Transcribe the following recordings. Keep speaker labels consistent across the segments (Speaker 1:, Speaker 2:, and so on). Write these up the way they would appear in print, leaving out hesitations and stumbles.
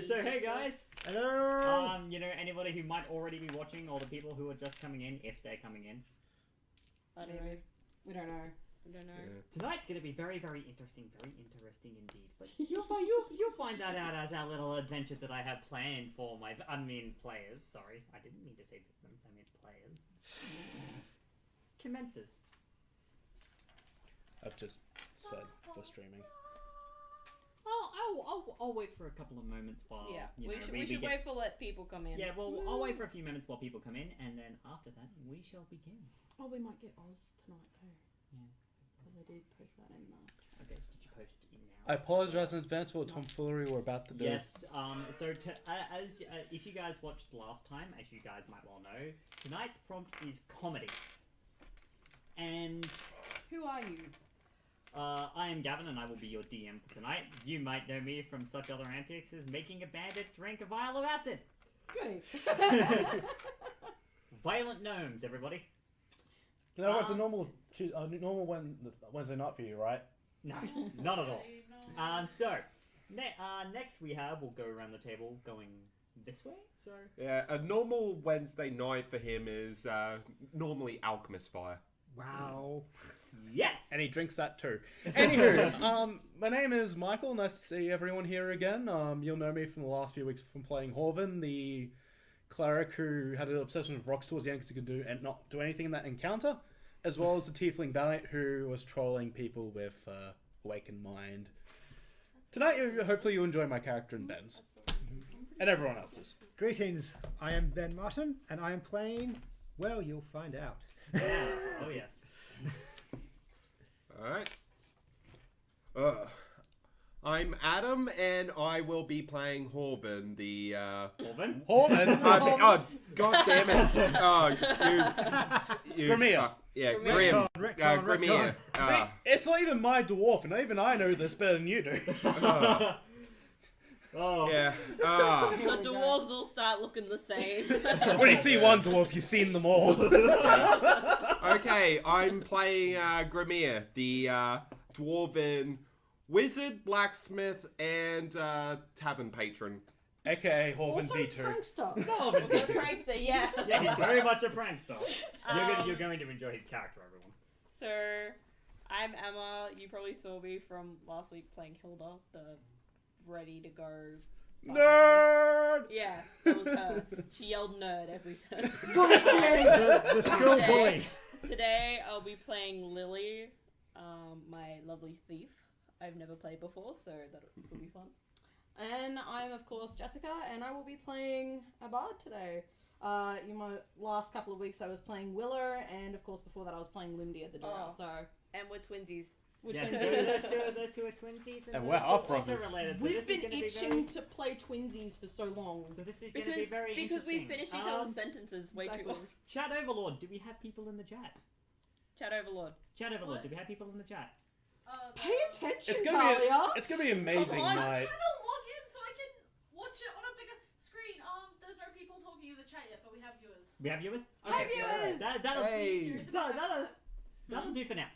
Speaker 1: So hey guys.
Speaker 2: Hello.
Speaker 1: You know, anybody who might already be watching, or the people who are just coming in, if they're coming in.
Speaker 3: I don't know. We don't know. We don't know.
Speaker 4: Yeah.
Speaker 1: Tonight's going to be very, very interesting indeed. But you'll find that out as our little adventure that I have planned for my, players. Sorry, I didn't mean to say victims. I meant players. Commences.
Speaker 5: I've just said for streaming.
Speaker 1: I'll wait for a couple of moments while
Speaker 3: we should wait for people come in.
Speaker 1: Yeah, well, I'll wait for a few minutes while people come in, and then after that we shall begin.
Speaker 3: Oh, we might get Oz tonight too.
Speaker 1: Yeah,
Speaker 3: because I did post that in March.
Speaker 1: Okay, did you post it in now?
Speaker 5: I apologize in advance for the tomfoolery we're about to do.
Speaker 1: Yes. So if you guys watched last time, as you guys might well know, tonight's prompt is comedy. And
Speaker 3: who are you?
Speaker 1: I am Gavin, and I will be your DM for tonight. You might know me from such other antics as making a bandit drink a vial of acid.
Speaker 3: Goody.
Speaker 1: Violent gnomes, everybody.
Speaker 5: No, it's a normal Wednesday night for you, right?
Speaker 1: No, not at all. Next we'll go around the table going this way. So
Speaker 4: Yeah, a normal Wednesday night for him is normally Alchemist Fire.
Speaker 2: Wow.
Speaker 1: Yes!
Speaker 5: And he drinks that too. Anywho, my name is Michael. Nice to see everyone here again. You'll know me from the last few weeks from playing Horvin, the cleric who had an obsession with rocks towards the youngster could do and not do anything in that encounter, as well as the tiefling valiant who was trolling people with awakened mind. Tonight, hopefully you enjoy my character and Ben's. And everyone else's.
Speaker 2: Greetings. I am Ben Martin, and I am playing. Well, you'll find out.
Speaker 1: Yeah. Oh yes.
Speaker 4: Alright. I'm Adam, and I will be playing Horben, the...
Speaker 1: Horben?
Speaker 5: Horvin?
Speaker 4: oh, god damn it. Oh, you...
Speaker 5: Grimir.
Speaker 4: Yeah,
Speaker 2: Retcon,
Speaker 4: Grimir.
Speaker 5: See, it's not even my dwarf, and even I know this better than you do.
Speaker 1: Oh.
Speaker 4: Yeah.
Speaker 3: The dwarves all start looking the same.
Speaker 5: When you see one dwarf, you've seen them all.
Speaker 4: Okay, I'm playing Grimir, the dwarven wizard, blacksmith, and tavern patron.
Speaker 5: AKA Horvin
Speaker 3: Also
Speaker 5: V2.
Speaker 3: prankster.
Speaker 1: Horvin V2.
Speaker 3: Prankster, yeah.
Speaker 1: Yeah, he's very much a prankster. You're going to enjoy his character, everyone.
Speaker 3: So, I'm Emma. You probably saw me from last week playing Hilda, the ready to go.
Speaker 4: Nerd!
Speaker 3: Yeah, that was her. She yelled nerd every time.
Speaker 2: the school bully.
Speaker 3: Today I'll be playing Lily, my lovely thief. I've never played before, so this will be fun. And I'm of course Jessica, and I will be playing a bard today. Last couple of weeks I was playing Willow, and of course before that I was playing Lindy at the door. So
Speaker 6: and we're twinsies.
Speaker 1: Yes, those two are twinsies, and
Speaker 5: we're half
Speaker 1: also
Speaker 5: brothers.
Speaker 1: related. So
Speaker 3: we've
Speaker 1: this
Speaker 3: been
Speaker 1: is
Speaker 3: itching to play twinsies for so long.
Speaker 1: So this is going to be very
Speaker 6: because
Speaker 1: interesting.
Speaker 6: we finish each other's sentences way too long.
Speaker 1: Chat Overlord, do we have people in the chat?
Speaker 6: Chat Overlord.
Speaker 1: Chat Overlord, do we have people in the chat?
Speaker 3: Pay attention,
Speaker 5: It's
Speaker 3: Talia!
Speaker 5: it's gonna be an amazing
Speaker 6: Come on.
Speaker 5: night.
Speaker 7: I'm trying to log in so I can watch it on a bigger screen. There's no people talking in the chat yet, but we have viewers.
Speaker 1: We have viewers?
Speaker 3: Hi,
Speaker 1: Okay.
Speaker 3: viewers!
Speaker 1: That'll do for now.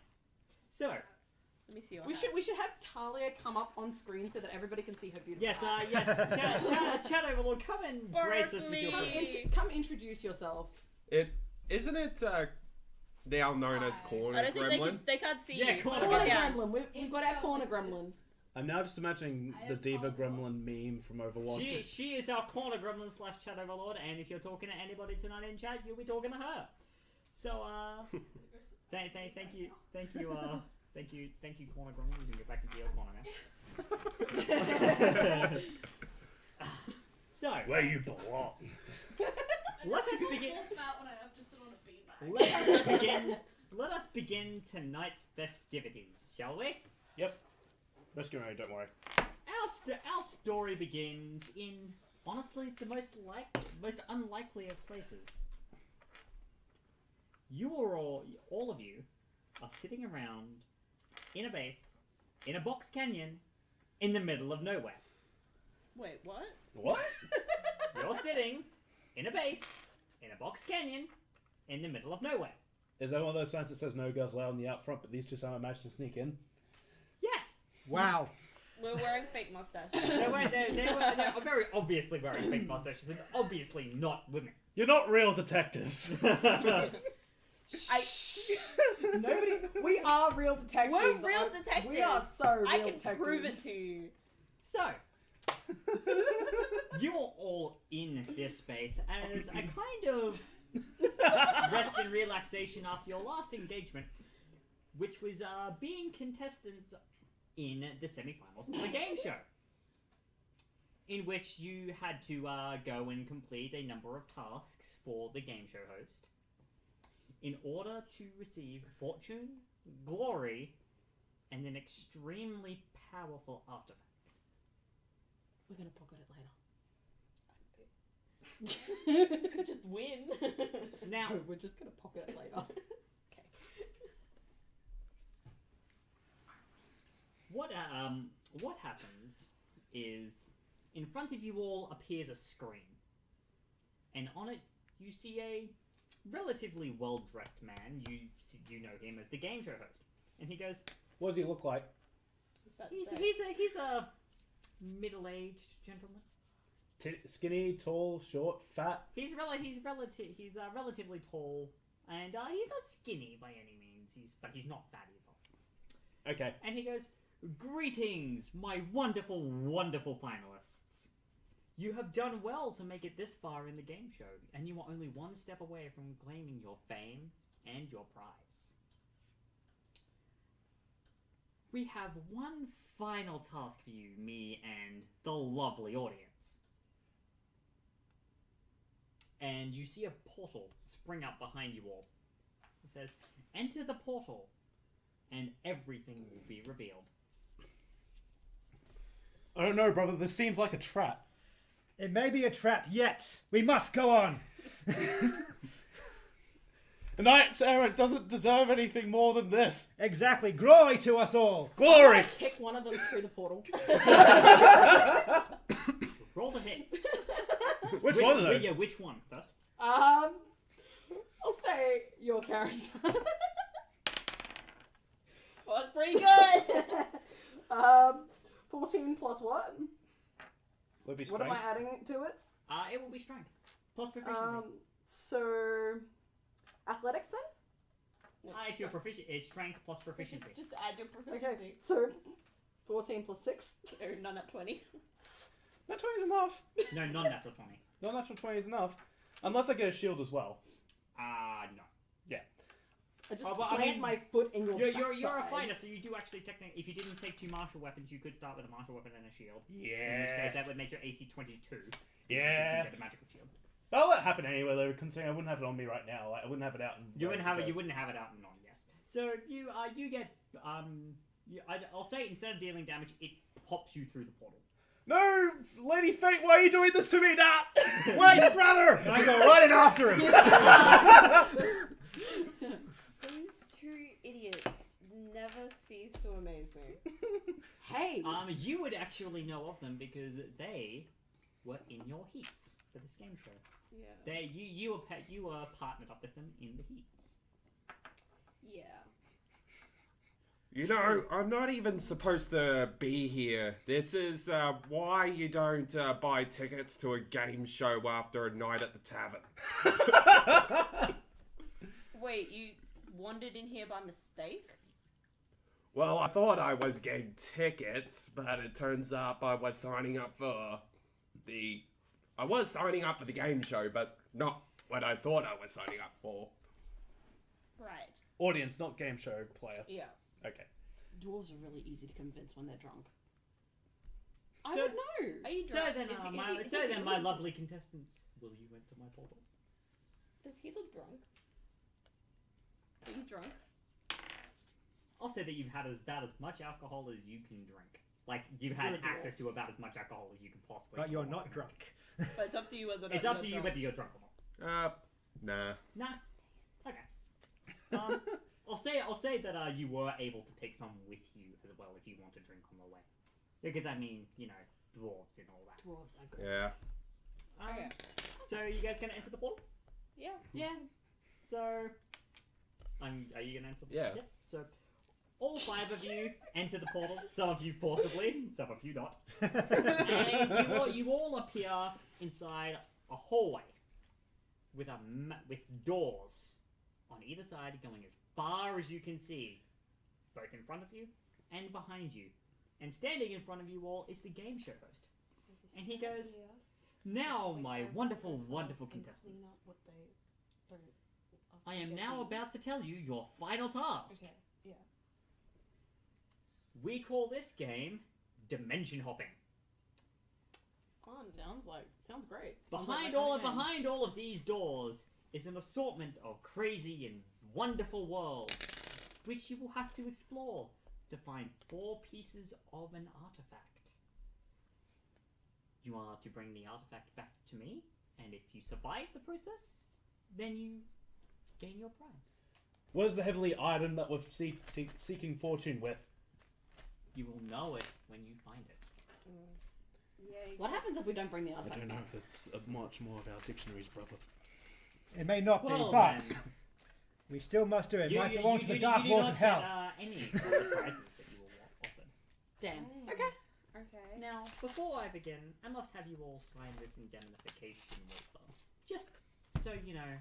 Speaker 1: So,
Speaker 6: Let me see.
Speaker 3: We should have Talia come up on screen so that everybody can see her beautiful
Speaker 1: yes,
Speaker 3: eyes.
Speaker 1: Chat Overlord, come and grace us with your presence.
Speaker 3: Come introduce yourself.
Speaker 4: Isn't it now known as Corner
Speaker 6: I don't think
Speaker 4: Gremlin?
Speaker 6: they can't see
Speaker 1: Yeah,
Speaker 6: you.
Speaker 1: corner
Speaker 3: Corner
Speaker 6: Yeah.
Speaker 3: Gremlin. We've got our Corner Gremlin.
Speaker 5: I'm now just imagining the Diva Gremlin meme from Overwatch.
Speaker 1: She is our corner gremlin / chat overlord, and if you're talking to anybody tonight in chat, you'll be talking to her. So thank you, corner gremlin. You can get back into your corner now. So
Speaker 5: Where you belong.
Speaker 1: let us begin. Let us begin tonight's festivities, shall we?
Speaker 5: Yep. Let's get ready, don't worry.
Speaker 1: Our story begins in, honestly, the most unlikely of places. You are all of you are sitting around in a base, in a box canyon, in the middle of nowhere.
Speaker 6: Wait, what?
Speaker 5: What?
Speaker 1: You're sitting in a base, in a box canyon, in the middle of nowhere.
Speaker 5: Is that one of those signs that says no girls allowed on the out front, but these two somehow managed to sneak in?
Speaker 1: Yes!
Speaker 2: Wow.
Speaker 6: We're wearing fake mustaches.
Speaker 1: They're very obviously wearing fake mustaches and obviously not women.
Speaker 5: You're not real detectives.
Speaker 3: Nobody. We are real detectives.
Speaker 6: We're real detectives.
Speaker 3: We are so real
Speaker 6: I can
Speaker 3: detectives.
Speaker 6: prove it to you.
Speaker 1: So, you are all in this space as a kind of rest and relaxation after your last engagement, which was being contestants in the semi-finals of the game show, in which you had to go and complete a number of tasks for the game show host in order to receive fortune, glory, and an extremely powerful artifact.
Speaker 3: We're gonna pocket it later.
Speaker 6: You could just win.
Speaker 1: Now,
Speaker 3: No, we're just gonna pocket it later.
Speaker 1: what happens is, in front of you all appears a screen, and on it you see a relatively well-dressed man. You know him as the game show host, and he goes,
Speaker 5: What does he look like?
Speaker 1: he's a middle-aged gentleman.
Speaker 5: Skinny, tall, short, fat.
Speaker 1: He's relatively tall, and he's not skinny by any means. But he's not fat either.
Speaker 5: Okay.
Speaker 1: And he goes, "Greetings, my wonderful, wonderful finalists. You have done well to make it this far in the game show, and you are only one step away from claiming your fame and your prize. We have one final task for you, me and the lovely audience." And you see a portal spring up behind you all. It says, "Enter the portal, and everything will be revealed."
Speaker 5: I don't know, brother. This seems like a trap.
Speaker 2: It may be a trap, yet we must go on.
Speaker 5: The Knight's errant doesn't deserve anything more than this.
Speaker 2: Exactly. Glory to us all.
Speaker 5: Glory!
Speaker 3: I kick one of them through the portal.
Speaker 1: Roll to hit.
Speaker 5: Which one, though?
Speaker 1: Yeah, which one first?
Speaker 3: I'll say your character.
Speaker 6: Well, that's pretty good.
Speaker 3: 14 plus what?
Speaker 5: Would be
Speaker 3: What am I
Speaker 5: strength.
Speaker 3: adding to it?
Speaker 1: It will be strength plus proficiency.
Speaker 3: So athletics then?
Speaker 1: If you're proficient, it's strength plus proficiency.
Speaker 6: Just add your proficiency.
Speaker 3: Okay, so 14 plus 6.
Speaker 6: So none at 20.
Speaker 5: That 20 is enough.
Speaker 1: No, non-natural 20.
Speaker 5: No, natural 20 is enough. Unless I get a shield as well.
Speaker 1: No.
Speaker 3: I just
Speaker 1: Oh, well, I
Speaker 3: plant
Speaker 1: mean,
Speaker 3: my foot in your
Speaker 1: You're a
Speaker 3: backside.
Speaker 1: fighter, so you do actually technically. If you didn't take 2 martial weapons, you could start with a martial weapon and a shield. In which case, that would make your AC 22.
Speaker 5: Yeah.
Speaker 1: You get a magical shield.
Speaker 5: But I'll let it happen anyway, though, considering I wouldn't have it on me right now. Like, I wouldn't have it out.
Speaker 1: You wouldn't have it. You wouldn't have it out and on. Yes. So you get I'll say instead of dealing damage, it pops you through the portal.
Speaker 5: No, Lady Fate, why are you doing this to me, Nat?
Speaker 2: Wait, brother! And I go right in after him.
Speaker 6: Those two idiots never cease to amaze me.
Speaker 3: Hey!
Speaker 1: You would actually know of them because they were in your heats for this game show.
Speaker 6: Yeah.
Speaker 1: You were partnered up with them in the heats.
Speaker 6: Yeah.
Speaker 4: You know, I'm not even supposed to be here. This is why you don't buy tickets to a game show after a night at the tavern.
Speaker 6: Wait, you wandered in here by mistake?
Speaker 4: Well, I thought I was getting tickets, but it turns out I was signing up for the... I was signing up for the game show, but not what I thought I was signing up for.
Speaker 6: Right.
Speaker 5: Audience, not game show player.
Speaker 6: Yeah.
Speaker 5: Okay.
Speaker 3: Dwarves are really easy to convince when they're drunk. I
Speaker 1: So-
Speaker 3: would know.
Speaker 6: Are you
Speaker 1: So
Speaker 6: drunk?
Speaker 1: then, my lovely contestants, will you enter my portal?
Speaker 6: Does he look drunk? Are you drunk?
Speaker 1: I'll say that you've had about as much alcohol as you can drink. Like, you've had
Speaker 3: You're a dwarf.
Speaker 1: access to about as much alcohol as you can possibly.
Speaker 2: But you're not drunk.
Speaker 6: But it's up to you whether or not
Speaker 1: It's up
Speaker 6: you're
Speaker 1: to you
Speaker 6: drunk.
Speaker 1: whether you're drunk or not.
Speaker 4: Nah.
Speaker 1: Nah. Okay. I'll say that you were able to take some with you as well if you want to drink on the way, because I mean, you know, dwarves and all that.
Speaker 3: Dwarves are good.
Speaker 4: Yeah.
Speaker 6: Okay.
Speaker 1: So you guys gonna enter the portal?
Speaker 6: Yeah.
Speaker 3: Yeah.
Speaker 1: So, are you gonna enter?
Speaker 4: Yeah.
Speaker 1: So, All 5 of you enter the portal. Some of you forcibly, some of you not. And you all appear inside a hallway with with doors on either side going as far as you can see, both in front of you and behind you. And standing in front of you all is the game show host. And he goes, "Now, my wonderful, wonderful contestants, I am now about to tell you your final task.
Speaker 3: Okay, yeah.
Speaker 1: We call this game Dimension Hopping.
Speaker 3: Fun. Sounds great.
Speaker 1: Behind all of these doors is an assortment of crazy and wonderful worlds, which you will have to explore to find 4 pieces of an artifact. You are to bring the artifact back to me, and if you survive the process, then you gain your prize.
Speaker 5: What is the heavenly item that we're seeking fortune with?
Speaker 1: You will know it when you find it.
Speaker 6: Yay.
Speaker 3: What happens if we don't bring the
Speaker 5: I
Speaker 3: artifact?
Speaker 5: don't know if it's much more of our dictionaries, brother.
Speaker 2: It may not be,
Speaker 1: Well,
Speaker 2: but
Speaker 1: then,
Speaker 2: we still must do it. It
Speaker 1: you
Speaker 2: might belong to the dark
Speaker 1: do
Speaker 2: lords
Speaker 1: not
Speaker 2: of hell.
Speaker 1: get any of the prizes that you will offer.
Speaker 3: Damn.
Speaker 6: Mm.
Speaker 3: Okay.
Speaker 6: Okay.
Speaker 1: Now, before I begin, I must have you all sign this indemnification waiver. Just so you know,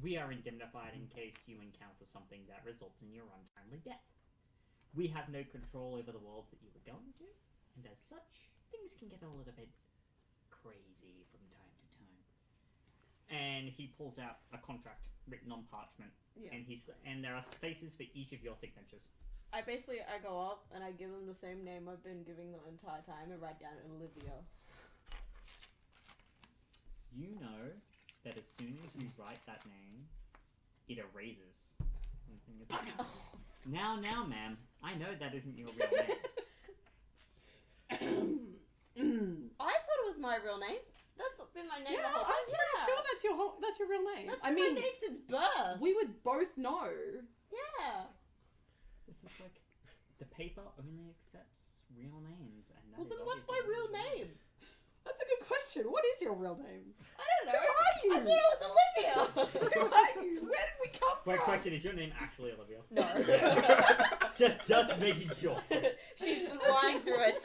Speaker 1: we are indemnified in case you encounter something that results in your untimely death. We have no control over the worlds that you were going to, and as such, things can get a little bit crazy from time to time. And he pulls out a contract written on parchment,
Speaker 6: Yeah.
Speaker 1: and there are spaces for each of your signatures.
Speaker 6: I go up and I give him the same name I've been giving the entire time and write down Olivia.
Speaker 1: You know that as soon as you write that name, it erases. Now, ma'am, I know that isn't your real name.
Speaker 6: I thought it was my real name. That's been my name
Speaker 3: Yeah,
Speaker 6: the whole
Speaker 3: I
Speaker 6: time.
Speaker 3: was pretty sure that's your real name.
Speaker 6: That's
Speaker 3: I
Speaker 6: been
Speaker 3: mean,
Speaker 6: my name since birth.
Speaker 3: we would both know.
Speaker 6: Yeah.
Speaker 1: This is like the paper only accepts real names, and that
Speaker 6: Well,
Speaker 1: is
Speaker 6: then what's my
Speaker 1: obviously
Speaker 6: real name?
Speaker 3: That's a good question. What is your real name?
Speaker 6: I don't know.
Speaker 3: Who are you?
Speaker 6: I thought it was Olivia.
Speaker 3: Who are you? Where did we come
Speaker 1: Wait,
Speaker 3: from?
Speaker 1: question: is your name actually Olivia?
Speaker 6: No.
Speaker 1: Yeah. just making sure.
Speaker 6: She's lying through it.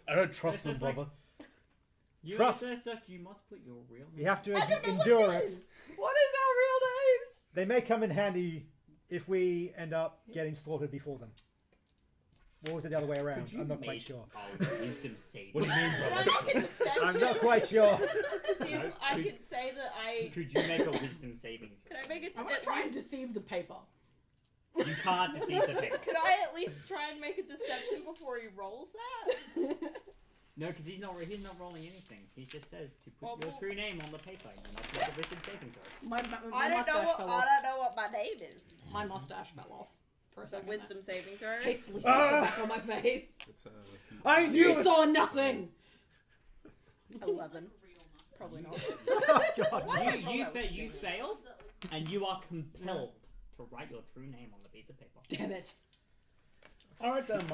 Speaker 5: I don't trust
Speaker 1: It's
Speaker 5: them,
Speaker 1: just like-
Speaker 5: brother.
Speaker 1: You
Speaker 2: Trust.
Speaker 1: You must put your real name.
Speaker 2: You have to
Speaker 6: I don't know
Speaker 2: endure
Speaker 6: what
Speaker 2: it.
Speaker 6: it is.
Speaker 3: What is our real names?
Speaker 2: They may come in handy if we end up getting slaughtered before them. Or was it the other way around?
Speaker 1: Could you
Speaker 2: I'm not
Speaker 1: make
Speaker 2: quite sure.
Speaker 1: a wisdom saving?
Speaker 5: What do you mean,
Speaker 6: Can I
Speaker 5: brother?
Speaker 6: make a deception?
Speaker 2: I'm not quite sure.
Speaker 6: To see if
Speaker 1: No,
Speaker 6: I
Speaker 1: could-
Speaker 6: can say that I.
Speaker 1: Could you make a wisdom saving?
Speaker 6: Could I make it?
Speaker 3: I'm gonna try and deceive the paper.
Speaker 1: You can't deceive the paper.
Speaker 6: Could I at least try and make a deception before he rolls that?
Speaker 1: No, because he's not rolling anything. He just says to put
Speaker 6: Well,
Speaker 1: your true name on the paper, and that's what the wisdom saving throw.
Speaker 3: My
Speaker 6: I
Speaker 3: mustache
Speaker 6: don't know
Speaker 3: fell off.
Speaker 6: what my name is.
Speaker 3: My mustache fell off for a
Speaker 6: It's a
Speaker 3: second.
Speaker 6: wisdom saving throw.
Speaker 3: Hastily stuck it back on my face.
Speaker 5: I knew
Speaker 3: You
Speaker 5: it!
Speaker 3: saw nothing.
Speaker 6: 11. Probably not.
Speaker 2: Oh, God.
Speaker 1: You failed, and you are compelled to write your true name on the piece of paper.
Speaker 3: Damn it.
Speaker 5: I'll write down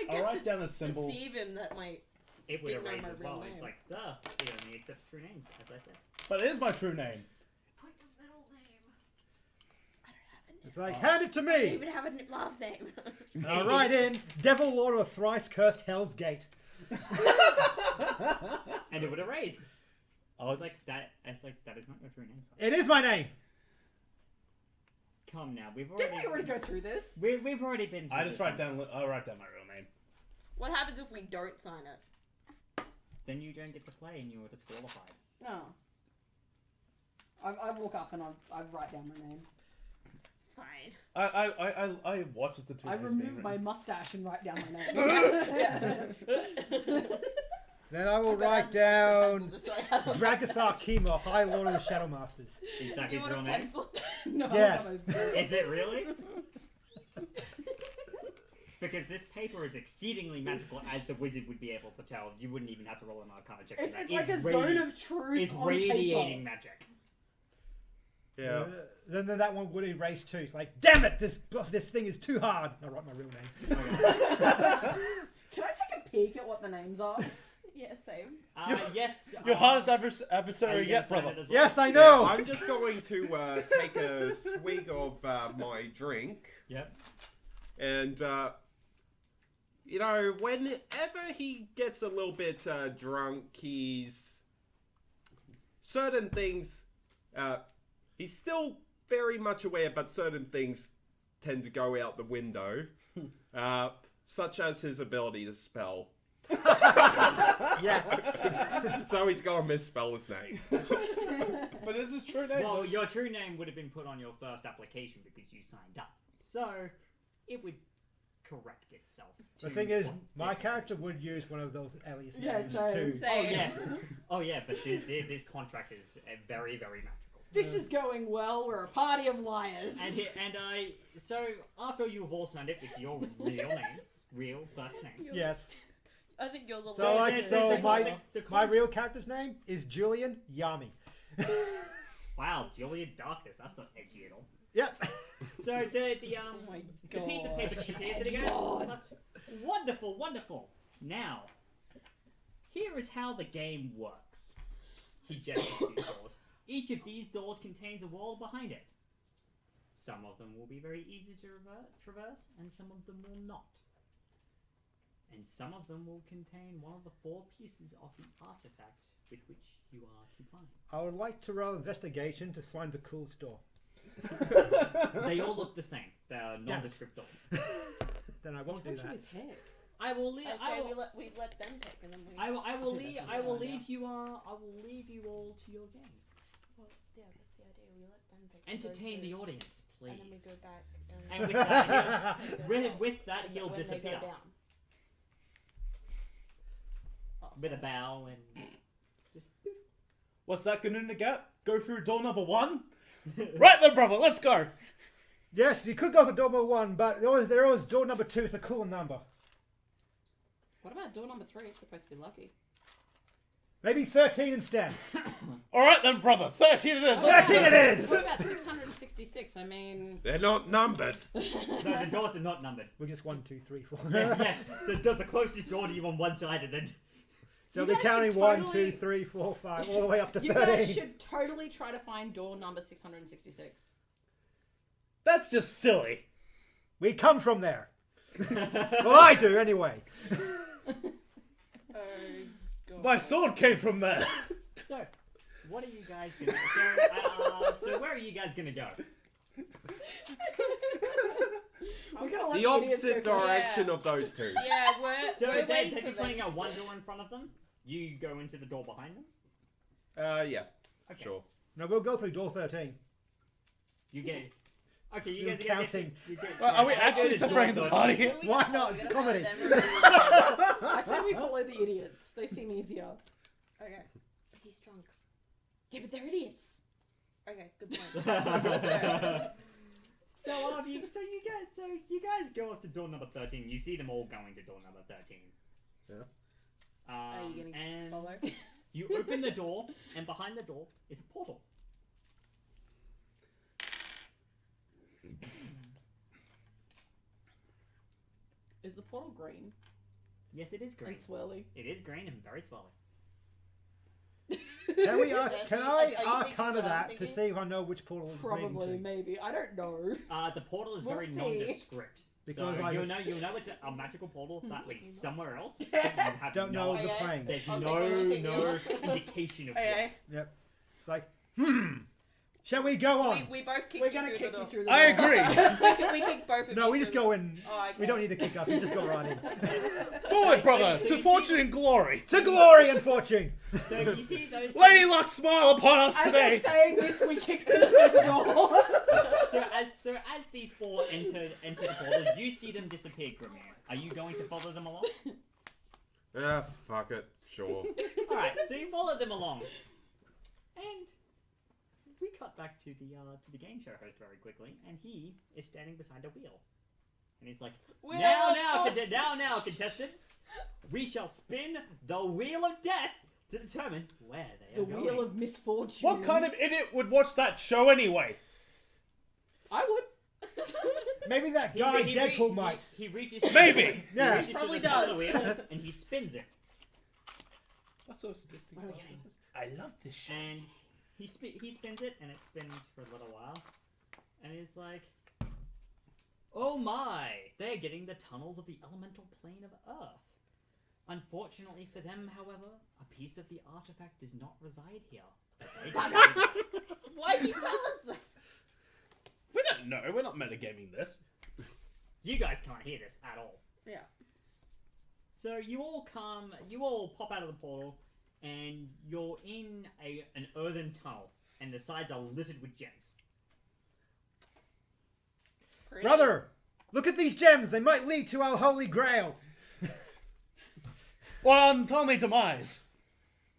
Speaker 5: I'll write down a symbol.
Speaker 6: Deceive him that my.
Speaker 1: It would
Speaker 6: Didn't know
Speaker 1: erase
Speaker 6: my
Speaker 1: as
Speaker 6: real
Speaker 1: well.
Speaker 6: name.
Speaker 1: It's like, sir, he only accepts true names, as I said.
Speaker 5: But it is my true name.
Speaker 7: Put your middle name.
Speaker 6: I don't have a name.
Speaker 2: It's like, hand it to
Speaker 6: I don't
Speaker 2: me!
Speaker 6: even have a last name.
Speaker 2: And I'll write in, Devil Lord of Thrice Cursed Hell's Gate.
Speaker 1: And it would erase.
Speaker 5: Oh,
Speaker 1: It's like that. It's like that is not your true name. Sir.
Speaker 2: It is my name!
Speaker 1: Come now, we've
Speaker 3: Didn't
Speaker 1: already.
Speaker 3: we already go through this?
Speaker 1: We've already been. Through
Speaker 5: I just
Speaker 1: this
Speaker 5: write
Speaker 1: once.
Speaker 5: down. I'll write down my real name.
Speaker 6: What happens if we don't sign it?
Speaker 1: Then you don't get to play, and you are disqualified.
Speaker 3: No. I walk up and I write down my name.
Speaker 6: Fine.
Speaker 5: I watch as the two.
Speaker 3: I
Speaker 5: names
Speaker 3: remove
Speaker 5: being
Speaker 3: my
Speaker 5: written.
Speaker 3: mustache and write down my name.
Speaker 2: Then I will
Speaker 6: I bet
Speaker 2: write
Speaker 6: I'd
Speaker 2: down
Speaker 6: pencil just so I have a
Speaker 2: Dragathar Kima, High Lord of the Shadow Masters.
Speaker 1: Is that
Speaker 6: Do you
Speaker 1: his
Speaker 6: want
Speaker 1: real
Speaker 6: a
Speaker 1: name?
Speaker 6: pencil?
Speaker 3: No,
Speaker 2: Yes.
Speaker 1: Is it really? Because this paper is exceedingly magical, as the wizard would be able to tell. You wouldn't even have to roll an Arcana check. for
Speaker 3: It's
Speaker 1: that.
Speaker 3: like a zone of truth
Speaker 1: It's
Speaker 3: on
Speaker 1: radiating
Speaker 3: paper.
Speaker 1: magic.
Speaker 2: Then that one would erase too. It's like, damn it, this thing is too hard. I write my real name.
Speaker 3: Can I take a peek at what the names are?
Speaker 6: Yeah, same.
Speaker 3: same.
Speaker 1: Yes.
Speaker 5: Your hardest adversary
Speaker 1: are you
Speaker 5: yet,
Speaker 1: gonna sign
Speaker 5: brother.
Speaker 1: it as well?
Speaker 2: Yes, I
Speaker 4: Yeah,
Speaker 2: know.
Speaker 4: I'm just going to take a swig of my drink.
Speaker 1: Yep.
Speaker 4: And, you know, whenever he gets a little bit drunk, he's... Certain things, he's still very much aware, but certain things tend to go out the window. Such as his ability to spell.
Speaker 2: Yes.
Speaker 4: So he's got to misspell his name.
Speaker 5: But is his true name?
Speaker 1: Well, your true name would have been put on your first application because you signed up. So, it would correct itself.
Speaker 2: The thing is, my character would use one of those alias
Speaker 3: Yeah,
Speaker 2: names
Speaker 3: so-
Speaker 2: too.
Speaker 1: Oh, yeah. Oh, yeah, but this contract is very, very magical.
Speaker 3: This is going well. We're a party of liars.
Speaker 1: So, after you've all signed it with your real names, real first names.
Speaker 2: Yes.
Speaker 3: I think you're the
Speaker 2: So,
Speaker 3: last.
Speaker 2: like, so
Speaker 1: the
Speaker 2: my real character's name is Julian Yami.
Speaker 1: Wow, Julian Darkness, that's not edgy at all.
Speaker 2: Yep.
Speaker 1: So, the
Speaker 3: Oh my
Speaker 1: the piece of
Speaker 3: God.
Speaker 1: paper that you hear sitting
Speaker 3: God.
Speaker 1: Wonderful, wonderful. Now, here is how the game works. He gestures to these doors. Each of these doors contains a wall behind it. Some of them will be very easy to traverse, and some of them will not. And some of them will contain one of the 4 pieces of the artifact with which you are to find.
Speaker 2: I would like to roll investigation to find the coolest door.
Speaker 1: They all look the same. They are nondescript doors.
Speaker 2: Then I won't do that.
Speaker 1: I will leave.
Speaker 6: I say we let them pick and then we.
Speaker 1: I will
Speaker 3: think
Speaker 1: leave.
Speaker 3: that's a
Speaker 1: I
Speaker 3: good
Speaker 1: will
Speaker 3: idea.
Speaker 1: leave you. I will leave you all to your game.
Speaker 6: Well, yeah, that's the idea. We let them pick. and go
Speaker 1: Entertain the
Speaker 6: through,
Speaker 1: audience, please.
Speaker 6: And then we go back.
Speaker 1: And with that,
Speaker 6: take us
Speaker 1: with,
Speaker 6: out.
Speaker 1: with that,
Speaker 6: And
Speaker 1: he'll
Speaker 6: when they go
Speaker 1: disappear
Speaker 6: down.
Speaker 1: with a bow and just.
Speaker 5: What's that going to get? Go through door number 1? Right then, brother, let's go.
Speaker 2: Yes, you could go to door number 1, but there is door number 2. It's a cool number.
Speaker 3: What about door number 3? It's supposed to be lucky.
Speaker 2: Maybe 13 instead.
Speaker 5: All right then, brother. 13 it is.
Speaker 2: 13 it is.
Speaker 3: What about 666? I mean,
Speaker 4: They're not numbered.
Speaker 1: No, the doors are not numbered.
Speaker 2: We're just 1, 2, 3, 4.
Speaker 1: Yeah, the closest door to you on one side, and then.
Speaker 2: So
Speaker 3: You
Speaker 2: we're
Speaker 3: guys
Speaker 2: counting
Speaker 3: should
Speaker 2: 1,
Speaker 3: totally-
Speaker 2: 2, 3, 4, 5, all the way up to
Speaker 3: you
Speaker 2: 13.
Speaker 3: guys should totally try to find door number 666.
Speaker 5: That's just silly.
Speaker 2: We come from there. Well, I do anyway.
Speaker 3: Oh, God.
Speaker 5: My sword came from there.
Speaker 1: So, what are you guys gonna? So where are you guys gonna go?
Speaker 3: We're gonna let
Speaker 4: The
Speaker 3: idiots
Speaker 4: opposite
Speaker 3: go first.
Speaker 4: direction of those two.
Speaker 3: Yeah, we're
Speaker 1: So
Speaker 3: we're
Speaker 1: they'd
Speaker 3: waiting
Speaker 1: be
Speaker 3: for them.
Speaker 1: pointing out one door in front of them. You go into the door behind them.
Speaker 4: Yeah.
Speaker 1: Okay.
Speaker 4: Sure.
Speaker 2: No, we'll go through door 13.
Speaker 1: You get. Okay, you
Speaker 2: You're
Speaker 1: guys are gonna
Speaker 2: counting.
Speaker 5: Are we
Speaker 1: I go
Speaker 5: actually
Speaker 1: to door
Speaker 5: separating the
Speaker 1: 13.
Speaker 5: party?
Speaker 2: Why not? It's comedy.
Speaker 3: I say we follow the idiots. They seem easier.
Speaker 6: Okay. He's drunk.
Speaker 3: Yeah, but they're idiots.
Speaker 6: Okay, good point.
Speaker 1: So you guys go up to door number 13. You see them all going to door number 13.
Speaker 4: Yeah.
Speaker 6: Are you gonna
Speaker 1: and
Speaker 6: follow?
Speaker 1: you open the door, and behind the door is a portal.
Speaker 3: Is the portal green
Speaker 1: Yes, it is green.
Speaker 3: and swirly?
Speaker 1: It is green and very swirly.
Speaker 2: Can we?
Speaker 6: Yes,
Speaker 2: Can
Speaker 6: are
Speaker 2: I
Speaker 6: you thinking
Speaker 2: arcana
Speaker 6: what I'm
Speaker 2: that to
Speaker 6: thinking?
Speaker 2: see if I know which portal is leading
Speaker 3: Probably,
Speaker 2: to?
Speaker 3: maybe. I don't know.
Speaker 1: The portal is
Speaker 3: We'll
Speaker 1: very
Speaker 3: see.
Speaker 1: nondescript.
Speaker 2: Because
Speaker 1: so
Speaker 2: I
Speaker 1: you'll
Speaker 2: just-
Speaker 1: know it's a magical portal that leads somewhere else. But you have
Speaker 2: Don't
Speaker 1: no
Speaker 2: know the
Speaker 6: Okay.
Speaker 2: plane.
Speaker 1: There's
Speaker 6: I'll
Speaker 1: no
Speaker 6: take you.
Speaker 1: indication of
Speaker 6: Okay.
Speaker 2: Yep. It's like, shall we go on?
Speaker 6: We both kick
Speaker 3: We're
Speaker 6: you
Speaker 3: gonna
Speaker 6: through
Speaker 3: kick
Speaker 6: the
Speaker 3: you
Speaker 6: door.
Speaker 3: through the
Speaker 5: I
Speaker 3: door.
Speaker 5: agree.
Speaker 6: we kick both of you.
Speaker 2: No, we just
Speaker 6: through
Speaker 2: go in.
Speaker 6: Oh, okay.
Speaker 2: We don't need to kick us. We just go right in.
Speaker 5: Forward, brother,
Speaker 1: so
Speaker 5: to
Speaker 1: you
Speaker 5: fortune
Speaker 1: see-
Speaker 5: and glory.
Speaker 2: To glory and fortune.
Speaker 1: what. So you see those. two-
Speaker 5: Lady Luck, smile upon us
Speaker 3: As
Speaker 5: today.
Speaker 3: they're saying this, we kick them through the door.
Speaker 1: So as these four enter the portal, you see them disappear, Grimir. Are you going to follow them along?
Speaker 4: Fuck it. Sure.
Speaker 1: All right. So you follow them along, and we cut back to the game show host very quickly, and he is standing beside a wheel, and he's like,
Speaker 6: Wheel
Speaker 1: now,
Speaker 6: of
Speaker 1: now, contestants, we shall spin the wheel of death to determine where they
Speaker 3: The
Speaker 1: are going.
Speaker 3: wheel of misfortune.
Speaker 5: What kind of idiot would watch that show anyway?
Speaker 3: I would.
Speaker 2: Maybe that
Speaker 1: He-
Speaker 2: guy
Speaker 1: he-
Speaker 2: Deadpool
Speaker 1: he-
Speaker 2: might.
Speaker 1: He reaches.
Speaker 5: Maybe.
Speaker 2: Yeah.
Speaker 1: He reaches
Speaker 6: Probably
Speaker 1: to the top of
Speaker 6: does.
Speaker 1: the wheel and he spins it.
Speaker 5: That's so sadistic.
Speaker 3: What are we getting?
Speaker 5: I love this shit.
Speaker 1: And he spins it, and it spins for a little while, and he's like, "Oh my! They're getting the tunnels of the elemental plane of Earth. Unfortunately for them, however, a piece of the artifact does not reside here. But they do."
Speaker 6: Why did you tell us that?
Speaker 5: We don't know. We're not metagaming this.
Speaker 1: You guys can't hear this at all.
Speaker 3: Yeah.
Speaker 1: So you all pop out of the portal, and you're in an earthen tunnel, and the sides are littered with gems.
Speaker 3: Pretty.
Speaker 2: Brother, look at these gems. They might lead to our holy grail.
Speaker 5: Well, tell me demise.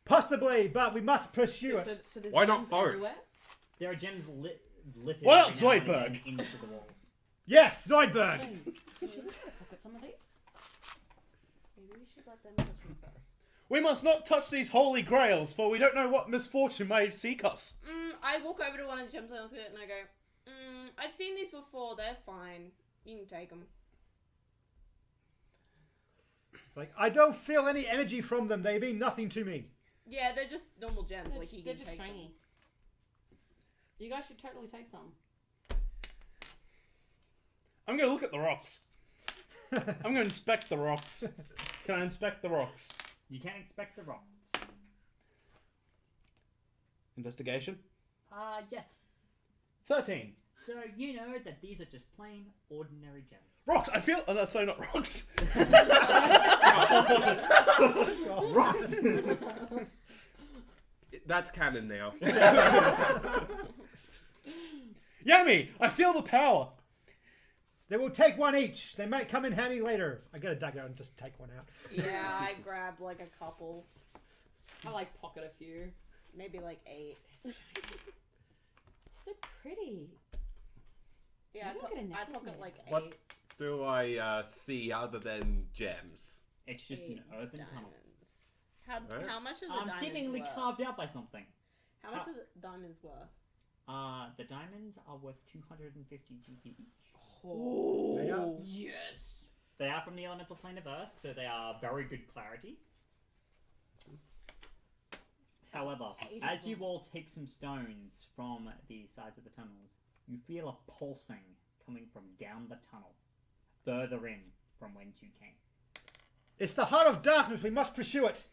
Speaker 2: Possibly, but we must pursue it.
Speaker 3: So there's
Speaker 4: Why not
Speaker 3: gems
Speaker 4: both?
Speaker 3: everywhere?
Speaker 1: There are gems littered
Speaker 5: Why not
Speaker 1: every now and
Speaker 5: Zoidberg?
Speaker 1: then into the walls.
Speaker 2: Yes, Zoidberg.
Speaker 3: Should we look at some of these?
Speaker 6: Maybe we should let them touch them first.
Speaker 5: We must not touch these holy grails, for we don't know what misfortune may seek us.
Speaker 3: I walk over to one of the gems, I look at it, and I go, I've seen these before, they're fine. You can take them.
Speaker 2: It's like, I don't feel any energy from them. They mean nothing to me.
Speaker 3: Yeah, they're just normal gems.
Speaker 6: They're
Speaker 3: Like you
Speaker 6: they're
Speaker 3: can
Speaker 6: just
Speaker 3: take
Speaker 6: shiny.
Speaker 3: them.
Speaker 6: You guys should totally take some.
Speaker 5: I'm going to look at the rocks. I'm going to inspect the rocks. Can I inspect the rocks?
Speaker 1: You can inspect the rocks.
Speaker 5: Investigation?
Speaker 1: Yes.
Speaker 5: 13.
Speaker 1: So you know that these are just plain, ordinary gems.
Speaker 5: Rocks! I feel... Oh, no, sorry, not rocks.
Speaker 1: Rocks!
Speaker 4: That's canon now.
Speaker 5: Yummy! I feel the power.
Speaker 2: They will take one each. They might come in handy later. I get a dagger and just take one out.
Speaker 3: Yeah, I grabbed like a couple.
Speaker 6: I like pocket a few.
Speaker 3: Maybe like 8.
Speaker 6: They're so shiny. They're so pretty.
Speaker 3: Yeah,
Speaker 6: Maybe I'll get a
Speaker 3: I
Speaker 6: necklace
Speaker 3: pocket
Speaker 6: made
Speaker 3: like
Speaker 6: of
Speaker 3: 8.
Speaker 4: What do I see other than gems?
Speaker 1: It's just an
Speaker 3: 8
Speaker 1: earthen tunnel.
Speaker 3: diamonds.
Speaker 4: Right.
Speaker 3: How much is the diamonds
Speaker 1: Seemingly
Speaker 3: worth?
Speaker 1: carved out by something.
Speaker 3: How much is the diamonds worth?
Speaker 1: The diamonds are worth 250 GP each.
Speaker 3: Oh,
Speaker 2: They are.
Speaker 6: Yes.
Speaker 1: They are from the elemental plane of Earth, so they are very good clarity. However, as you all take some stones from the sides of the tunnels, you feel a pulsing coming from down the tunnel, further in from whence you came.
Speaker 2: It's the heart of darkness. We must pursue it.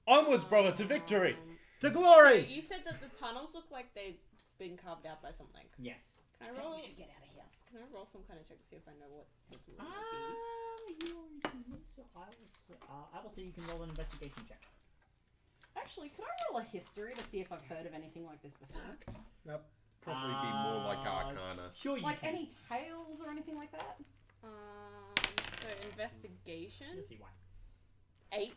Speaker 5: Onwards, brother, to victory.
Speaker 2: To glory.
Speaker 3: You said that the tunnels look like they've been carved out by something.
Speaker 1: Yes.
Speaker 3: Can I
Speaker 6: I think
Speaker 3: roll?
Speaker 6: we should get out of here.
Speaker 3: Can I roll some kind of check to see if I know what it's going to
Speaker 1: I will say you can roll an investigation check.
Speaker 6: Actually, could I roll a history to see if I've heard of anything like this before?
Speaker 4: Probably be more like Arcana.
Speaker 1: Sure, you
Speaker 6: Like
Speaker 1: can.
Speaker 6: any tales or anything like that?
Speaker 3: So investigation.
Speaker 1: You'll see why.
Speaker 3: 8.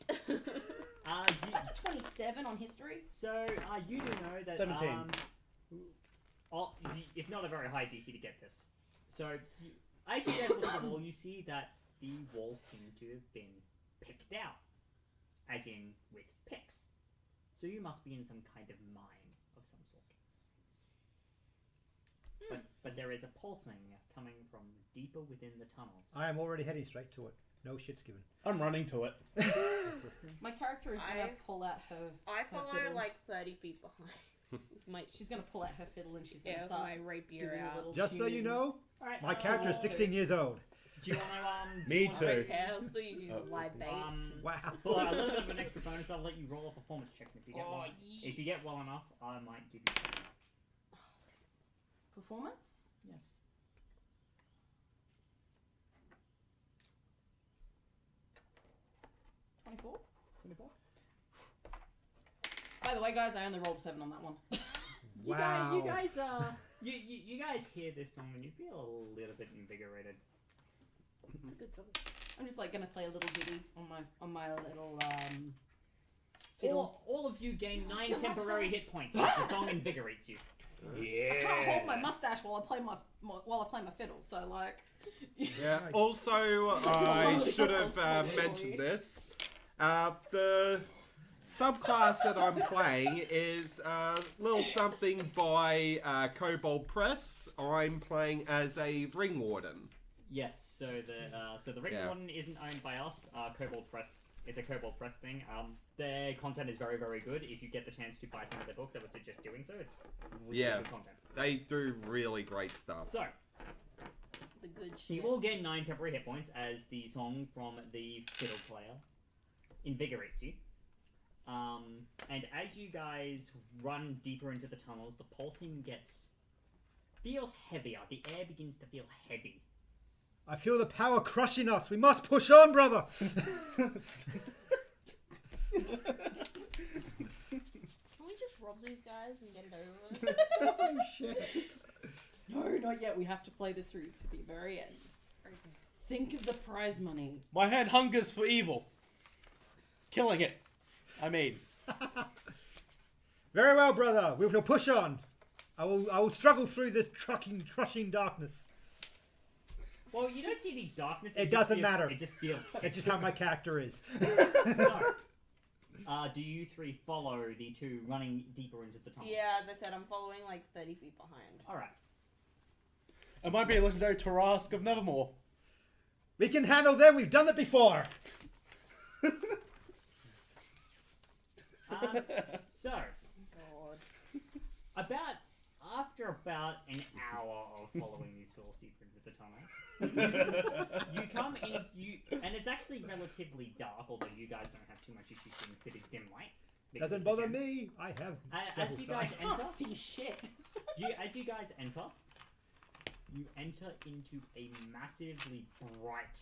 Speaker 6: That's a 27 on history.
Speaker 1: So you do know that
Speaker 5: 17.
Speaker 1: It's not a very high DC to get this. So as you guys look at the wall, you see that the walls seem to have been picked out, as in with picks. So you must be in some kind of mine of some sort. But there is a pulsing coming from deeper within the tunnels.
Speaker 2: I am already heading straight to it. No shit's given.
Speaker 5: I'm running to it.
Speaker 6: My character is going to pull out her...
Speaker 3: I
Speaker 6: her
Speaker 3: follow
Speaker 6: fiddle.
Speaker 3: like 30 feet behind.
Speaker 6: She's going to pull out her fiddle and she's going to
Speaker 3: Yeah,
Speaker 6: start
Speaker 3: my rapier
Speaker 6: doing a
Speaker 3: out.
Speaker 6: little
Speaker 2: Just so you
Speaker 6: tune.
Speaker 2: know,
Speaker 1: Alright,
Speaker 2: my character is
Speaker 6: Oh.
Speaker 2: 16 years old.
Speaker 1: Do you want to
Speaker 5: Me
Speaker 1: do you wanna-
Speaker 5: too.
Speaker 3: Okay, I'll still use
Speaker 5: Oh,
Speaker 3: live bait.
Speaker 2: Wow.
Speaker 1: For a little bit of an extra bonus, I'll let you roll a performance check. And if you get
Speaker 3: Oh,
Speaker 1: well, if you get well enough, I might give you something.
Speaker 6: Performance?
Speaker 1: Yes.
Speaker 6: Twenty-four.
Speaker 1: 24.
Speaker 6: By the way, guys, I only rolled a 7 on that one.
Speaker 2: Wow.
Speaker 1: You guys hear this song and you feel a little bit invigorated.
Speaker 6: It's a good song. I'm just like gonna play a little ditty on my little fiddle.
Speaker 1: All of you gain
Speaker 6: Lost
Speaker 1: 9
Speaker 6: your
Speaker 1: temporary
Speaker 6: mustache.
Speaker 1: hit points as the song invigorates you.
Speaker 5: Yeah.
Speaker 6: I can't hold my mustache while I play my fiddle. So like,
Speaker 4: Yeah. Also, I should have mentioned this. The subclass that I'm playing is a little something by Kobold Press. I'm playing as a Ring Warden.
Speaker 1: Yes, so the Ring
Speaker 4: Yeah.
Speaker 1: Warden isn't owned by us. Kobold Press It's a Kobold Press thing. Their content is very, very good. If you get the chance to buy some of their books, I would suggest doing so. It's really
Speaker 4: Yeah.
Speaker 1: good content.
Speaker 4: They do really great stuff.
Speaker 1: So,
Speaker 3: The good shit.
Speaker 1: you will gain 9 temporary hit points as the song from the fiddle player invigorates you. And as you guys run deeper into the tunnels, the pulsing feels heavier. The air begins to feel heavy.
Speaker 2: I feel the power crushing us. We must push on, brother.
Speaker 3: Can we just rob these guys and get it over with?
Speaker 2: Oh, shit.
Speaker 6: No, not yet. We have to play this through to the very end.
Speaker 3: Okay.
Speaker 6: Think of the prize money.
Speaker 5: My hand hungers for evil. Killing it. I mean.
Speaker 2: Very well, brother. We will push on. I will struggle through this crushing darkness.
Speaker 1: Well, you don't see any darkness.
Speaker 2: It
Speaker 1: just
Speaker 2: doesn't
Speaker 1: feels-
Speaker 2: matter.
Speaker 1: It just feels.
Speaker 2: It's just how my character is.
Speaker 1: So, do you three follow the two running deeper into the tunnel?
Speaker 3: Yeah, as I said, I'm following like 30 feet behind.
Speaker 1: All right.
Speaker 5: It might be a legendary Tarask of Nevermore.
Speaker 2: We can handle them. We've done it before.
Speaker 1: So,
Speaker 3: God.
Speaker 1: after about an hour of following these fools deeper into the tunnel, you come in. And it's actually relatively dark, although you guys don't have too much issue seeing city's dim light. because
Speaker 2: Doesn't
Speaker 1: of the
Speaker 2: bother
Speaker 1: gems.
Speaker 2: me. I have.
Speaker 1: As
Speaker 2: double
Speaker 1: you guys
Speaker 2: sight.
Speaker 1: enter,
Speaker 6: Can't see shit.
Speaker 1: as you guys enter, you enter into a massively bright,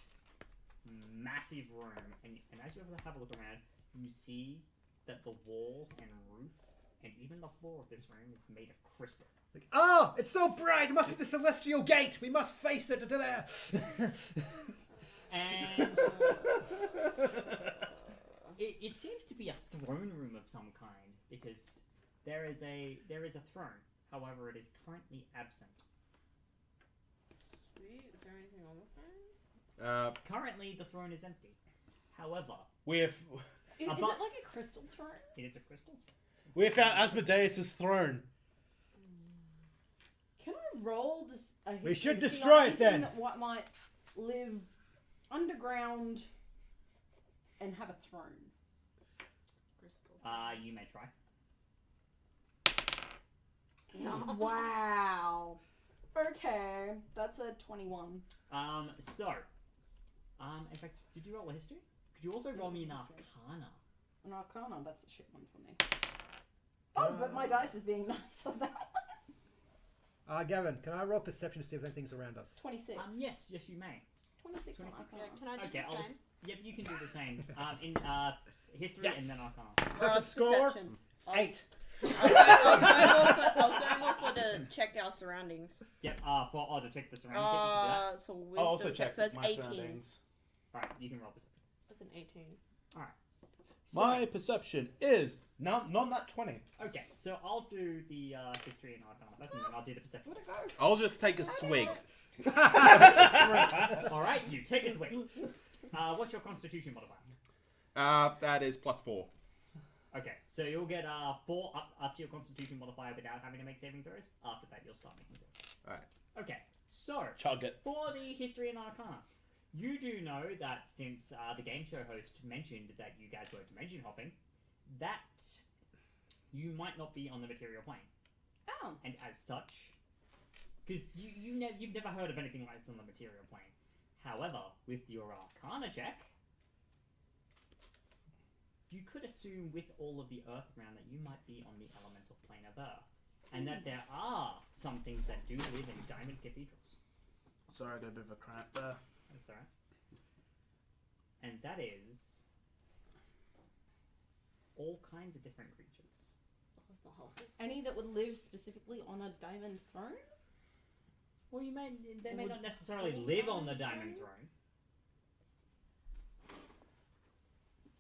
Speaker 1: massive room, and as you have a look around, you see that the walls and roof and even the floor of this room is made of crystal.
Speaker 2: Like, oh, it's so bright. It must be the celestial gate. We must face it to there.
Speaker 1: And it seems to be a throne room of some kind, because there is a throne. However, it is currently absent.
Speaker 3: Sweet. Is there anything on the throne?
Speaker 1: Currently, the throne is empty. However,
Speaker 5: We have
Speaker 6: Is it
Speaker 1: Above-
Speaker 6: like a crystal throne?
Speaker 1: it is a crystal throne.
Speaker 5: we have found Asmodeus' throne.
Speaker 6: Can I roll a history
Speaker 2: We should
Speaker 6: to see
Speaker 2: destroy it,
Speaker 6: anything
Speaker 2: then.
Speaker 6: that what might live underground and have a throne?
Speaker 3: Crystal.
Speaker 1: You may try.
Speaker 6: Wow. Okay, that's a 21.
Speaker 1: In fact, did you roll a history? Could you also roll me an
Speaker 6: History.
Speaker 1: arcana?
Speaker 6: An arcana, that's a shit one for me. Oh, but my dice is being nice on that one.
Speaker 2: Gavin, can I roll perception to see if anything's around us?
Speaker 6: 26.
Speaker 1: Yes, you may.
Speaker 6: 26 on
Speaker 1: 26.
Speaker 6: arcana.
Speaker 3: Can I do
Speaker 1: Okay,
Speaker 3: the
Speaker 1: I'll
Speaker 3: same?
Speaker 1: Yep, you can do the same. In history
Speaker 2: Yes.
Speaker 1: and then arcana.
Speaker 2: Perfect score.
Speaker 3: Perception.
Speaker 2: 8.
Speaker 3: I was going more for to check our surroundings.
Speaker 1: Yep. To check the surroundings. Yep, you can do that.
Speaker 3: So wisdom
Speaker 5: I'll also check
Speaker 3: So it's
Speaker 5: my
Speaker 3: 18.
Speaker 5: surroundings.
Speaker 1: All right, you can roll perception.
Speaker 3: That's an 18.
Speaker 1: So,
Speaker 5: My perception is not that 20.
Speaker 1: okay, so I'll do the history and arcana first, and then I'll do the perception.
Speaker 4: I'll just take a swig.
Speaker 1: All right, you take a swing. What's your Constitution modifier?
Speaker 4: That is +4.
Speaker 1: Okay, so you'll get 4 up to your Constitution modifier without having to make saving throws. After that, you'll start making saving.
Speaker 4: Alright.
Speaker 1: Okay, so
Speaker 5: Chug it.
Speaker 1: for the history and arcana, you do know that since the game show host mentioned that you guys were dimension hopping, that you might not be on the material plane,
Speaker 6: Oh.
Speaker 1: and as such, because you've never heard of anything like this on the material plane. However, with your arcana check, you could assume with all of the Earth around that you might be on the elemental plane of Earth, and that there are some things that do live in diamond cathedrals.
Speaker 5: Sorry, I got a bit of a cramp there.
Speaker 1: That's alright. And that is all kinds of different creatures.
Speaker 3: That's not helpful.
Speaker 6: Any that would live specifically on a diamond throne?
Speaker 1: Well, they may
Speaker 6: Would
Speaker 1: not necessarily
Speaker 6: all
Speaker 1: live on the
Speaker 6: diamond
Speaker 1: diamond throne.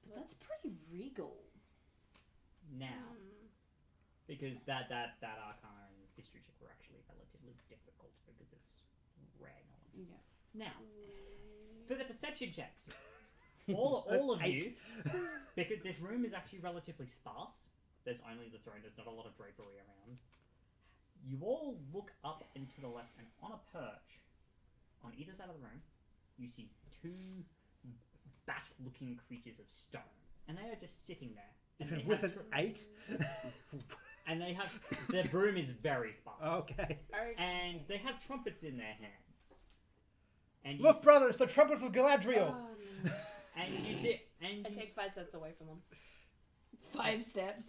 Speaker 6: But that's pretty regal.
Speaker 1: Now, because that arcana and history check were actually relatively difficult because it's rare knowledge.
Speaker 6: Yeah.
Speaker 1: Now, for the perception checks, all of you, because this room is actually relatively sparse. There's only the throne. There's not a lot of drapery around. You all look up and to the left, and on a perch, on either side of the room, you see 2 bat-looking creatures of stone, and they are just sitting there. And
Speaker 2: Even
Speaker 1: they
Speaker 2: with
Speaker 1: have
Speaker 2: an 8?
Speaker 1: and they have their broom is very sparse.
Speaker 2: Okay.
Speaker 1: And they have trumpets in their hands. And
Speaker 2: Look, brother, it's the trumpets of Galadriel.
Speaker 3: No.
Speaker 1: And you see, and
Speaker 3: I
Speaker 1: you
Speaker 3: take 5 steps away from them.
Speaker 6: 5 steps.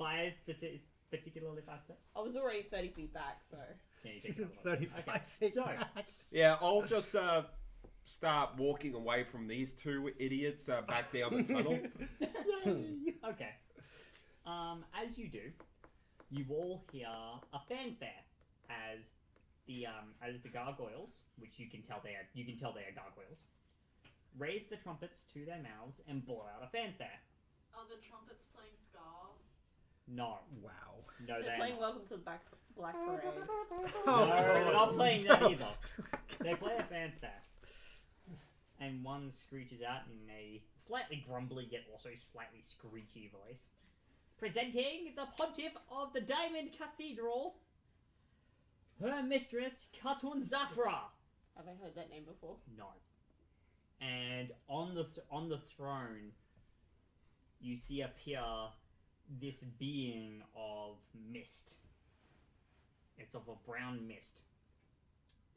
Speaker 1: particularly 5 steps.
Speaker 3: I was already 30 feet back, so.
Speaker 1: Yeah, you take another one.
Speaker 2: 35
Speaker 1: Okay,
Speaker 2: feet
Speaker 1: so
Speaker 2: back.
Speaker 4: Yeah, I'll just start walking away from these two idiots back down the tunnel.
Speaker 1: okay. As you do, you all hear a fanfare as the gargoyles, which you can tell they are gargoyles, raise the trumpets to their mouths and blow out a fanfare.
Speaker 7: Are the trumpets playing ska?
Speaker 1: No,
Speaker 2: Wow.
Speaker 1: no,
Speaker 3: They're playing Welcome to the Black Parade.
Speaker 1: No, they're not playing that either. They play a fanfare. And one screeches out in a slightly grumbly yet also slightly screechy voice. Presenting the Pontiff of the Diamond Cathedral, her mistress, Khatun Zafra.
Speaker 3: Have I heard that name before?
Speaker 1: No. And on the throne, you see appear this being of mist. It's of a brown mist.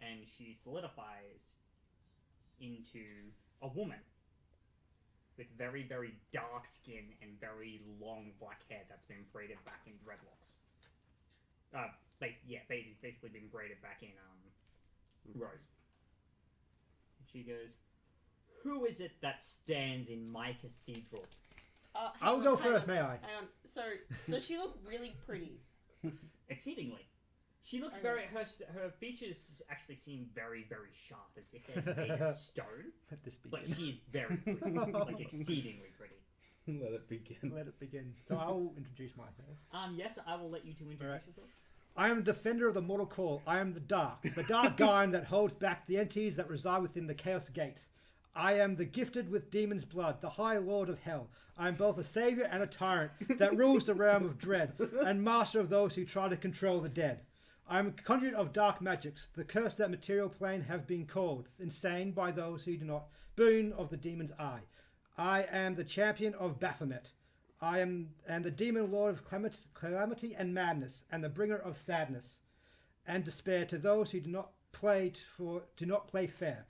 Speaker 1: And she solidifies into a woman with very, very dark skin and very long black hair that's been braided back in dreadlocks. Basically been braided back in rows. And she goes, "Who is it that stands in my cathedral?"
Speaker 2: I'll go first, may I?
Speaker 3: Hang on. So, does she look really pretty?
Speaker 1: Exceedingly. She looks
Speaker 3: Okay.
Speaker 1: very. Her features actually seem very, very sharp, as if they're made of stone.
Speaker 2: Let this
Speaker 1: But
Speaker 2: begin.
Speaker 1: she is very pretty, like exceedingly pretty.
Speaker 5: Let it begin.
Speaker 2: Let it begin. So I'll introduce myself.
Speaker 1: Yes, I will let you two introduce
Speaker 2: Alright.
Speaker 1: yourself.
Speaker 2: I am the defender of the mortal call. I am the dark guardian that holds back the entities that reside within the Chaos Gate. I am the gifted with demon's blood, the High Lord of Hell. I am both a savior and a tyrant that rules the realm of dread, and master of those who try to control the dead. I am a conduit of dark magics, the curse that material plane have been called, insane by those who do not, boon of the demon's eye. I am the champion of Baphomet. I am the demon lord of calamity and madness, and the bringer of sadness and despair to those who do not play fair.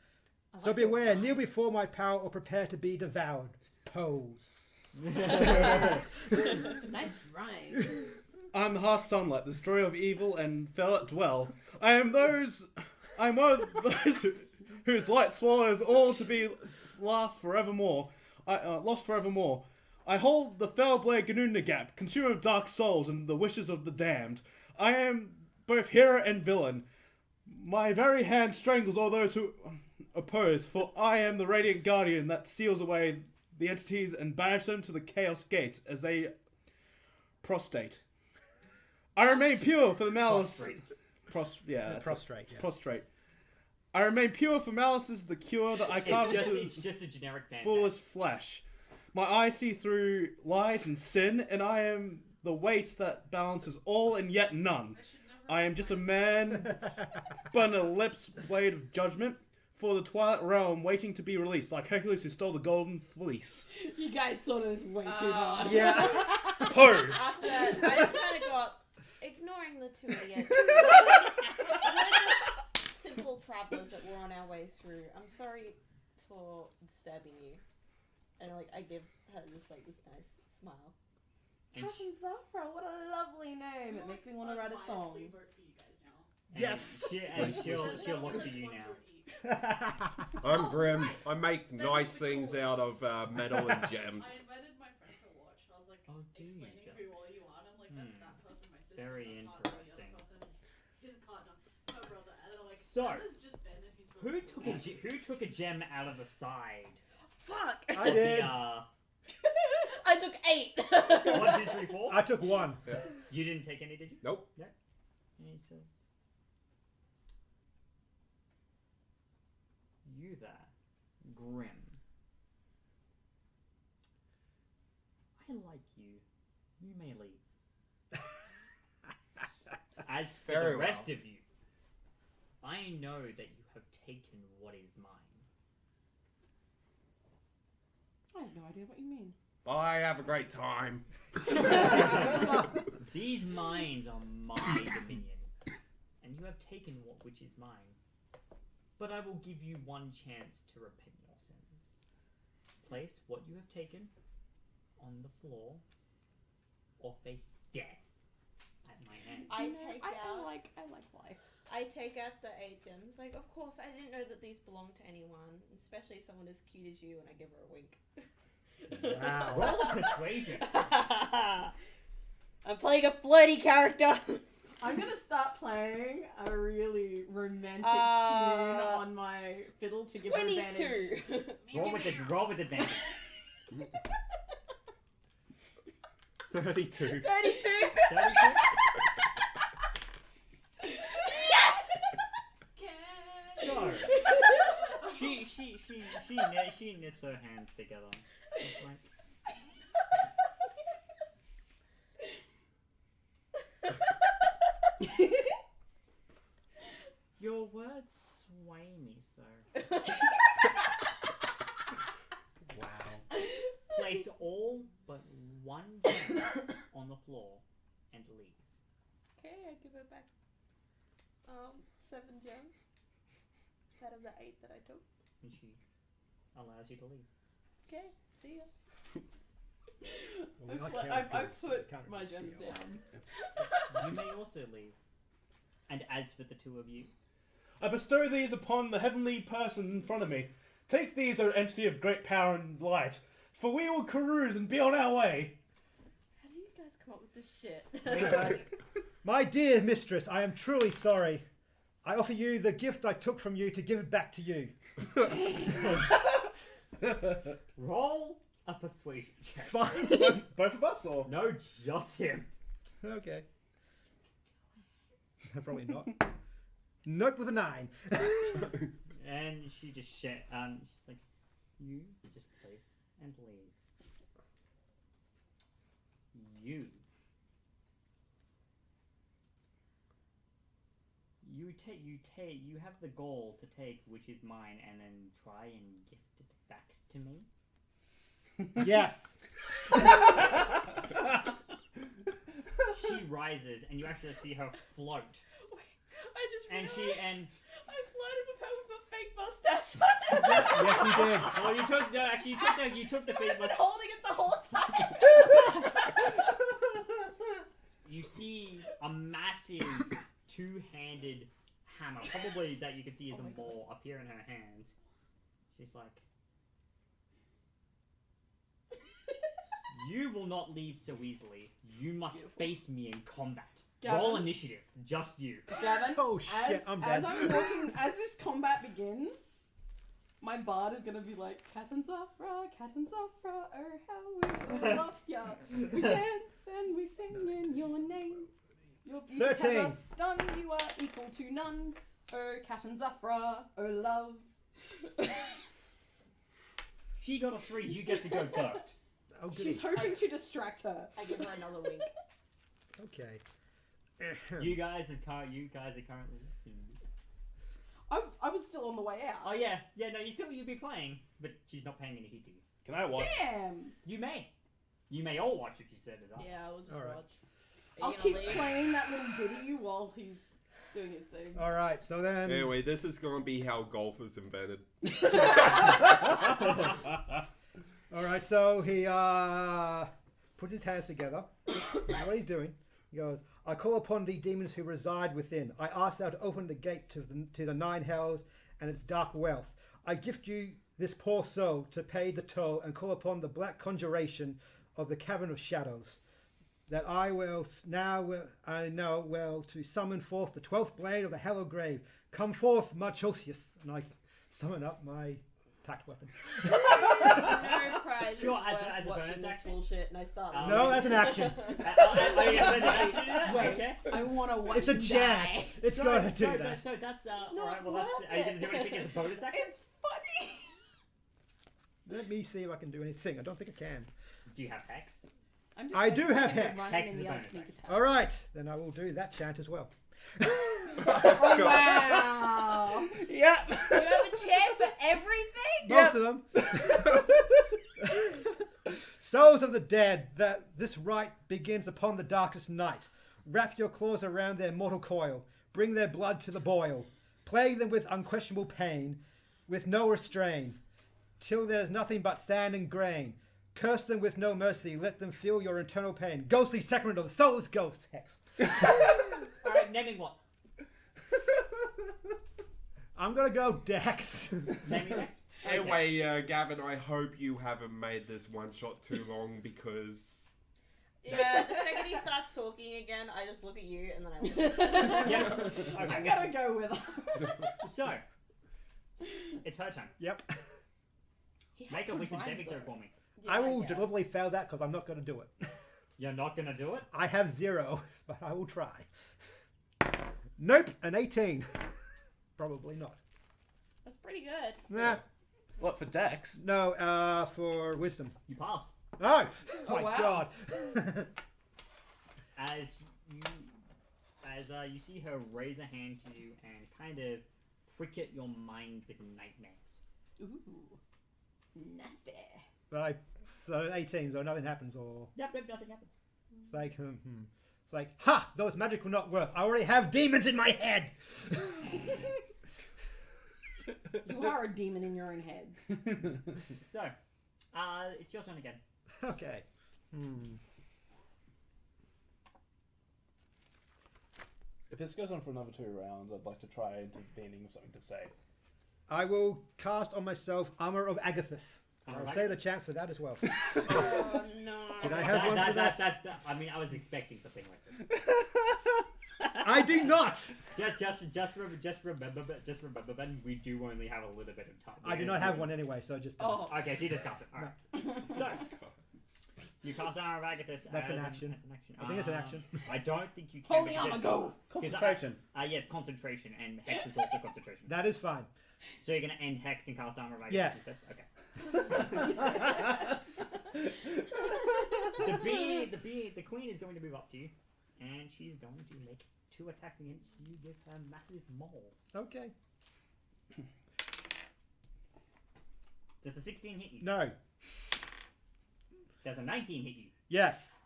Speaker 2: So beware, kneel before my power, or prepare to be devoured. Pose.
Speaker 6: Nice rhyme.
Speaker 5: I'm the harsh sunlight, the destroyer of evil, and fell at dwell. I'm one of those whose light swallows all to be lost forevermore. I hold the fell blade Ganunagap, consumer of dark souls and the wishes of the damned. I am both hero and villain. My very hand strangles all those who oppose, for I am the radiant guardian that seals away the entities and banishes them to the Chaos Gate as they prostrate. I remain pure for the malice.
Speaker 1: Prostrate.
Speaker 2: Prostrate. Yeah.
Speaker 5: Prostrate. I remain pure for malice is the cure that I carve into
Speaker 1: It's just a generic fanfare.
Speaker 5: foolish flesh. My eyes see through lies and sin, and I am the weight that balances all and yet none. I am just a man, but an ellipse blade of judgment for the twilight realm waiting to be released, like Hercules who stole the golden fleece.
Speaker 6: You guys thought of this way too hard.
Speaker 2: Yeah.
Speaker 5: Pose!
Speaker 3: After that, I just kind of got, ignoring the two idiots. We're just simple travelers that were on our way through. I'm sorry for disturbing you. And I give her this nice smile.
Speaker 1: And
Speaker 6: Captain Zafra, what a lovely name. It makes me want to write a song.
Speaker 7: Unbiasedly vote for you guys now.
Speaker 2: Yes.
Speaker 1: She'll look to you now.
Speaker 4: I'm grim. I make nice things out of metal and gems.
Speaker 7: I invited my friend to watch. I was like
Speaker 1: Oh, do you,
Speaker 7: explaining
Speaker 1: Jeff?
Speaker 7: who all you are. And I'm like, that's that person, my sister.
Speaker 1: Very
Speaker 7: my partner,
Speaker 1: interesting.
Speaker 7: The other person, his partner, my brother. And then I'm like,
Speaker 1: So,
Speaker 7: and there's just Ben and he's really
Speaker 1: Who took a gem out of the side?
Speaker 3: Fuck!
Speaker 2: I did.
Speaker 3: I took 8!
Speaker 1: 1, 2, 3, 4.
Speaker 2: I took 1.
Speaker 1: You didn't take any, did you?
Speaker 4: Nope.
Speaker 1: Yeah, so you there, Grim. I like you. You may leave. As for
Speaker 4: Very
Speaker 1: the rest
Speaker 4: well.
Speaker 1: of you, I know that you have taken what is mine.
Speaker 6: I
Speaker 3: have no idea what you mean.
Speaker 4: Bye, have a great time.
Speaker 1: These mines are my dominion, and you have taken which is mine. But I will give you one chance to repent your sins. Place what you have taken on the floor, or face death at my hand.
Speaker 3: I like life.
Speaker 6: I take out the 8 gems. Like, of course, I didn't know that these belong to anyone, especially someone as cute as you, and I give her a wink.
Speaker 2: Wow.
Speaker 1: Roll a persuasion.
Speaker 6: I'm playing a flirty character.
Speaker 3: I'm gonna start playing a really romantic tune on my fiddle to give her advantage.
Speaker 6: 22.
Speaker 1: Roll with advantage.
Speaker 4: 32.
Speaker 6: 32.
Speaker 1: So she knits her hands together. It's like, your words sway me so.
Speaker 4: Wow.
Speaker 1: Place all but one gem on the floor and leave.
Speaker 6: Okay, I give her back 7 gems out of the 8 that I took.
Speaker 1: And she allows you to leave.
Speaker 6: Okay, see ya.
Speaker 3: I put my gems down.
Speaker 1: You may also leave. And as for the two of you,
Speaker 5: I bestow these upon the heavenly person in front of me. Take these, O entity of great power and light, for we will carouse and be on our way.
Speaker 6: How do you guys come up with this shit?
Speaker 2: My dear mistress, I am truly sorry. I offer you the gift I took from you to give it back to you.
Speaker 1: roll a persuasion check.
Speaker 2: Fine.
Speaker 5: Both of us, or?
Speaker 1: No, just him.
Speaker 2: Okay. Probably not. Nope with a 9.
Speaker 1: And she just she's like, you just place and leave. You have the goal to take which is mine and then try and gift it back to me.
Speaker 2: Yes.
Speaker 1: She rises and you actually see her float.
Speaker 6: I just
Speaker 1: And
Speaker 6: realized I flirted with her with a fake mustache.
Speaker 2: Yes, you did.
Speaker 1: Oh, you took the
Speaker 6: I've
Speaker 1: feet.
Speaker 6: been holding it the whole time.
Speaker 1: You see a massive two-handed hammer, probably that you can see is a maul, appear in her hands. She's like, you will not leave so easily. You must face me in combat.
Speaker 3: Gavin?
Speaker 1: Roll initiative, just you.
Speaker 3: Gavin,
Speaker 2: Oh shit, I'm dead.
Speaker 3: As this combat begins, my bard is gonna be like, Cat and Zafra, oh how we love ya. We dance and we sing in your name. Your beauty
Speaker 2: 13.
Speaker 3: has us stunned, you are equal to none. Oh Cat and Zafra, oh love.
Speaker 1: She got a 3, you get to go first.
Speaker 2: Oh, goody.
Speaker 3: She's hoping to distract her.
Speaker 6: I give her another wink.
Speaker 2: Okay.
Speaker 1: You guys are currently
Speaker 3: I was still on the way out.
Speaker 1: Oh yeah, no, you'd be playing, but she's not paying any heed to you.
Speaker 5: Can I watch?
Speaker 3: Damn!
Speaker 1: You may all watch if you set it up.
Speaker 6: Yeah, I will just
Speaker 2: Alright.
Speaker 6: watch.
Speaker 3: I'll keep playing that little ditty while he's doing his thing.
Speaker 2: All right. So then.
Speaker 4: Anyway, this is gonna be how golf was invented.
Speaker 2: All right. So he puts his hands together. What he's doing? He goes, I call upon the demons who reside within. I ask thou to open the gate to the 9 hells and its dark wealth. I gift you this poor soul to pay the toll and call upon the black conjuration of the cavern of shadows, that I know well to summon forth the 12th blade of the hello grave. Come forth, Marchosius, and I summon up my packed weapon.
Speaker 6: No prize.
Speaker 1: Sure, as
Speaker 6: worth
Speaker 1: a
Speaker 6: watching
Speaker 1: bonus
Speaker 6: this
Speaker 1: action?
Speaker 6: bullshit, and I start.
Speaker 2: No, that's an action.
Speaker 3: Wait,
Speaker 1: Okay.
Speaker 3: I want to watch
Speaker 2: It's a
Speaker 3: him
Speaker 2: chance.
Speaker 3: die.
Speaker 2: It's got to do
Speaker 1: So
Speaker 2: that.
Speaker 1: that's
Speaker 6: not
Speaker 1: alright. Well, that's.
Speaker 6: worth
Speaker 1: Are you gonna do
Speaker 6: it.
Speaker 1: anything as a bonus action?
Speaker 3: It's funny.
Speaker 2: Let me see if I can do anything. I don't think I can.
Speaker 1: Do you have hex?
Speaker 3: I'm just
Speaker 2: I do
Speaker 3: waiting for
Speaker 2: have
Speaker 3: him to
Speaker 2: hex.
Speaker 3: run
Speaker 1: Hex
Speaker 3: in
Speaker 1: is
Speaker 3: the
Speaker 1: a
Speaker 3: old
Speaker 1: bonus
Speaker 3: sneak
Speaker 1: action.
Speaker 3: attack.
Speaker 2: All right, then I will do that chant as well.
Speaker 3: Oh, wow.
Speaker 5: Yeah.
Speaker 6: You have a chair for everything.
Speaker 2: Most of them. Souls of the dead, that this rite begins upon the darkest night. Wrap your claws around their mortal coil. Bring their blood to the boil. Plague them with unquestionable pain, with no restraint, till there's nothing but sand and grain. Curse them with no mercy. Let them feel your eternal pain. Ghostly sacrament of the soulless ghost. Hex.
Speaker 1: Alright, naming what?
Speaker 2: I'm gonna go Dex.
Speaker 1: Naming next?
Speaker 4: Anyway, Gavin, I hope you haven't made this one shot too long because.
Speaker 3: Yeah, the second he starts talking again, I just look at you and then I look.
Speaker 1: Yeah.
Speaker 6: I'm
Speaker 1: Okay.
Speaker 6: gonna go with her.
Speaker 1: So, it's her turn.
Speaker 2: Yep.
Speaker 6: He had
Speaker 1: Make a
Speaker 6: good
Speaker 1: wisdom
Speaker 6: rhymes,
Speaker 1: saving throw
Speaker 6: though.
Speaker 1: for me.
Speaker 6: Yeah,
Speaker 2: I will
Speaker 6: guess.
Speaker 2: deliberately fail that because I'm not gonna do it.
Speaker 1: You're not gonna do it?
Speaker 2: I have 0, but I will try. Nope, an 18. Probably not.
Speaker 3: That's pretty good.
Speaker 2: Nah,
Speaker 5: What, for Dex?
Speaker 2: no, for wisdom.
Speaker 1: You pass.
Speaker 2: Oh,
Speaker 6: Oh,
Speaker 2: my
Speaker 6: wow.
Speaker 2: god.
Speaker 1: As you see her raise a hand to you and kind of prick at your mind with nightmares.
Speaker 6: Ooh, nasty.
Speaker 2: Right, so 18, so nothing happens, or
Speaker 1: Yep, nothing happens.
Speaker 2: it's like, it's like, ha! Those magic will not work. I already have demons in my head.
Speaker 6: You are a demon in your own head.
Speaker 1: So, it's your turn again.
Speaker 2: Okay.
Speaker 5: If this goes on for another 2 rounds, I'd like to try intervening with something to say.
Speaker 2: I will cast on myself Armor of Agathis.
Speaker 1: Armor of
Speaker 2: I'll say the
Speaker 1: Agathis.
Speaker 2: chant for that as well.
Speaker 3: Oh no.
Speaker 2: Did I have one for that?
Speaker 1: I mean, I was expecting something like this.
Speaker 2: I do not!
Speaker 1: Just remember, Ben, we do only have a little bit of time.
Speaker 2: I do not have one anyway, so just...
Speaker 3: Oh.
Speaker 1: Okay, so you just cast it. Alright. So, you cast Armor of Agathis.
Speaker 2: That's an
Speaker 1: as
Speaker 2: action.
Speaker 1: As an action.
Speaker 2: I think it's an action.
Speaker 1: I don't think you can.
Speaker 6: Holy
Speaker 1: because
Speaker 6: armor,
Speaker 1: it's-
Speaker 6: go!
Speaker 5: Concentration.
Speaker 1: Yeah, it's concentration, and Hex is also concentration.
Speaker 2: That is fine.
Speaker 1: So you're gonna end Hex and cast Armor of Agathis
Speaker 2: Yes.
Speaker 1: instead? Okay. The queen is going to move up to you, and she's going to make 2 attacks against you with her massive maul.
Speaker 2: Okay.
Speaker 1: Does a 16 hit you?
Speaker 2: No.
Speaker 1: Does a 19 hit you?
Speaker 2: Yes.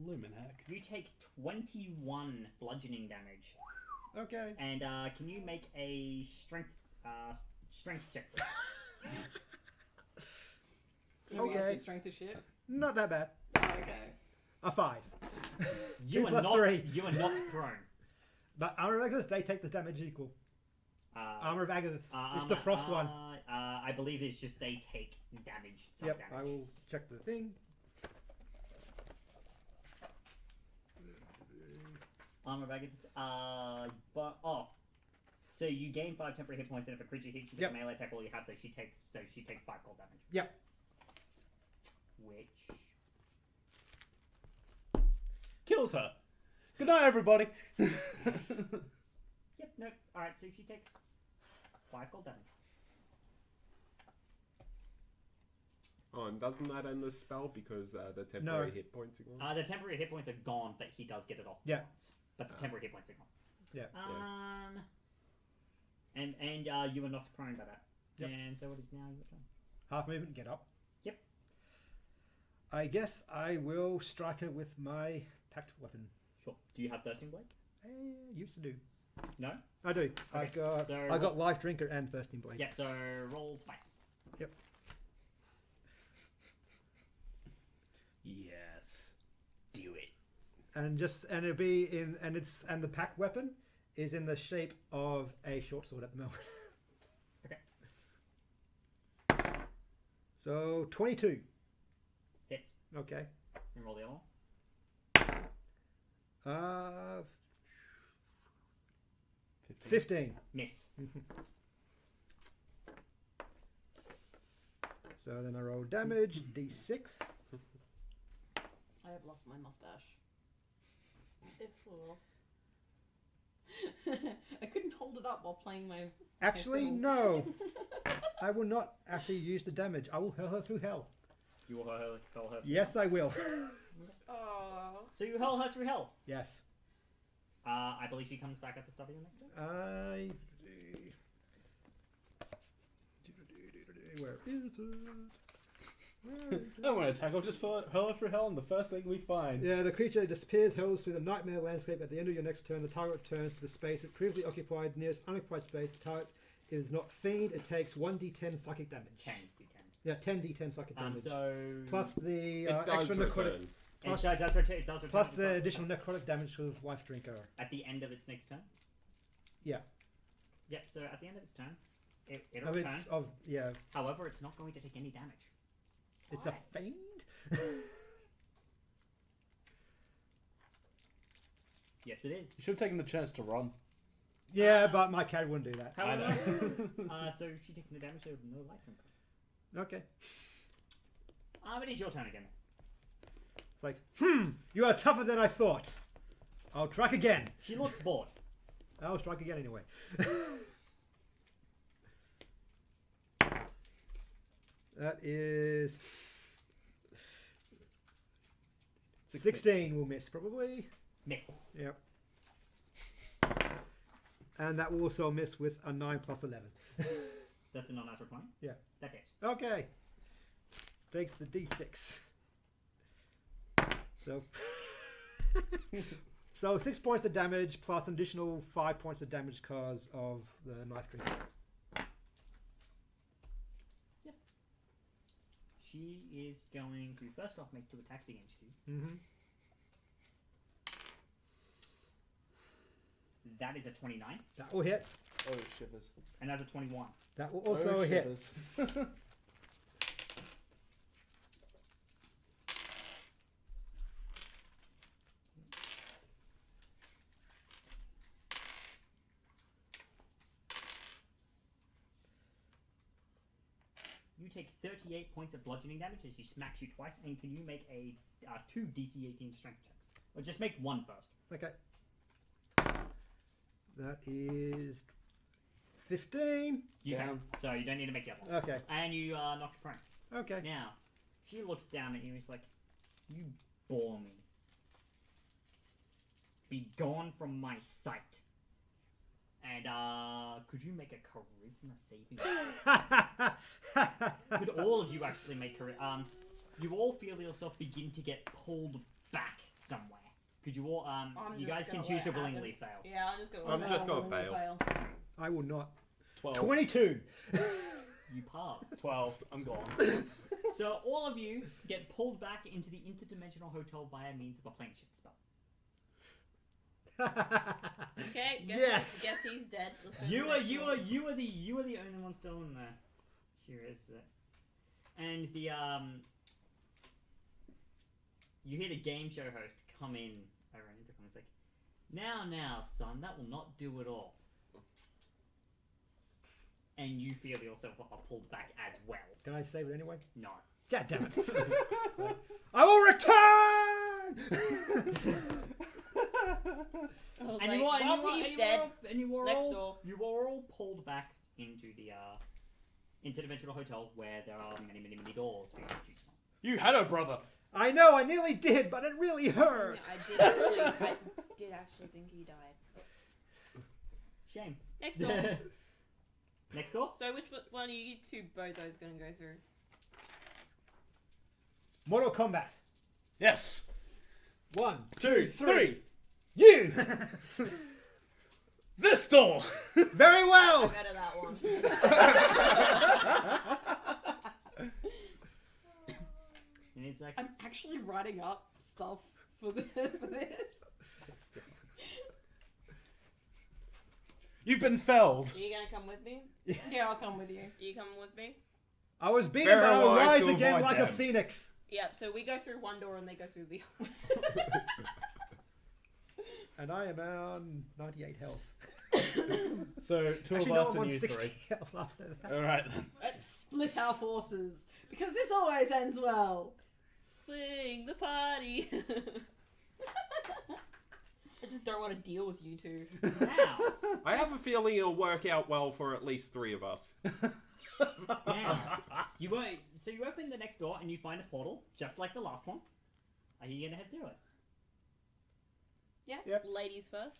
Speaker 5: Luminhack.
Speaker 1: You take 21 bludgeoning damage,
Speaker 2: Okay.
Speaker 1: and can you make a strength check? Please?
Speaker 6: Maybe
Speaker 2: Okay.
Speaker 6: your strength is shit.
Speaker 2: Not that bad.
Speaker 6: Oh, okay.
Speaker 2: A 5.
Speaker 1: You
Speaker 2: 2
Speaker 1: are
Speaker 2: plus
Speaker 1: not.
Speaker 2: 3.
Speaker 1: You are not prone.
Speaker 2: But Armor of Agathis, they take the damage equal. Armor of Agathis. It's the frost one.
Speaker 1: I believe it's just they take damage. Some
Speaker 2: Yep,
Speaker 1: damage.
Speaker 2: I will check the thing.
Speaker 1: Armor of Agathis. So you gain 5 temporary hit points, and if a creature hits you with
Speaker 2: Yep.
Speaker 1: a melee attack while you have those, she takes 5 cold damage.
Speaker 2: Yep.
Speaker 1: Which
Speaker 5: Kills her. Good night, everybody.
Speaker 1: Yep, no. Alright, so she takes 5 cold damage.
Speaker 4: Oh, and doesn't that end the spell because the temporary
Speaker 2: No.
Speaker 4: hit points are gone?
Speaker 1: The temporary hit points are gone, but he does get it off
Speaker 2: Yeah.
Speaker 1: once. But the temporary hit points are gone.
Speaker 2: Yeah.
Speaker 1: And you were knocked prone by that.
Speaker 2: Yep.
Speaker 1: And so it is now your turn.
Speaker 2: Half movement, get up.
Speaker 1: Yep.
Speaker 2: I guess I will strike her with my packed weapon.
Speaker 1: Sure. Do you have Thirsting Blade?
Speaker 2: I used to do.
Speaker 1: No?
Speaker 2: I do.
Speaker 1: Okay,
Speaker 2: I got Life Drinker and Thirsting Blade.
Speaker 1: Yeah, so roll twice.
Speaker 2: Yep.
Speaker 5: Yes. Do it.
Speaker 2: And it'll be in and the packed weapon is in the shape of a short sword at the moment.
Speaker 1: Okay.
Speaker 2: So 22.
Speaker 1: Hits.
Speaker 2: Okay.
Speaker 1: And roll the other one.
Speaker 2: 15.
Speaker 1: Miss.
Speaker 2: So then I roll damage, d6.
Speaker 6: I have lost my mustache. I couldn't hold it up while playing my.
Speaker 2: Actually,
Speaker 6: fiddle.
Speaker 2: no. I will not actually use the damage. I will hurl her through hell.
Speaker 1: You will hurl her.
Speaker 2: Yes, I will.
Speaker 3: Oh.
Speaker 1: So you hurl her through hell.
Speaker 2: Yes.
Speaker 1: I believe she comes back at the start of your next turn.
Speaker 2: Where is it?
Speaker 5: I'm gonna tackle just hurl her through hell, and the first thing we find.
Speaker 2: Yeah, the creature disappears, hurls through the nightmare landscape. At the end of your next turn, the target returns to the space it previously occupied, nearest unoccupied space. The target is not fiend. It takes 1d10 psychic damage.
Speaker 1: 10 d10.
Speaker 2: Yeah, 10d10 psychic damage.
Speaker 1: So
Speaker 2: Plus the
Speaker 4: It does
Speaker 2: extra necrotic.
Speaker 4: return.
Speaker 2: Plus,
Speaker 1: it does return. It does return
Speaker 2: plus
Speaker 1: at
Speaker 2: the
Speaker 1: start of
Speaker 2: additional
Speaker 1: turn.
Speaker 2: necrotic damage of Life Drinker.
Speaker 1: At the end of its next turn.
Speaker 2: Yeah.
Speaker 1: Yep. So at the end of its turn, it'll
Speaker 2: Of
Speaker 1: return.
Speaker 2: its, of, yeah,
Speaker 1: However, it's not going to take any damage.
Speaker 2: it's a
Speaker 1: Why?
Speaker 2: fiend?
Speaker 1: Yes, it is.
Speaker 5: You should have taken the chance to run.
Speaker 2: Yeah, but my cat wouldn't do that.
Speaker 1: However, so she taking the damage of no life drinker.
Speaker 2: Okay.
Speaker 1: It is your turn again.
Speaker 2: It's like, you are tougher than I thought. I'll strike again.
Speaker 1: She looks bored.
Speaker 2: I'll strike again anyway. That is 16 will miss probably.
Speaker 1: Miss.
Speaker 2: Yep. And that will also miss with a 9 plus 11.
Speaker 1: That's a non-natural 20.
Speaker 2: Yeah.
Speaker 1: That hits.
Speaker 2: Okay. Takes the d6. So, so 6 points of damage plus an additional 5 points of damage because of the knife drink.
Speaker 1: She is going to first off make 2 attacks against you.
Speaker 2: Mm-hmm.
Speaker 1: That is a 29,
Speaker 2: That will hit.
Speaker 5: Oh, shivers.
Speaker 1: and that's a 21.
Speaker 2: That will also hit.
Speaker 5: Shivers.
Speaker 1: You take 38 points of bludgeoning damage as she smacks you twice, and can you make a 2 DC 18 strength checks? Or just make one first.
Speaker 2: Okay. That is 15.
Speaker 1: You
Speaker 5: Down.
Speaker 1: can. So you don't need to make the other one.
Speaker 2: Okay.
Speaker 1: And you knocked her prone.
Speaker 2: Okay.
Speaker 1: Now, she looks down at you and is like, you bore me. Be gone from my sight. And, could you make a charisma saving throw? Could all of you actually make charisma? You all feel yourself begin to get pulled back somewhere. Could you all, you guys can choose to willingly fail.
Speaker 3: Yeah, I'm just gonna.
Speaker 4: I'm just gonna fail.
Speaker 2: I will not.
Speaker 5: 12.
Speaker 2: 22.
Speaker 1: You pass.
Speaker 5: 12. I'm gone.
Speaker 1: So all of you get pulled back into the interdimensional hotel via means of a plane shift spell.
Speaker 3: Okay.
Speaker 2: Yes.
Speaker 3: Guess he's dead. Let's go to
Speaker 1: You
Speaker 3: the
Speaker 1: are
Speaker 3: next one.
Speaker 1: the only one still in there. Here is it. And the you hear the game show host come in over an intercom. It's like, now, son, that will not do at all. And you feel yourself are pulled back as well.
Speaker 2: Can I save it anyway?
Speaker 1: No.
Speaker 2: God damn it. I will return!
Speaker 3: I was
Speaker 1: And
Speaker 3: like,
Speaker 1: you are, and
Speaker 3: well,
Speaker 1: you are,
Speaker 3: he's
Speaker 1: and you
Speaker 3: dead.
Speaker 1: are, and you are
Speaker 3: Next
Speaker 1: all,
Speaker 3: door.
Speaker 1: you are all pulled back into the interdimensional hotel where there are many doors for you to choose from.
Speaker 5: You had a brother.
Speaker 2: I know, I nearly did, but it really hurt.
Speaker 3: Yeah, I did actually think he died.
Speaker 1: Shame.
Speaker 3: Next door.
Speaker 1: Next door?
Speaker 3: So which one are you two bozos gonna go through?
Speaker 2: Mortal Kombat.
Speaker 5: Yes.
Speaker 2: 1,
Speaker 5: 2, 3.
Speaker 2: You!
Speaker 5: This door.
Speaker 2: Very well!
Speaker 3: Better that one.
Speaker 1: And it's like,
Speaker 3: I'm actually writing up stuff for this.
Speaker 5: You've been felled.
Speaker 3: Are you gonna come with me?
Speaker 6: Yeah, I'll come with you.
Speaker 3: Are you coming with me?
Speaker 2: I was beaten,
Speaker 4: Very
Speaker 2: but I will
Speaker 4: wise
Speaker 2: rise
Speaker 4: to
Speaker 2: again
Speaker 4: avoid
Speaker 2: like a
Speaker 4: them.
Speaker 2: phoenix.
Speaker 3: Yep. So we go through one door and they go through the other.
Speaker 2: And I am on 98 health.
Speaker 5: So two
Speaker 2: Actually,
Speaker 5: of
Speaker 2: no,
Speaker 5: us
Speaker 2: I'm
Speaker 5: and
Speaker 2: on
Speaker 5: you
Speaker 2: 60
Speaker 5: three.
Speaker 2: health after that.
Speaker 5: All right then.
Speaker 6: Let's split our forces because this always ends well.
Speaker 3: Splitting the party. I just don't want to deal with you two.
Speaker 1: now,
Speaker 4: I have a feeling it'll work out well for at least 3 of us.
Speaker 1: you open the next door and you find a portal, just like the last one. Are you gonna head through it?
Speaker 3: Yeah.
Speaker 4: Yep.
Speaker 3: Ladies first.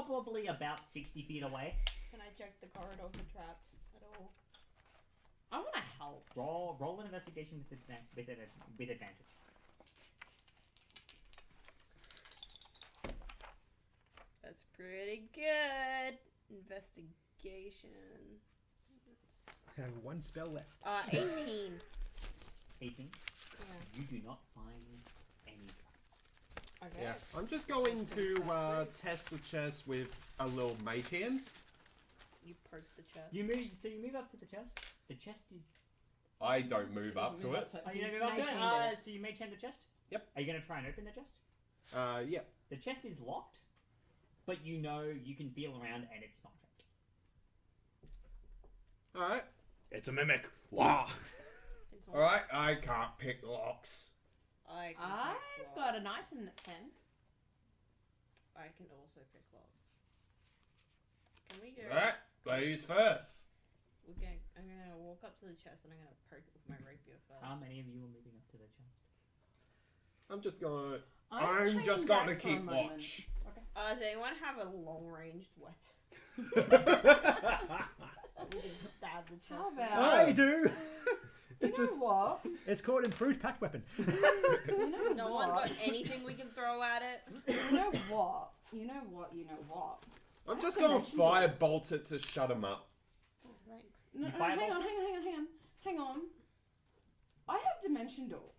Speaker 1: probably about 60 feet away.
Speaker 3: Can I check the corridor for traps at all?
Speaker 6: I want to help.
Speaker 1: Roll an investigation with advantage.
Speaker 3: That's pretty good. Investigation.
Speaker 2: I have one spell left.
Speaker 3: 18.
Speaker 1: 18.
Speaker 3: Yeah.
Speaker 1: You do not find any traps.
Speaker 3: Okay.
Speaker 4: Yeah, I'm just going to test the chest with a little mage hand.
Speaker 3: You poke the chest.
Speaker 1: You move up to the chest. The chest is.
Speaker 4: I don't move up to it.
Speaker 1: Oh, you don't move up to it. So you mage hand the chest.
Speaker 4: Yep.
Speaker 1: Are you gonna try and open the chest?
Speaker 4: Yeah.
Speaker 1: The chest is locked, but you know you can feel around and it's not trapped.
Speaker 4: All right.
Speaker 5: It's a mimic. Wow.
Speaker 3: It's
Speaker 4: All right. I can't pick locks.
Speaker 3: I can
Speaker 6: I've
Speaker 3: pick
Speaker 6: got
Speaker 3: locks.
Speaker 6: an item that can.
Speaker 3: I can also pick locks. Can we go?
Speaker 4: All right. Ladies first.
Speaker 3: I'm gonna walk up to the chest and I'm gonna poke it with my rapier first.
Speaker 1: How many of you are moving up to the chest?
Speaker 4: I'm just gonna.
Speaker 6: I'm
Speaker 4: I'm just
Speaker 6: hanging
Speaker 4: gonna
Speaker 6: back for a
Speaker 4: keep
Speaker 6: moment.
Speaker 4: watch.
Speaker 3: Does anyone have a long-ranged weapon? We can stab the chest.
Speaker 6: How
Speaker 3: with.
Speaker 6: about-
Speaker 2: I do.
Speaker 6: You know what?
Speaker 2: It's called improved pack weapon.
Speaker 6: You know
Speaker 3: No
Speaker 6: what?
Speaker 3: one got anything we can throw at it?
Speaker 6: You know what? You know what? You know what?
Speaker 4: I'm just
Speaker 6: I
Speaker 4: gonna
Speaker 6: mentioned
Speaker 4: firebolt it to shut him up.
Speaker 3: Oh, thanks.
Speaker 6: No,
Speaker 1: You
Speaker 6: no, hang
Speaker 1: firebolt
Speaker 6: on, hang on. I have dimension door.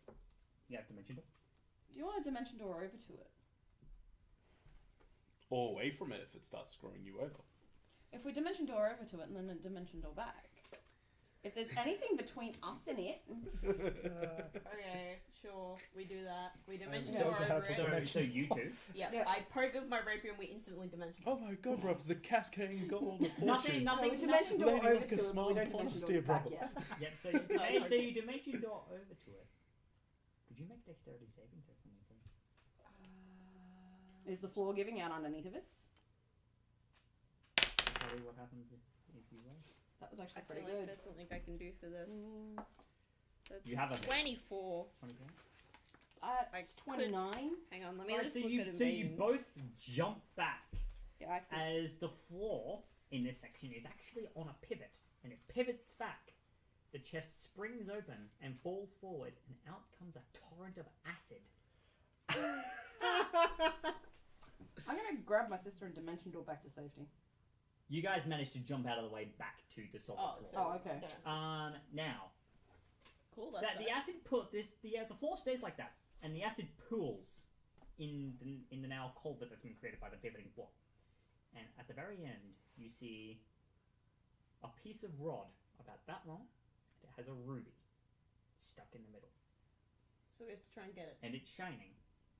Speaker 1: You have to mention it.
Speaker 6: Do you want a dimension door over to it?
Speaker 5: Or away from it if it starts screwing you over.
Speaker 6: If we dimension door over to it and then a dimension door back. If there's anything between us and it,
Speaker 3: Okay, sure, we do that. We dimension
Speaker 2: Yeah,
Speaker 3: door
Speaker 2: we have
Speaker 3: over
Speaker 2: to
Speaker 3: it.
Speaker 1: So you two.
Speaker 3: Yeah,
Speaker 6: Yeah.
Speaker 3: I poke with my rapier and we instantly dimension.
Speaker 5: Oh my god, bro, it's a cascading gold of
Speaker 1: Nothing.
Speaker 5: fortune.
Speaker 6: no, we
Speaker 1: Nothing.
Speaker 6: dimension door
Speaker 5: Lady
Speaker 6: over
Speaker 5: like
Speaker 6: to
Speaker 5: a
Speaker 6: it,
Speaker 5: small
Speaker 6: but we don't dimension
Speaker 5: honesty,
Speaker 6: door back
Speaker 5: bro.
Speaker 6: yet.
Speaker 1: Yep. So you dimension door over to it. Could you make dexterity saving throw for me, please?
Speaker 6: Is the floor giving out underneath of us?
Speaker 1: I'll tell you what happens if you roll.
Speaker 6: That was
Speaker 3: I
Speaker 6: actually
Speaker 3: feel
Speaker 6: pretty
Speaker 3: like
Speaker 6: good.
Speaker 3: there's something I can do for this. So it's
Speaker 1: You have a
Speaker 3: 24.
Speaker 1: 24.
Speaker 6: It's
Speaker 3: I
Speaker 6: 29.
Speaker 3: Hang on, let me
Speaker 1: Alright,
Speaker 3: just
Speaker 1: so
Speaker 3: look
Speaker 1: you
Speaker 3: at
Speaker 1: so you
Speaker 3: invasion.
Speaker 1: both jump back
Speaker 3: Yeah, I could.
Speaker 1: as the floor in this section is actually on a pivot, and it pivots back. The chest springs open and falls forward, and out comes a torrent of acid.
Speaker 6: I'm gonna grab my sister and dimension door back to safety.
Speaker 1: You guys managed to jump out of the way back to the solid
Speaker 3: Oh,
Speaker 1: floor.
Speaker 6: Oh, okay.
Speaker 3: No.
Speaker 1: Now
Speaker 3: Cool, that's
Speaker 1: the acid the floor stays like that, and the acid pools in the now culvert that's been created by the pivoting floor. And at the very end, you see a piece of rod about that long. It has a ruby stuck in the middle,
Speaker 3: So we have to try and get it.
Speaker 1: and it's shining,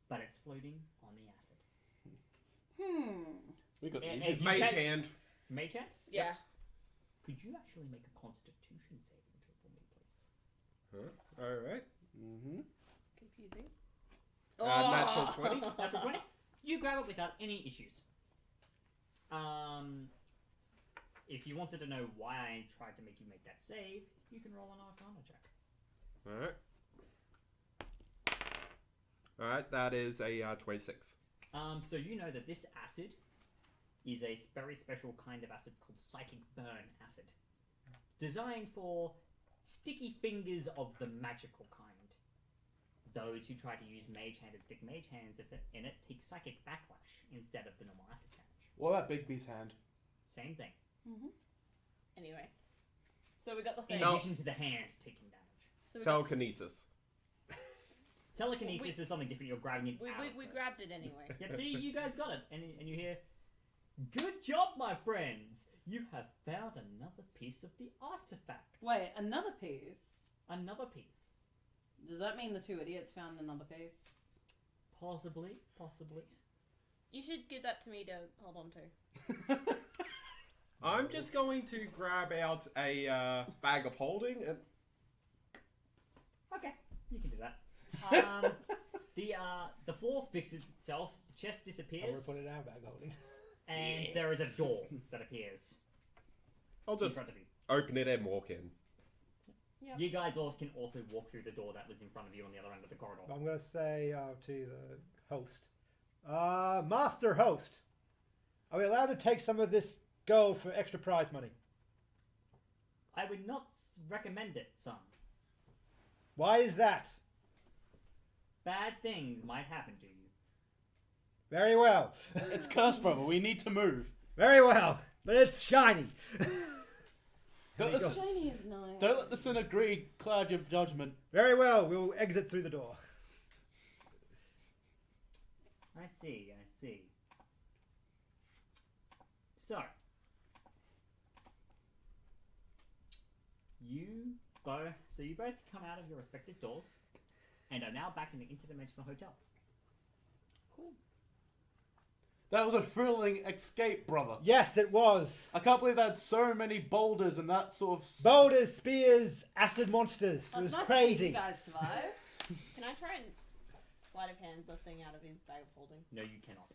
Speaker 1: but it's floating on the acid.
Speaker 5: We got the
Speaker 1: And-
Speaker 5: easy.
Speaker 1: and you
Speaker 4: Mage
Speaker 1: can't-
Speaker 4: hand.
Speaker 1: Mage hand?
Speaker 3: Yeah.
Speaker 1: Could you actually make a Constitution saving throw for me, please?
Speaker 4: Huh? All right.
Speaker 5: Mm-hmm.
Speaker 3: Confusing.
Speaker 4: Natural 20.
Speaker 1: That's a 20. You grab it without any issues. If you wanted to know why I tried to make you make that save, you can roll an Arcana check.
Speaker 4: All right. All right. That is a 26.
Speaker 1: So you know that this acid is a very special kind of acid called psychic burn acid, designed for sticky fingers of the magical kind. Those who try to use mage hand and stick mage hands in it take psychic backlash instead of the normal acid damage.
Speaker 5: What about Big B's hand?
Speaker 1: Same thing.
Speaker 3: Anyway. So we got the thing.
Speaker 1: In addition to the hand taking damage.
Speaker 3: So we, got,
Speaker 4: Telekinesis.
Speaker 1: Telekinesis is something different. You're grabbing it out.
Speaker 3: we
Speaker 1: of it.
Speaker 3: grabbed it anyway.
Speaker 1: Yep, so you guys got it. And you hear, "Good job, my friends! You have found another piece of the artifact."
Speaker 6: Wait, another piece?
Speaker 1: Another piece.
Speaker 6: Does that mean the two idiots found another piece?
Speaker 1: Possibly.
Speaker 3: You should give that to me to hold on to.
Speaker 4: I'm just going to grab out a bag of holding and
Speaker 1: Okay, you can do that. The floor fixes itself, the chest
Speaker 2: I'm gonna
Speaker 1: disappears,
Speaker 2: put it out back holding.
Speaker 1: and there is a door that appears
Speaker 4: I'll
Speaker 1: in
Speaker 4: just
Speaker 1: front of you.
Speaker 4: open it and walk in.
Speaker 3: Yep.
Speaker 1: You guys can also walk through the door that was in front of you on the other end of the corridor.
Speaker 2: I'm gonna say to the host, Master Host, Are we allowed to take some of this gold for extra prize money?
Speaker 1: I would not recommend it, son.
Speaker 2: Why is that?
Speaker 1: Bad things might happen to you.
Speaker 2: Very well.
Speaker 5: It's cursed, brother. We need to move.
Speaker 2: Very well. But it's shiny.
Speaker 5: Don't, let's-
Speaker 3: Shiny is nice.
Speaker 5: don't let the sin agree cloud your judgment.
Speaker 2: Very well. We'll exit through the door.
Speaker 1: I see, I see. So, you both come out of your respective doors and are now back in the interdimensional hotel.
Speaker 3: Cool.
Speaker 5: That was a thrilling escape, brother.
Speaker 2: Yes, it was.
Speaker 5: I can't believe they had so many boulders and that sort of...
Speaker 2: Boulders, spears, acid monsters.
Speaker 6: Well,
Speaker 2: It
Speaker 6: it's
Speaker 2: was
Speaker 6: nice to see
Speaker 2: crazy.
Speaker 6: you guys survived.
Speaker 3: Can I try and sleight of hand the thing out of his bag of holding?
Speaker 1: No, you cannot.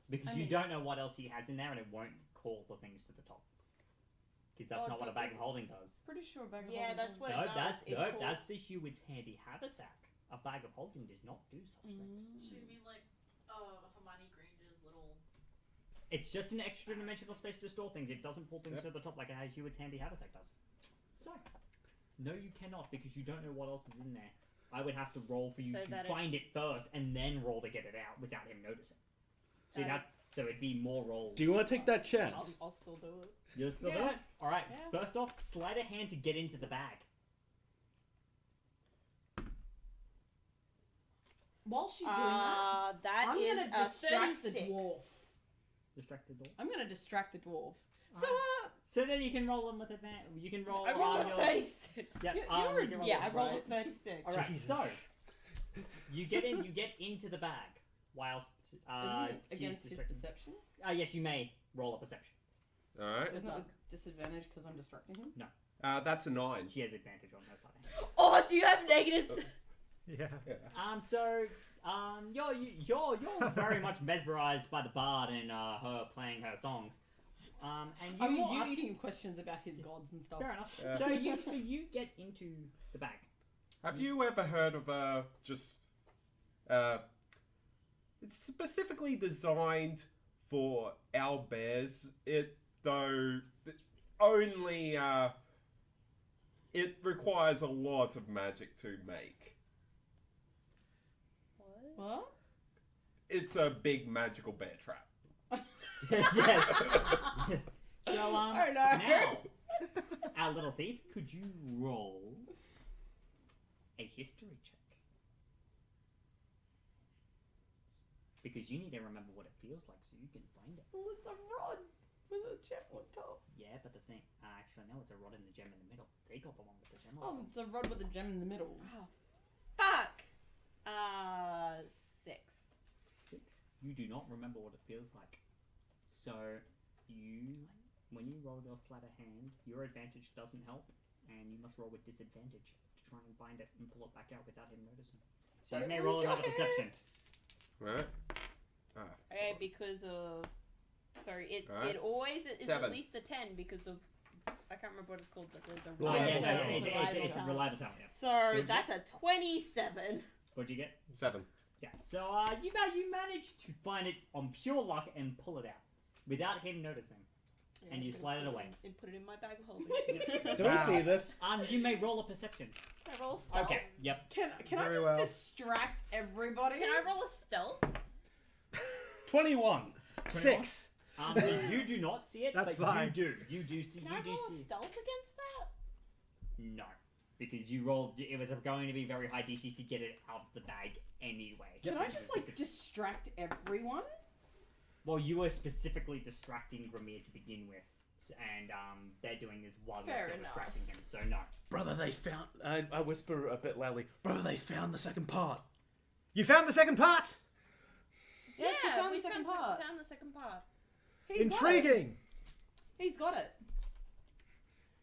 Speaker 1: Because
Speaker 6: I
Speaker 1: you
Speaker 6: mean-
Speaker 1: don't know what else he has in there and it won't call the things to the top. Because that's
Speaker 3: Oh,
Speaker 1: not what a
Speaker 3: do-
Speaker 1: bag of holding does.
Speaker 6: Pretty sure bag of
Speaker 3: Yeah,
Speaker 6: holding
Speaker 3: that's
Speaker 6: does.
Speaker 3: what-
Speaker 1: No,
Speaker 3: it does. It calls-
Speaker 1: that's the Hewitt's handy haversack. A bag of holding does not do such things.
Speaker 7: So you mean like Hermione Granger's little?
Speaker 1: It's just an extra dimensional space to store things. It doesn't pull things to the top like how Hewitt's handy haversack does. So, no, you cannot because you don't know what else is in there. I would have to roll for you
Speaker 3: So
Speaker 1: to
Speaker 3: that
Speaker 1: find it first and then roll to get it out without him noticing. So you'd
Speaker 3: Um,
Speaker 1: have, so it'd be more rolls.
Speaker 5: Do you want to take that chance?
Speaker 3: I'll still do it.
Speaker 1: You'll still do
Speaker 6: Yeah.
Speaker 1: it? Alright,
Speaker 3: Yeah.
Speaker 1: first off, sleight of hand to get into the bag.
Speaker 6: While she's doing that,
Speaker 3: That
Speaker 6: I'm
Speaker 3: is
Speaker 6: gonna
Speaker 3: a
Speaker 6: distract the
Speaker 3: 36.
Speaker 6: dwarf.
Speaker 1: Distracted door.
Speaker 6: I'm gonna distract the dwarf.
Speaker 1: So then you can roll them with advantage. You can roll
Speaker 3: I rolled
Speaker 1: on
Speaker 3: a
Speaker 1: your...
Speaker 3: 36.
Speaker 1: Yeah,
Speaker 6: You-
Speaker 1: you
Speaker 6: you're-
Speaker 1: can roll
Speaker 3: Yeah, I
Speaker 1: it.
Speaker 3: rolled a
Speaker 6: right?
Speaker 3: 36.
Speaker 1: Alright,
Speaker 2: Jesus.
Speaker 1: so you get into the bag whilst
Speaker 6: Isn't it
Speaker 1: she's
Speaker 6: against his
Speaker 1: distracted.
Speaker 6: perception?
Speaker 1: Yes, you may roll a perception.
Speaker 4: Alright.
Speaker 6: Isn't it with disadvantage because I'm distracting him?
Speaker 4: That's a 9.
Speaker 1: She has advantage on her side.
Speaker 3: Oh, do you have negatives?
Speaker 2: Yeah.
Speaker 1: You're very much mesmerized by the bard and her playing her songs. And
Speaker 6: I'm more asking him questions about his gods and stuff.
Speaker 1: fair enough.
Speaker 4: Yeah.
Speaker 1: So you get into the bag.
Speaker 4: Have you ever heard of it's specifically designed for owlbears. It requires a lot of magic to make.
Speaker 6: What?
Speaker 4: It's a big magical bear trap.
Speaker 1: Yes. So
Speaker 6: Oh, no.
Speaker 1: now, our little thief, could you roll a history check? Because you need to remember what it feels like so you can find it.
Speaker 6: Well, it's a rod with a gem on top.
Speaker 1: Yeah, but the thing, actually, no, it's a rod in the gem in the middle. They got the one with the gem on
Speaker 6: Oh,
Speaker 1: top.
Speaker 6: it's a rod with a gem in the middle.
Speaker 3: Fuck. 6.
Speaker 1: 6. You do not remember what it feels like. So, when you roll your sleight of hand, your advantage doesn't help, and you must roll with disadvantage to try and find it and pull it back out without him noticing. So you
Speaker 6: Don't
Speaker 1: may
Speaker 6: lose
Speaker 1: roll
Speaker 6: your
Speaker 1: another deception.
Speaker 4: Right?
Speaker 3: Okay, because of... Sorry, it
Speaker 4: Alright.
Speaker 3: always is
Speaker 4: 7.
Speaker 3: at least a 10 because of... I can't remember what it's called, but there's a...
Speaker 1: Oh,
Speaker 6: Yeah,
Speaker 1: yeah,
Speaker 6: it's
Speaker 1: it's a
Speaker 6: a
Speaker 1: reliable talent, yes.
Speaker 3: So
Speaker 1: So
Speaker 3: that's a 27.
Speaker 1: What'd you get?
Speaker 4: 7.
Speaker 1: Yeah, so you managed to find it on pure luck and pull it out without him noticing. And you slide it away.
Speaker 3: And put it in my bag of holding.
Speaker 5: Do we see this?
Speaker 1: You may roll a perception.
Speaker 3: Can I roll a stealth?
Speaker 1: Okay, yep.
Speaker 6: Can I
Speaker 2: Very
Speaker 6: just
Speaker 2: well.
Speaker 6: distract everybody?
Speaker 3: Can I roll a stealth?
Speaker 5: 21.
Speaker 2: 6.
Speaker 1: So you do not see it,
Speaker 2: That's
Speaker 1: but
Speaker 2: fine.
Speaker 1: you do. You do see.
Speaker 3: Can
Speaker 1: you
Speaker 3: I
Speaker 1: do
Speaker 3: roll
Speaker 1: see.
Speaker 3: a stealth against that?
Speaker 1: No, because you rolled. It was going to be very high DCs to get it out of the bag anyway.
Speaker 6: Can I just like distract everyone?
Speaker 1: Well, you were specifically distracting Grimir to begin with, and they're doing this while you're
Speaker 6: Fair
Speaker 1: still
Speaker 6: enough.
Speaker 1: distracting him. So no.
Speaker 5: Brother, they found... I whisper a bit loudly. Brother, they found the second part.
Speaker 2: You found the second part?
Speaker 6: Yes, we found
Speaker 3: we
Speaker 6: the second
Speaker 3: found
Speaker 6: part.
Speaker 3: found the second part.
Speaker 6: He's got it.
Speaker 2: Intriguing.
Speaker 6: He's got it.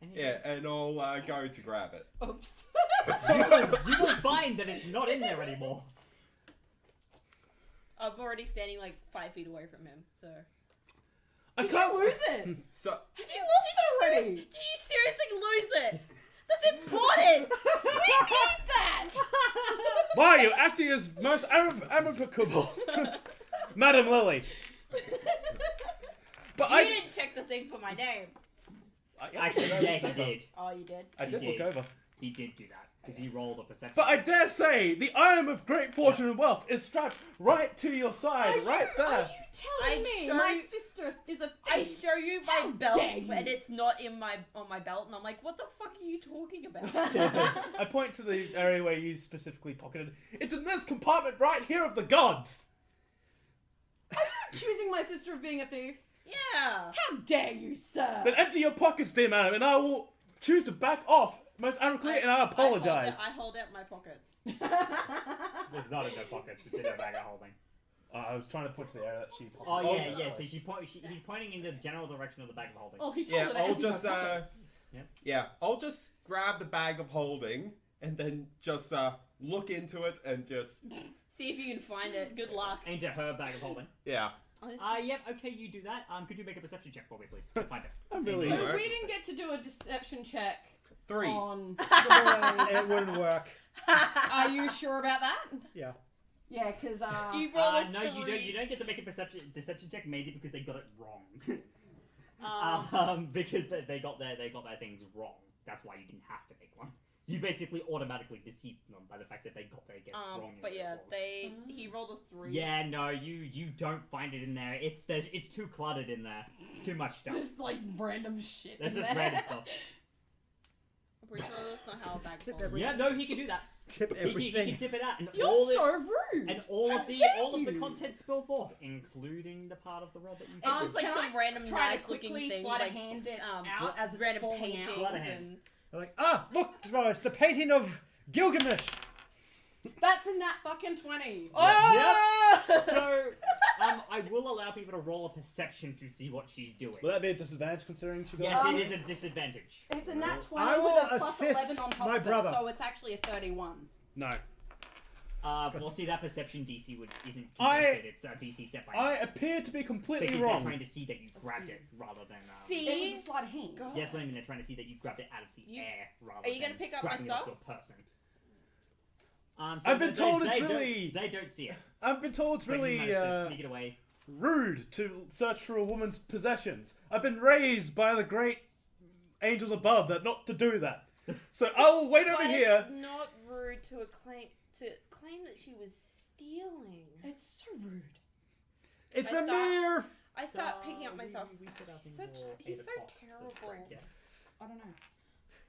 Speaker 1: And he
Speaker 4: Yeah,
Speaker 1: goes,
Speaker 4: and I'll go to grab it.
Speaker 6: Oops.
Speaker 1: you will find that it's not in there anymore.
Speaker 3: I'm already standing like 5 feet away from him, so...
Speaker 5: I
Speaker 6: Did
Speaker 5: can't
Speaker 6: you lose it?
Speaker 4: So,
Speaker 6: Have you lost it already?
Speaker 3: Did you seriously lose it? That's important! We need that!
Speaker 5: Why are you acting as most amicable? Madam Lily. But
Speaker 3: You
Speaker 5: I
Speaker 3: didn't check the thing for my name.
Speaker 1: Actually, yeah, he did.
Speaker 3: Oh, you did?
Speaker 5: I did
Speaker 1: He
Speaker 5: look
Speaker 1: did.
Speaker 5: over.
Speaker 1: He did do that because he rolled a perception.
Speaker 5: But I dare say, the iron of great fortune and wealth is strapped right to your side, right
Speaker 6: Are
Speaker 5: there.
Speaker 6: you telling
Speaker 3: I
Speaker 6: me
Speaker 3: show
Speaker 6: my
Speaker 3: you-
Speaker 6: sister is a
Speaker 3: I
Speaker 6: thief?
Speaker 3: show you my
Speaker 6: How
Speaker 3: belt,
Speaker 6: dare you.
Speaker 3: and it's not in my on my belt, and I'm like, what the fuck are you talking about?
Speaker 5: I point to the area where you specifically pocketed. It's in this compartment right here of the gods.
Speaker 6: Accusing my sister of being a thief?
Speaker 3: Yeah.
Speaker 6: How dare you, sir?
Speaker 5: Then empty your pockets, dear madam, and I will choose to back off most amicably, and I apologize.
Speaker 3: I hold out my pockets.
Speaker 1: There's not in her pockets. It's in her bag of holding.
Speaker 5: I was trying to point to the area that she
Speaker 1: Oh
Speaker 5: pocketed.
Speaker 1: yeah, yeah. So he's pointing in the general direction of the bag of holding.
Speaker 6: Oh, he told
Speaker 4: Yeah,
Speaker 6: her to
Speaker 4: I'll
Speaker 6: empty my
Speaker 4: just
Speaker 6: pockets.
Speaker 4: yeah, I'll just grab the bag of holding and then just look into it and just
Speaker 3: See if you can find it. Good luck.
Speaker 1: Into her bag of holding.
Speaker 4: yeah.
Speaker 1: Yep. Okay, you do that. Could you make a perception check for me, please? To find it.
Speaker 5: I'm really.
Speaker 6: So
Speaker 4: Alright.
Speaker 6: we didn't get to do a deception check
Speaker 4: 3.
Speaker 6: on the boys.
Speaker 2: It wouldn't work.
Speaker 6: Are you sure about that?
Speaker 2: Yeah.
Speaker 6: Yeah, because
Speaker 3: You roll a
Speaker 1: No, you don't.
Speaker 3: 3.
Speaker 1: You don't get to make a deception check, maybe because they got it wrong.
Speaker 3: Um,
Speaker 1: Because they got their things wrong. That's why you didn't have to make one. You basically automatically deceived them by the fact that they got their guess wrong. in
Speaker 3: but
Speaker 1: their
Speaker 3: yeah,
Speaker 1: rolls.
Speaker 3: he rolled a 3.
Speaker 1: Yeah, no, you don't find it in there. It's too cluttered in there. Too much stuff.
Speaker 6: there's like random shit.
Speaker 1: There's
Speaker 6: in
Speaker 1: just
Speaker 6: there.
Speaker 1: random stuff.
Speaker 3: I'm pretty sure that's not how a bag
Speaker 2: tip
Speaker 3: falls.
Speaker 2: every-
Speaker 1: Yeah, no, he can do that.
Speaker 2: Tip
Speaker 1: He can
Speaker 2: everything.
Speaker 1: tip it out, and
Speaker 6: You're
Speaker 1: all
Speaker 6: so rude.
Speaker 1: and all
Speaker 6: How
Speaker 1: of the
Speaker 6: dare
Speaker 1: all of the
Speaker 6: you.
Speaker 1: contents spill forth, including the part of the roll that you.
Speaker 3: It's
Speaker 6: Um,
Speaker 3: just like
Speaker 6: can
Speaker 3: some random
Speaker 6: Try
Speaker 3: nice
Speaker 6: to
Speaker 3: looking
Speaker 6: quickly
Speaker 3: things,
Speaker 6: sleight
Speaker 3: like
Speaker 6: of hand it
Speaker 3: um,
Speaker 6: out as it's
Speaker 3: random
Speaker 6: falling
Speaker 3: paintings
Speaker 6: out.
Speaker 1: Sleight of hand.
Speaker 3: and
Speaker 2: They're like, look, tomorrow, it's the painting of Gilgamesh.
Speaker 6: That's a nat fucking 20.
Speaker 3: Oh!
Speaker 1: So, I will allow people to roll a perception to see what she's doing.
Speaker 5: Will that be a disadvantage considering she got?
Speaker 1: Yes,
Speaker 6: Um,
Speaker 1: it is a disadvantage.
Speaker 6: It's a nat 20
Speaker 2: I will
Speaker 6: with a plus
Speaker 2: assist
Speaker 6: 11 on top
Speaker 2: my
Speaker 6: of
Speaker 2: brother.
Speaker 6: it, so it's actually a 31.
Speaker 5: No.
Speaker 1: Well, see, that perception DC isn't
Speaker 5: I-
Speaker 1: contested. It's DC set by
Speaker 5: I appear to be completely
Speaker 1: because they're
Speaker 5: wrong.
Speaker 1: trying to see that you grabbed it rather than.
Speaker 3: See?
Speaker 6: It was a sleight of hand.
Speaker 3: God.
Speaker 1: Yes, what I mean, they're trying to see that you grabbed it out of the
Speaker 3: You-
Speaker 1: air rather
Speaker 3: Are you
Speaker 1: than
Speaker 3: gonna pick up my
Speaker 1: grabbing it off
Speaker 3: stuff?
Speaker 1: your person. So
Speaker 5: I've been told it's
Speaker 1: they
Speaker 5: really-
Speaker 1: They don't see it.
Speaker 5: I've been told it's
Speaker 1: But you
Speaker 5: really
Speaker 1: managed to sneak it away.
Speaker 5: rude to search for a woman's possessions. I've been raised by the great angels above that not to do that. So I will wait over
Speaker 3: But
Speaker 5: here.
Speaker 3: it's not rude to claim that she was stealing.
Speaker 6: It's so rude.
Speaker 2: It's
Speaker 3: I
Speaker 2: a
Speaker 3: thought-
Speaker 2: mirror.
Speaker 3: I start picking up
Speaker 1: we-
Speaker 3: myself.
Speaker 1: we set up
Speaker 3: He's
Speaker 1: in
Speaker 3: such-
Speaker 1: your
Speaker 3: he's
Speaker 1: 8
Speaker 3: so
Speaker 1: o'clock,
Speaker 3: terrible.
Speaker 1: correct, yeah.
Speaker 6: I don't know.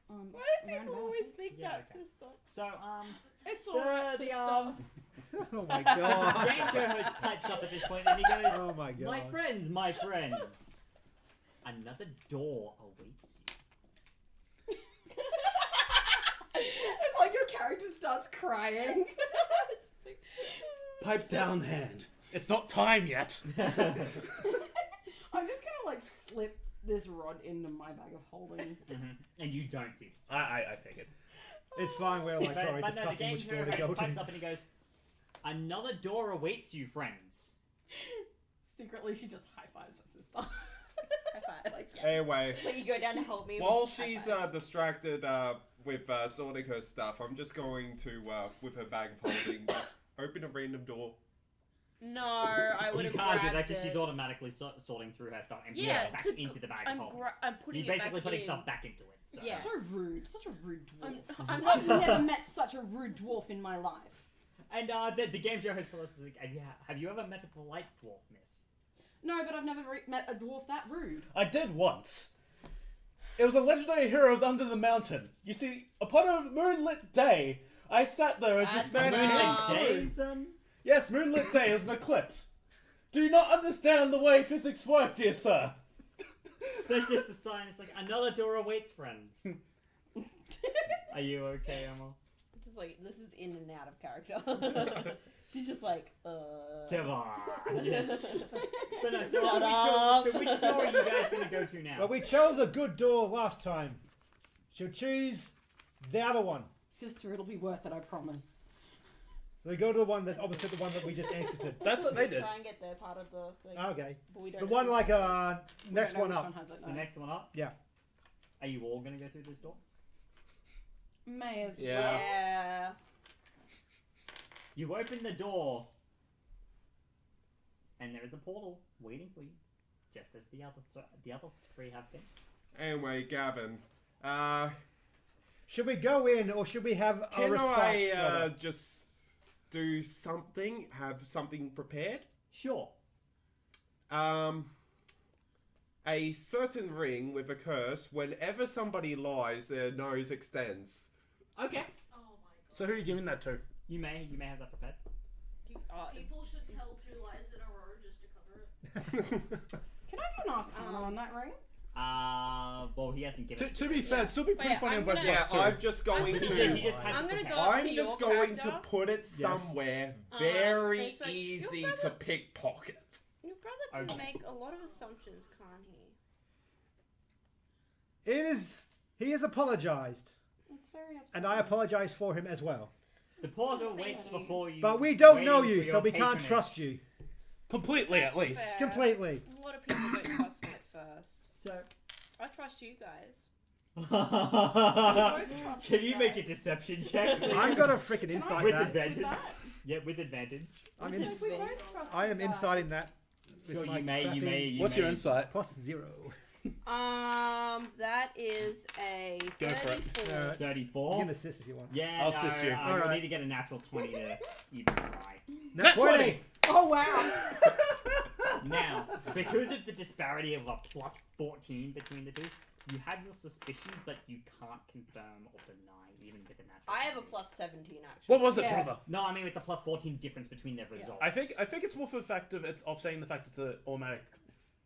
Speaker 3: Why do
Speaker 6: round
Speaker 3: people
Speaker 6: about.
Speaker 3: always think
Speaker 1: Yeah,
Speaker 3: that,
Speaker 1: okay.
Speaker 3: sister?
Speaker 1: So,
Speaker 6: It's alright,
Speaker 1: the,
Speaker 6: sister.
Speaker 2: Oh my
Speaker 1: the
Speaker 2: god.
Speaker 1: game show host pipes up at this point and he goes,
Speaker 2: Oh my god.
Speaker 1: my friends, another door awaits you.
Speaker 6: It's like your character starts crying.
Speaker 5: Pipe down, hand. It's not time yet.
Speaker 6: I'm just gonna like slip this rod into my bag of holding.
Speaker 1: And you don't see this.
Speaker 5: I figured.
Speaker 2: It's fine, we're like
Speaker 1: But
Speaker 2: already
Speaker 1: no, the
Speaker 2: discussing
Speaker 1: game
Speaker 2: which
Speaker 1: show
Speaker 2: door to
Speaker 1: host
Speaker 2: go
Speaker 1: pipes
Speaker 2: to.
Speaker 1: up and he goes, another door awaits you, friends.
Speaker 6: Secretly, she just high fives her sister.
Speaker 3: High five.
Speaker 6: Like, yeah.
Speaker 4: Anyway,
Speaker 3: So you go down to help me.
Speaker 4: while
Speaker 3: with high
Speaker 4: she's
Speaker 3: five.
Speaker 4: distracted with sorting her stuff, I'm just going to with her bag of holding just open a random door.
Speaker 3: No, I would
Speaker 1: You
Speaker 3: have
Speaker 1: can't do that
Speaker 3: grabbed
Speaker 1: because
Speaker 3: it.
Speaker 1: she's automatically sorting through her stuff and putting
Speaker 3: Yeah,
Speaker 1: it back
Speaker 3: to-
Speaker 1: into the bag of holding.
Speaker 3: I'm putting
Speaker 1: You're
Speaker 3: it
Speaker 1: basically
Speaker 3: back
Speaker 1: putting
Speaker 3: in.
Speaker 1: stuff back into it. So.
Speaker 3: Yeah.
Speaker 6: So rude. Such a rude dwarf.
Speaker 3: I'm
Speaker 6: I've never met such a rude dwarf in my life.
Speaker 1: And the game show host is like, have you ever met a polite dwarf, miss?
Speaker 6: No, but I've never met a dwarf that rude.
Speaker 5: I did once. It was a legendary hero of Under the Mountain. You see, upon a moonlit day, I sat there as this man.
Speaker 3: Moonlit
Speaker 1: Day, son?
Speaker 5: Yes, moonlit day is an eclipse. Do you not understand the way physics work, dear sir?
Speaker 1: There's just a sign. It's like, another door awaits, friends. Are you okay, Emma?
Speaker 3: Just like, this is in and out of character. She's just like,
Speaker 1: Come on. But no, so,
Speaker 3: Shut up.
Speaker 1: which door are you guys going to go to now?
Speaker 2: Well, we chose a good door last time. She'll choose the other one.
Speaker 6: Sister, it'll be worth it, I promise.
Speaker 2: We go to the one that's opposite the one that we just exited.
Speaker 5: That's what they did.
Speaker 3: Try and get their part of the thing.
Speaker 2: Okay.
Speaker 3: But we don't
Speaker 2: The
Speaker 3: know
Speaker 2: one
Speaker 3: which
Speaker 2: like
Speaker 6: We don't
Speaker 2: next
Speaker 6: know
Speaker 2: one
Speaker 6: which
Speaker 2: up.
Speaker 6: One has it, no.
Speaker 1: The next one up?
Speaker 2: Yeah.
Speaker 1: Are you all going to go through this door?
Speaker 6: May as well.
Speaker 4: Yeah.
Speaker 3: Yeah.
Speaker 1: You open the door, and there is a portal waiting for you just as the other three have been.
Speaker 4: Anyway, Gavin,
Speaker 2: Should we go in or should we have a
Speaker 4: can
Speaker 2: response?
Speaker 4: I just do something? Have something prepared?
Speaker 1: Sure.
Speaker 4: A certain ring with a curse. Whenever somebody lies, their nose extends.
Speaker 1: Okay.
Speaker 7: Oh my god.
Speaker 5: So who are you giving that to?
Speaker 1: You may have that prepared.
Speaker 7: People should tell 2 lies in a row just to cover it.
Speaker 3: Can I do an arcana on that ring?
Speaker 1: Well, he hasn't given.
Speaker 5: To be fair, it'd still be pretty
Speaker 3: yeah,
Speaker 5: funny
Speaker 3: I'm
Speaker 5: on both
Speaker 3: gonna-
Speaker 5: of
Speaker 4: Yeah,
Speaker 5: us too.
Speaker 4: I'm just going
Speaker 1: He
Speaker 4: to.
Speaker 1: just has
Speaker 3: I'm
Speaker 1: it
Speaker 3: gonna
Speaker 1: prepared.
Speaker 3: go up
Speaker 4: I'm
Speaker 3: to
Speaker 4: just
Speaker 3: your
Speaker 4: going to
Speaker 3: character.
Speaker 4: put it somewhere very
Speaker 6: They spoke-
Speaker 4: easy
Speaker 6: your
Speaker 4: to
Speaker 6: brother-
Speaker 4: pickpocket.
Speaker 6: Your brother can
Speaker 1: Okay.
Speaker 6: make a lot of assumptions, can't he?
Speaker 2: It is. He has apologized,
Speaker 3: That's very upsetting.
Speaker 2: and I apologize for him as well.
Speaker 1: The porter
Speaker 3: Thank
Speaker 1: waits
Speaker 3: you.
Speaker 1: before you.
Speaker 2: But we don't know
Speaker 1: waiting
Speaker 2: you,
Speaker 1: for
Speaker 2: so
Speaker 1: your
Speaker 2: we can't
Speaker 1: patronage.
Speaker 2: trust you
Speaker 5: Completely, at
Speaker 6: That's
Speaker 5: least.
Speaker 6: fair.
Speaker 2: completely.
Speaker 6: A lot of people don't trust me at first.
Speaker 1: So.
Speaker 6: I trust you guys.
Speaker 1: Can you make a deception check?
Speaker 2: I'm gonna freaking
Speaker 3: Can I
Speaker 2: insight
Speaker 1: With
Speaker 2: that.
Speaker 1: advantage.
Speaker 3: that?
Speaker 1: Yeah, with advantage.
Speaker 2: I'm
Speaker 3: Because
Speaker 2: in,
Speaker 3: we both trust
Speaker 2: I am
Speaker 3: you guys.
Speaker 2: inciting that. with
Speaker 1: Sure,
Speaker 2: my
Speaker 1: you may.
Speaker 2: crappy
Speaker 5: What's your insight?
Speaker 2: +0.
Speaker 6: That is a
Speaker 5: Go for it.
Speaker 6: 34.
Speaker 1: 34.
Speaker 2: You can assist if you want.
Speaker 1: Yeah,
Speaker 5: I'll
Speaker 1: no,
Speaker 5: assist you.
Speaker 1: You'll
Speaker 2: Alright.
Speaker 1: need to get a natural 20 to even try.
Speaker 2: Nat 20.
Speaker 3: Oh wow.
Speaker 1: Now, because of the disparity of a plus 14 between the two, you have your suspicions, but you can't confirm or deny even with a natural.
Speaker 6: I have a
Speaker 1: 20.
Speaker 6: plus 17 actually.
Speaker 5: What was it,
Speaker 3: Yeah.
Speaker 5: brother?
Speaker 1: No, I mean with the plus 14 difference between their results.
Speaker 5: I think it's more for the fact of it's offsetting the fact it's an automatic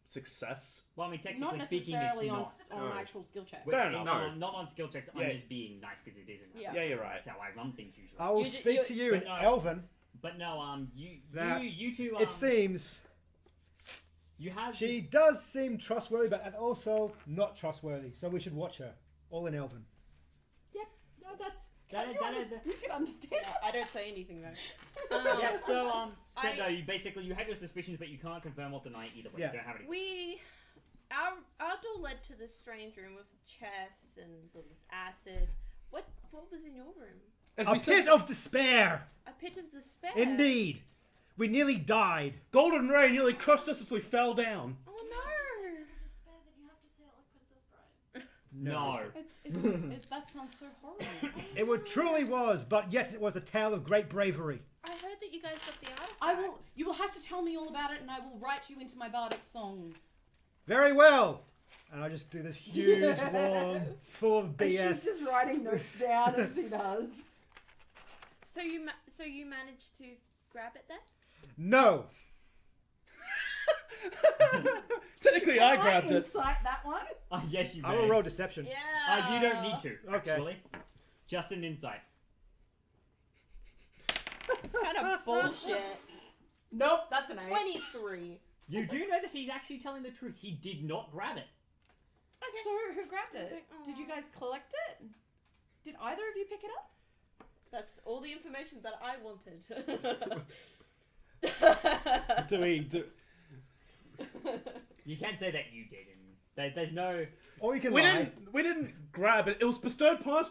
Speaker 5: success.
Speaker 1: Well, I mean,
Speaker 3: Not
Speaker 1: technically speaking, it's
Speaker 3: necessarily on
Speaker 1: not.
Speaker 4: No.
Speaker 3: actual skill check.
Speaker 1: With-
Speaker 5: Fair enough.
Speaker 1: Not on skill checks. I'm
Speaker 5: Yeah.
Speaker 1: just being nice because it isn't.
Speaker 6: Yeah.
Speaker 5: Yeah, you're right.
Speaker 1: That's how I run things usually.
Speaker 2: I will
Speaker 6: You-
Speaker 2: speak
Speaker 6: you-
Speaker 2: to you
Speaker 1: but
Speaker 2: in
Speaker 1: no.
Speaker 2: Elven.
Speaker 1: But no,
Speaker 2: That
Speaker 1: you two.
Speaker 2: It seems
Speaker 1: you have.
Speaker 2: she does seem trustworthy, but and also not trustworthy. So we should watch her. All in Elven.
Speaker 1: Yep. No, that's
Speaker 3: Can
Speaker 1: that.
Speaker 3: you,
Speaker 1: That is.
Speaker 3: understand? You can understand.
Speaker 6: Yeah, I don't say anything though.
Speaker 1: Yeah. So
Speaker 6: I-
Speaker 1: no, you basically you have your suspicions, but you can't confirm or deny either way.
Speaker 2: Yeah.
Speaker 1: You don't have any.
Speaker 6: Our door led to this strange room with a chest and sort of this acid. What was in your room?
Speaker 5: As
Speaker 2: A
Speaker 5: we
Speaker 2: pit
Speaker 5: said,
Speaker 2: of despair.
Speaker 6: A pit of despair.
Speaker 2: Indeed. We nearly died.
Speaker 5: Golden Rain nearly crushed us as we fell down.
Speaker 6: Oh
Speaker 7: Despair, then you have to say it like Princess Bride.
Speaker 1: No.
Speaker 3: That sounds so horrible.
Speaker 2: It would truly was, but yet it was a tale of great bravery.
Speaker 6: I heard that you guys got the artifact.
Speaker 3: I will. You will have to tell me all about it, and I will write you into my bardic songs.
Speaker 2: Very well. And I just do this huge, long, full of
Speaker 3: And
Speaker 2: BS.
Speaker 3: she's just writing notes down as he does.
Speaker 6: So you managed to grab it then?
Speaker 2: No.
Speaker 5: Technically, I grabbed it.
Speaker 3: Incite that one.
Speaker 1: Yes, you may.
Speaker 2: I will roll deception.
Speaker 6: Yeah.
Speaker 1: You don't need to.
Speaker 2: Okay.
Speaker 1: Actually, just an insight.
Speaker 6: It's kind of bullshit.
Speaker 3: Nope, that's an 8.
Speaker 6: 23.
Speaker 1: You do know that he's actually telling the truth. He did not grab it.
Speaker 6: Okay.
Speaker 3: So who grabbed it?
Speaker 6: So-
Speaker 3: Did you guys collect it? Did either of you pick it up?
Speaker 6: That's all the information that I wanted.
Speaker 1: You can say that you did, and there's no.
Speaker 2: Or you can
Speaker 5: We
Speaker 2: lie.
Speaker 5: didn't grab it. It was bestowed upon us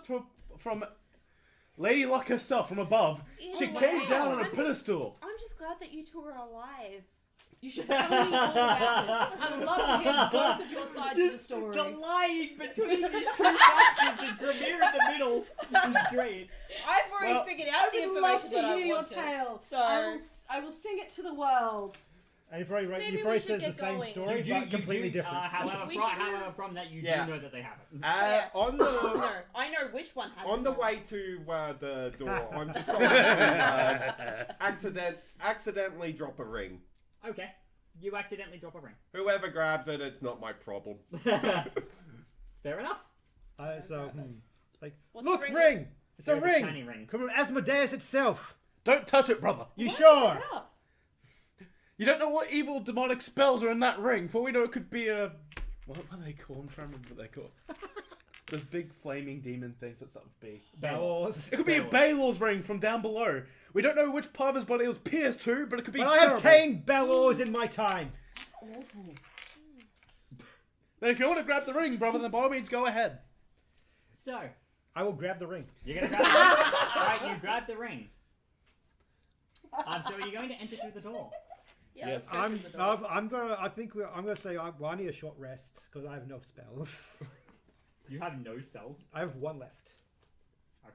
Speaker 5: from Lady Luck herself from above. She
Speaker 6: Either
Speaker 5: came
Speaker 6: way,
Speaker 5: down on a
Speaker 6: I'm
Speaker 5: pedestal.
Speaker 6: I'm just glad that you two are alive.
Speaker 3: You should tell me all about it. I would love to hear both of your sides of the story.
Speaker 1: The lying between these two factions and Gramir in the middle is great.
Speaker 6: I've already
Speaker 5: Well,
Speaker 6: figured
Speaker 3: I
Speaker 6: out the
Speaker 3: would
Speaker 6: information
Speaker 3: love to
Speaker 6: that I
Speaker 3: hear your
Speaker 6: wanted.
Speaker 3: tale.
Speaker 6: So
Speaker 3: I will sing it to the world.
Speaker 2: And he probably,
Speaker 6: Maybe
Speaker 2: he
Speaker 6: we
Speaker 2: probably
Speaker 6: should
Speaker 2: says the
Speaker 6: get
Speaker 2: same
Speaker 6: going.
Speaker 2: story, but completely different.
Speaker 1: However,
Speaker 6: We
Speaker 1: however, from that you
Speaker 4: Yeah.
Speaker 1: do know that they have it.
Speaker 6: Yeah.
Speaker 4: On the
Speaker 6: no, I know which one has
Speaker 4: on
Speaker 6: it
Speaker 4: the
Speaker 6: now.
Speaker 4: way to the door, I'm just going to accidentally drop a ring.
Speaker 1: Okay, you accidentally drop a ring.
Speaker 4: Whoever grabs it, it's not my problem.
Speaker 1: Fair enough.
Speaker 2: Like,
Speaker 6: What's
Speaker 2: look,
Speaker 6: the
Speaker 2: ring! It's
Speaker 1: There's
Speaker 2: a
Speaker 1: a
Speaker 2: ring!
Speaker 1: shiny ring.
Speaker 2: From Asmodeus itself.
Speaker 5: Don't touch it, brother.
Speaker 2: You
Speaker 3: Why don't
Speaker 2: sure?
Speaker 3: pick it up?
Speaker 5: You don't know what evil demonic spells are in that ring. For all we know, it could be a what are they called? I'm trying to remember what they're called. Those big flaming demon things that would be.
Speaker 2: Bellows.
Speaker 5: It could be a Balor's ring from down below. We don't know which part of his body it was pierced to, but it could be
Speaker 2: But I
Speaker 5: terrible.
Speaker 2: have tamed Bellows in my time.
Speaker 3: That's awful.
Speaker 5: Then if you want to grab the ring, brother, then by all means go ahead.
Speaker 1: So
Speaker 2: I will grab the ring.
Speaker 1: you're gonna grab the ring. Alright, you grab the ring. So you're going to enter through the door.
Speaker 6: Yeah,
Speaker 5: Yes.
Speaker 6: let's go
Speaker 2: I'm
Speaker 6: through the door.
Speaker 2: I'm gonna. I think I'm gonna say I need a short rest because I have no spells.
Speaker 1: You have no spells.
Speaker 2: I have one left.
Speaker 1: Okay.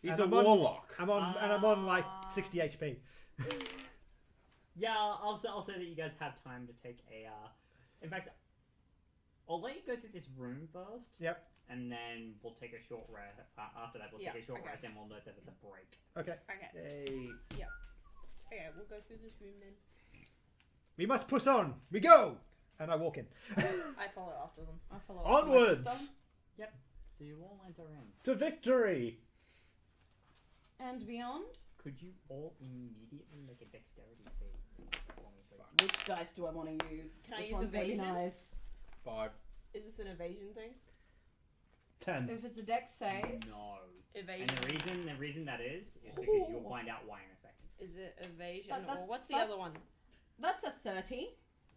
Speaker 4: He's
Speaker 2: And
Speaker 4: a
Speaker 2: I'm on-
Speaker 4: warlock.
Speaker 2: I'm on like 60 HP.
Speaker 1: Yeah, I'll say that you guys have time to take a. In fact, I'll let you go through this room first.
Speaker 2: Yep.
Speaker 1: And then we'll take a short rest. After that, we'll take a short rest, and we'll note that at the break.
Speaker 2: Okay.
Speaker 6: Okay.
Speaker 4: Hey.
Speaker 6: Okay, we'll go through this room then.
Speaker 2: We must push on. We go. And I walk in.
Speaker 6: I follow after them.
Speaker 3: I follow after my
Speaker 5: Onwards
Speaker 3: system.
Speaker 1: So you all enter in.
Speaker 5: to victory.
Speaker 3: And beyond.
Speaker 1: Could you all immediately make a dexterity save for me, please?
Speaker 3: Which dice do I want to use?
Speaker 6: Can I
Speaker 3: Which
Speaker 6: use
Speaker 3: one's gonna be
Speaker 6: evasion?
Speaker 3: nice?
Speaker 4: 5.
Speaker 6: Is this an evasion thing?
Speaker 5: 10.
Speaker 3: If it's a dex save,
Speaker 1: No.
Speaker 6: Evasion.
Speaker 1: And the reason that is because you'll find out why in a second.
Speaker 6: Is it evasion
Speaker 3: But
Speaker 6: or
Speaker 3: that's-
Speaker 6: what's the other one?
Speaker 3: that's a 30.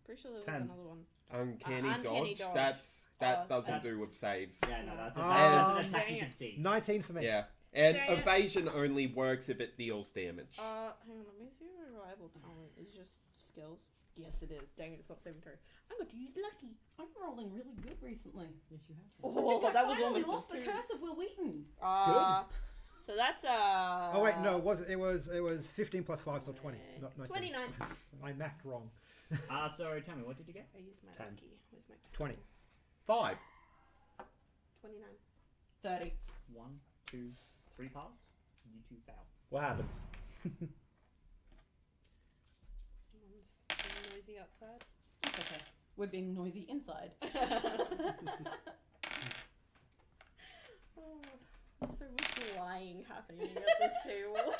Speaker 6: Pretty sure there was
Speaker 5: 10.
Speaker 6: another one.
Speaker 4: Uncanny,
Speaker 6: uncanny
Speaker 4: dodge.
Speaker 6: dodge.
Speaker 4: That
Speaker 6: Oh,
Speaker 4: doesn't
Speaker 1: that-
Speaker 4: do with saves.
Speaker 1: Yeah, no, that's
Speaker 2: Oh,
Speaker 1: an attack you
Speaker 6: dang
Speaker 1: can
Speaker 6: it.
Speaker 1: see.
Speaker 2: 19 for me.
Speaker 4: Yeah. And
Speaker 6: Dang it.
Speaker 4: evasion only works if it deals damage.
Speaker 6: Hang on, let me see if my reliable talent is just skills. Yes, it is. Dang it, it's not saving throw. I'm going to use lucky.
Speaker 3: I'm rolling really good recently.
Speaker 1: Yes, you have.
Speaker 3: Oh,
Speaker 6: I
Speaker 3: that was
Speaker 6: finally
Speaker 3: almost
Speaker 6: lost
Speaker 3: the
Speaker 6: the
Speaker 3: curse of Will Wheaton.
Speaker 6: So that's
Speaker 2: Oh wait, no. It was 15 plus 5, so 20. Not 19.
Speaker 6: 29.
Speaker 2: I mathed wrong.
Speaker 1: So tell me, what did you get?
Speaker 6: I used my
Speaker 5: 10.
Speaker 6: lucky. Where's my
Speaker 2: 20.
Speaker 4: 5.
Speaker 6: 29.
Speaker 3: 30.
Speaker 1: 1, 2, 3 pass. You 2 fail.
Speaker 5: What happens?
Speaker 6: Someone's being noisy outside.
Speaker 3: It's okay. We're being noisy inside.
Speaker 6: Oh, so much lying happening at this table.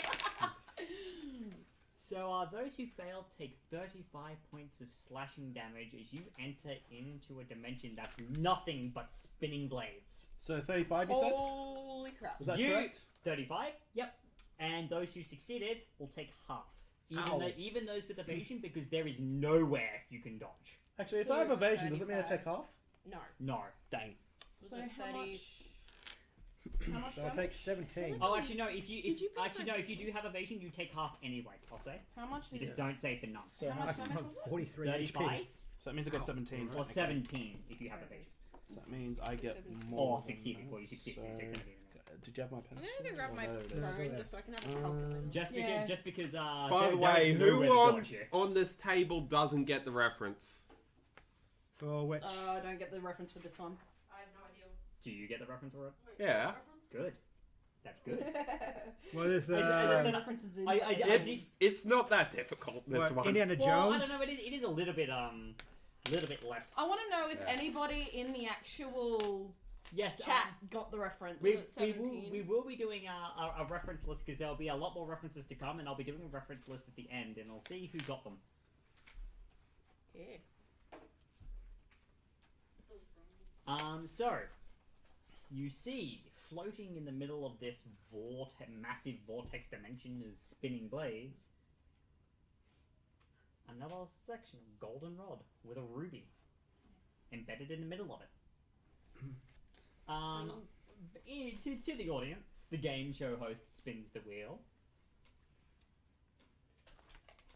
Speaker 1: So those who fail take 35 points of slashing damage as you enter into a dimension that's nothing but spinning blades.
Speaker 5: So 35, you said?
Speaker 6: Holy crap.
Speaker 5: Was that
Speaker 1: You-
Speaker 5: correct?
Speaker 1: 35? Yep. And those who succeeded will take half.
Speaker 5: Ow.
Speaker 1: Even those with evasion, because there is nowhere you can dodge.
Speaker 5: Actually, if
Speaker 6: So
Speaker 5: I have evasion, does it mean I
Speaker 6: 35.
Speaker 5: take half?
Speaker 6: No.
Speaker 1: No.
Speaker 5: Dang.
Speaker 6: Was
Speaker 3: So
Speaker 6: it
Speaker 3: how
Speaker 6: 30?
Speaker 3: much? How much
Speaker 2: So I take
Speaker 3: damage?
Speaker 2: 17.
Speaker 1: Oh, actually no. If you
Speaker 6: Did you pick
Speaker 1: actually
Speaker 6: my-
Speaker 1: no, if you do have evasion, you take half anyway. I'll say.
Speaker 3: How much
Speaker 1: You
Speaker 3: is
Speaker 1: just don't say for none.
Speaker 5: So
Speaker 3: How much
Speaker 2: I'm
Speaker 3: damage
Speaker 2: on
Speaker 3: was it?
Speaker 2: 43
Speaker 1: 35
Speaker 2: HP.
Speaker 5: So that means I got 17.
Speaker 1: or
Speaker 5: technically.
Speaker 1: 17 if you have evasion.
Speaker 5: So that means I get
Speaker 6: 17.
Speaker 5: more.
Speaker 1: Or succeeded. Well, you succeed. So you take 17.
Speaker 5: Did you have my
Speaker 6: I'm
Speaker 5: pencil?
Speaker 6: gonna go grab my
Speaker 5: Oh, there it
Speaker 2: is.
Speaker 6: phone just so I can have a
Speaker 5: Um,
Speaker 6: calculator.
Speaker 1: Just
Speaker 3: Yeah.
Speaker 1: because
Speaker 4: By
Speaker 1: there-
Speaker 4: the
Speaker 1: there
Speaker 4: way,
Speaker 1: is
Speaker 4: who
Speaker 1: nowhere to
Speaker 4: on
Speaker 1: dodge here.
Speaker 4: on this table doesn't get the reference?
Speaker 2: For which?
Speaker 3: I don't get the reference for this one.
Speaker 7: I have no idea.
Speaker 1: Do you get the reference for it?
Speaker 7: Wait,
Speaker 4: Yeah.
Speaker 7: reference?
Speaker 1: Good. That's good.
Speaker 2: What is
Speaker 1: As I said,
Speaker 3: references in.
Speaker 4: It's not that difficult. This
Speaker 2: what,
Speaker 4: one.
Speaker 2: Indiana
Speaker 1: Well, I
Speaker 2: Jones?
Speaker 1: don't know. It is a little bit less.
Speaker 3: I want to know if
Speaker 4: Yeah.
Speaker 3: anybody in the actual
Speaker 1: Yes.
Speaker 3: chat got the reference.
Speaker 1: We,
Speaker 6: Was it
Speaker 1: we, will,
Speaker 6: 17?
Speaker 1: we will be doing a reference list because there'll be a lot more references to come, and I'll be doing a reference list at the end, and I'll see who got them.
Speaker 6: Yeah.
Speaker 1: So you see floating in the middle of this massive vortex dimension is spinning blades. Another section of golden rod with a ruby embedded in the middle of it. To the audience, the game show host spins the wheel.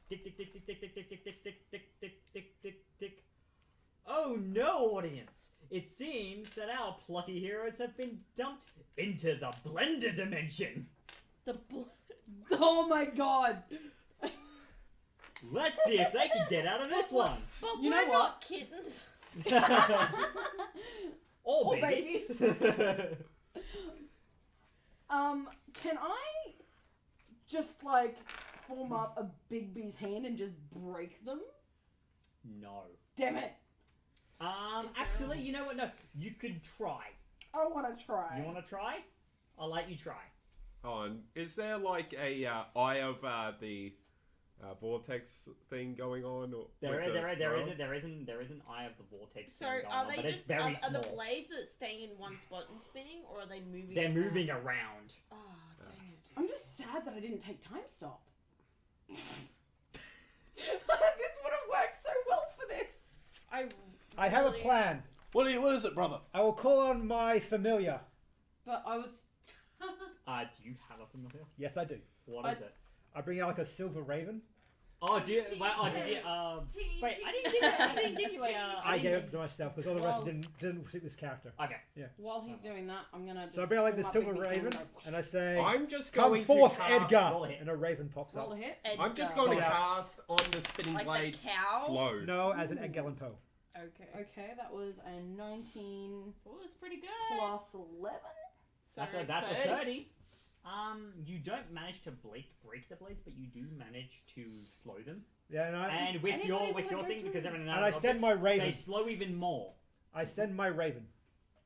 Speaker 1: Tick tick tick tick tick tick tick tick tick tick tick tick tick tick tick. Oh no, audience! It seems that our plucky heroes have been dumped into the blender dimension.
Speaker 3: Oh my god!
Speaker 1: Let's see if they can get out of this one.
Speaker 6: But
Speaker 3: You
Speaker 6: we're
Speaker 3: know
Speaker 6: not kittens.
Speaker 1: Or
Speaker 3: Or
Speaker 1: babies.
Speaker 3: Can I just like form up a Big B's hand and just break them?
Speaker 1: No.
Speaker 3: Damn it!
Speaker 1: Actually, you know what? No, you could try.
Speaker 3: I want to try.
Speaker 1: You want to try? I'll let you try.
Speaker 4: On is there like a eye of the vortex thing going on? Or
Speaker 1: There
Speaker 4: with
Speaker 1: is an eye of the vortex.
Speaker 6: So
Speaker 1: thing going
Speaker 6: are
Speaker 1: on,
Speaker 6: they
Speaker 1: but
Speaker 6: just
Speaker 1: it's very
Speaker 6: are
Speaker 1: small.
Speaker 6: the blades that staying in one spot and spinning, or are they moving?
Speaker 1: They're
Speaker 6: around?
Speaker 1: moving around.
Speaker 6: Ah, dang it.
Speaker 3: I'm just sad that I didn't take time stop. This would have worked so well for this.
Speaker 2: I have a
Speaker 6: really-
Speaker 2: plan.
Speaker 5: What is it, brother?
Speaker 2: I will call on my familiar.
Speaker 3: But I was.
Speaker 1: Do you have a familiar?
Speaker 2: Yes, I do.
Speaker 1: What is it?
Speaker 2: I bring out like a silver raven.
Speaker 1: Oh, do you? Well, oh, did you? Wait, I didn't give you a.
Speaker 2: I gave it to myself because all the rest didn't suit this character.
Speaker 1: Okay.
Speaker 3: While he's doing that, I'm gonna.
Speaker 2: So I bring like the silver raven, and I say,
Speaker 4: I'm just
Speaker 2: "Come
Speaker 4: going
Speaker 2: forth,
Speaker 4: to cast,
Speaker 2: Edgar!"
Speaker 1: Roll a hit.
Speaker 2: And a raven pops
Speaker 3: Roll
Speaker 2: up.
Speaker 3: a hit.
Speaker 4: I'm just going to
Speaker 2: Yeah.
Speaker 4: cast on the spinning
Speaker 6: Like the
Speaker 4: blades
Speaker 6: cow?
Speaker 4: slow.
Speaker 2: No, as an Edgar Allan Poe.
Speaker 6: Okay.
Speaker 3: Okay, that was a 19
Speaker 6: Oh, it's pretty good.
Speaker 3: plus 11.
Speaker 1: That's
Speaker 6: So
Speaker 1: a 30. You don't manage to break the blades, but you do manage to slow them.
Speaker 2: Yeah,
Speaker 1: And with
Speaker 3: anybody
Speaker 1: your
Speaker 3: wanna go
Speaker 1: thing,
Speaker 3: through?
Speaker 1: because everyone
Speaker 2: and I send my raven.
Speaker 1: they slow even more.
Speaker 2: I send my raven.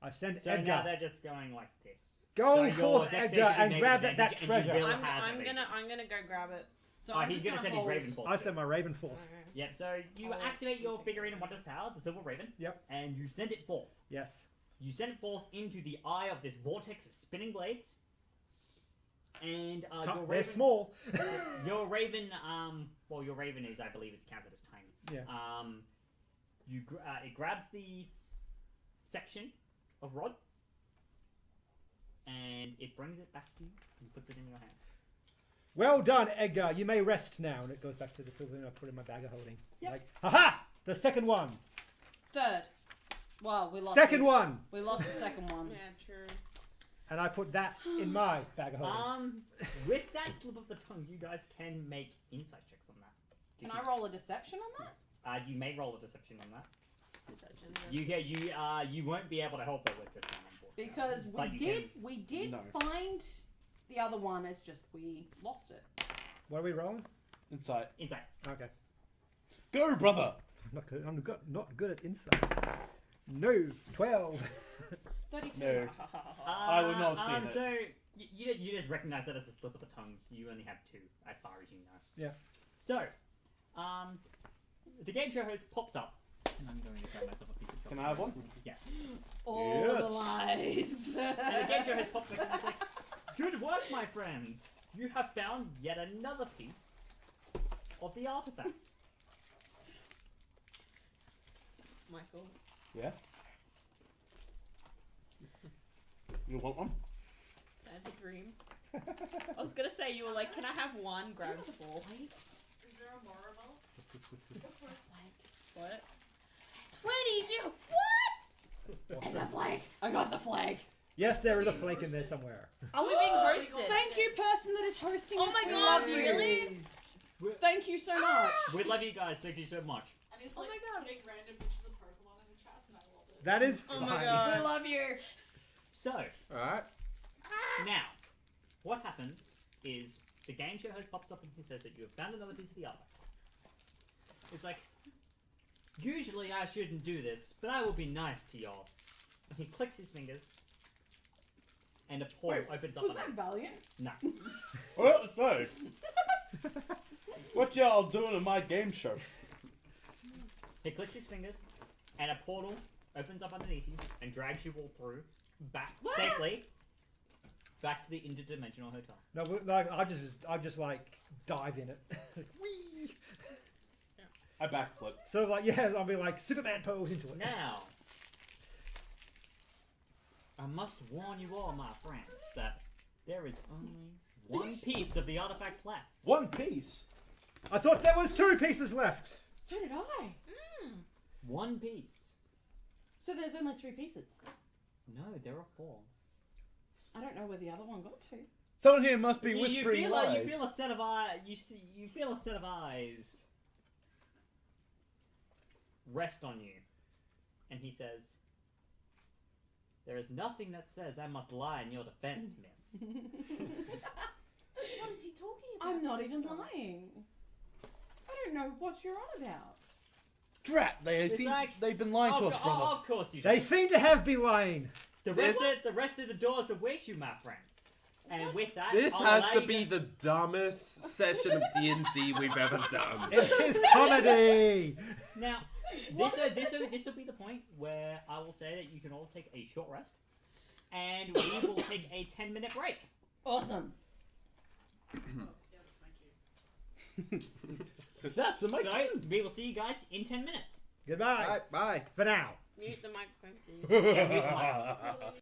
Speaker 2: I send
Speaker 1: So
Speaker 2: Edgar.
Speaker 1: now they're just going like this.
Speaker 2: Go
Speaker 1: So your
Speaker 2: forth,
Speaker 1: dexterity
Speaker 2: Edgar, and
Speaker 1: made
Speaker 2: grab
Speaker 1: advantage,
Speaker 2: that
Speaker 1: and you
Speaker 2: treasure.
Speaker 1: will
Speaker 6: I'm
Speaker 1: have
Speaker 6: gonna
Speaker 1: evasion.
Speaker 6: go grab it.
Speaker 3: So
Speaker 1: Oh,
Speaker 3: I'm
Speaker 1: he's
Speaker 3: just
Speaker 1: gonna send his
Speaker 3: hold.
Speaker 1: raven forth.
Speaker 2: I send my raven forth.
Speaker 1: Yep. So you
Speaker 3: Oh,
Speaker 1: activate your
Speaker 3: take
Speaker 1: figurine
Speaker 3: it.
Speaker 1: of wondrous power, the silver raven.
Speaker 2: Yep.
Speaker 1: And you send it forth.
Speaker 2: Yes.
Speaker 1: You send it forth into the eye of this vortex of spinning blades. And your
Speaker 2: They're
Speaker 1: raven,
Speaker 2: small.
Speaker 1: your raven, well, your raven is, I believe, it's counted as tiny.
Speaker 2: Yeah.
Speaker 1: It grabs the section of rod, and it brings it back to you and puts it in your hands.
Speaker 2: Well done, Edgar. You may rest now. And it goes back to the silver and I put it in my bag of holding.
Speaker 1: Yep.
Speaker 2: Like, haha! The second one.
Speaker 3: Third. Well, we lost.
Speaker 2: Second one.
Speaker 3: We lost the second one.
Speaker 6: Yeah, true.
Speaker 2: And I put that in my bag of holding.
Speaker 1: With that slip of the tongue, you guys can make insight checks on that.
Speaker 3: Can I roll a deception on that?
Speaker 1: You may roll a deception on that. You won't be able to help her with this one, unfortunately.
Speaker 3: Because
Speaker 1: But you
Speaker 3: we did
Speaker 5: No.
Speaker 3: find the other one. It's just we lost it.
Speaker 2: What are we rolling?
Speaker 5: Insight.
Speaker 1: Insight.
Speaker 2: Okay.
Speaker 5: Go, brother!
Speaker 2: Not good at insight. No. 12.
Speaker 3: 32.
Speaker 5: No. I would not have seen it.
Speaker 1: So you just recognize that as a slip of the tongue. You only have 2, as far as you know.
Speaker 2: Yeah.
Speaker 1: So, the game show host pops up. And I'm going to grab myself a piece of chocolate.
Speaker 5: Can I have one?
Speaker 1: Yes.
Speaker 3: All
Speaker 5: Yes.
Speaker 3: the lies.
Speaker 1: And the game show host pops up and it's like, "Good work, my friends. You have found yet another piece of the artifact."
Speaker 6: Michael.
Speaker 5: Yeah? You want one?
Speaker 6: I have a dream. I was gonna say, you were like, can I have one? Grab 4.
Speaker 7: Is there a Marvel?
Speaker 6: What? 20! You, what?
Speaker 3: It's a flag. I got the flag.
Speaker 2: Yes, there is a flake in there somewhere.
Speaker 6: Are we being roasted?
Speaker 3: Thank you, person that is hosting
Speaker 6: Oh
Speaker 3: us.
Speaker 6: my
Speaker 3: We
Speaker 6: god,
Speaker 3: love you.
Speaker 6: really?
Speaker 3: Thank you so much.
Speaker 1: We love you guys. Thank you so much.
Speaker 7: And he's
Speaker 6: Oh
Speaker 7: like
Speaker 6: my god.
Speaker 7: putting random pictures of Pokemon in the chats, and I love it.
Speaker 2: That is
Speaker 6: Oh
Speaker 2: fine.
Speaker 6: my God.
Speaker 3: We love you.
Speaker 1: So,
Speaker 4: Alright.
Speaker 1: now, what happens is the game show host pops up and he says that you have found another piece of the artifact. It's like, usually I shouldn't do this, but I will be nice to y'all. And he clicks his fingers, and a portal opens up
Speaker 3: Was
Speaker 1: on
Speaker 3: that
Speaker 1: him.
Speaker 3: Valiant?
Speaker 1: No.
Speaker 5: What the fuck? What y'all doing in my game show?
Speaker 1: He clicks his fingers, and a portal opens up underneath you and drags you all through, back safely, back to the interdimensional hotel.
Speaker 2: No, like I just like dive in it. Whee!
Speaker 5: I backflip.
Speaker 2: So like yeah, I'll be like Superman pose into it.
Speaker 1: Now, I must warn you all, my friends, that there is only one piece of the artifact left.
Speaker 5: One piece.
Speaker 2: I thought there was 2 pieces left.
Speaker 3: So did I.
Speaker 1: One piece.
Speaker 3: So there's only 3 pieces.
Speaker 1: No, there are 4.
Speaker 3: I don't know where the other one got to.
Speaker 5: Someone here must be
Speaker 1: You
Speaker 5: whispering
Speaker 1: feel
Speaker 5: lies.
Speaker 1: you feel a set of eyes. You feel a set of eyes rest on you, and he says, "There is nothing that says I must lie in your defense, miss."
Speaker 6: What is he talking about?
Speaker 3: I'm not even
Speaker 6: sister?
Speaker 3: lying. I don't know what you're on about.
Speaker 5: Drat!
Speaker 1: It's like-
Speaker 5: They've been lying to us, brother.
Speaker 1: Of course you do.
Speaker 2: They seem to have been lying.
Speaker 1: The rest of the doors await you, my friends. And with that,
Speaker 4: This
Speaker 1: I'll
Speaker 4: has
Speaker 1: allow
Speaker 4: to
Speaker 1: you
Speaker 4: be the dumbest session of D&D we've ever done.
Speaker 2: It is comedy.
Speaker 1: Now, this will be the point where I will say that you can all take a short rest, and we will take a 10-minute break.
Speaker 3: Awesome.
Speaker 7: Oh, yeah, that's my cue.
Speaker 5: That's a
Speaker 1: So we will see you guys in 10 minutes.
Speaker 2: Goodbye.
Speaker 4: Alright, bye.
Speaker 2: For now.
Speaker 6: Mute the microphone, please.
Speaker 1: Yeah, mute the microphone.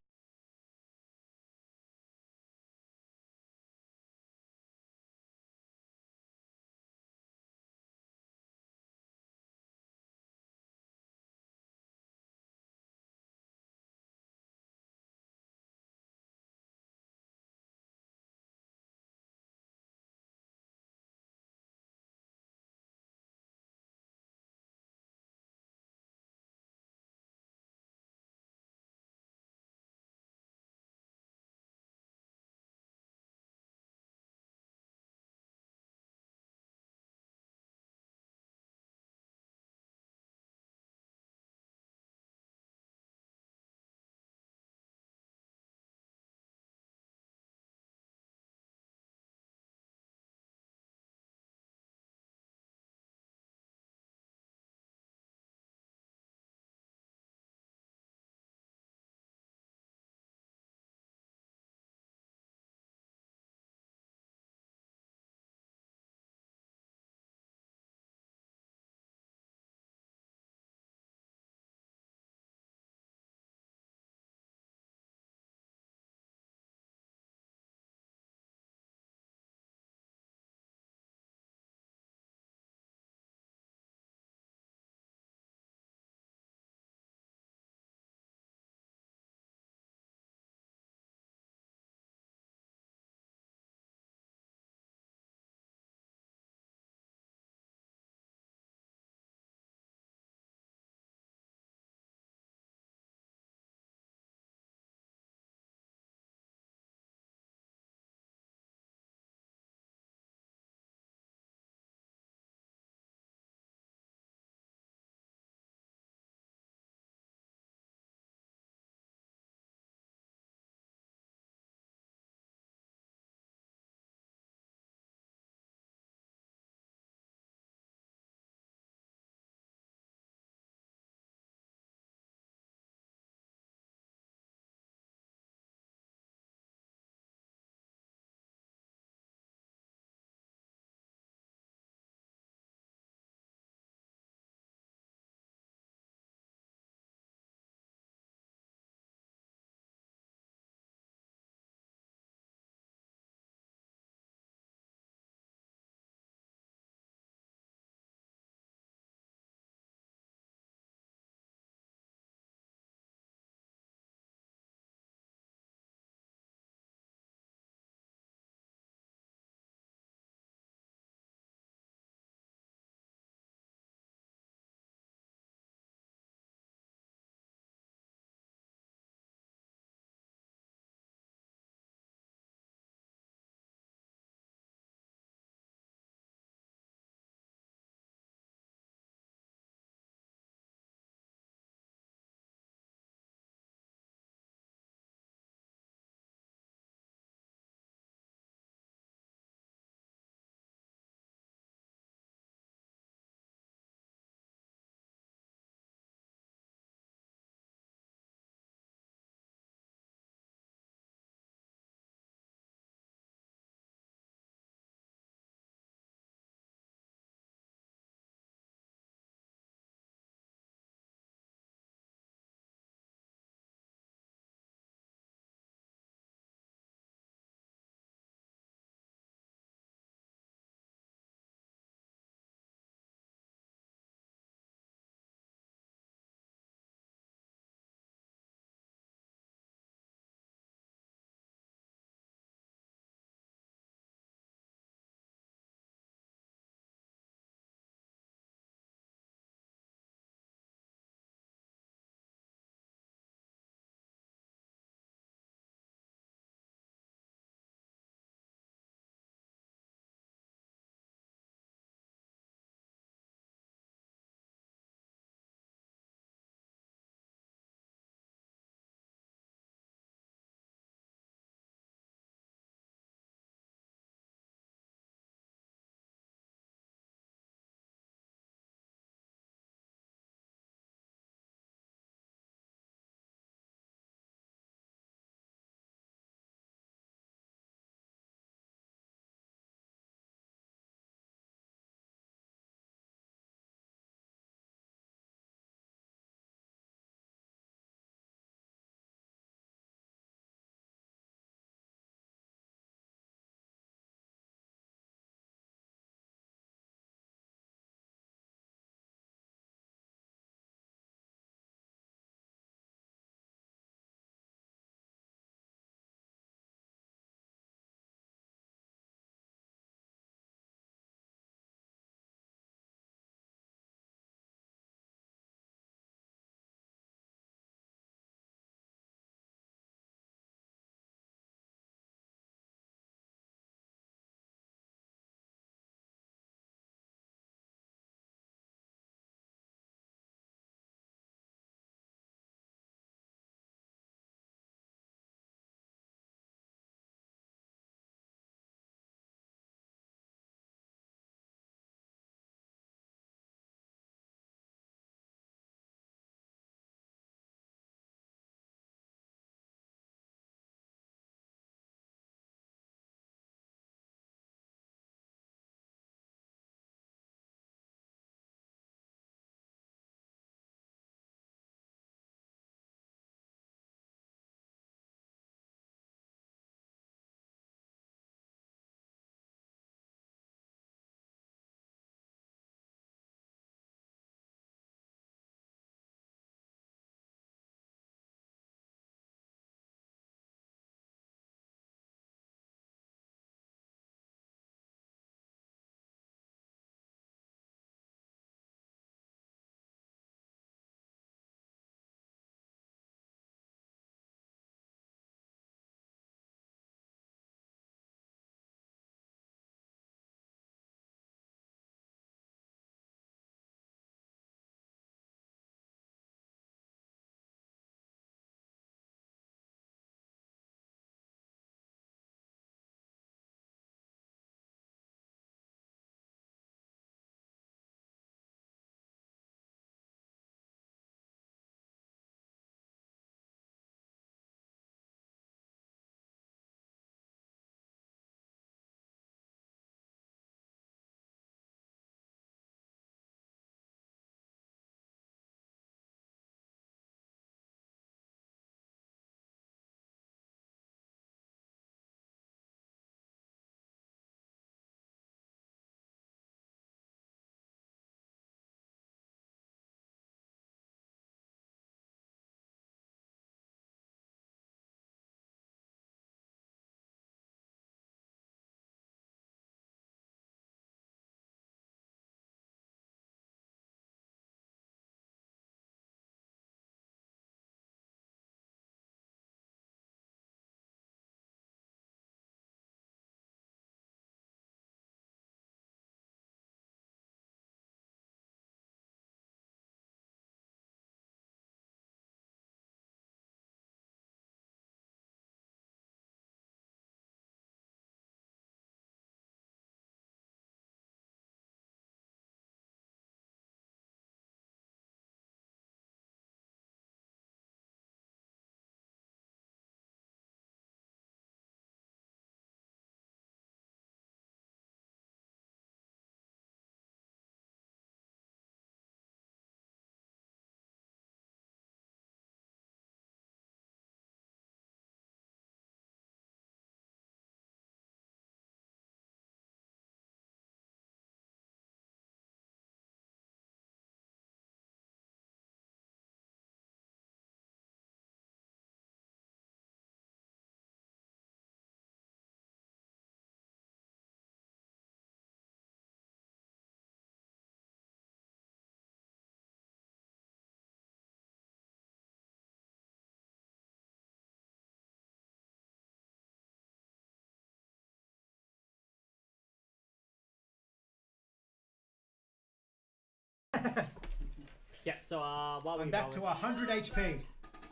Speaker 1: Yep. So while
Speaker 2: I'm
Speaker 1: we
Speaker 2: back to 100 HP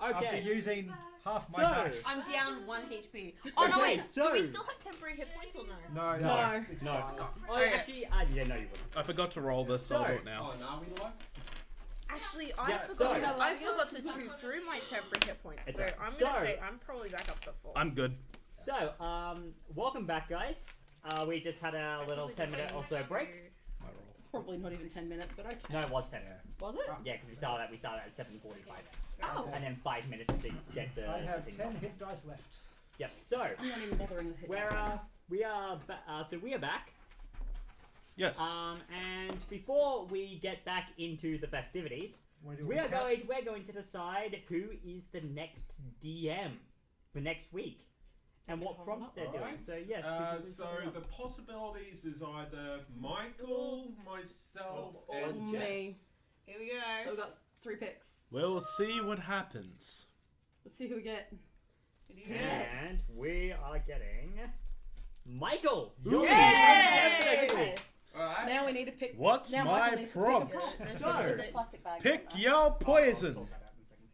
Speaker 2: after
Speaker 1: Okay.
Speaker 2: using half my
Speaker 1: So-
Speaker 2: max.
Speaker 6: I'm down 1 HP. Oh no,
Speaker 1: Okay,
Speaker 6: wait.
Speaker 1: so-
Speaker 6: Do we still have temporary hit points or no?
Speaker 2: No,
Speaker 3: No.
Speaker 2: it's
Speaker 1: No.
Speaker 2: fine.
Speaker 1: Oh,
Speaker 6: Okay.
Speaker 1: actually, yeah, no, you wouldn't.
Speaker 5: I forgot to roll this, so I'll do it now.
Speaker 4: Oh, now we live?
Speaker 6: Actually,
Speaker 1: Yeah,
Speaker 6: I
Speaker 1: so-
Speaker 6: forgot to chew through my temporary hit points,
Speaker 1: It's
Speaker 6: so
Speaker 1: alright.
Speaker 6: I'm
Speaker 1: So-
Speaker 6: gonna say I'm probably back up to 4.
Speaker 5: I'm good.
Speaker 1: So, welcome back, guys. We just had a little 10-minute or so break.
Speaker 5: My roll.
Speaker 3: Probably not even 10 minutes, but okay.
Speaker 1: No, it was 10 minutes.
Speaker 3: Was it?
Speaker 1: Yeah, because we started at 7:45,
Speaker 3: Oh.
Speaker 1: and then 5 minutes to get the
Speaker 2: I have
Speaker 1: thing
Speaker 2: 10
Speaker 1: going.
Speaker 2: hit dice left.
Speaker 1: Yep. So,
Speaker 3: I'm not even bothering with hit
Speaker 1: we
Speaker 3: dice right now.
Speaker 1: are back.
Speaker 5: Yes.
Speaker 1: And before we get back into the festivities,
Speaker 2: Wanna do a
Speaker 1: we're
Speaker 2: recap?
Speaker 1: going to decide who is the next DM for next week, and what prompts they're doing.
Speaker 8: Alright.
Speaker 1: So yes. could you please
Speaker 8: So
Speaker 1: open up?
Speaker 8: the possibilities is either Michael, myself,
Speaker 1: Or
Speaker 8: and
Speaker 3: me.
Speaker 8: Jess.
Speaker 6: Here we
Speaker 3: So
Speaker 6: go.
Speaker 3: we've got 3 picks.
Speaker 5: We'll see what happens.
Speaker 3: Let's see who we get.
Speaker 6: Who do you get?
Speaker 1: And we are getting Michael.
Speaker 5: Ooh.
Speaker 1: You're the
Speaker 6: Yay!
Speaker 1: DM for next week.
Speaker 8: Alright.
Speaker 3: Now we need to pick.
Speaker 5: What's
Speaker 3: now
Speaker 5: my
Speaker 3: Michael needs to pick a
Speaker 5: prompt?
Speaker 3: prompt.
Speaker 1: So-
Speaker 3: There's a plastic bag.
Speaker 5: Pick
Speaker 3: on
Speaker 5: your
Speaker 1: I'll
Speaker 5: poison.
Speaker 1: sort that out in a second.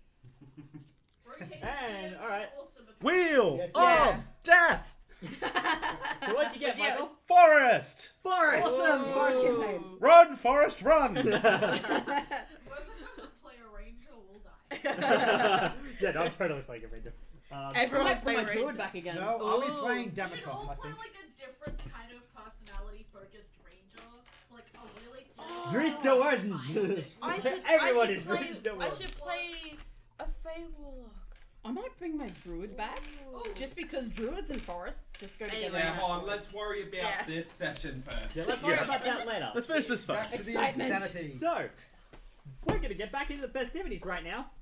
Speaker 7: Rotating
Speaker 1: And,
Speaker 7: DMs
Speaker 1: alright.
Speaker 7: is awesome.
Speaker 5: Wheel
Speaker 2: Yes,
Speaker 5: of
Speaker 3: yeah.
Speaker 5: Death.
Speaker 1: So what'd you get,
Speaker 6: What'd you get?
Speaker 1: Michael?
Speaker 5: Forest.
Speaker 1: Forest.
Speaker 3: Awesome! Forest campaign.
Speaker 5: Run, Forest, run.
Speaker 7: Whoever doesn't play a ranger will die.
Speaker 1: Yeah, no, I'm totally playing a ranger.
Speaker 3: Everyone
Speaker 6: Like
Speaker 3: put my
Speaker 6: play
Speaker 3: druid
Speaker 6: Ranger.
Speaker 3: back again.
Speaker 2: No, I'll be
Speaker 6: Ooh.
Speaker 2: playing
Speaker 7: Should
Speaker 2: Demikos,
Speaker 7: all
Speaker 2: I
Speaker 7: play
Speaker 2: think.
Speaker 7: like a different kind of personality-focused ranger. So like a really serious.
Speaker 1: Dries
Speaker 7: one,
Speaker 1: de Warden.
Speaker 7: high edition.
Speaker 1: Everyone
Speaker 6: I
Speaker 1: is
Speaker 6: should play,
Speaker 1: Dries de
Speaker 6: I
Speaker 1: Warden.
Speaker 6: should play a Fey Warlock.
Speaker 3: I might bring my druid back.
Speaker 7: Ooh.
Speaker 3: Just because druids and forests just go together.
Speaker 6: Anyway.
Speaker 8: Yeah, hold on, let's worry about
Speaker 6: Yeah.
Speaker 8: this session first.
Speaker 1: Yeah, let's worry
Speaker 5: Yeah.
Speaker 1: about that later.
Speaker 5: Let's finish this
Speaker 2: Back
Speaker 5: first.
Speaker 2: to the
Speaker 3: Excitement.
Speaker 2: insanity.
Speaker 1: So, we're gonna get back into the festivities right now.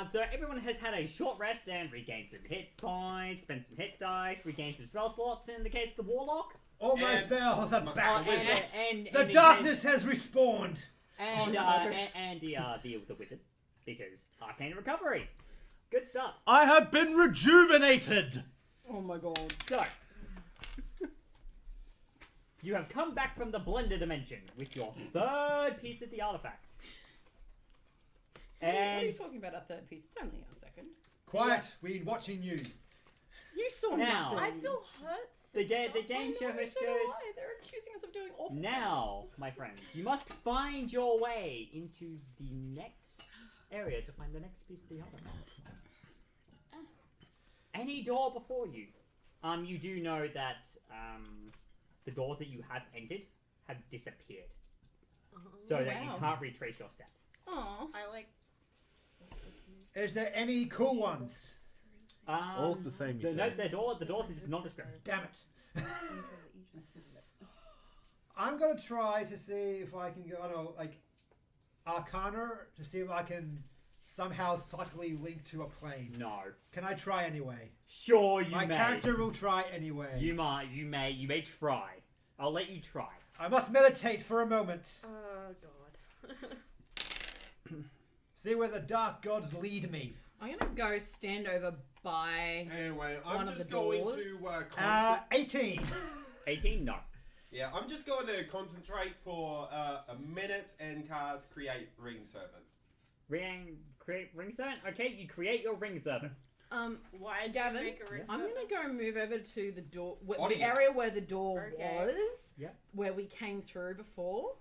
Speaker 1: So everyone has had a short rest and regained some hit points, spent some hit dice, regained some spell slots in the case of the warlock.
Speaker 2: All my
Speaker 8: And-
Speaker 2: spells are back.
Speaker 1: And
Speaker 2: The darkness has respawned.
Speaker 1: and
Speaker 3: Oh, no.
Speaker 1: the wizard, because arcane recovery, good stuff.
Speaker 5: I have been rejuvenated.
Speaker 3: Oh my god.
Speaker 1: So, you have come back from the blender dimension with your third piece of the artifact.
Speaker 3: What are you
Speaker 1: And
Speaker 3: talking about? Our third piece. It's only our second.
Speaker 2: Quiet, we're watching you.
Speaker 3: You saw
Speaker 1: Now-
Speaker 3: nothing.
Speaker 6: I feel hurt.
Speaker 1: the game
Speaker 3: I
Speaker 1: show
Speaker 3: know,
Speaker 1: host
Speaker 3: so do
Speaker 1: goes,
Speaker 3: I. They're accusing us of doing awful
Speaker 1: now, my friends, you must find your way into the next area to find the next piece of the artifact. Any door before you. You do know that the doors that you have entered have disappeared, so that you
Speaker 3: wow.
Speaker 1: can't retrace your steps.
Speaker 3: things. Aw.
Speaker 6: I like.
Speaker 2: Is there any cool ones?
Speaker 5: All the same, you
Speaker 1: No,
Speaker 5: say.
Speaker 1: the doors are just nondescript.
Speaker 2: Damn it. I'm gonna try to see if I can go, I don't know, like Arcana to see if I can somehow subtly link to a plane.
Speaker 1: No.
Speaker 2: Can I try anyway?
Speaker 1: Sure, you
Speaker 2: My
Speaker 1: may.
Speaker 2: character will try anyway.
Speaker 1: You may try. I'll let you try.
Speaker 2: I must meditate for a moment.
Speaker 6: Oh god.
Speaker 2: See where the dark gods lead me.
Speaker 3: I'm gonna go stand over by.
Speaker 8: Anyway,
Speaker 3: One
Speaker 8: I'm
Speaker 3: of
Speaker 8: just
Speaker 3: the
Speaker 8: going
Speaker 3: doors.
Speaker 8: to
Speaker 2: 18.
Speaker 1: 18? No.
Speaker 8: yeah, I'm just going to concentrate for a minute and cast Create Ring Servant.
Speaker 1: Create ring servant? Okay, you create your ring servant.
Speaker 6: Why did
Speaker 3: Gavin,
Speaker 6: you make a ring
Speaker 3: I'm
Speaker 6: servant?
Speaker 3: gonna go move over to the door, the
Speaker 8: Audio.
Speaker 3: area where the door
Speaker 6: Okay.
Speaker 3: was,
Speaker 1: Yep.
Speaker 3: where we came through before.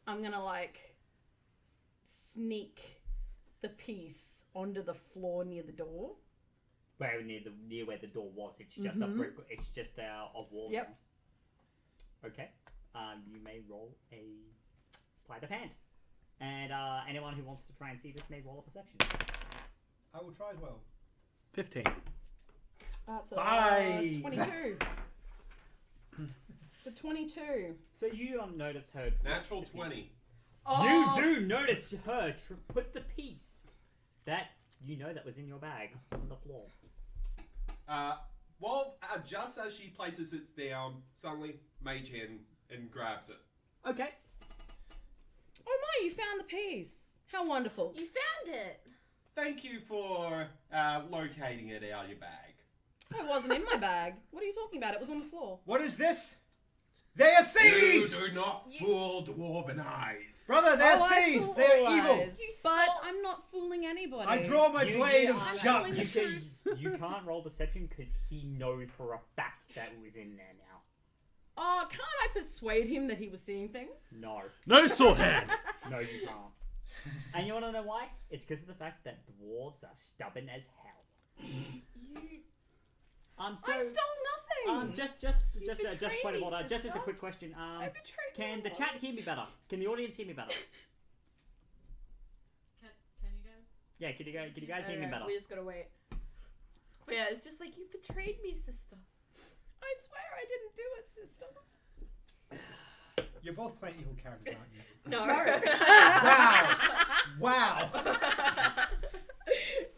Speaker 3: I'm gonna like sneak the piece onto the floor near the door.
Speaker 1: Where near where the door was. It's just a brick. It's just a wall.
Speaker 3: Yep.
Speaker 1: now. Okay. You may roll a sleight of hand, and anyone who wants to try and see this may roll a perception.
Speaker 2: I will try as well.
Speaker 5: 15.
Speaker 3: That's
Speaker 2: Bye.
Speaker 3: 22. It's a 22.
Speaker 1: So you don't notice her.
Speaker 8: Natural 20.
Speaker 1: You do notice her put the piece that you know that was in your bag on the floor.
Speaker 8: Just as she places it down, suddenly Mage Hand and grabs it.
Speaker 1: Okay.
Speaker 3: Oh my, you found the piece. How wonderful.
Speaker 6: You found it.
Speaker 8: Thank you for locating it out of your bag.
Speaker 3: It wasn't in my bag. What are you talking about? It was on the floor.
Speaker 2: What is this? They are
Speaker 4: You
Speaker 2: thieves!
Speaker 4: do not fool dwarven eyes.
Speaker 2: Brother, they're
Speaker 3: I
Speaker 2: thieves!
Speaker 3: fool
Speaker 2: They're
Speaker 3: all
Speaker 2: evil!
Speaker 3: eyes. But I'm not fooling anybody.
Speaker 2: I draw my blade of
Speaker 6: I'm
Speaker 2: sharp.
Speaker 6: telling the
Speaker 1: You can't roll deception because he knows for a fact that it was in there now.
Speaker 3: Oh, can't I persuade him that he was seeing things?
Speaker 1: No.
Speaker 5: No sword hand.
Speaker 1: No, you can't. And you want to know why? It's because of the fact that dwarves are stubborn as hell.
Speaker 3: You...
Speaker 1: So,
Speaker 3: I stole nothing.
Speaker 1: just
Speaker 6: betrayed
Speaker 1: point of
Speaker 6: me,
Speaker 1: order. Just as a
Speaker 6: sister.
Speaker 1: quick question.
Speaker 3: I betrayed
Speaker 1: Can
Speaker 3: no
Speaker 1: the
Speaker 3: one.
Speaker 1: chat hear me better? Can the audience hear me better?
Speaker 7: Can you guys?
Speaker 1: Yeah, can you guys hear me
Speaker 6: Alright,
Speaker 1: better?
Speaker 6: We just gotta wait. But yeah, it's just like you betrayed me, sister.
Speaker 3: I swear I didn't do it, sister.
Speaker 2: You're both playing evil characters, aren't you?
Speaker 6: No.
Speaker 2: Wow!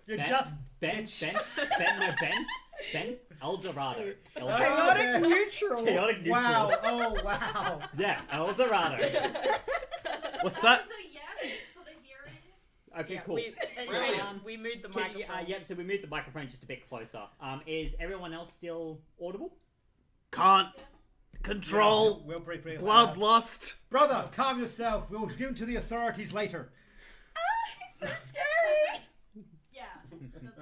Speaker 2: You're just
Speaker 1: Ben, El Dorado.
Speaker 3: Chaotic neutral.
Speaker 1: Chaotic neutral.
Speaker 2: wow! Oh wow!
Speaker 1: Yeah, El Dorado.
Speaker 5: What's
Speaker 7: That
Speaker 5: that?
Speaker 7: was a yes for the hearing.
Speaker 1: Okay,
Speaker 6: Yeah,
Speaker 1: cool.
Speaker 6: we moved the
Speaker 1: Okay,
Speaker 6: microphone.
Speaker 1: yep, so we moved the microphone just a bit closer. Is everyone else still audible?
Speaker 5: Can't control
Speaker 2: We'll break
Speaker 5: bloodlust.
Speaker 2: Brother, calm yourself. We'll give him to the authorities later.
Speaker 3: He's so scary.
Speaker 7: Yeah,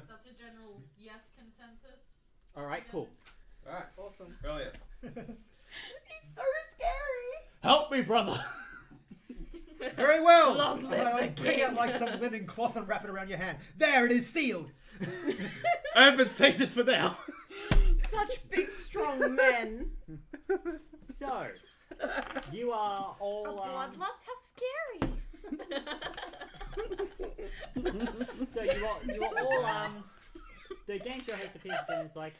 Speaker 7: that's a general yes consensus.
Speaker 1: Alright, cool.
Speaker 8: Alright,
Speaker 3: Awesome.
Speaker 8: brilliant.
Speaker 3: He's so scary.
Speaker 5: Help me, brother.
Speaker 2: Very well.
Speaker 6: Long live the
Speaker 2: Bring out
Speaker 6: king.
Speaker 2: like some linen cloth and wrap it around your hand. There, it is sealed.
Speaker 5: Compensated for now.
Speaker 3: Such big, strong men.
Speaker 1: So, you are
Speaker 6: A
Speaker 1: all.
Speaker 6: bloodlust? How scary!
Speaker 1: So you are all. The game show host appears again and is like,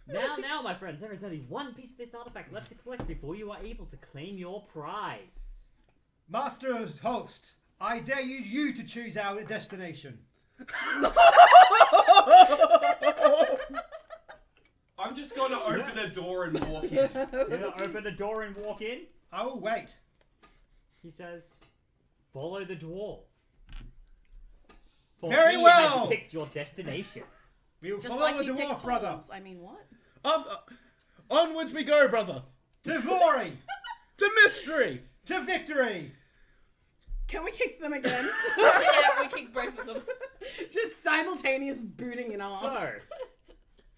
Speaker 1: now, my friends, there is only one piece of this artifact left to collect before you are able to claim your prize.
Speaker 2: Master's host, I dare you to choose our destination.
Speaker 8: I'm just gonna open the door and walk in.
Speaker 1: You're gonna open the door and walk in.
Speaker 2: I will wait.
Speaker 1: He says, "Follow the dwarf." For
Speaker 2: Very
Speaker 1: he
Speaker 2: well.
Speaker 1: has picked your destination.
Speaker 2: We will
Speaker 3: Just
Speaker 2: follow
Speaker 3: like
Speaker 2: the
Speaker 3: he picks
Speaker 2: dwarf, brother.
Speaker 3: holes. I mean, what?
Speaker 5: Onwards we go, brother.
Speaker 2: To glory.
Speaker 5: To mystery.
Speaker 2: To victory.
Speaker 3: Can we kick them again?
Speaker 6: Yeah, we kicked both of them.
Speaker 3: Just simultaneous booting in arms.
Speaker 1: So,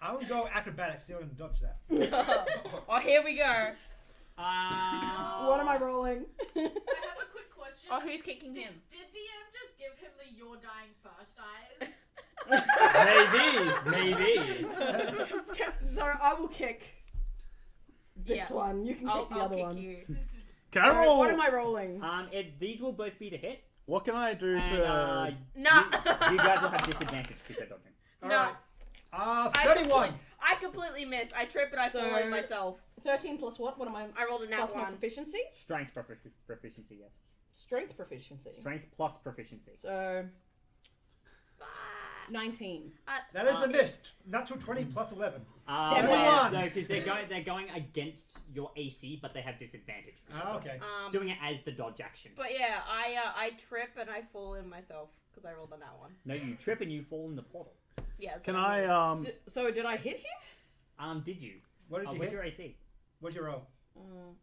Speaker 2: I will go acrobatics. See if I can dodge that.
Speaker 6: Oh, here we go.
Speaker 3: What am I rolling?
Speaker 7: I have a quick question.
Speaker 6: Oh, who's kicking him?
Speaker 7: Did DM just give him the "you're dying first" eyes?
Speaker 1: maybe.
Speaker 3: Sorry, I will kick this
Speaker 6: Yeah.
Speaker 3: one. You can kick the
Speaker 6: I'll
Speaker 3: other
Speaker 6: kick
Speaker 3: one.
Speaker 6: you.
Speaker 5: Can I
Speaker 3: Sorry,
Speaker 5: roll?
Speaker 3: what am I rolling?
Speaker 1: These will both be to hit,
Speaker 5: What can I do
Speaker 1: and
Speaker 5: to?
Speaker 6: Nah.
Speaker 1: you guys will have disadvantage because they're dodging.
Speaker 6: No.
Speaker 2: Alright.
Speaker 6: I
Speaker 2: 31.
Speaker 6: I completely miss. I trip and I fall
Speaker 3: So-
Speaker 6: in myself.
Speaker 3: 13 plus what? What am I?
Speaker 6: I rolled a nat
Speaker 3: Plus my
Speaker 6: one.
Speaker 3: proficiency?
Speaker 1: Strength proficiency, yes.
Speaker 3: Strength proficiency.
Speaker 1: Strength plus proficiency.
Speaker 3: So,
Speaker 6: Fuck.
Speaker 3: 19.
Speaker 2: That is a miss. Natural 20 plus 11.
Speaker 3: Damn
Speaker 2: it.
Speaker 1: No, because they're going against your AC, but they have disadvantage.
Speaker 2: Ah, okay.
Speaker 1: Doing it as the dodge action.
Speaker 6: But yeah, I trip and I fall in myself because I rolled a nat one.
Speaker 1: No, you trip and you fall in the portal.
Speaker 6: Yeah. So
Speaker 5: Can I
Speaker 3: So, did I hit him?
Speaker 1: Did you?
Speaker 2: What did you
Speaker 1: What's
Speaker 2: hit?
Speaker 1: your AC?
Speaker 2: What'd you roll?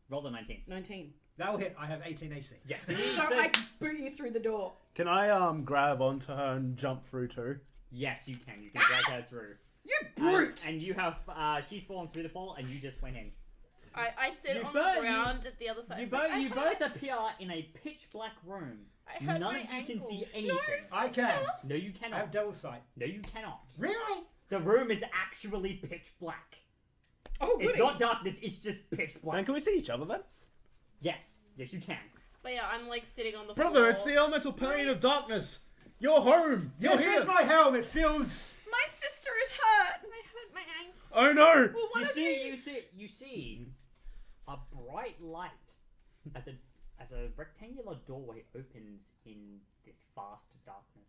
Speaker 1: Rolled a 19.
Speaker 3: 19.
Speaker 2: That will hit. I have 18 AC.
Speaker 1: Yes.
Speaker 3: So, I boot you through the door.
Speaker 5: Can I grab onto her and jump through too?
Speaker 1: Yes, you can. You can drag her through.
Speaker 3: You brute!
Speaker 1: And you have. She's fallen through the portal, and you just went in.
Speaker 6: I sit
Speaker 1: You
Speaker 6: on
Speaker 1: both-
Speaker 6: the ground at the other side.
Speaker 1: You
Speaker 6: It's
Speaker 1: both,
Speaker 6: like,
Speaker 1: you both appear in a pitch black room.
Speaker 6: I hurt
Speaker 1: None
Speaker 6: my
Speaker 1: of you
Speaker 6: ankle.
Speaker 1: can see anything.
Speaker 2: I can.
Speaker 1: No, you
Speaker 2: I
Speaker 1: cannot.
Speaker 2: have double sight.
Speaker 1: No, you cannot.
Speaker 2: Really?
Speaker 1: The room is actually pitch black.
Speaker 3: Oh,
Speaker 1: It's
Speaker 3: goody.
Speaker 1: not darkness. It's just pitch
Speaker 5: Man,
Speaker 1: black.
Speaker 5: can we see each other then?
Speaker 1: Yes, you can.
Speaker 6: But yeah, I'm like sitting on the floor.
Speaker 5: Brother, it's the elemental plane of darkness. You're home. You're
Speaker 2: Yes,
Speaker 5: here.
Speaker 2: here's my helmet. Feels.
Speaker 3: My sister is hurt!
Speaker 6: I hurt my ankle.
Speaker 5: Oh no.
Speaker 3: Well, what
Speaker 1: You see a bright light as a rectangular doorway opens in this vast darkness.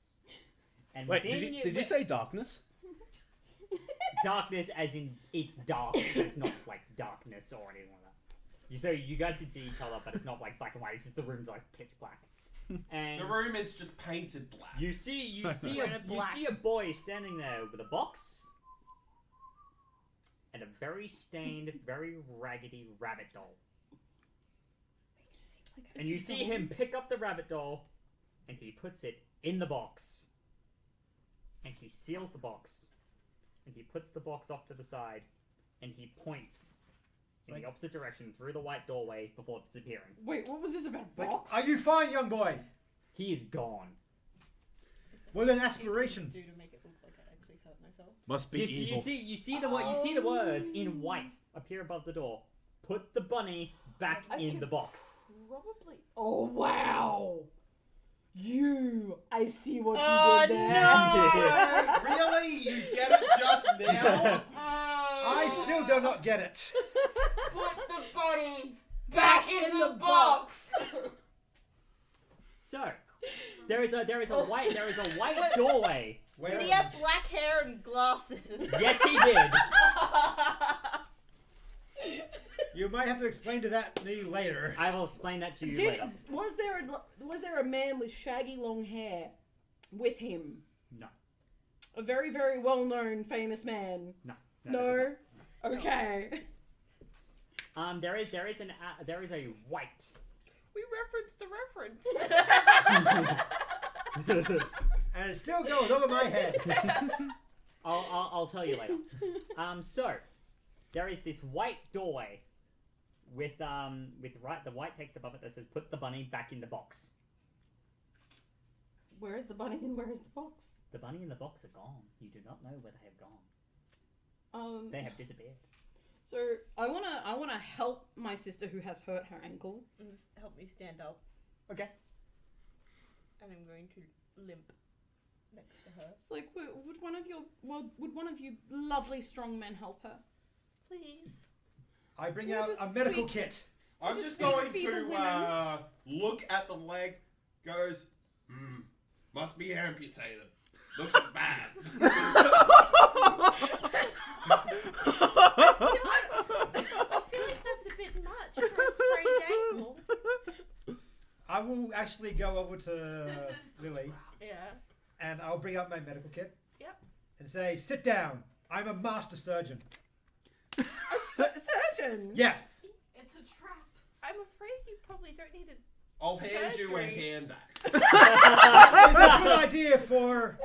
Speaker 1: And
Speaker 5: Wait,
Speaker 1: within
Speaker 5: did you say darkness?
Speaker 1: darkness as in it's dark? It's not like darkness or anything like that. So you guys can see each other, but it's not like black and white. It's just the room's like pitch black. And
Speaker 8: The room is just painted black.
Speaker 1: you see
Speaker 6: We're in a black.
Speaker 1: a boy standing there with a box and a very stained, very raggedy rabbit doll. And you see him pick up the rabbit doll, and he puts it in the box. And he seals the box. And he puts the box off to the side, and he points in the opposite direction through the white doorway before disappearing.
Speaker 3: Wait, what was this about? Box?
Speaker 2: Are you fine, young boy?
Speaker 1: He is gone.
Speaker 2: With an aspiration.
Speaker 3: Do to make it look like I actually hurt myself.
Speaker 5: Must be evil.
Speaker 1: You see the words in white appear above the door. Put the bunny back in the box.
Speaker 3: Probably. Oh wow! I see what you did there.
Speaker 8: Really? You get it just now?
Speaker 2: I still do not get it.
Speaker 6: Put the bunny back in the box.
Speaker 1: So, there is a white doorway.
Speaker 6: Did he have black hair and glasses?
Speaker 1: Yes, he did.
Speaker 2: You might have to explain to me later.
Speaker 1: I will explain that to you later.
Speaker 3: Was there a man with shaggy long hair with him?
Speaker 1: No.
Speaker 3: A very, very well-known, famous man? No? Okay.
Speaker 1: There is a white.
Speaker 6: We referenced the reference.
Speaker 2: And it still goes over my head.
Speaker 1: I'll tell you later. So there is this white doorway with the white text above it that says "Put the bunny back in the box."
Speaker 3: Where is the bunny and where is the box?
Speaker 1: The bunny and the box are gone. You do not know where they have gone. They have disappeared.
Speaker 3: So I wanna help my sister who has hurt her ankle.
Speaker 6: And just help me stand up.
Speaker 1: Okay.
Speaker 6: And I'm going to limp next to her.
Speaker 3: It's like, would one of you lovely strong men help her?
Speaker 6: Please.
Speaker 2: I bring out a medical kit.
Speaker 8: I'm just going to look at the leg. Goes, must be amputated. Looks bad.
Speaker 6: I feel like that's a bit much for a sprained ankle.
Speaker 2: I will actually go over to Lily.
Speaker 6: Yeah.
Speaker 2: And I'll bring out my medical kit.
Speaker 6: Yep.
Speaker 2: And say, sit down. I'm a master surgeon.
Speaker 3: Surgeon?
Speaker 2: Yes.
Speaker 7: It's a trap.
Speaker 6: I'm afraid you probably don't need a
Speaker 8: I'll hand you a
Speaker 6: surgery.
Speaker 8: hand axe.
Speaker 2: It's a good idea for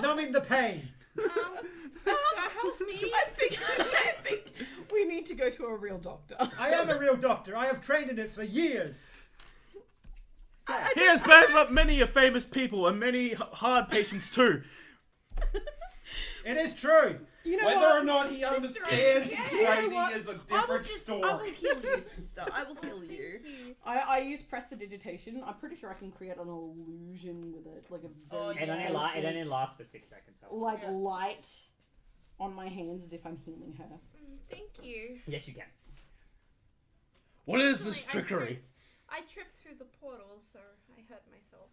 Speaker 2: numbing the pain.
Speaker 6: Sister, help me.
Speaker 3: I think we need to go to a real doctor.
Speaker 2: I am a real doctor. I have trained in it for years.
Speaker 5: He has banded up many famous people and many hard patients too.
Speaker 2: It is true.
Speaker 3: You know
Speaker 8: Whether
Speaker 3: what?
Speaker 8: or not he understands the training is a different story.
Speaker 3: I will heal you, sister. I will heal you. I use prestidigitation. I'm pretty sure I can create an illusion with it, like a very
Speaker 1: It only lasts for 6 seconds.
Speaker 3: like light on my hands as if I'm healing her.
Speaker 6: Thank you.
Speaker 1: Yes, you can.
Speaker 5: What is this
Speaker 6: Actually,
Speaker 5: trickery?
Speaker 6: I tripped through the portal, so I hurt myself.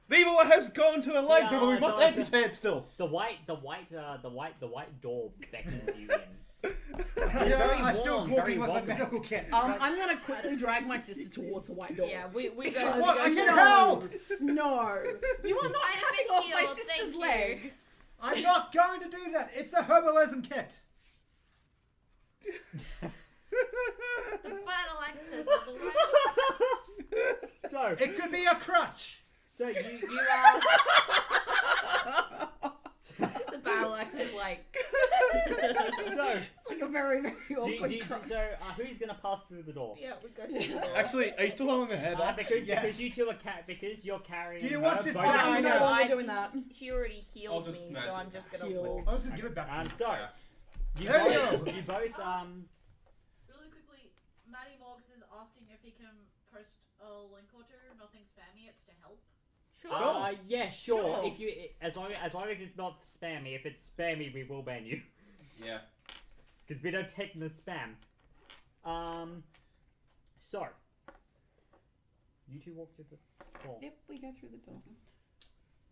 Speaker 5: The evil has gone to a leg,
Speaker 1: Yeah,
Speaker 5: but we must amputate still.
Speaker 1: The white door beckons you in.
Speaker 2: I'm still
Speaker 1: warm,
Speaker 2: walking
Speaker 1: very
Speaker 2: with a
Speaker 1: welcoming.
Speaker 2: medical kit.
Speaker 3: I'm gonna quickly drag my sister towards the white door.
Speaker 6: Yeah, we
Speaker 3: Because-
Speaker 2: What? I can
Speaker 3: No.
Speaker 2: help!
Speaker 3: No, you are not
Speaker 6: I have
Speaker 3: cutting
Speaker 6: been
Speaker 3: off my
Speaker 6: healed,
Speaker 3: sister's
Speaker 6: thank you.
Speaker 3: leg.
Speaker 2: I'm not going to do that. It's a herbalism kit.
Speaker 6: The battle axes are the right.
Speaker 1: So
Speaker 2: It could be a crutch.
Speaker 1: you
Speaker 6: The battle axe is like.
Speaker 1: so
Speaker 3: It's like a very, very awkward crutch.
Speaker 1: who's gonna pass through the door?
Speaker 6: Yeah, we go through the door.
Speaker 5: Actually, are you still holding the head axe?
Speaker 1: Because you two are because you're carrying.
Speaker 2: Do you
Speaker 1: her,
Speaker 2: want this
Speaker 1: both
Speaker 2: back?
Speaker 1: of
Speaker 3: No,
Speaker 1: you-
Speaker 3: no,
Speaker 6: I-
Speaker 3: I'm doing that.
Speaker 6: She already
Speaker 8: I'll
Speaker 6: healed
Speaker 8: just
Speaker 6: me,
Speaker 8: snatch
Speaker 6: so
Speaker 8: it
Speaker 6: I'm just
Speaker 8: back.
Speaker 6: gonna.
Speaker 3: Healed.
Speaker 2: I'll just give it back to you.
Speaker 1: So
Speaker 8: Yeah.
Speaker 1: you
Speaker 2: There you
Speaker 1: both,
Speaker 2: go.
Speaker 1: you both
Speaker 7: Really quickly, Matty Morgs is asking if he can post a link or two. Nothing spammy. It's to help.
Speaker 6: Sure.
Speaker 1: yeah, sure.
Speaker 3: Sure.
Speaker 1: If you as long as it's not spammy. If it's spammy, we will ban you
Speaker 8: Yeah.
Speaker 1: because we don't take the spam. So you two walk through the door.
Speaker 3: Yep, we go through the door.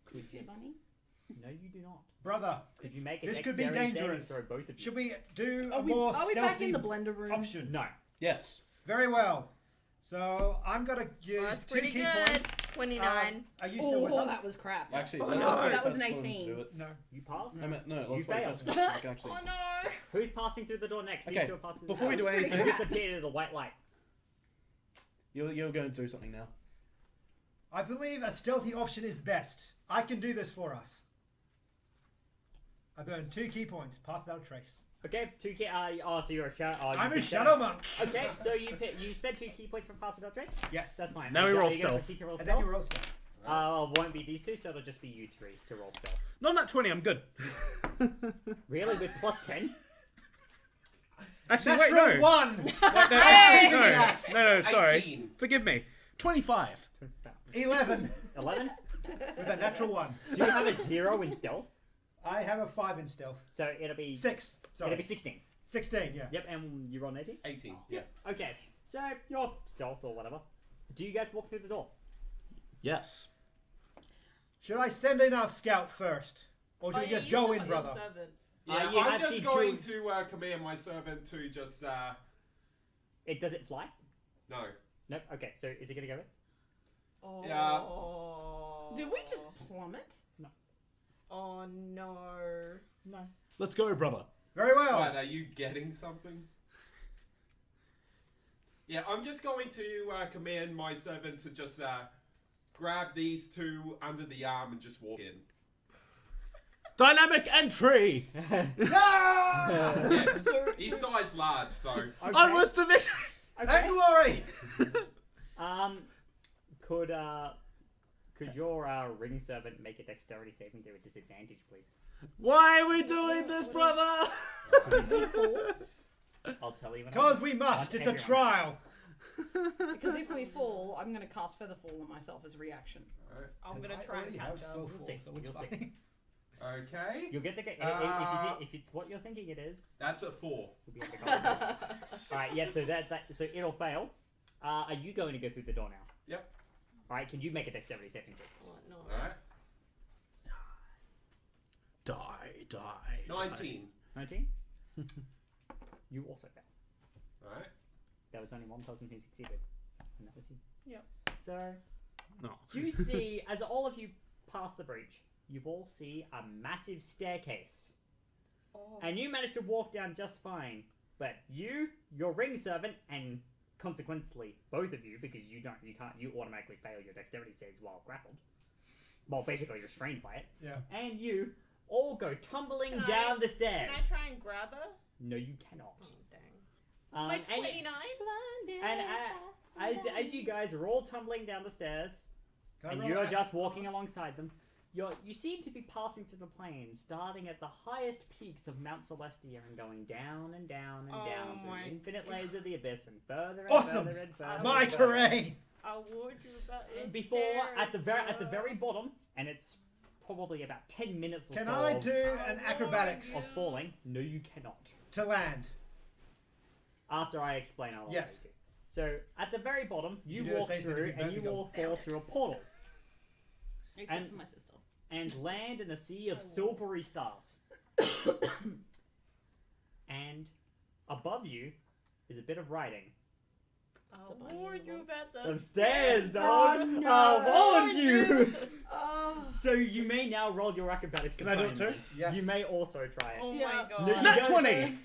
Speaker 1: Could you
Speaker 3: See a bunny?
Speaker 1: No, you do not.
Speaker 2: Brother,
Speaker 1: Could you make a
Speaker 2: This could be
Speaker 1: dexterity saving
Speaker 2: dangerous.
Speaker 1: throw, both of you?
Speaker 2: should we do
Speaker 3: Are
Speaker 2: a
Speaker 3: we,
Speaker 2: more
Speaker 3: are we back
Speaker 2: stealthy
Speaker 3: in the blender room?
Speaker 2: option?
Speaker 1: No.
Speaker 5: Yes.
Speaker 2: Very well. So I'm gonna use
Speaker 6: That's
Speaker 2: 2
Speaker 6: pretty
Speaker 2: key
Speaker 6: good.
Speaker 2: points
Speaker 6: 29.
Speaker 2: Are you still with
Speaker 3: Oh,
Speaker 2: us?
Speaker 3: that was crap.
Speaker 5: Actually,
Speaker 3: Oh,
Speaker 5: let's
Speaker 3: no,
Speaker 5: wait
Speaker 3: that was
Speaker 5: first
Speaker 3: an
Speaker 5: before we
Speaker 3: 18.
Speaker 5: do it.
Speaker 2: No.
Speaker 1: You pass.
Speaker 5: No,
Speaker 1: You
Speaker 5: let's wait
Speaker 1: failed.
Speaker 5: first before we can actually.
Speaker 6: Oh no!
Speaker 1: Who's passing through the door next? These
Speaker 5: Okay,
Speaker 1: two are passing through
Speaker 5: before we
Speaker 1: the
Speaker 5: do
Speaker 1: door.
Speaker 5: anything,
Speaker 1: You disappeared into the white light.
Speaker 5: you're going to do something now.
Speaker 2: I believe a stealthy option is best. I can do this for us. I burn 2 key points. Pass without a trace.
Speaker 1: Okay, 2 key. So you're a shadow.
Speaker 2: I'm a shadow monk.
Speaker 1: Okay, so you spend 2 key points from pass without trace.
Speaker 2: Yes.
Speaker 1: That's fine.
Speaker 5: Now we
Speaker 1: You
Speaker 5: roll
Speaker 1: you gotta
Speaker 5: stealth.
Speaker 1: proceed to roll
Speaker 2: And then
Speaker 1: stealth.
Speaker 2: you roll stealth.
Speaker 1: Won't be these two, so it'll just be you 3 to roll stealth.
Speaker 5: Not that 20. I'm good.
Speaker 1: Really, with plus 10?
Speaker 5: Actually,
Speaker 2: Natural
Speaker 5: wait, no.
Speaker 2: 1.
Speaker 5: Wait, no, actually, no, sorry.
Speaker 8: 18.
Speaker 5: Forgive me. 25.
Speaker 2: 11.
Speaker 1: 11?
Speaker 2: With a natural 1.
Speaker 1: Do you have a 0 in stealth?
Speaker 2: I have a 5 in stealth.
Speaker 1: So it'll be
Speaker 2: 6.
Speaker 1: It'll
Speaker 2: Sorry.
Speaker 1: be 16.
Speaker 2: 16, yeah.
Speaker 1: Yep, and you roll an 18?
Speaker 8: 18. Yeah.
Speaker 1: Okay, so you're stealth or whatever. Do you guys walk through the door?
Speaker 5: Yes.
Speaker 2: Should I send in our scout first? Or do we just go in, brother?
Speaker 8: Yeah,
Speaker 1: you
Speaker 8: I'm
Speaker 1: have
Speaker 8: just
Speaker 1: seen
Speaker 8: going
Speaker 1: two-
Speaker 8: to command my servant to just
Speaker 1: Does it fly?
Speaker 8: no.
Speaker 1: Nope. Okay, so is it gonna go in?
Speaker 3: Oh.
Speaker 8: Yeah.
Speaker 3: Did we just plummet?
Speaker 1: No.
Speaker 3: Oh no.
Speaker 1: No.
Speaker 5: Let's go, brother.
Speaker 2: Very well.
Speaker 8: What, are you getting something? Yeah, I'm just going to command my servant to just grab these 2 under the arm and just walk in.
Speaker 5: Dynamic entry.
Speaker 8: Yeah, he's size large, so
Speaker 1: Okay.
Speaker 5: Onwards to victory.
Speaker 2: And
Speaker 1: Okay.
Speaker 2: glory!
Speaker 1: Could your ring servant make a dexterity saving throw with disadvantage, please?
Speaker 5: Why are we doing this, brother?
Speaker 1: I'll tell you when.
Speaker 2: Because we must. It's a trial.
Speaker 3: Because if we fall, I'm going to cast Featherfall on myself as a reaction.
Speaker 6: I'm
Speaker 2: And
Speaker 6: gonna
Speaker 2: I
Speaker 6: try and
Speaker 2: already
Speaker 6: catch
Speaker 2: have
Speaker 6: up.
Speaker 2: so
Speaker 1: You'll
Speaker 2: full,
Speaker 1: see.
Speaker 2: so it's
Speaker 1: You'll see.
Speaker 2: fine.
Speaker 8: okay.
Speaker 1: You'll get to get if it's what you're thinking it is.
Speaker 8: That's a 4.
Speaker 1: You'll be able to go. All right. Yep. So so it'll fail. Are you going to go through the door now?
Speaker 8: Yep.
Speaker 1: All right. Can you make a dexterity saving throw?
Speaker 6: Oh, no.
Speaker 8: All right.
Speaker 5: Die.
Speaker 8: 19.
Speaker 1: 19. You also fail.
Speaker 8: All right.
Speaker 1: There was only one person who succeeded, and that was you.
Speaker 3: Yep.
Speaker 1: So
Speaker 5: No.
Speaker 1: you see, as all of you pass the breach, you all see a massive staircase,
Speaker 3: Oh.
Speaker 1: and you manage to walk down just fine. But you, your ring servant, and consequently both of you, because you automatically fail your dexterity saves while grappled. Well, basically restrained by it.
Speaker 2: Yeah.
Speaker 1: And you all go tumbling
Speaker 6: Can
Speaker 1: down the stairs.
Speaker 6: Can I try and grab her?
Speaker 1: No, you cannot.
Speaker 6: Oh, dang. My
Speaker 1: And-
Speaker 6: 29?
Speaker 1: And as you guys are all tumbling down the stairs,
Speaker 2: Can I
Speaker 1: and
Speaker 2: roll
Speaker 1: you're
Speaker 2: that?
Speaker 1: just walking alongside them, you seem to be passing through the plains, starting at the highest peaks of Mount Celestia and going down and down and
Speaker 6: Oh
Speaker 1: down
Speaker 6: my
Speaker 1: through infinite layers of the abyss and further and
Speaker 2: Awesome!
Speaker 1: further and further.
Speaker 2: My
Speaker 1: and further.
Speaker 2: terrain!
Speaker 6: I'll warn you about the
Speaker 1: And before, at the
Speaker 6: stairs,
Speaker 1: very bottom, and it's probably about 10 minutes or
Speaker 2: Can
Speaker 1: so
Speaker 2: I
Speaker 1: of,
Speaker 2: do an acrobatics
Speaker 1: of falling. No, you cannot.
Speaker 2: to land?
Speaker 1: After I explain, I'll
Speaker 2: Yes.
Speaker 1: let you. So at the very bottom, you
Speaker 2: You do the
Speaker 1: walk
Speaker 2: same thing if
Speaker 1: through,
Speaker 2: you
Speaker 1: and
Speaker 2: both
Speaker 1: you
Speaker 2: go,
Speaker 1: all fall through a portal
Speaker 3: Except
Speaker 1: and-
Speaker 3: for my sister.
Speaker 1: and land in a sea of silvery stars. And above you is a bit of writing.
Speaker 6: I'll
Speaker 3: The
Speaker 6: warn you about the
Speaker 1: The stairs,
Speaker 3: Oh,
Speaker 1: dog!
Speaker 3: no.
Speaker 1: I warned you!
Speaker 3: Oh.
Speaker 1: So you may now roll your acrobatics to
Speaker 5: Can I
Speaker 1: try
Speaker 5: do it
Speaker 1: and
Speaker 5: too?
Speaker 1: land.
Speaker 2: Yes.
Speaker 1: You may also try it.
Speaker 6: Oh
Speaker 3: Yeah.
Speaker 6: my god.
Speaker 1: No, you
Speaker 5: Nat
Speaker 1: guys-
Speaker 5: 20!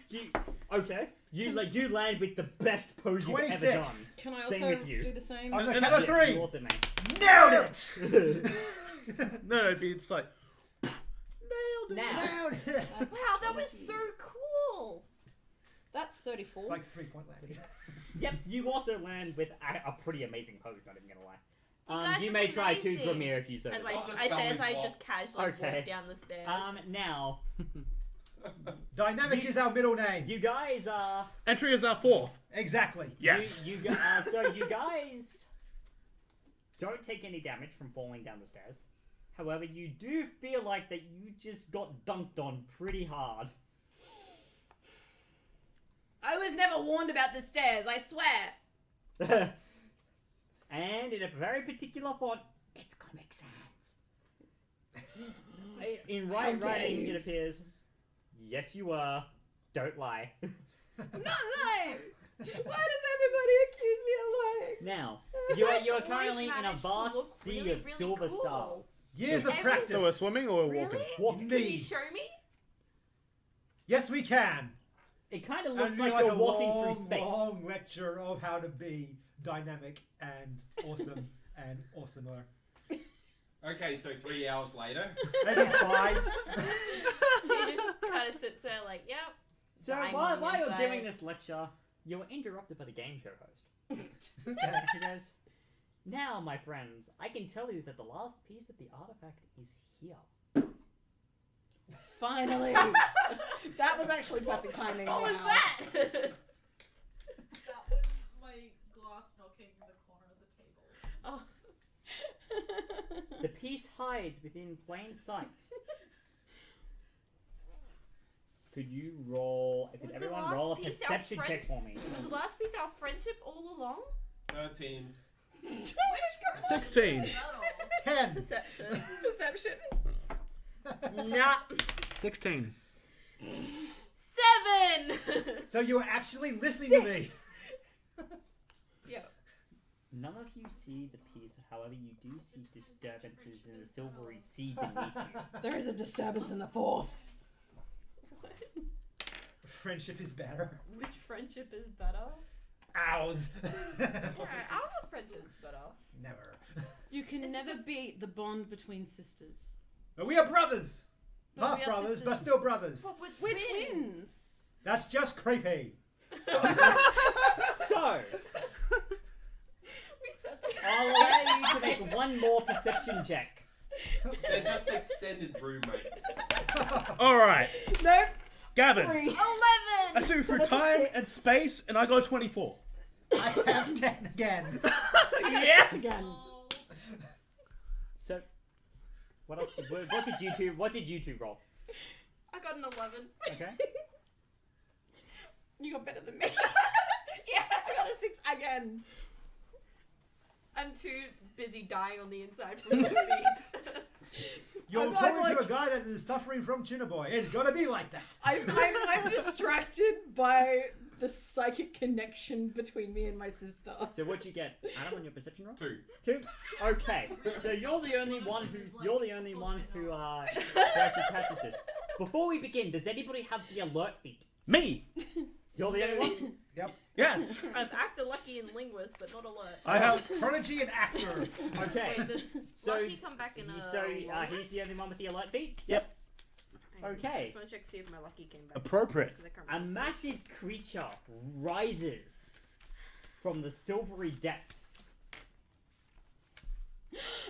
Speaker 1: Okay. You land with the best pose you've ever
Speaker 2: 26.
Speaker 1: done.
Speaker 3: Can I
Speaker 1: Same
Speaker 3: also
Speaker 1: with you.
Speaker 3: do the same?
Speaker 2: On the
Speaker 5: And-
Speaker 2: count of
Speaker 5: yes,
Speaker 2: three!
Speaker 1: You also may.
Speaker 2: Nailed it!
Speaker 5: No, it's like.
Speaker 1: Now,
Speaker 2: Nailed it!
Speaker 6: Wow, that was so cool.
Speaker 3: That's 34.
Speaker 2: It's like 3-point landing.
Speaker 1: yep, you also land with a pretty amazing pose, not even gonna lie.
Speaker 6: guys
Speaker 1: You
Speaker 6: are
Speaker 1: may try to
Speaker 6: amazing.
Speaker 1: Grimir if you so
Speaker 6: As
Speaker 1: desire.
Speaker 8: I'll just
Speaker 6: I say as
Speaker 8: belly
Speaker 6: I
Speaker 8: flop.
Speaker 6: just casually
Speaker 1: Okay.
Speaker 6: walk down the stairs.
Speaker 1: Now,
Speaker 2: Dynamic is our middle name.
Speaker 1: you guys are...
Speaker 5: Entry is our 4th.
Speaker 2: Exactly.
Speaker 5: Yes.
Speaker 1: So you guys don't take any damage from falling down the stairs. However, you do feel like that you just got dunked on pretty hard.
Speaker 3: I was never warned about the stairs, I swear.
Speaker 1: And in a very particular font, it's Comic Sans. In
Speaker 3: How dare
Speaker 1: writing,
Speaker 3: you.
Speaker 1: it appears, yes you were, don't lie.
Speaker 3: I'm not lying. Why does everybody accuse me of lying?
Speaker 1: Now,
Speaker 6: You
Speaker 1: you are
Speaker 6: guys always
Speaker 1: currently in a
Speaker 6: manage to
Speaker 1: vast
Speaker 6: look
Speaker 1: sea
Speaker 6: really,
Speaker 1: of
Speaker 6: really
Speaker 1: silver
Speaker 6: cool.
Speaker 1: stars.
Speaker 2: Years of
Speaker 6: Every-
Speaker 2: practice.
Speaker 5: So we're swimming or we're
Speaker 6: Really?
Speaker 5: walking?
Speaker 1: Walking.
Speaker 6: Can
Speaker 2: Me.
Speaker 6: you show me?
Speaker 2: Yes, we can.
Speaker 1: It kind of
Speaker 2: And
Speaker 1: looks
Speaker 2: it'll
Speaker 1: like
Speaker 2: be
Speaker 1: you're
Speaker 2: a
Speaker 1: walking
Speaker 2: long,
Speaker 1: through space.
Speaker 2: long lecture of how to be dynamic and awesome and awesomer.
Speaker 8: Okay, so 3 hours later.
Speaker 2: Maybe 5.
Speaker 6: He just kind of sits there like, yep.
Speaker 1: So
Speaker 6: dying
Speaker 1: while
Speaker 6: on the
Speaker 1: you're
Speaker 6: inside.
Speaker 1: giving this lecture, you were interrupted by the game show host. He goes, "Now, my friends, I can tell you that the last piece of the artifact is here."
Speaker 3: Finally. That was actually perfect timing.
Speaker 6: What was
Speaker 3: Wow.
Speaker 6: that?
Speaker 7: That was my glass knocking the corner of the table.
Speaker 6: Oh.
Speaker 1: The piece hides within plain sight. Could you roll? Could
Speaker 6: Was the
Speaker 1: everyone
Speaker 6: last
Speaker 1: roll a
Speaker 6: piece our
Speaker 1: perception
Speaker 6: friend-
Speaker 1: check for me?
Speaker 6: Was the last piece our friendship all along?
Speaker 8: 13.
Speaker 5: 16.
Speaker 2: 10.
Speaker 6: Perception.
Speaker 3: Perception.
Speaker 6: Nah.
Speaker 5: 16.
Speaker 6: 7!
Speaker 2: So you were actually listening to me.
Speaker 6: Yeah.
Speaker 1: None of you see the piece, however, you do see disturbances in the silvery sea beneath you.
Speaker 3: There is a disturbance in the force.
Speaker 6: What?
Speaker 2: Friendship is better.
Speaker 6: Which friendship is better?
Speaker 2: Ours.
Speaker 6: Alright, our friendship's better.
Speaker 2: Never.
Speaker 3: You can
Speaker 6: This is
Speaker 3: never
Speaker 6: a-
Speaker 3: beat the bond between sisters.
Speaker 2: But we are brothers.
Speaker 3: But
Speaker 2: Not
Speaker 3: we are
Speaker 2: brothers, but
Speaker 3: sisters.
Speaker 2: still brothers.
Speaker 6: But we're
Speaker 3: We're
Speaker 6: twins.
Speaker 3: twins.
Speaker 2: That's just creepy.
Speaker 1: So,
Speaker 6: We said that.
Speaker 1: I'll allow you to make one more perception check.
Speaker 8: They're just extended roommates.
Speaker 5: Alright.
Speaker 3: Nope.
Speaker 5: Gavin.
Speaker 3: 3.
Speaker 6: 11!
Speaker 5: I see through
Speaker 3: That's a
Speaker 5: time
Speaker 3: 6.
Speaker 5: and space and I got 24.
Speaker 2: I have 10 again.
Speaker 5: Yes!
Speaker 3: Again.
Speaker 7: Oh,
Speaker 1: So, what else? What did you two roll?
Speaker 6: I got an 11.
Speaker 1: Okay.
Speaker 3: You got better than me. Yeah, I got a 6 again.
Speaker 6: I'm too busy dying on the inside from the speed.
Speaker 2: You're
Speaker 3: I'm
Speaker 2: talking
Speaker 3: like-
Speaker 2: to a guy that is suffering from Chinaboy. It's gotta be like that.
Speaker 3: I'm distracted by the psychic connection between me and my sister.
Speaker 1: So what'd you get, Adam, on your perception roll?
Speaker 8: 2.
Speaker 1: 2. Okay. So you're the only one who actually catches this. Before we begin, does anybody have the alert feat?
Speaker 5: Me!
Speaker 1: You're the only one.
Speaker 5: Yes!
Speaker 6: I'm actor lucky and linguist, but not alert.
Speaker 5: I have.
Speaker 2: Prodigy and actor.
Speaker 1: Okay.
Speaker 6: Wait, does
Speaker 1: So,
Speaker 6: Lucky come back in a
Speaker 1: so
Speaker 6: long
Speaker 1: he's
Speaker 6: rest?
Speaker 1: the only one with the alert feat.
Speaker 5: Yep.
Speaker 1: Yes.
Speaker 6: Hang on,
Speaker 1: Okay.
Speaker 6: I just want to check to see if my Lucky came back.
Speaker 5: Appropriate.
Speaker 6: 'Cause I can't
Speaker 1: A
Speaker 6: remember.
Speaker 1: massive creature rises from the silvery depths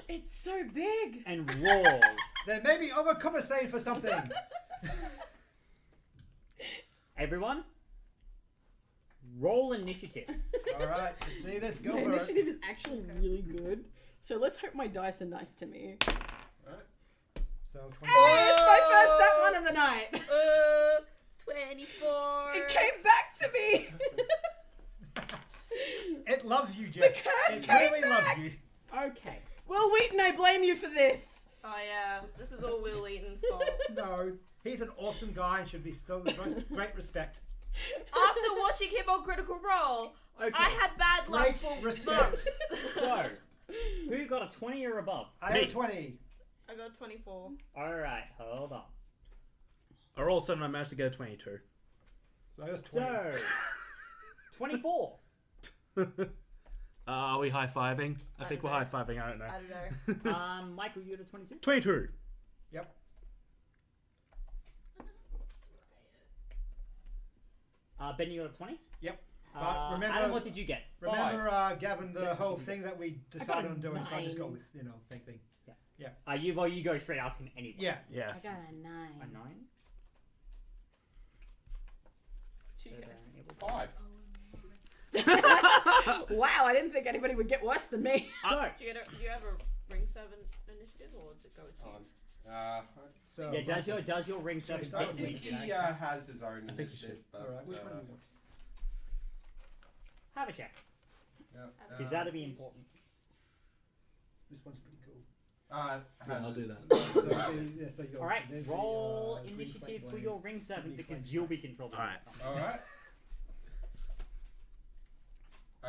Speaker 3: It's so big.
Speaker 1: and roars.
Speaker 2: Then maybe overcompensating for something.
Speaker 1: Everyone, roll initiative.
Speaker 2: Alright, let's see this. Go
Speaker 3: My
Speaker 2: for it.
Speaker 3: initiative is actually really good. So let's hope my dice are nice to me.
Speaker 2: So, 20.
Speaker 3: Hey, it's my first that one of the night.
Speaker 6: 24.
Speaker 3: It came back to me.
Speaker 2: It loves you, Jess.
Speaker 3: The curse
Speaker 2: it
Speaker 3: came
Speaker 2: really
Speaker 3: back.
Speaker 2: loves you.
Speaker 1: Okay.
Speaker 3: Will Wheaton, I blame you for this.
Speaker 6: Oh yeah, this is all Will Eaton's fault.
Speaker 2: No, he's an awesome guy and should be still great respect.
Speaker 6: After watching him on Critical Role,
Speaker 1: Okay.
Speaker 6: I had bad luck
Speaker 2: Great
Speaker 6: for
Speaker 2: respect.
Speaker 6: months.
Speaker 1: So, who got a 20 or above?
Speaker 2: I have a 20.
Speaker 6: I got 24.
Speaker 1: Alright, hold on.
Speaker 5: I rolled 7 and I managed to get a 22.
Speaker 2: So I was 20.
Speaker 1: So, 24.
Speaker 5: Are we high fiving? I think we're
Speaker 6: don't
Speaker 5: high
Speaker 6: know.
Speaker 5: fiving, I don't know.
Speaker 6: I don't know.
Speaker 1: Michael, you got a 22?
Speaker 5: 22.
Speaker 2: Yep.
Speaker 1: Ben, you got a 20?
Speaker 2: Yep. But remember,
Speaker 1: Adam, what did you get?
Speaker 2: remember Gavin, the
Speaker 1: Yes,
Speaker 2: whole
Speaker 1: what did you
Speaker 2: thing that we
Speaker 3: got
Speaker 2: decided
Speaker 3: a
Speaker 2: on doing, so I just
Speaker 3: 9.
Speaker 2: go with, same thing.
Speaker 1: You go straight out to him anyway.
Speaker 2: Yeah.
Speaker 5: Yeah.
Speaker 3: I got a 9.
Speaker 1: A 9? So then it will be-
Speaker 8: 5.
Speaker 3: Wow, I didn't think anybody would get worse than me.
Speaker 1: So,
Speaker 6: Do you have a ring 7 initiative, or does it go with you?
Speaker 2: So,
Speaker 1: yeah, does your ring service
Speaker 2: start
Speaker 8: I
Speaker 1: get
Speaker 2: with
Speaker 8: think
Speaker 1: you?
Speaker 8: he has his own
Speaker 5: I think you
Speaker 8: initiative. But,
Speaker 2: Alright, which one do you want?
Speaker 1: Have a check.
Speaker 2: Yeah.
Speaker 1: Because that'll be important.
Speaker 2: This one's pretty cool.
Speaker 5: I'll do that.
Speaker 2: So you go,
Speaker 1: Alright,
Speaker 2: there's the,
Speaker 1: roll
Speaker 2: green
Speaker 1: initiative
Speaker 2: flank
Speaker 1: for
Speaker 2: blade.
Speaker 1: your ring servant
Speaker 2: Green
Speaker 1: because
Speaker 2: flank
Speaker 1: you'll
Speaker 2: blade.
Speaker 1: be controlling
Speaker 5: Alright.
Speaker 1: it.
Speaker 8: Alright.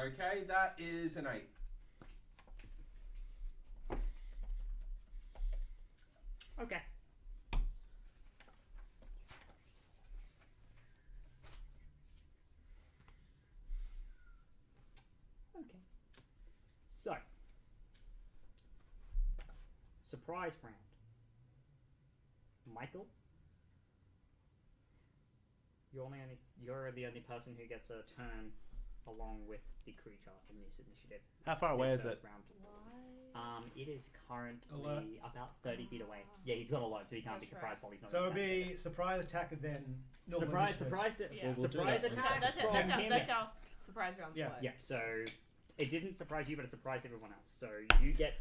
Speaker 8: Okay, that is an 8.
Speaker 1: Okay. Okay. So, surprise round. Michael, you're the only person who gets a turn along with the creature in this initiative.
Speaker 5: How far away is it?
Speaker 1: Round.
Speaker 6: Why?
Speaker 1: It is currently
Speaker 2: Alert.
Speaker 1: about 30 feet away. Yeah, he's got a load, so he can't be
Speaker 6: That's
Speaker 1: surprised while he's not.
Speaker 2: So it'll
Speaker 1: incapacitated.
Speaker 2: be surprise attack and then normal
Speaker 1: Surprise,
Speaker 2: initiative.
Speaker 6: Yeah.
Speaker 1: surprise
Speaker 5: We'll do that.
Speaker 1: attack.
Speaker 6: That's
Speaker 1: from him.
Speaker 6: how surprise rounds
Speaker 2: Yeah.
Speaker 6: work.
Speaker 1: Yeah, so it didn't surprise you, but it surprised everyone else. So you get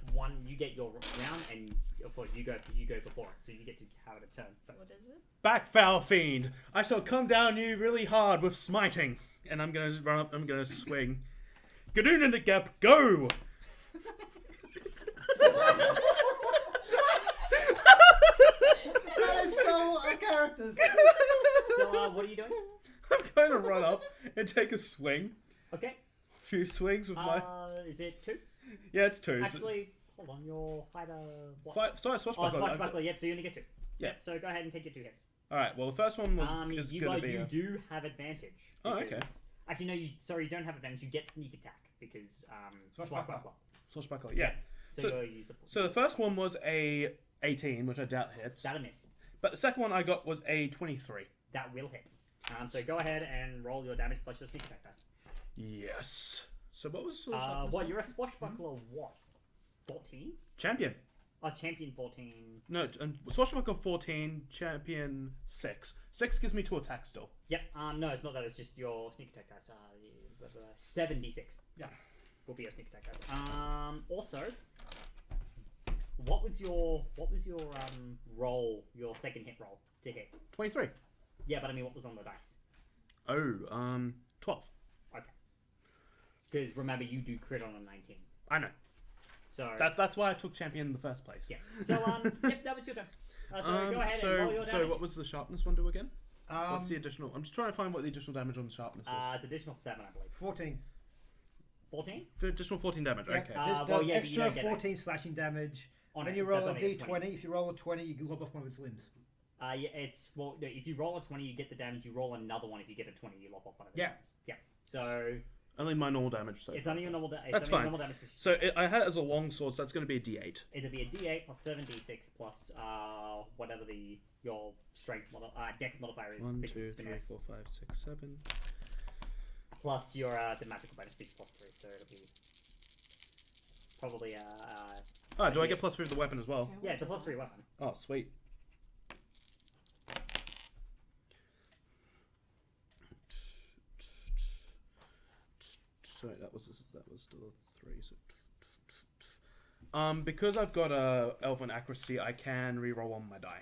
Speaker 1: your round, and of course you go before it. So you get to have it a turn first.
Speaker 6: What is it?
Speaker 5: Back, foul fiend! I shall come down you really hard with smiting, and I'm gonna run up. I'm gonna swing. Gadoon in the gap, go!
Speaker 2: That is so our characters.
Speaker 1: So what are you doing?
Speaker 5: I'm going to run up and take a swing.
Speaker 1: Okay.
Speaker 5: A few swings with my.
Speaker 1: Is it 2?
Speaker 5: Yeah, it's 2.
Speaker 1: Actually, hold on. Your fighter. What?
Speaker 5: Sorry,
Speaker 1: Oh,
Speaker 5: swashbuckler.
Speaker 1: swashbuckler. Yep. So you only get 2.
Speaker 5: Yeah.
Speaker 1: Yep, so go ahead and take your 2 hits.
Speaker 5: All right. Well, the first one was is
Speaker 1: you
Speaker 5: going to be.
Speaker 1: you
Speaker 5: A...
Speaker 1: do have advantage.
Speaker 5: Oh, okay.
Speaker 1: because- Actually, no. You don't have advantage. You get sneak attack because swashbuckler.
Speaker 5: Swashbuckler. Yeah.
Speaker 1: So,
Speaker 5: So-
Speaker 1: you're usable.
Speaker 5: So the first one was a 18, which I doubt hits.
Speaker 1: That'll miss.
Speaker 5: But the second one I got was a 23.
Speaker 1: That will hit. So go ahead and roll your damage plus your sneak attack dice.
Speaker 5: Yes. So what was
Speaker 1: What? You're a swashbuckler. What? 14?
Speaker 5: champion?
Speaker 1: Oh, champion 14.
Speaker 5: No, swashbuckler 14, champion 6. 6 gives me 2 attacks still.
Speaker 1: Yep. No, it's not that. It's just your sneak attack dice. 76.
Speaker 2: Yeah.
Speaker 1: Will be your sneak attack dice. Also, what was your roll? Your second hit roll to hit?
Speaker 5: 23.
Speaker 1: Yeah, but I mean, what was on the dice?
Speaker 5: Oh, 12.
Speaker 1: Okay. Because remember, you do crit on a 19.
Speaker 5: I know.
Speaker 1: So
Speaker 5: That's why I took champion in the first place.
Speaker 1: yeah. So yep, that was your turn. So go ahead and roll your damage.
Speaker 5: So what was the sharpness one do again?
Speaker 2: Um,
Speaker 5: What's the additional? I'm just trying to find what the additional damage on the sharpness is.
Speaker 1: It's additional 7, I believe.
Speaker 2: 14.
Speaker 1: 14?
Speaker 5: Additional 14 damage.
Speaker 2: Yeah,
Speaker 5: Okay.
Speaker 2: this
Speaker 1: well,
Speaker 2: does
Speaker 1: yeah, but you
Speaker 2: extra
Speaker 1: don't get that.
Speaker 2: 14 slashing damage.
Speaker 1: On
Speaker 2: Then
Speaker 1: it.
Speaker 2: you roll
Speaker 1: That's
Speaker 2: a
Speaker 1: only
Speaker 2: d20. If you roll a 20, you lob off one of its limbs.
Speaker 1: Yeah, it's no, if you roll a 20, you get the damage. You roll another one. If you get a 20, you lop off one of the
Speaker 2: Yeah.
Speaker 1: damage. Yeah. So
Speaker 5: Only my normal damage. So
Speaker 1: it's only your normal. It's
Speaker 5: That's
Speaker 1: only
Speaker 5: fine.
Speaker 1: Your normal damage.
Speaker 5: So I had it as a long sword, so that's going to be a D8.
Speaker 1: It'll be a D8 plus 7d6 plus whatever your strength dex modifier is.
Speaker 5: 1,
Speaker 1: because
Speaker 5: 2,
Speaker 1: it's
Speaker 5: 3,
Speaker 1: finesse.
Speaker 5: 4, 5, 6, 7.
Speaker 1: Plus your the magical bonus is plus 3, so it'll be probably
Speaker 5: Oh, do I get plus 3 with the weapon as well?
Speaker 1: yeah, it's a plus 3 weapon.
Speaker 5: Oh, sweet. So that was still a 3. So because I've got a elven accuracy, I can reroll on my die.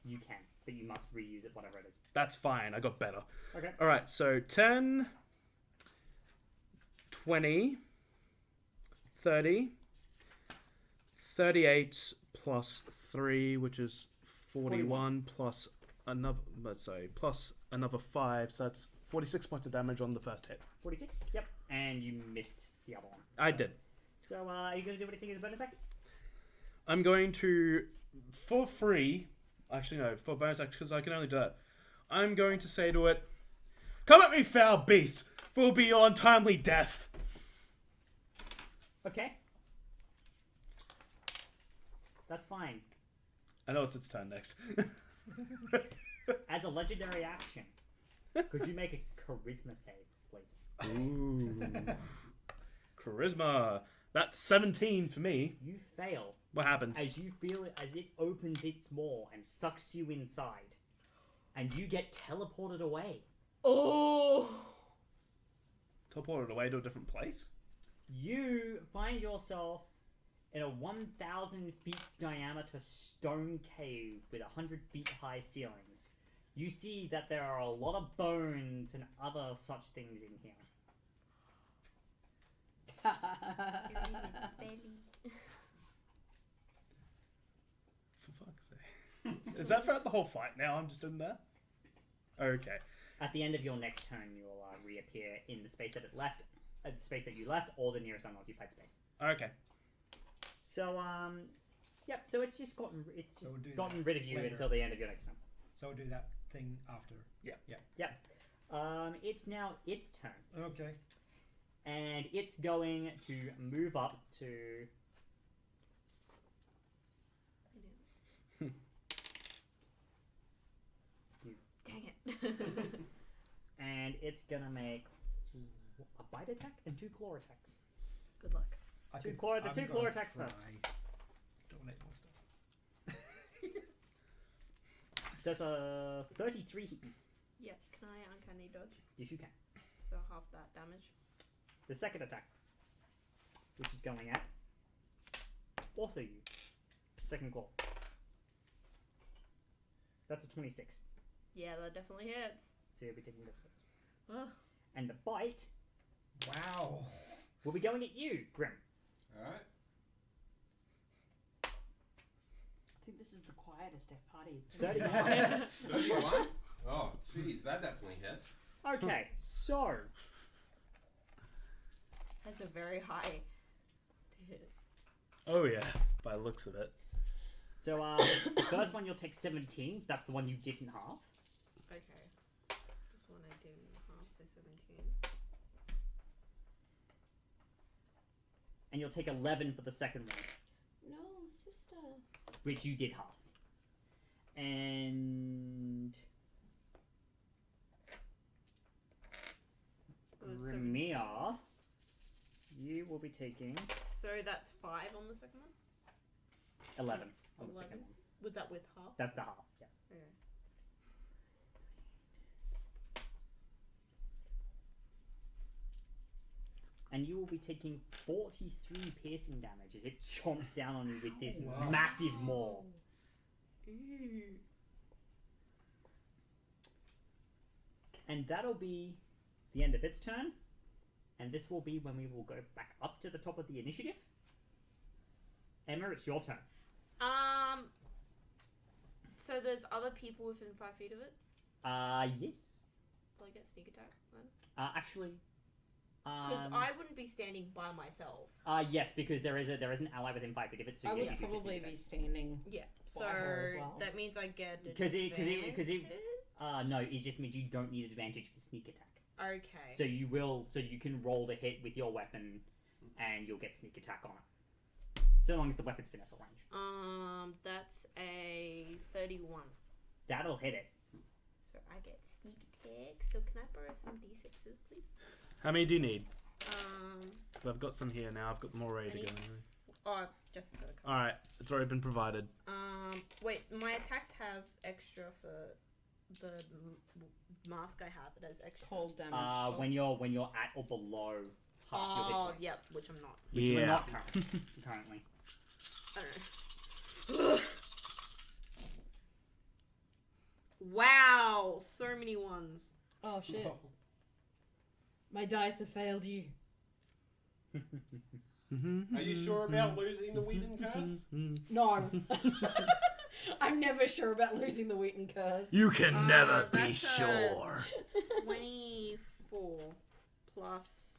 Speaker 1: You can, but you must reuse it, whatever it is.
Speaker 5: That's fine. I got better.
Speaker 1: Okay.
Speaker 5: All right. So 10, 20, 30, 38 plus 3, which is 41 plus another. Let's say plus another 5. So that's 46 points of damage on the first hit.
Speaker 1: 46. Yep. And you missed the other one.
Speaker 5: I did.
Speaker 1: So are you going to do anything as a bonus action?
Speaker 5: I'm going to, for free, actually no, for bonus action, because I can only do that, I'm going to say to it, "Come at me, foul beast, for it will be your untimely death."
Speaker 1: Okay. That's fine.
Speaker 5: I know it's its turn next.
Speaker 1: As a legendary action, could you make a charisma save, please?
Speaker 5: Ooh. Charisma. That's 17 for me.
Speaker 1: You fail
Speaker 5: What happens?
Speaker 1: as you feel it as it opens its maw and sucks you inside, and you get teleported away.
Speaker 6: Oh.
Speaker 5: Teleported away to a different place?
Speaker 1: You find yourself in a 1,000 feet diameter stone cave with 100 feet high ceilings. You see that there are a lot of bones and other such things in here.
Speaker 5: For fuck's sake. Is that throughout the whole fight now? I'm just in there? Okay.
Speaker 1: At the end of your next turn, you will reappear in the space that it left. space that you left, or the nearest unoccupied space.
Speaker 5: Okay.
Speaker 1: So yep. So it's just gotten
Speaker 2: So we'll do
Speaker 1: gotten
Speaker 2: that
Speaker 1: rid of you
Speaker 2: later.
Speaker 1: until the end of your next turn.
Speaker 2: So we'll do that thing after.
Speaker 1: Yep. It's now its turn,
Speaker 2: Okay.
Speaker 1: and it's going to move up to.
Speaker 6: Dang it.
Speaker 1: And it's gonna make a bite attack and 2 claw attacks.
Speaker 6: Good luck.
Speaker 2: I'm
Speaker 1: two claw
Speaker 2: gonna
Speaker 1: attacks
Speaker 2: try.
Speaker 1: first.
Speaker 2: Donate more stuff.
Speaker 1: Does a 33 hit you?
Speaker 6: Yeah, can I uncanny dodge?
Speaker 1: Yes, you can.
Speaker 6: So half that damage.
Speaker 1: The second attack, which is going at also you. Second claw. That's a 26.
Speaker 6: Yeah, that definitely hits.
Speaker 1: So you'll be taking difference.
Speaker 6: Ugh.
Speaker 1: And the bite
Speaker 2: Wow.
Speaker 1: will be going at you, Grim.
Speaker 8: Alright.
Speaker 3: I think this is the quietest party.
Speaker 1: 39.
Speaker 8: 31? Oh, jeez, that definitely hits.
Speaker 1: Okay, so
Speaker 6: That's a very high to hit.
Speaker 5: Oh yeah, by the looks of it.
Speaker 1: so the first one you'll take 17. That's the one you did in half.
Speaker 6: Okay. This one I did in half, so 17.
Speaker 1: And you'll take 11 for the second one,
Speaker 6: No, sister.
Speaker 1: which you did half. And
Speaker 6: It was 17.
Speaker 1: Ramia, you will be taking
Speaker 6: So that's 5 on the second one?
Speaker 1: 11 on the
Speaker 6: 11?
Speaker 1: second one.
Speaker 6: Was that with half?
Speaker 1: That's the half, yeah.
Speaker 6: Okay.
Speaker 1: And you will be taking 43 piercing damage as it chomps down on you with this
Speaker 2: Wow.
Speaker 1: massive maw.
Speaker 6: Ew.
Speaker 1: And that'll be the end of its turn. And this will be when we will go back up to the top of the initiative. Emma, it's your turn.
Speaker 6: So there's other people within 5 feet of it?
Speaker 1: Yes.
Speaker 6: Will I get sneak attack then?
Speaker 1: Actually.
Speaker 6: Because I wouldn't be standing by myself.
Speaker 1: Yes, because there is an ally within 5 feet of it. So
Speaker 3: I
Speaker 1: yes,
Speaker 3: would
Speaker 1: you do
Speaker 3: probably
Speaker 1: just
Speaker 3: be
Speaker 1: need
Speaker 3: standing.
Speaker 6: Yeah. So
Speaker 3: By her as well.
Speaker 6: that means I get
Speaker 1: Because it-
Speaker 6: advantage?
Speaker 1: no, it just means you don't need advantage for sneak attack.
Speaker 6: Okay.
Speaker 1: So you can roll the hit with your weapon, and you'll get sneak attack on it. So long as the weapon's finesse range.
Speaker 6: That's a 31.
Speaker 1: That'll hit it.
Speaker 6: So I get sneak attack. So can I borrow some d6s, please?
Speaker 5: How many do you need?
Speaker 6: 'Cause
Speaker 5: Because I've got some here now. I've got them all ready to go.
Speaker 6: Oh, just got a couple.
Speaker 5: All right, it's already been provided.
Speaker 6: Wait, my attacks have extra for the mask I have. It has extra.
Speaker 3: Cold damage.
Speaker 1: When you're at or below half your hit
Speaker 6: Oh,
Speaker 1: points.
Speaker 6: yep, which I'm not.
Speaker 1: Which you are
Speaker 5: Yeah.
Speaker 1: not currently.
Speaker 6: I don't know. Wow, so many ones.
Speaker 3: Oh shit. My dice have failed you.
Speaker 8: Are you sure about losing the Whedon curse?
Speaker 3: No. I'm never sure about losing the Wheaton curse.
Speaker 5: You can never be
Speaker 6: that's,
Speaker 5: sure.
Speaker 6: 24 plus.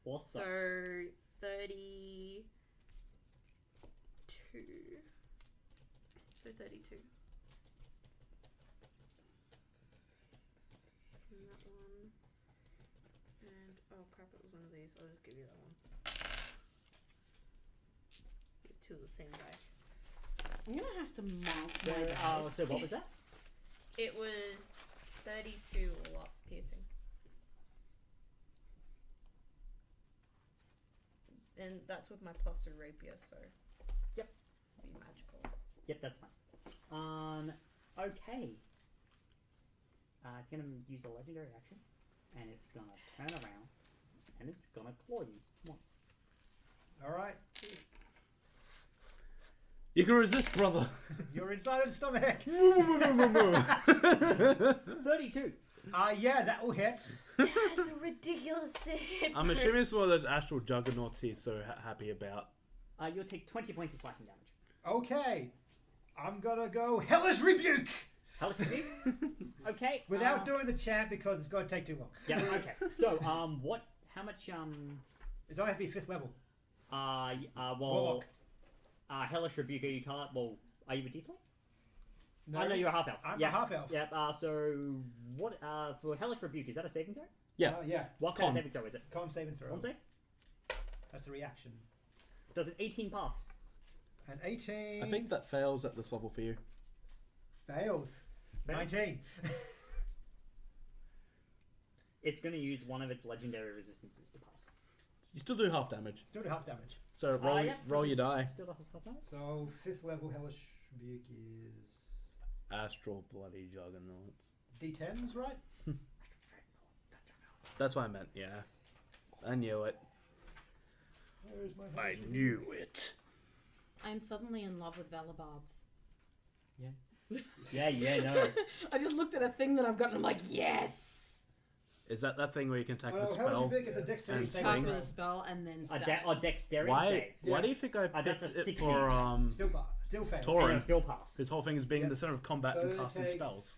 Speaker 1: Awesome.
Speaker 6: So 32. So 32. And that one. And oh crap, it was one of these. I'll just give you that one. Get 2 of the same dice.
Speaker 3: I'm gonna have to mark
Speaker 1: So,
Speaker 3: my dice.
Speaker 1: so what was that?
Speaker 6: It was 32 all up piercing. And that's with my +2 rapier, so.
Speaker 1: Yep.
Speaker 6: Be magical.
Speaker 1: Yep, that's fine. Okay. It's gonna use a legendary action, and it's gonna turn around, and it's gonna claw you once.
Speaker 2: All right.
Speaker 5: You can resist, brother.
Speaker 2: You're inside of the stomach.
Speaker 1: 32.
Speaker 2: Yeah, that will hit.
Speaker 6: That's a ridiculous hit.
Speaker 5: I'm assuming it's one of those astral juggernauts he's so happy about.
Speaker 1: You'll take 20 points of slashing damage.
Speaker 2: Okay. I'm gonna go Hellish Rebuke
Speaker 1: How much did you? Okay.
Speaker 2: without doing the chant because it's gonna take too long.
Speaker 1: Yeah. Okay. So, How much
Speaker 2: It only has to be 5th level.
Speaker 1: well,
Speaker 2: Warlock.
Speaker 1: Hellish Rebuke, you can't. Well, are you a D4?
Speaker 2: No,
Speaker 1: I know you're a half elf.
Speaker 2: I'm
Speaker 1: yeah.
Speaker 2: a half elf.
Speaker 1: Yep. So what? For Hellish Rebuke, is that a saving throw?
Speaker 5: Yeah.
Speaker 2: Yeah.
Speaker 1: What kind of
Speaker 5: Con.
Speaker 1: saving throw is it?
Speaker 2: Con saving throw.
Speaker 1: Con save.
Speaker 2: That's the reaction.
Speaker 1: Does an 18 pass?
Speaker 2: And 18.
Speaker 5: I think that fails at this level for you.
Speaker 2: fails. 19.
Speaker 1: It's going to use one of its legendary resistances to pass.
Speaker 5: You still do half damage.
Speaker 2: Still do half damage.
Speaker 5: So roll,
Speaker 1: yep,
Speaker 5: roll your die.
Speaker 1: Still does half damage.
Speaker 2: So 5th level Hellish Rebuke is
Speaker 5: Astral bloody juggernauts.
Speaker 2: D10s, right?
Speaker 5: That's what I meant. Yeah, I knew it.
Speaker 2: Where is my
Speaker 5: I
Speaker 2: Hellish Rebuke?
Speaker 5: knew it.
Speaker 3: I'm suddenly in love with Valabards.
Speaker 1: Yeah, no.
Speaker 3: I just looked at a thing that I've got and I'm like, yes!
Speaker 5: Is that thing where you can attack
Speaker 2: Oh,
Speaker 5: the
Speaker 2: Hellish
Speaker 5: spell?
Speaker 2: Rebuke is a dexterity
Speaker 5: and
Speaker 2: saving
Speaker 3: Start
Speaker 5: swing.
Speaker 3: with
Speaker 2: throw.
Speaker 3: a spell and then stab.
Speaker 1: Or dexterity
Speaker 5: Why?
Speaker 1: save.
Speaker 5: Why
Speaker 2: Yeah.
Speaker 5: do you think I
Speaker 1: that's
Speaker 5: picked
Speaker 1: a
Speaker 5: it
Speaker 1: 16.
Speaker 5: for
Speaker 2: Still fails.
Speaker 5: Tor-
Speaker 1: And it'll still pass.
Speaker 5: his whole thing is being in
Speaker 2: Yep.
Speaker 5: the center of combat
Speaker 2: So
Speaker 5: and
Speaker 2: it
Speaker 5: casting
Speaker 2: takes-
Speaker 5: spells?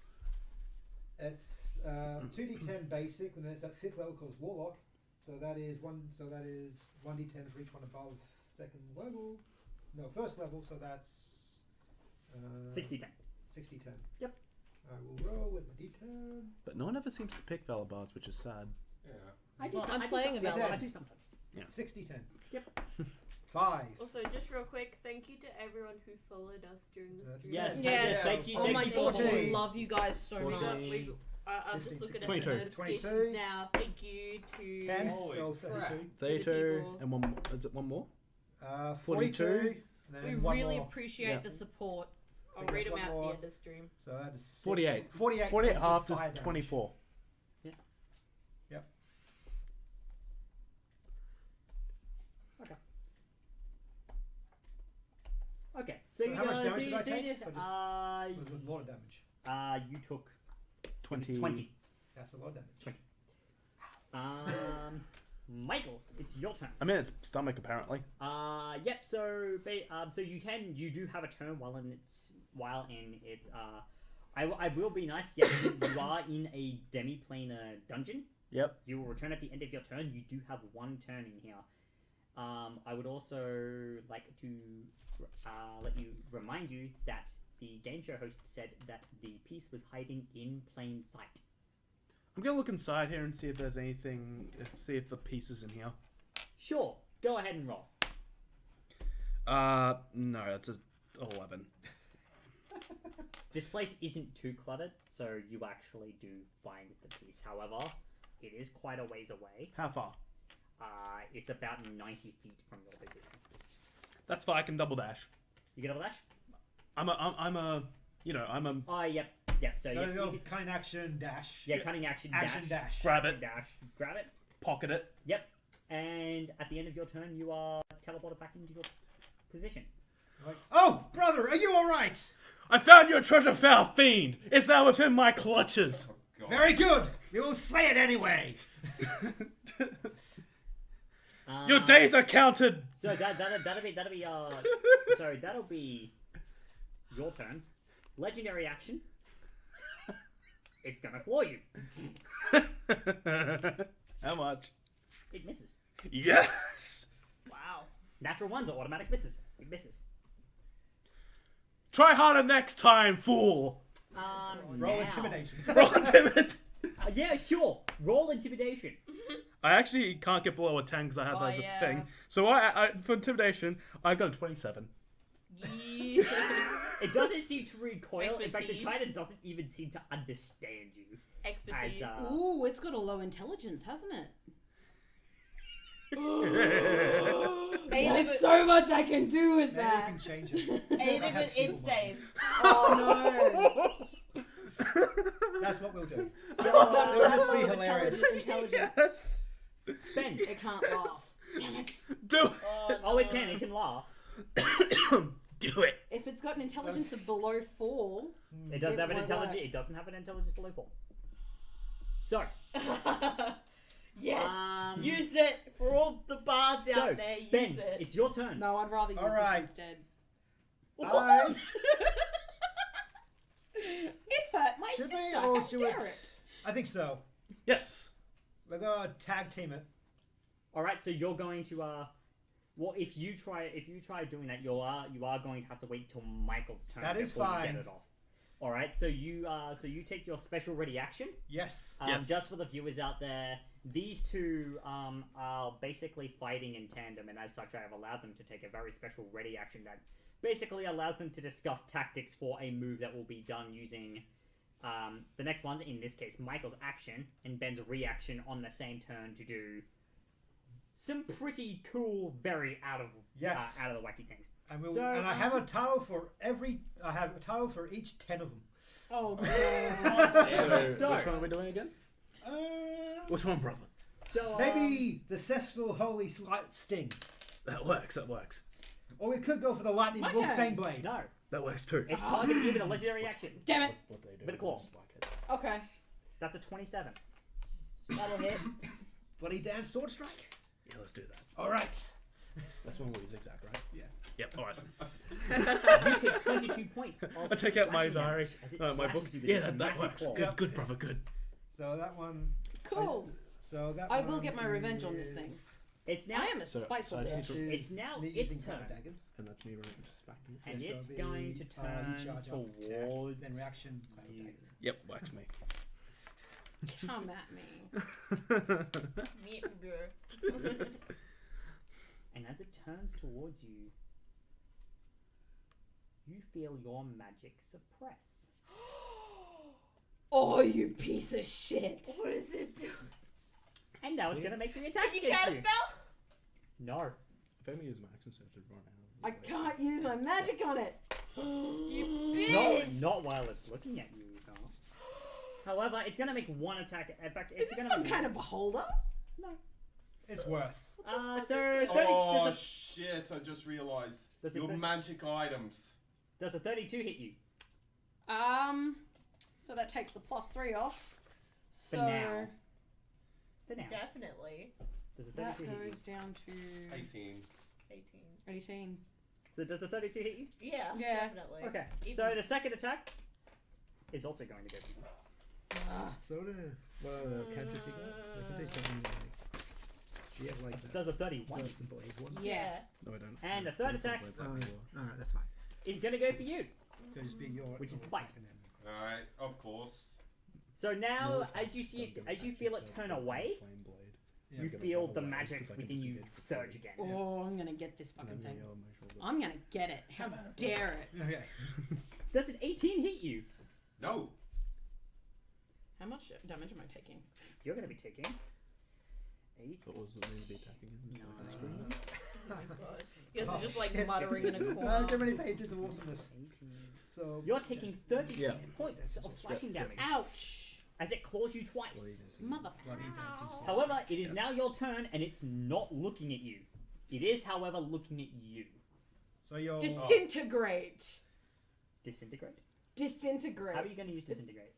Speaker 2: It's 2d10 basic, and then it's at 5th level called Warlock. So that is 1d10 for each one above 2nd level. No, 1st level. So that's
Speaker 1: 60-10.
Speaker 2: 60-10.
Speaker 1: Yep.
Speaker 2: I will roll with my d10.
Speaker 5: But no one ever seems to pick Valabards, which is sad.
Speaker 8: Yeah.
Speaker 1: I do
Speaker 3: Well,
Speaker 1: some-
Speaker 3: I'm
Speaker 1: I do
Speaker 3: playing a
Speaker 1: sometimes.
Speaker 2: Valor.
Speaker 1: I do sometimes.
Speaker 2: 60-10.
Speaker 1: Yep.
Speaker 2: 5.
Speaker 6: Also, just real quick, thank you to everyone who followed us during the
Speaker 2: That's
Speaker 6: stream.
Speaker 1: Yes.
Speaker 3: Yes.
Speaker 1: Thank you.
Speaker 3: Oh
Speaker 1: Thank
Speaker 3: my
Speaker 1: you
Speaker 3: god,
Speaker 1: for
Speaker 3: I
Speaker 2: 14.
Speaker 3: love you guys so
Speaker 6: We
Speaker 3: much.
Speaker 6: got,
Speaker 5: 14.
Speaker 6: we, I'm
Speaker 2: 15,
Speaker 6: just looking at
Speaker 5: 22.
Speaker 6: the notifications
Speaker 2: 22.
Speaker 6: now. Thank you to
Speaker 2: 10.
Speaker 8: Holy
Speaker 2: So
Speaker 8: crap.
Speaker 2: 32.
Speaker 5: 32
Speaker 6: people.
Speaker 5: and one. Is it one more?
Speaker 2: 42.
Speaker 5: 42.
Speaker 2: And
Speaker 3: We
Speaker 2: then one
Speaker 3: really
Speaker 2: more.
Speaker 3: appreciate
Speaker 5: Yeah.
Speaker 3: the support.
Speaker 6: I'll
Speaker 2: think
Speaker 6: read
Speaker 2: there's
Speaker 6: them
Speaker 2: one
Speaker 6: out
Speaker 2: more.
Speaker 6: at the end of stream.
Speaker 2: So that is
Speaker 5: 48.
Speaker 2: 48.
Speaker 5: 48
Speaker 2: points of
Speaker 5: half
Speaker 2: fire
Speaker 5: is
Speaker 2: damage.
Speaker 5: 24.
Speaker 1: Okay. So,
Speaker 2: So
Speaker 1: you
Speaker 2: how much
Speaker 1: guys,
Speaker 2: damage
Speaker 1: so
Speaker 2: did I
Speaker 1: you
Speaker 2: take?
Speaker 1: did,
Speaker 2: So just- It was a lot of damage.
Speaker 1: you took
Speaker 5: 20.
Speaker 1: 20.
Speaker 2: That's a lot of damage.
Speaker 1: Michael, it's your turn.
Speaker 5: I mean, it's stomach apparently.
Speaker 1: Yep. So, so you do have a turn while in it. I will be nice. Yes, you are in a demi-planar dungeon.
Speaker 5: Yep.
Speaker 1: You will return at the end of your turn. You do have one turn in here. I would also like to remind you that the game show host said that the piece was hiding in plain sight.
Speaker 5: I'm gonna look inside here and see if there's anything. See if the piece is in here.
Speaker 1: Sure, go ahead and roll.
Speaker 5: No, that's a 11.
Speaker 1: This place isn't too cluttered, so you actually do find the piece. However, it is quite a ways away.
Speaker 5: How far?
Speaker 1: It's about 90 feet from your position.
Speaker 5: That's fine. I can double dash.
Speaker 1: You get a dash?
Speaker 5: I'm a.
Speaker 1: Oh, yep. So
Speaker 2: So
Speaker 1: you
Speaker 2: go
Speaker 1: can,
Speaker 2: cunning action dash.
Speaker 1: cunning action,
Speaker 2: Action dash.
Speaker 5: Grab it.
Speaker 1: dash, grab it.
Speaker 5: Pocket it.
Speaker 1: Yep. And at the end of your turn, you are teleported back into your position.
Speaker 2: Like, oh, brother, are you all right?
Speaker 5: I found your treasure, foul fiend. It's now within my clutches.
Speaker 8: Oh, God.
Speaker 2: Very good. We will slay it anyway.
Speaker 5: Your days are counted.
Speaker 1: So that'll be sorry, that'll be your turn. Legendary action. It's gonna claw you.
Speaker 5: How much?
Speaker 1: It misses.
Speaker 5: Yes.
Speaker 6: Wow.
Speaker 1: Natural ones are automatic misses. It misses.
Speaker 5: Try harder next time, fool.
Speaker 2: Roll
Speaker 1: now-
Speaker 2: intimidation.
Speaker 5: Roll timid.
Speaker 1: Yeah, sure. Roll intimidation.
Speaker 5: I actually can't get below a 10 because I have
Speaker 6: Oh,
Speaker 5: that as a
Speaker 6: yeah.
Speaker 5: thing. So I for intimidation, I got a 27.
Speaker 6: Yeah.
Speaker 1: It doesn't seem to recoil. In fact, the
Speaker 6: Expertise.
Speaker 1: Titan doesn't even seem to understand you.
Speaker 6: Expertise.
Speaker 1: As,
Speaker 3: Ooh, it's got a low intelligence, hasn't it? There's so much I can do with
Speaker 2: Maybe you
Speaker 3: that.
Speaker 2: can change it.
Speaker 6: Aim
Speaker 2: I
Speaker 6: it
Speaker 2: have
Speaker 6: with
Speaker 2: heal
Speaker 6: int save.
Speaker 3: Oh no.
Speaker 2: That's what we'll do.
Speaker 1: So,
Speaker 2: It'll just be hilarious.
Speaker 3: Intelligence.
Speaker 5: Yes.
Speaker 1: Ben.
Speaker 3: It can't laugh. Damn it.
Speaker 5: Do
Speaker 1: Oh, it can. It can laugh.
Speaker 5: do it.
Speaker 3: If it's got an intelligence of below 4,
Speaker 1: It doesn't
Speaker 3: It
Speaker 1: have an
Speaker 3: won't
Speaker 1: intelligence.
Speaker 3: work.
Speaker 1: It doesn't have an intelligence below 4. So,
Speaker 6: Yes.
Speaker 1: Um,
Speaker 6: use it for all the bards
Speaker 1: so
Speaker 6: out there. Use
Speaker 1: Ben,
Speaker 6: it.
Speaker 1: it's your turn.
Speaker 3: no, I'd rather use
Speaker 2: Alright.
Speaker 3: this instead.
Speaker 2: I
Speaker 3: It hurt my
Speaker 2: Should we,
Speaker 3: sister.
Speaker 2: or
Speaker 3: How
Speaker 2: should
Speaker 3: dare
Speaker 2: we-
Speaker 3: it?
Speaker 2: think so.
Speaker 5: Yes.
Speaker 2: We're gonna tag team it.
Speaker 1: All right, so you're going to well, if you try doing that, you are going to have to wait till Michael's turn
Speaker 2: That is
Speaker 1: before you
Speaker 2: fine.
Speaker 1: get it off. All right, so you take your special ready action.
Speaker 2: Yes.
Speaker 5: Yes.
Speaker 1: Just for the viewers out there, these two are basically fighting in tandem, and as such, I have allowed them to take a very special ready action that basically allows them to discuss tactics for a move that will be done using the next one, in this case, Michael's action, and Ben's reaction on the same turn to do some pretty cool, very out of the wacky things.
Speaker 2: And,
Speaker 1: So,
Speaker 2: I have a tile for each 10 of them.
Speaker 3: Oh, God.
Speaker 1: So-
Speaker 5: which one are we doing again? Which one, brother?
Speaker 1: So
Speaker 2: Maybe the Cessful Holy Slight Sting.
Speaker 5: That works.
Speaker 2: Or we could go for the Lightning
Speaker 3: My
Speaker 2: Wolf
Speaker 3: turn.
Speaker 2: Fang Blade.
Speaker 1: no,
Speaker 5: That works too.
Speaker 1: it's targeting you with a legendary action.
Speaker 3: Damn it.
Speaker 5: What they do
Speaker 1: With a claw.
Speaker 5: is like it.
Speaker 3: Okay.
Speaker 1: That's a 27. That'll hit.
Speaker 2: Bloody Dance Sword Strike.
Speaker 5: Yeah, let's do that.
Speaker 2: All right.
Speaker 5: That's when we zigzag, right?
Speaker 2: Yeah.
Speaker 5: Yep. Awesome.
Speaker 1: You take 22 points. Of
Speaker 5: I take out my
Speaker 1: slashing
Speaker 5: diary,
Speaker 1: damage as it
Speaker 5: my
Speaker 1: slashes
Speaker 5: book.
Speaker 1: you with
Speaker 5: Yeah,
Speaker 1: its
Speaker 5: that
Speaker 1: massive
Speaker 5: works.
Speaker 1: claw.
Speaker 5: Good, good, brother. Good.
Speaker 2: So that one.
Speaker 3: Cool.
Speaker 2: So that
Speaker 3: I
Speaker 2: one
Speaker 3: will get my revenge on this
Speaker 2: is-
Speaker 3: thing.
Speaker 1: It's now.
Speaker 3: I am a
Speaker 5: So-
Speaker 3: spiteful
Speaker 5: so I just
Speaker 3: bitch.
Speaker 5: need
Speaker 1: It's now
Speaker 2: me
Speaker 1: its
Speaker 2: using
Speaker 1: turn.
Speaker 2: counter daggers.
Speaker 5: And that's me running just back to you.
Speaker 1: And
Speaker 2: Yeah, so
Speaker 1: it's
Speaker 2: it'll
Speaker 1: going
Speaker 2: be,
Speaker 1: to turn
Speaker 2: you charge up,
Speaker 1: towards.
Speaker 2: Then reaction. Cloud
Speaker 1: you.
Speaker 2: daggers.
Speaker 5: Yep, works me.
Speaker 3: Come at me.
Speaker 6: Meet girl.
Speaker 1: And as it turns towards you, you feel your magic suppress.
Speaker 3: Oh, you piece of shit.
Speaker 6: What does it do?
Speaker 1: And now it's going to make the attack
Speaker 6: Can you
Speaker 1: against
Speaker 6: cast a
Speaker 1: you.
Speaker 6: spell?
Speaker 1: No.
Speaker 5: If I use my action surge to run out.
Speaker 3: I can't use my magic on it.
Speaker 6: You
Speaker 1: No,
Speaker 6: bitch!
Speaker 1: not while it's looking at you, you can't. However, it's going to make one attack. In fact,
Speaker 3: Is
Speaker 1: it's
Speaker 3: this
Speaker 1: going to
Speaker 3: some kind of beholder?
Speaker 1: No.
Speaker 2: It's worse.
Speaker 1: So, 30,
Speaker 8: Oh
Speaker 1: does,
Speaker 8: shit! I just realised
Speaker 1: Does it
Speaker 8: your
Speaker 1: fit?
Speaker 8: magic items.
Speaker 1: does a 32 hit you?
Speaker 3: So that takes the +3 off. So
Speaker 1: now. For now.
Speaker 6: Definitely.
Speaker 1: Does a
Speaker 3: that
Speaker 1: 32 hit you?
Speaker 3: goes down to
Speaker 8: 18.
Speaker 6: 18.
Speaker 3: 18.
Speaker 1: So does the 32 hit you?
Speaker 6: Yeah,
Speaker 3: Yeah.
Speaker 6: definitely.
Speaker 1: Okay.
Speaker 6: Even-
Speaker 1: So the second attack is also going to go for you.
Speaker 2: So the cantrip you got? I can do something like. Do you have like that?
Speaker 1: Does a 31.
Speaker 2: Burst and blade one?
Speaker 3: Yeah.
Speaker 5: No, I don't.
Speaker 1: And the third attack
Speaker 2: Alright, that's fine.
Speaker 1: is going to go for you.
Speaker 2: So just be your.
Speaker 1: Which is
Speaker 2: your
Speaker 1: bite.
Speaker 2: attack and then-
Speaker 8: Alright, of course.
Speaker 1: So now, as you see it, as you feel it turn away,
Speaker 2: Yeah.
Speaker 1: you feel the magic within you surge again.
Speaker 3: Oh, I'm gonna get this fucking thing. I'm gonna get it. How dare it?
Speaker 2: Okay.
Speaker 1: Does an 18 hit you?
Speaker 8: No.
Speaker 3: How much damage am I taking?
Speaker 1: You're going to be taking 8.
Speaker 5: So what was it mean to be attacking him?
Speaker 1: No.
Speaker 6: Oh my god. You guys are just like muttering in a
Speaker 2: Too
Speaker 6: corner.
Speaker 2: many pages of awesomeness.
Speaker 1: 18.
Speaker 2: So
Speaker 1: You're taking 36
Speaker 5: Yeah.
Speaker 1: points of slashing damage
Speaker 3: Ouch!
Speaker 1: as it claws you twice.
Speaker 3: Mother.
Speaker 2: bloody dancing.
Speaker 1: However, it is now your turn and it's not looking at you. It is, however, looking at you.
Speaker 2: So you're.
Speaker 3: Disintegrate.
Speaker 1: Disintegrate?
Speaker 3: Disintegrate.
Speaker 1: How are you going to use disintegrate?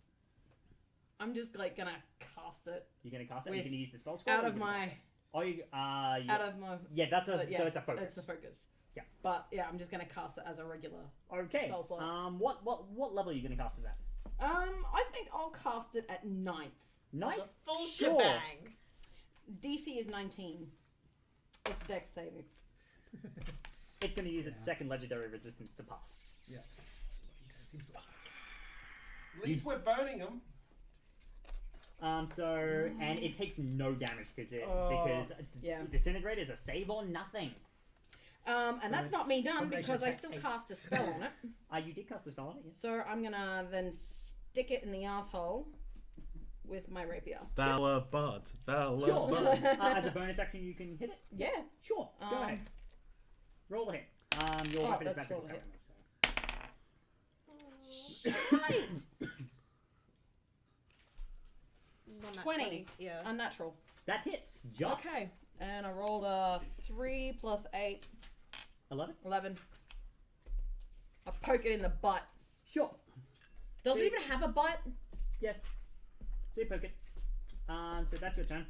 Speaker 3: I'm just like gonna cast it
Speaker 1: You're going to cast it? You're
Speaker 3: With-
Speaker 1: going to use the spell scroll?
Speaker 3: out
Speaker 1: or
Speaker 3: of
Speaker 1: you're gonna-
Speaker 3: my
Speaker 1: Oh, you,
Speaker 3: out of my.
Speaker 1: yeah, that's a,
Speaker 3: yeah,
Speaker 1: so it's a focus.
Speaker 3: It's a focus.
Speaker 1: Yeah.
Speaker 3: But yeah, I'm just gonna cast it as a regular.
Speaker 1: Okay.
Speaker 3: Spell slot.
Speaker 1: What level are you going to cast it at?
Speaker 3: I think I'll cast it at 9th.
Speaker 1: Ninth?
Speaker 6: The full
Speaker 1: Sure.
Speaker 6: shebang.
Speaker 3: DC is 19. It's Dex saving.
Speaker 1: It's going to use its second legendary resistance to pass.
Speaker 2: Yeah.
Speaker 8: At least we're burning them.
Speaker 1: And it takes no damage because
Speaker 3: yeah.
Speaker 1: disintegrate is a save or nothing.
Speaker 3: And
Speaker 2: So
Speaker 3: that's not
Speaker 2: it's
Speaker 3: me done
Speaker 2: combination
Speaker 3: because I
Speaker 2: attack
Speaker 3: still
Speaker 2: 8.
Speaker 3: cast a spell on it.
Speaker 1: You did cast a spell on it, yes.
Speaker 3: So I'm gonna then stick it in the asshole with my rapier.
Speaker 5: Valor Bards. Valor
Speaker 1: Sure.
Speaker 5: Bards.
Speaker 1: As a bonus action, you can hit it.
Speaker 3: Yeah.
Speaker 1: Sure. Go
Speaker 3: Um,
Speaker 1: ahead. Roll a hit. Your
Speaker 3: oh,
Speaker 1: weapon is
Speaker 3: that's
Speaker 1: magical
Speaker 3: roll a hit.
Speaker 1: currently, so.
Speaker 6: Not nat
Speaker 3: 20.
Speaker 6: Yeah.
Speaker 3: Unnatural.
Speaker 1: That hits. Just.
Speaker 3: Okay. And I rolled a 3 plus 8,
Speaker 1: 11.
Speaker 3: 11. I poke it in the butt.
Speaker 1: Sure.
Speaker 3: Does
Speaker 1: See-
Speaker 3: it even have a butt?
Speaker 1: Yes. So you poke it. So that's your turn.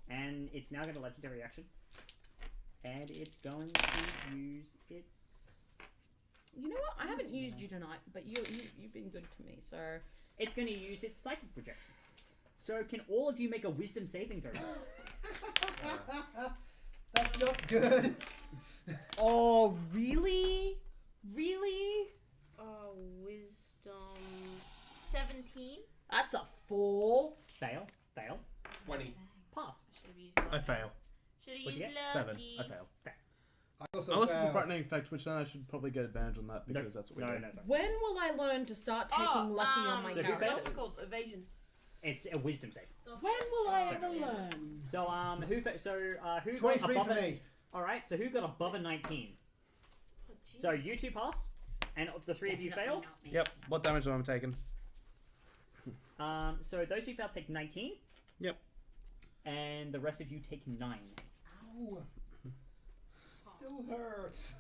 Speaker 1: And it's now got a legendary action. And it's going to use its...
Speaker 3: You know what? I haven't used you tonight, but you've been good to me, so
Speaker 1: It's going to use its psychic projection. So can all of you make a wisdom saving throw?
Speaker 2: That's not good.
Speaker 3: Oh, really? Really?
Speaker 6: Wisdom 17.
Speaker 3: That's a 4.
Speaker 1: Fail. Fail.
Speaker 8: 20.
Speaker 1: Pass.
Speaker 6: Should have used lucky.
Speaker 5: I fail.
Speaker 6: Should have
Speaker 1: What'd you
Speaker 6: used
Speaker 1: get?
Speaker 6: lucky.
Speaker 5: 7. I fail.
Speaker 2: I also
Speaker 5: Unless it's a
Speaker 2: failed.
Speaker 5: frightening effect, which then I should probably get advantage on that because that's what we do.
Speaker 1: No.
Speaker 3: When will I learn to start taking lucky on my
Speaker 1: So who
Speaker 3: character?
Speaker 1: failed?
Speaker 6: What's it called? Evasion.
Speaker 1: It's a wisdom save.
Speaker 3: When will I ever learn?
Speaker 1: So who got
Speaker 2: 23
Speaker 1: above
Speaker 2: for
Speaker 1: a-
Speaker 2: me.
Speaker 1: All right. So who got above a 19?
Speaker 6: Oh,
Speaker 1: So
Speaker 6: jeez.
Speaker 1: you two pass, and the three of you fail.
Speaker 5: Yep. What damage am I taking?
Speaker 1: So those who fail take 19.
Speaker 5: Yep.
Speaker 1: And the rest of you take 9.
Speaker 2: Ow. Still hurts.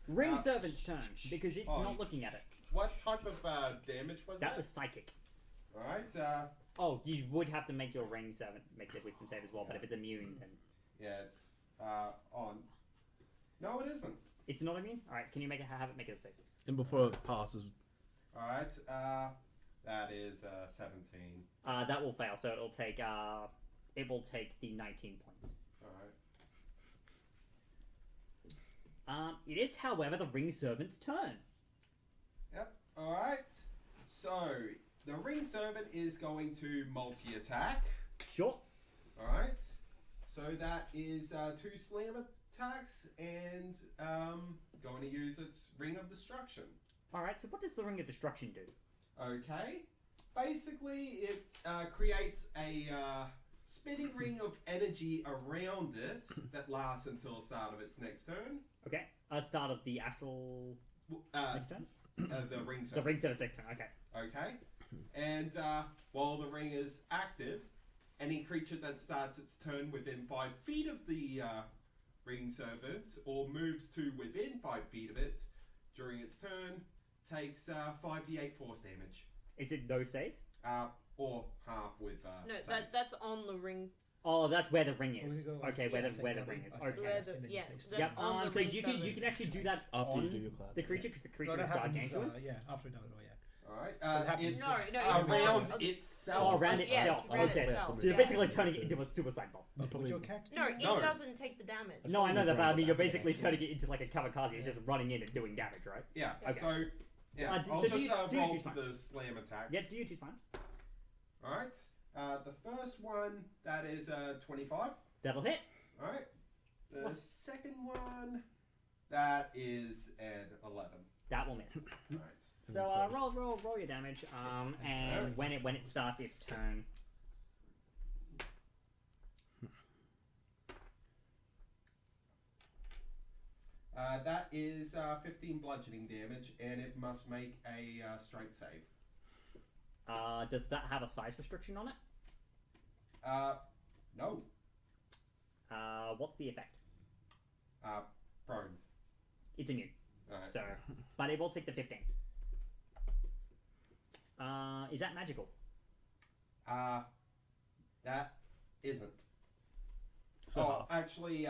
Speaker 1: Ring servant's turn because it's
Speaker 8: Oh.
Speaker 1: not looking at it.
Speaker 8: What type of damage was that?
Speaker 1: That was psychic.
Speaker 8: Alright,
Speaker 1: Oh, you would have to make your ring servant make the wisdom save as well, but if it's immune, then
Speaker 8: yeah, it's on. No, it isn't.
Speaker 1: it's not immune. All right, can you have it make it a save, please?
Speaker 5: And before it passes,
Speaker 8: Alright, that is 17.
Speaker 1: That will fail, so it will take the 19 points.
Speaker 8: Alright.
Speaker 1: It is, however, the ring servant's turn.
Speaker 8: Yep, alright. So, the ring servant is going to multi-attack.
Speaker 1: Sure.
Speaker 8: Alright. So that is 2 slam attacks and going to use its ring of destruction.
Speaker 1: All right. So what does the ring of destruction do?
Speaker 8: Okay. Basically, it creates a spinning ring of energy around it that lasts until the start of its next turn.
Speaker 1: Okay. Start of the astral next turn.
Speaker 8: The ring servant.
Speaker 1: The ring servant's next turn. Okay.
Speaker 8: Okay. And while the ring is active, any creature that starts its turn within 5 feet of the ring servant or moves to within 5 feet of it during its turn takes 5d8 force damage.
Speaker 1: Is it no save?
Speaker 8: Or half with
Speaker 6: No,
Speaker 8: save.
Speaker 6: that's on the ring.
Speaker 1: Oh, that's where the ring is.
Speaker 2: Oh, we go-
Speaker 1: Okay,
Speaker 2: yeah,
Speaker 1: where the
Speaker 2: save
Speaker 1: ring
Speaker 2: it.
Speaker 1: is.
Speaker 2: I
Speaker 1: Okay.
Speaker 6: Where the, yeah, that's
Speaker 1: Yep.
Speaker 6: on the
Speaker 1: So
Speaker 6: ring
Speaker 1: you
Speaker 6: servant.
Speaker 1: can actually do that
Speaker 5: after
Speaker 1: on
Speaker 5: you do your class.
Speaker 1: the creature because the creature
Speaker 2: No,
Speaker 1: is
Speaker 2: that happens,
Speaker 1: gargantuan.
Speaker 2: yeah, after we've done it all, yeah.
Speaker 8: Alright.
Speaker 2: it happens.
Speaker 8: It's
Speaker 6: No, it's
Speaker 8: around
Speaker 6: around-
Speaker 8: itself.
Speaker 1: Oh, around
Speaker 6: Yeah,
Speaker 1: itself.
Speaker 6: it's around
Speaker 1: Okay.
Speaker 6: itself,
Speaker 1: So you're
Speaker 6: yeah.
Speaker 1: basically turning it into a suicide bomb.
Speaker 2: Would your character
Speaker 6: No,
Speaker 2: do
Speaker 6: it
Speaker 2: that?
Speaker 8: No.
Speaker 6: doesn't take the damage.
Speaker 1: No, I know that, but I mean, you're
Speaker 5: Yeah,
Speaker 1: basically
Speaker 2: sure.
Speaker 1: turning it into like a kamikaze. It's just running in and doing damage, right?
Speaker 8: Yeah.
Speaker 1: Okay.
Speaker 8: So, yeah.
Speaker 1: So
Speaker 8: I'll
Speaker 1: do
Speaker 8: just
Speaker 1: you- do you
Speaker 8: roll
Speaker 1: choose
Speaker 8: for
Speaker 1: one?
Speaker 8: the slam attacks.
Speaker 1: Yeah, do you two sign?
Speaker 8: Alright. The first one, that is 25.
Speaker 1: That'll hit.
Speaker 8: Alright. The
Speaker 1: What?
Speaker 8: second one, that is an 11.
Speaker 1: That will miss.
Speaker 8: Alright.
Speaker 1: So roll your damage. And when it starts its turn.
Speaker 8: That is 15 bludgeoning damage, and it must make a strength save.
Speaker 1: Does that have a size restriction on it?
Speaker 8: No.
Speaker 1: What's the effect?
Speaker 8: Prone.
Speaker 1: It's immune.
Speaker 8: Alright.
Speaker 1: So, but it will take the 15. Is that magical?
Speaker 8: That isn't.
Speaker 5: So
Speaker 8: Actually,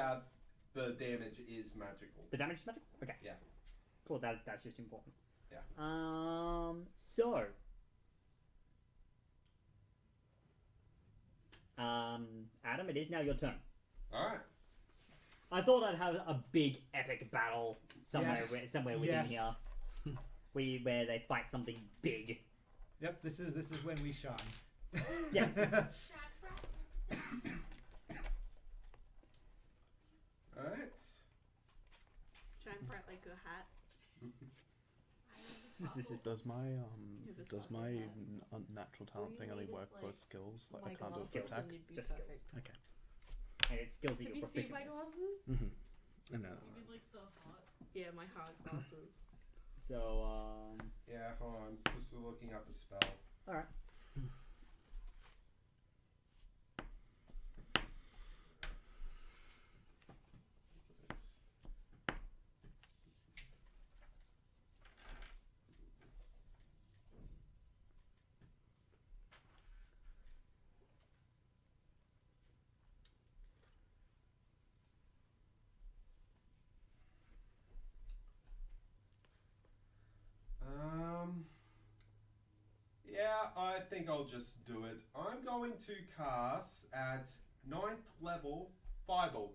Speaker 8: the damage is magical.
Speaker 1: The damage is magical? Okay.
Speaker 8: Yeah.
Speaker 1: Cool, that's just important.
Speaker 8: Yeah.
Speaker 1: So. Adam, it is now your turn.
Speaker 8: Alright.
Speaker 1: I thought I'd have a big epic battle somewhere,
Speaker 2: Yes.
Speaker 1: somewhere within
Speaker 2: Yes.
Speaker 1: here, where they fight something big.
Speaker 2: Yep, this is when we shine.
Speaker 1: Yeah.
Speaker 8: Alright.
Speaker 6: Shine bright like a hat.
Speaker 5: does my
Speaker 6: just
Speaker 5: does
Speaker 6: got
Speaker 5: my
Speaker 6: like
Speaker 5: unnatural talent thing only work for skills?
Speaker 6: Oh
Speaker 5: Like
Speaker 6: my
Speaker 5: I can't do
Speaker 6: God,
Speaker 5: it for
Speaker 1: skills.
Speaker 5: attack.
Speaker 6: you'd be
Speaker 1: Just skills.
Speaker 6: perfect.
Speaker 5: Okay.
Speaker 1: And it's skills that
Speaker 6: Have
Speaker 1: you're
Speaker 6: you seen
Speaker 1: proficient
Speaker 6: my
Speaker 1: with.
Speaker 6: glasses?
Speaker 5: And then
Speaker 7: You mean like the hot?
Speaker 6: Yeah, my hard glasses.
Speaker 1: So,
Speaker 8: Yeah, hold on. Just looking up a spell.
Speaker 1: alright.
Speaker 8: Yeah, I think I'll just do it. I'm going to cast at 9th level Fireball.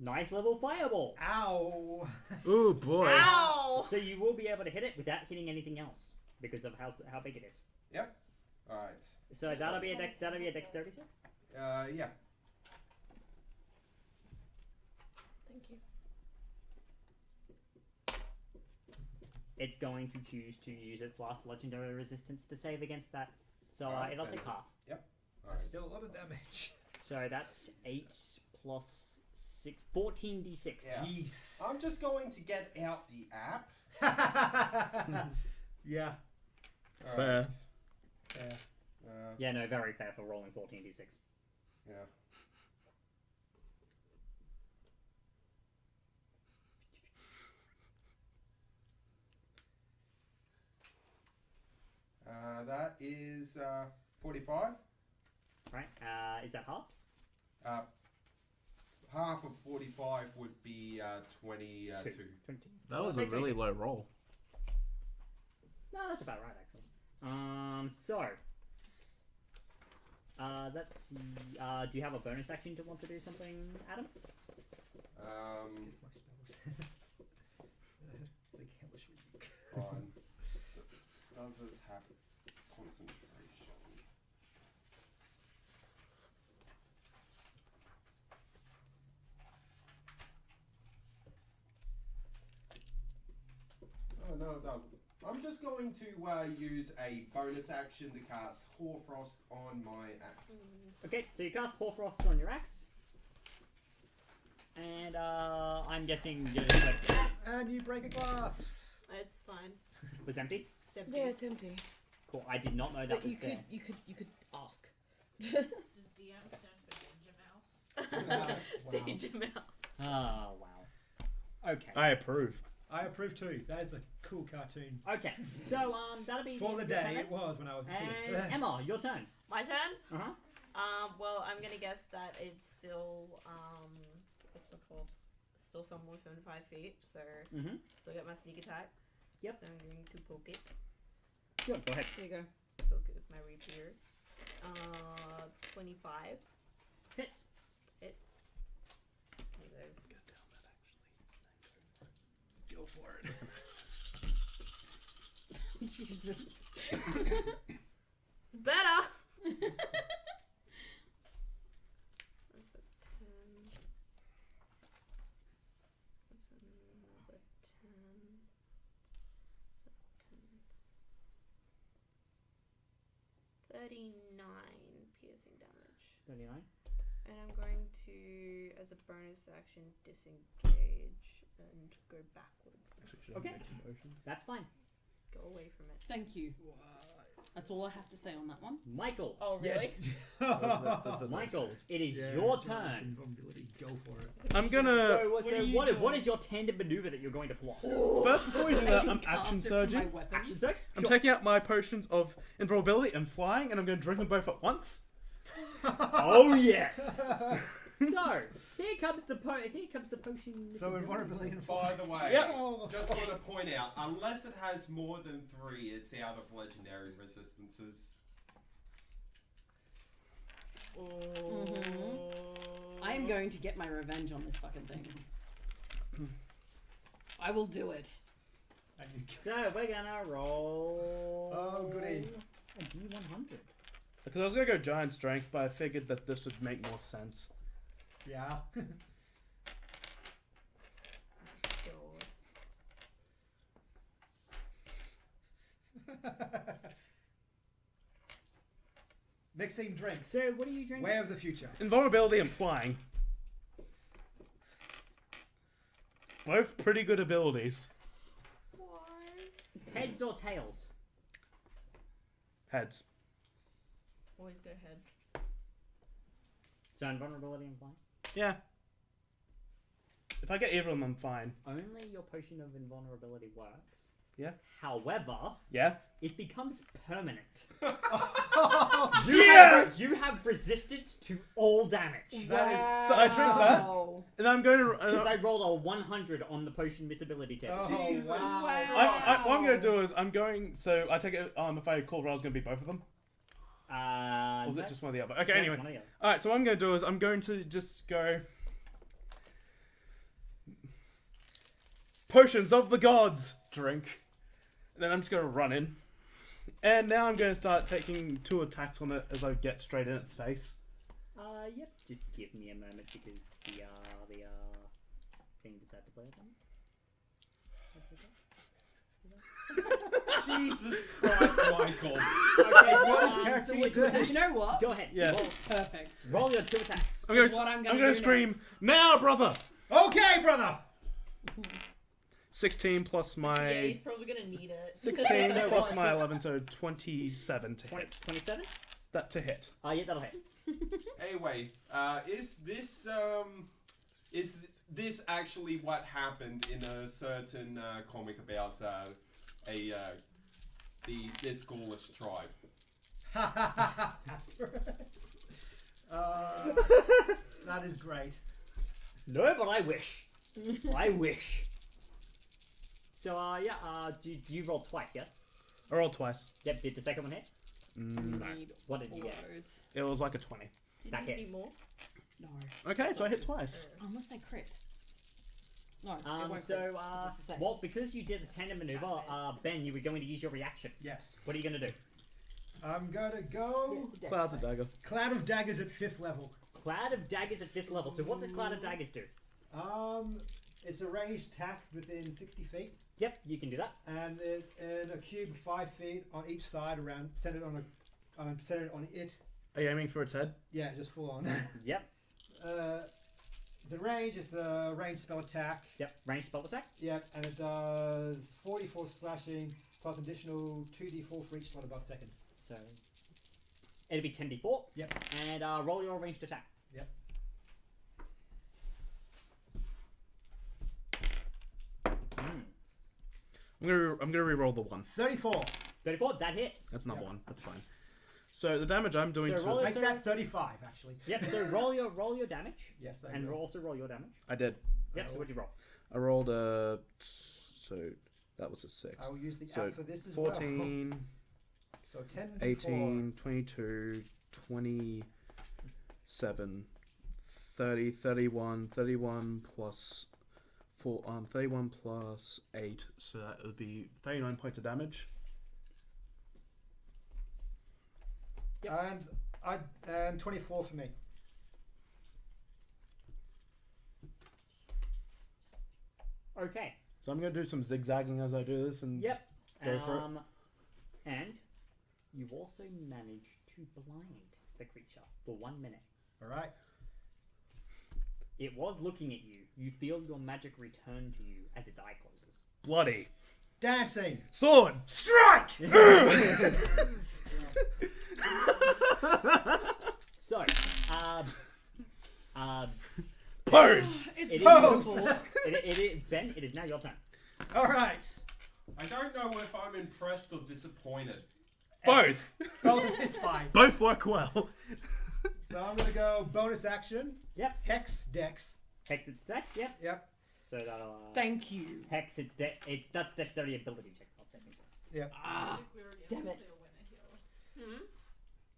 Speaker 1: 9th level fireball.
Speaker 2: Ow!
Speaker 5: Oh boy.
Speaker 3: Ow!
Speaker 1: So you will be able to hit it without hitting anything else because of how big it is.
Speaker 8: Yep. Alright.
Speaker 1: So that'll be a dexterity save.
Speaker 8: Yeah.
Speaker 3: Thank you.
Speaker 1: It's going to choose to use its last legendary resistance to save against that. So
Speaker 8: Alright,
Speaker 1: it'll
Speaker 8: then.
Speaker 1: take half.
Speaker 8: Alright.
Speaker 2: Still a lot of damage.
Speaker 1: So that's 8 plus 6, 14d6.
Speaker 8: Yeah.
Speaker 2: Jeez.
Speaker 8: I'm just going to get out the app.
Speaker 2: Yeah.
Speaker 5: Fair.
Speaker 2: Fair.
Speaker 1: Yeah, no, very fair for rolling 14d6.
Speaker 8: Yeah. That is 45.
Speaker 1: Right? Is that half?
Speaker 8: Half of 45 would be 22.
Speaker 1: 20.
Speaker 5: That was a
Speaker 1: Take
Speaker 5: really
Speaker 1: 20.
Speaker 5: low roll.
Speaker 1: No, that's about right, actually. So. Let's see. Do you have a bonus action to want to do something, Adam?
Speaker 8: On. Does this have concentration? Oh no, it doesn't. I'm just going to use a bonus action to cast Hoarfrost on my axe.
Speaker 1: Okay, so you cast Hoarfrost on your axe. And I'm guessing you're just like,
Speaker 2: And you break a glass.
Speaker 3: It's fine.
Speaker 1: was empty?
Speaker 3: It's empty.
Speaker 9: Yeah, it's empty.
Speaker 1: Cool. I did not know that
Speaker 9: But
Speaker 1: was
Speaker 9: you
Speaker 1: there.
Speaker 9: could ask.
Speaker 7: Does DM stand for Danger Mouse?
Speaker 2: Wow.
Speaker 3: Danger Mouse.
Speaker 1: Oh wow. Okay.
Speaker 5: I approve.
Speaker 2: I approve too. That is a cool cartoon.
Speaker 1: Okay. So that'll be
Speaker 2: For the
Speaker 1: your
Speaker 2: day,
Speaker 1: turn.
Speaker 2: it was when I was a
Speaker 1: And
Speaker 2: kid.
Speaker 1: Emma, your turn.
Speaker 3: My turn?
Speaker 1: Uh huh.
Speaker 3: Well, I'm gonna guess that it's still, what's it called? Still somewhere within 5 feet, so
Speaker 1: Mm-hmm.
Speaker 3: still get my sneak attack.
Speaker 1: Yep.
Speaker 3: So I'm going to poke it.
Speaker 1: Good. Go ahead.
Speaker 9: There you go.
Speaker 3: Poke it with my rapier. 25
Speaker 1: Hits.
Speaker 3: hits. Give me those.
Speaker 5: Go for it.
Speaker 9: Jesus.
Speaker 3: It's better! That's a 10. That's another 10. So 10. 39 piercing damage.
Speaker 1: 39.
Speaker 3: And I'm going to, as a bonus action, disengage and go backwards.
Speaker 1: Okay. That's fine.
Speaker 3: Go away from it.
Speaker 9: Thank you. That's all I have to say on that one.
Speaker 1: Michael.
Speaker 3: Oh, really?
Speaker 1: Michael, it is
Speaker 2: Yeah,
Speaker 1: your
Speaker 2: just
Speaker 1: turn.
Speaker 2: invulnerability. Go for it.
Speaker 5: I'm gonna.
Speaker 1: What is your tandem maneuver that you're going to pull off?
Speaker 5: First, before you do
Speaker 9: I
Speaker 5: that,
Speaker 9: can
Speaker 5: I'm
Speaker 9: cast
Speaker 5: action
Speaker 9: it from
Speaker 5: surging.
Speaker 9: my weapon.
Speaker 1: Action search?
Speaker 5: I'm
Speaker 1: Sure.
Speaker 5: taking out my potions of invulnerability and flying, and I'm going to drink them both at once.
Speaker 1: Oh yes. So here comes the potion.
Speaker 2: So invulnerability and
Speaker 8: By the way,
Speaker 5: Yeah.
Speaker 8: just want to point out, unless it has more than 3, it's out of legendary resistances.
Speaker 9: I am going to get my revenge on this fucking thing. I will do it.
Speaker 2: And you
Speaker 1: So we're gonna roll.
Speaker 2: Oh, goody.
Speaker 1: A D100.
Speaker 5: Because I was going to go giant strength, but I figured that this would make more sense.
Speaker 2: Yeah. Mixing drinks.
Speaker 1: So what are you drinking?
Speaker 2: Way of the future.
Speaker 5: Invulnerability and flying. Both pretty good abilities.
Speaker 1: Heads or tails?
Speaker 5: Heads.
Speaker 3: Always go ahead.
Speaker 1: So invulnerability and flying.
Speaker 5: Yeah. If I get either of them, I'm fine.
Speaker 1: Only your potion of invulnerability works.
Speaker 5: Yeah.
Speaker 1: However,
Speaker 5: Yeah?
Speaker 1: it becomes permanent.
Speaker 5: Yeah!
Speaker 1: You have resistance to all damage.
Speaker 2: That
Speaker 5: So I drink that,
Speaker 9: Wow.
Speaker 5: and I'm going to...
Speaker 1: Because I rolled a 100 on the potion missability test.
Speaker 2: Oh,
Speaker 8: Jesus.
Speaker 2: wow.
Speaker 5: what I'm going to do is I'm going... So I take it... if I call roll, it's going to be both of them. Or was
Speaker 1: no.
Speaker 5: it just one or the other? Okay,
Speaker 1: No,
Speaker 5: anyway.
Speaker 1: it's one or the other.
Speaker 5: Alright, so what I'm going to do is I'm going to just go... Potions of the gods! Drink. And then I'm just going to run in. And now I'm going to start taking 2 attacks on it as I get straight in its face.
Speaker 1: Yep. Just give me a moment because the thing decided to play it on.
Speaker 8: Jesus Christ, Michael.
Speaker 1: Okay, so
Speaker 2: What his character would do.
Speaker 9: You know what?
Speaker 1: Go ahead.
Speaker 5: Yeah.
Speaker 9: Perfect.
Speaker 1: Roll your 2 attacks.
Speaker 5: I'm going
Speaker 9: That's what I'm
Speaker 5: to
Speaker 9: gonna do
Speaker 5: scream,
Speaker 9: next.
Speaker 5: now, brother!
Speaker 2: Okay, brother.
Speaker 5: 16 plus
Speaker 3: Yeah,
Speaker 5: my...
Speaker 3: he's probably gonna need it.
Speaker 5: 16
Speaker 1: So
Speaker 5: plus
Speaker 1: what,
Speaker 5: my
Speaker 1: so-
Speaker 5: 11, so 27 to
Speaker 1: 20,
Speaker 5: hit.
Speaker 1: 27?
Speaker 5: That to hit.
Speaker 1: Yeah, that'll hit.
Speaker 8: Anyway, is this actually what happened in a certain comic about this Gaulish tribe?
Speaker 2: That is great.
Speaker 1: No, but I wish. I wish. So, do you roll twice, yes?
Speaker 5: I rolled twice.
Speaker 1: Yep, did the second one hit?
Speaker 5: No.
Speaker 9: Need
Speaker 1: What did you get?
Speaker 9: blows.
Speaker 5: It was like a 20.
Speaker 1: That
Speaker 3: Need
Speaker 1: hits.
Speaker 3: more?
Speaker 9: No.
Speaker 5: Okay, so I hit twice.
Speaker 9: Unless they crit. No, it won't
Speaker 1: So,
Speaker 9: crit. It's the same.
Speaker 1: well, because you did the tandem maneuver, Ben, you were going to use your reaction.
Speaker 2: Yes.
Speaker 1: What are you going to do?
Speaker 2: I'm gonna go
Speaker 5: Clouds of dagger.
Speaker 2: Cloud of Daggers at 5th level.
Speaker 1: Cloud of Daggers at 5th level. So what does Cloud of Daggers do?
Speaker 2: It's a ranged attack within 60 feet,
Speaker 1: Yep, you can do that.
Speaker 2: and in a cube 5 feet on each side around, centered on it.
Speaker 5: Are you aiming for its head?
Speaker 2: Yeah, just full on.
Speaker 1: Yep,
Speaker 2: The range is the ranged spell attack.
Speaker 1: yep. Ranged spell attack.
Speaker 2: Yep, and it does 44 slashing plus additional 2d4 for each slot above second.
Speaker 1: So it'll be 10d4.
Speaker 2: Yep.
Speaker 1: And roll your ranged attack.
Speaker 2: Yep.
Speaker 5: I'm gonna re-roll the 1.
Speaker 2: 34.
Speaker 1: 34. That hits.
Speaker 5: That's not
Speaker 2: Yeah.
Speaker 5: 1. That's fine. So the damage I'm doing
Speaker 1: So
Speaker 5: to
Speaker 1: roll it.
Speaker 2: Make that 35, actually.
Speaker 1: Yep. So roll your damage,
Speaker 2: Yes, I
Speaker 1: and
Speaker 2: will.
Speaker 1: also roll your damage.
Speaker 5: I did.
Speaker 1: Yep. So what'd you roll?
Speaker 5: I rolled a... So that was a 6.
Speaker 2: I will use the
Speaker 5: So
Speaker 2: app for this as well.
Speaker 5: 14,
Speaker 2: So 10
Speaker 5: 18, 22, 27, 30, 31, 31 plus 4, 31 plus 8, so that would be 39 points of damage.
Speaker 2: Yep. And 24 for me.
Speaker 1: Okay.
Speaker 5: So I'm going to do some zigzagging as I do this and
Speaker 1: Yep.
Speaker 5: Go for it.
Speaker 1: And you also manage to blind the creature for 1 minute.
Speaker 2: All right.
Speaker 1: It was looking at you. You feel your magic return to you as its eye closes.
Speaker 5: bloody.
Speaker 2: Dancing.
Speaker 5: Sword.
Speaker 2: Strike!
Speaker 1: So,
Speaker 5: Pose.
Speaker 9: It's
Speaker 1: It is-
Speaker 9: beautiful.
Speaker 1: Ben, it is now your turn.
Speaker 2: All right.
Speaker 8: I don't know if I'm impressed or disappointed.
Speaker 5: Both.
Speaker 2: Both is fine.
Speaker 5: Both work well.
Speaker 2: So I'm going to go bonus action.
Speaker 1: Yep.
Speaker 2: Hex, Dex.
Speaker 1: Hex its dex, yep.
Speaker 2: Yep.
Speaker 1: So that'll
Speaker 9: Thank you.
Speaker 1: hex its dex. That's dexterity ability check. Not saving throw.
Speaker 2: Yep.
Speaker 7: I think we already
Speaker 9: damn
Speaker 7: have
Speaker 9: it.
Speaker 7: to winner here.
Speaker 3: Hmm?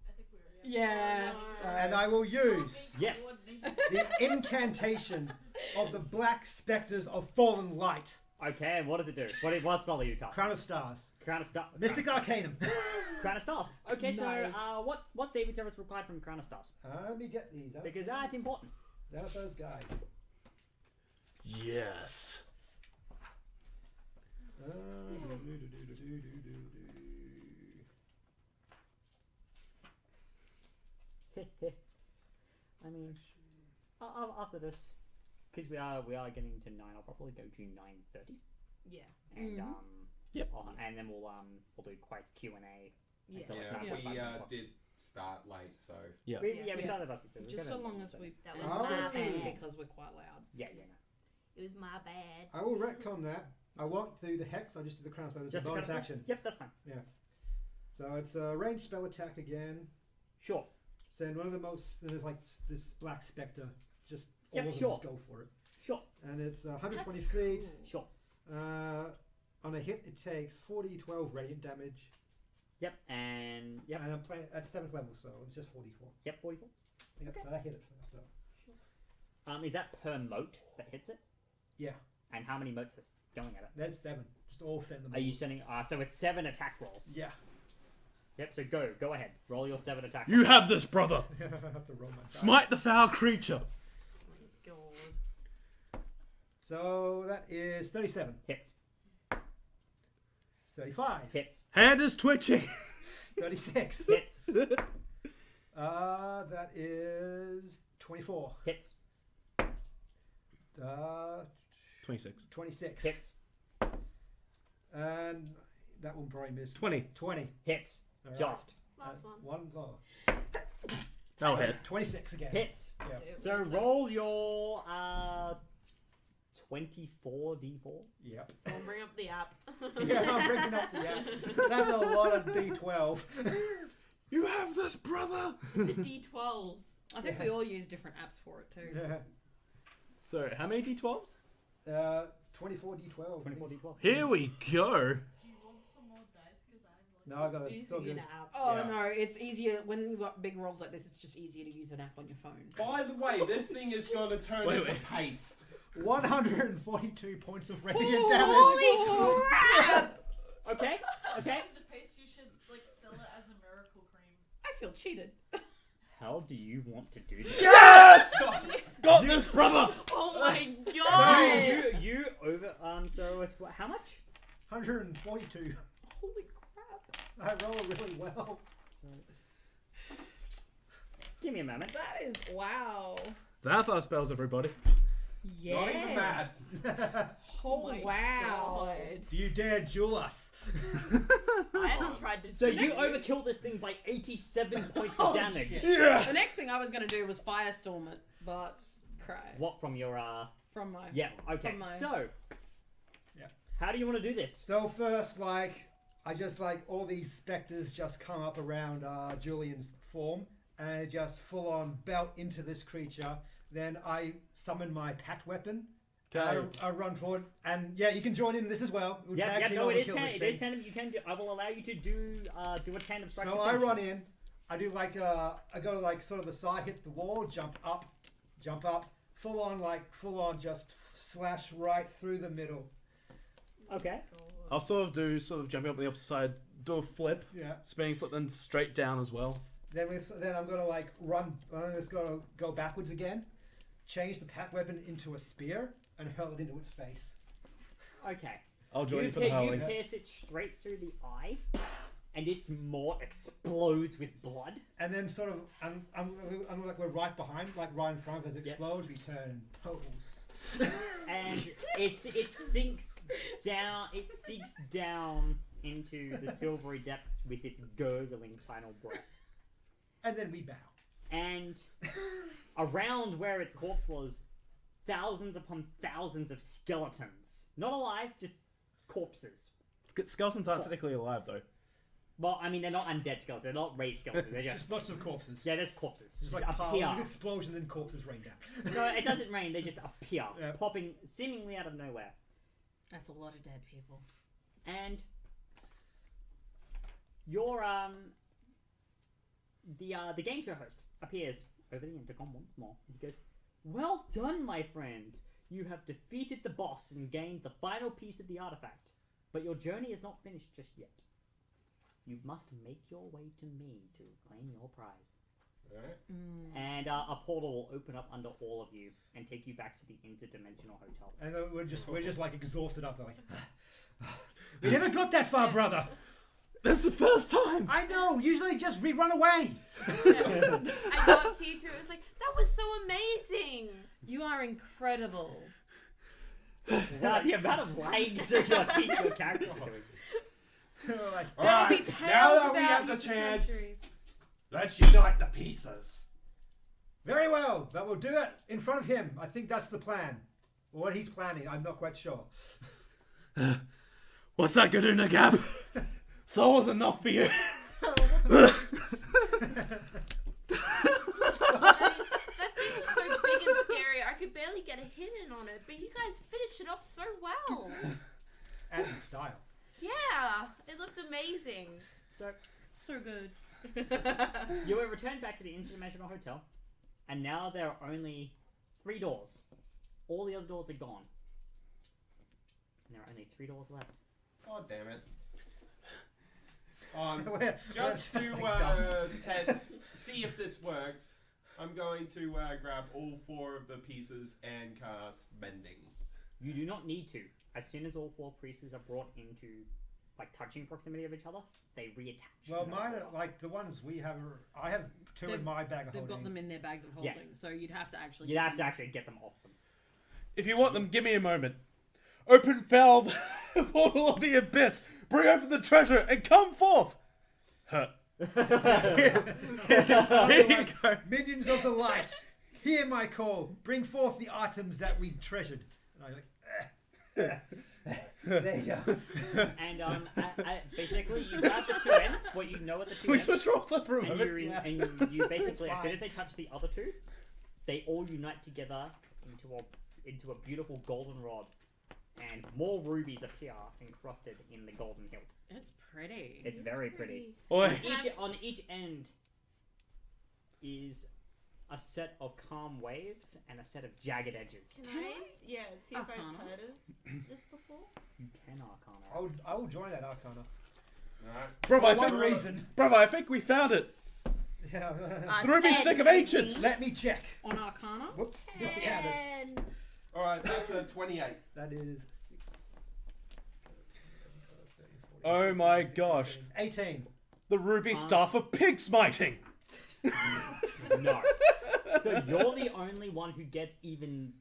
Speaker 7: I think we already have
Speaker 9: Yeah.
Speaker 2: And I will use
Speaker 1: Yes.
Speaker 2: the incantation of the Black Spectres of Fallen Light.
Speaker 1: Okay, and what does it do? What spell are you casting?
Speaker 2: Crown of Stars.
Speaker 1: Crown of Stars.
Speaker 2: Mystic Arcanum.
Speaker 1: Crown of Stars. Okay,
Speaker 9: Nice.
Speaker 1: so what saving throw is required from Crown of Stars?
Speaker 2: Let me get these out.
Speaker 1: Because it's important.
Speaker 2: Out of those guys.
Speaker 5: Yes.
Speaker 1: I mean, after this, because we are getting to 9, I'll probably go to 9:30,
Speaker 3: Yeah.
Speaker 1: and
Speaker 5: Yep.
Speaker 1: and then we'll do quite Q&A.
Speaker 3: Yeah.
Speaker 1: until
Speaker 8: Yeah,
Speaker 1: about
Speaker 8: we
Speaker 1: 5 o'clock.
Speaker 8: did start late, so
Speaker 5: Yeah.
Speaker 1: We
Speaker 3: Yeah.
Speaker 1: started about 6.
Speaker 9: Just so long as we
Speaker 6: That
Speaker 9: it
Speaker 6: was
Speaker 9: was
Speaker 6: my
Speaker 9: 10
Speaker 6: bad.
Speaker 9: because we're quite loud.
Speaker 1: Yeah, no.
Speaker 6: It was my bad.
Speaker 2: I will retcon that. I won't do the Hex, I'll just do the Crown of Stars. It's a
Speaker 1: Just a
Speaker 2: bonus
Speaker 1: kind of
Speaker 2: action.
Speaker 1: Yep, that's fine.
Speaker 2: So it's a ranged spell attack again.
Speaker 1: Sure.
Speaker 2: Send one of the most, there's like this Black Spectre. Just all
Speaker 1: Yep,
Speaker 2: of them
Speaker 1: sure.
Speaker 2: just go for it.
Speaker 1: Sure.
Speaker 2: And it's 120 feet.
Speaker 1: Sure.
Speaker 2: On a hit, it takes 4d12 radiant damage.
Speaker 1: Yep, and yep,
Speaker 2: And I'm playing at 7th level, so it's just 44.
Speaker 1: yep, 44.
Speaker 2: Yep,
Speaker 1: Okay.
Speaker 2: so that hit it first, though.
Speaker 1: Is that per mote that hits it?
Speaker 2: Yeah,
Speaker 1: And how many motes are going at it?
Speaker 2: there's 7. Just all send them.
Speaker 1: Are you sending? So it's 7 attack rolls.
Speaker 2: Yeah.
Speaker 1: Yep. So go ahead. Roll your 7 attack.
Speaker 5: You
Speaker 1: rolls.
Speaker 5: have this, brother.
Speaker 2: I have to roll my dice.
Speaker 5: Smite the foul creature.
Speaker 3: God.
Speaker 2: So that is 37.
Speaker 1: Hits.
Speaker 2: 35.
Speaker 1: Hits.
Speaker 5: Hand is twitching.
Speaker 2: 36.
Speaker 1: Hits.
Speaker 2: That is 24.
Speaker 1: Hits.
Speaker 5: 26.
Speaker 2: 26.
Speaker 1: Hits.
Speaker 2: And that one probably missed.
Speaker 5: 20.
Speaker 2: 20.
Speaker 1: Hits.
Speaker 2: All right.
Speaker 1: Just.
Speaker 6: Last one.
Speaker 2: One. Oh.
Speaker 5: That'll hit.
Speaker 2: 26 again.
Speaker 1: Hits.
Speaker 2: Yeah.
Speaker 1: So roll your 24 d4.
Speaker 2: Yep.
Speaker 3: Someone bring up the app.
Speaker 2: Yeah, I'm bringing up the app. That's a lot of D12.
Speaker 5: You have this, brother.
Speaker 3: It's a D12s.
Speaker 9: I think we all use different apps for it too.
Speaker 2: Yeah.
Speaker 5: So, how many d12s?
Speaker 2: 24 D12.
Speaker 1: 24 d12.
Speaker 5: Here we go.
Speaker 7: Do you want some more dice? Because I'm
Speaker 2: No, I got it. It's all
Speaker 3: Using
Speaker 2: good.
Speaker 3: an app.
Speaker 9: Oh
Speaker 8: Yeah.
Speaker 9: no, it's easier when you've got big rolls like this. It's just easier to use an app on your phone.
Speaker 8: By the way, this thing is going to turn
Speaker 5: Wait,
Speaker 8: into
Speaker 5: wait.
Speaker 8: paste.
Speaker 2: 142 points of radiant damage.
Speaker 9: Holy crap!
Speaker 1: Okay. Okay.
Speaker 7: If the paste, you should like sell it as a miracle cream.
Speaker 9: I feel cheated.
Speaker 1: How do you want to do this?
Speaker 5: Yes! Got this, brother.
Speaker 3: Oh my
Speaker 1: So
Speaker 3: god!
Speaker 1: you over so it's how much?
Speaker 2: 142.
Speaker 9: Holy crap!
Speaker 2: I roll really well.
Speaker 1: Give me a moment.
Speaker 9: That is wow.
Speaker 5: Zathar spells, everybody.
Speaker 9: Yeah.
Speaker 8: Not even mad.
Speaker 9: Oh
Speaker 3: my
Speaker 9: wow.
Speaker 3: God.
Speaker 2: Do you dare duel us?
Speaker 3: I haven't tried to.
Speaker 1: So
Speaker 3: the
Speaker 1: you
Speaker 3: next-
Speaker 1: overkill this thing by 87 points
Speaker 9: Oh,
Speaker 1: of damage.
Speaker 5: Yeah.
Speaker 9: The next thing I was gonna do was firestorm it, but cry
Speaker 1: What from your
Speaker 9: from my.
Speaker 1: Yeah. Okay.
Speaker 9: From my-
Speaker 1: So.
Speaker 2: Yeah.
Speaker 1: How do you want to do this?
Speaker 2: So first, I just all these specters just come up around Julian's form and just full on belt into this creature. Then I summon my pat weapon.
Speaker 5: Okay.
Speaker 2: I run forward, and yeah, you can join in this as well. We'll tag team
Speaker 1: no, it is
Speaker 2: overkill
Speaker 1: tandem.
Speaker 2: this
Speaker 1: It is
Speaker 2: thing.
Speaker 1: tandem. You can do. I will allow you to do a tandem strike.
Speaker 2: So I run in. I do I go to sort of the side, hit the wall, jump up, full on, just slash right through the middle.
Speaker 1: Okay.
Speaker 5: I'll sort of jumping up the opposite side, do a flip,
Speaker 2: Yeah.
Speaker 5: spinning flip, then straight down as well.
Speaker 2: Then I'm gonna run. I'm just gonna go backwards again, change the pat weapon into a spear, and hurl it into its face.
Speaker 1: Okay.
Speaker 5: I'll join
Speaker 1: You,
Speaker 5: you for the
Speaker 1: you
Speaker 5: howling.
Speaker 1: pierce it straight through the eye, and its maw explodes with blood.
Speaker 2: And then sort of, I'm like we're right behind, like right in front of us. It
Speaker 1: Yep.
Speaker 2: explodes. We turn and pose.
Speaker 1: And it sinks down. It sinks down into the silvery depths with its gurgling final breath.
Speaker 2: And then we bow.
Speaker 1: And around where its corpse was, thousands upon thousands of skeletons. Not alive, just corpses.
Speaker 5: Skeletons aren't technically alive, though.
Speaker 1: Well, I mean, they're not undead skeletons. They're not raised skeletons. They're just
Speaker 2: Just lots of corpses.
Speaker 1: yeah, there's corpses.
Speaker 2: Just
Speaker 1: Just
Speaker 2: like
Speaker 1: appear.
Speaker 2: piles of explosion, then corpses rain down.
Speaker 1: No, it doesn't rain. They just appear,
Speaker 2: Yeah.
Speaker 1: popping seemingly out of nowhere.
Speaker 9: That's a lot of dead people.
Speaker 1: And your the game show host appears over the intercom once more. He goes, "Well done, my friends. You have defeated the boss and gained the final piece of the artifact. But your journey is not finished just yet. You must make your way to me to claim your prize." And a portal will open up under all of you and take you back to the interdimensional hotel.
Speaker 2: And we're just like exhausted up there, like we never got that far, brother.
Speaker 5: That's the first time!
Speaker 2: I know. Usually, just we run away.
Speaker 6: I go up to you two. It was like, that was so amazing.
Speaker 9: You are incredible.
Speaker 1: Wow, the amount of lying to your team your characters are doing.
Speaker 2: Like,
Speaker 8: All
Speaker 9: There'll be
Speaker 8: right,
Speaker 9: tales
Speaker 8: now that we
Speaker 9: about
Speaker 8: have the
Speaker 9: you for
Speaker 8: chance,
Speaker 9: centuries.
Speaker 8: let's unite the pieces.
Speaker 2: very well, but we'll do it in front of him. I think that's the plan. Or what he's planning, I'm not quite sure.
Speaker 5: What's that gonna do, Nagab? Soul's enough for you.
Speaker 6: That thing was so big and scary, I could barely get a hit in on it. But you guys finished it off so well.
Speaker 2: And in style.
Speaker 6: Yeah, it looked amazing.
Speaker 1: So
Speaker 3: So good.
Speaker 1: you were returned back to the Interdimensional Hotel, and now there are only 3 doors. All the other doors are gone. And there are only 3 doors left.
Speaker 8: God damn it. Just
Speaker 2: we're
Speaker 8: to see if this works, I'm going to grab all 4 of the pieces and cast Mending.
Speaker 1: You do not need to. As soon as all 4 pieces are brought into like touching proximity of each other, they reattach.
Speaker 2: Well, mine are like the ones we have. I have 2 in my bag of
Speaker 3: They've
Speaker 2: holding.
Speaker 3: got them in their bags of holding,
Speaker 1: Yeah.
Speaker 3: so you'd have to actually.
Speaker 1: You'd have to actually get them off them.
Speaker 5: If you want them, give me a moment. Open valve portal of the abyss. Bring open the treasure and come forth. Huh. Here you go.
Speaker 2: Minions of the light, hear my call. Bring forth the items that we treasured. And I'm like, there you go.
Speaker 1: And basically, you have the 2 ends. What you know at the 2
Speaker 5: We
Speaker 1: ends.
Speaker 5: switch roles up for a
Speaker 1: And,
Speaker 5: moment.
Speaker 1: you're in,
Speaker 2: Yeah.
Speaker 1: and you basically,
Speaker 2: It's
Speaker 1: as soon
Speaker 2: fine.
Speaker 1: as they touch the other 2, they all unite together into a beautiful golden rod, and more rubies appear encrusted in the golden hilt.
Speaker 3: It's pretty.
Speaker 1: It's very pretty.
Speaker 5: Oi.
Speaker 1: On each end is a set of calm waves and a set of jagged edges.
Speaker 6: Can I? Yeah, see if
Speaker 3: Arcana.
Speaker 6: I've heard of this before.
Speaker 1: You can arcana.
Speaker 2: I will join that Arcana.
Speaker 8: Alright.
Speaker 5: Brother, I
Speaker 2: For one
Speaker 5: think,
Speaker 2: reason.
Speaker 5: brother, I think we found it.
Speaker 2: Yeah.
Speaker 5: The ruby stick of ancients.
Speaker 2: Let me check.
Speaker 3: On Arcana.
Speaker 2: Whoops.
Speaker 6: And
Speaker 8: Alright, that's a 28.
Speaker 2: That is.
Speaker 5: Oh my gosh.
Speaker 2: 18.
Speaker 5: The ruby staff of pig smiting.
Speaker 1: No. So you're the only one who gets even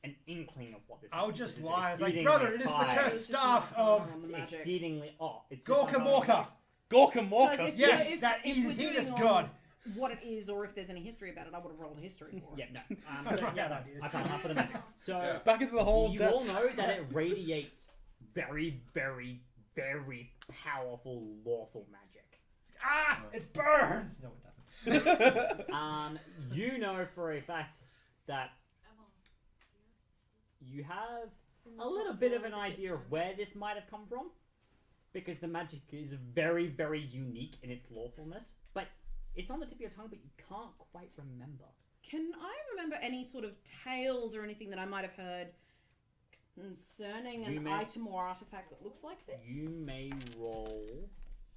Speaker 1: an inkling of what this is.
Speaker 2: I'll just
Speaker 1: This is
Speaker 2: lie. It's like,
Speaker 1: exceedingly
Speaker 2: brother, it is the
Speaker 1: high.
Speaker 2: cursed staff of
Speaker 3: On the magic.
Speaker 1: Exceedingly. Oh, it's just
Speaker 2: Gorka
Speaker 1: like-
Speaker 2: Morka.
Speaker 5: Gorka Morka.
Speaker 3: Because if-
Speaker 2: Yes,
Speaker 3: if-
Speaker 2: that
Speaker 3: if
Speaker 2: is
Speaker 3: we're
Speaker 2: heinous
Speaker 3: doing
Speaker 2: god.
Speaker 3: What it is, or if there's any history about it, I would have rolled a history for it.
Speaker 1: Yeah, no. So,
Speaker 2: Right,
Speaker 1: yeah,
Speaker 2: that is.
Speaker 1: I can't laugh for the magic. So
Speaker 8: Yeah.
Speaker 5: Back into the whole
Speaker 1: you all
Speaker 5: depths.
Speaker 1: know that it radiates very, very, very powerful lawful magic.
Speaker 2: Ah, it burns. No, it doesn't.
Speaker 1: You know for a fact that you have a little bit of an idea of where this might have come from, because the magic is very, very unique in its lawfulness, but it's on the tip of your tongue, but you can't quite remember.
Speaker 3: Can I remember any sort of tales or anything that I might have heard concerning
Speaker 1: You
Speaker 3: an
Speaker 1: may-
Speaker 3: item or artifact that looks like this?
Speaker 1: You may roll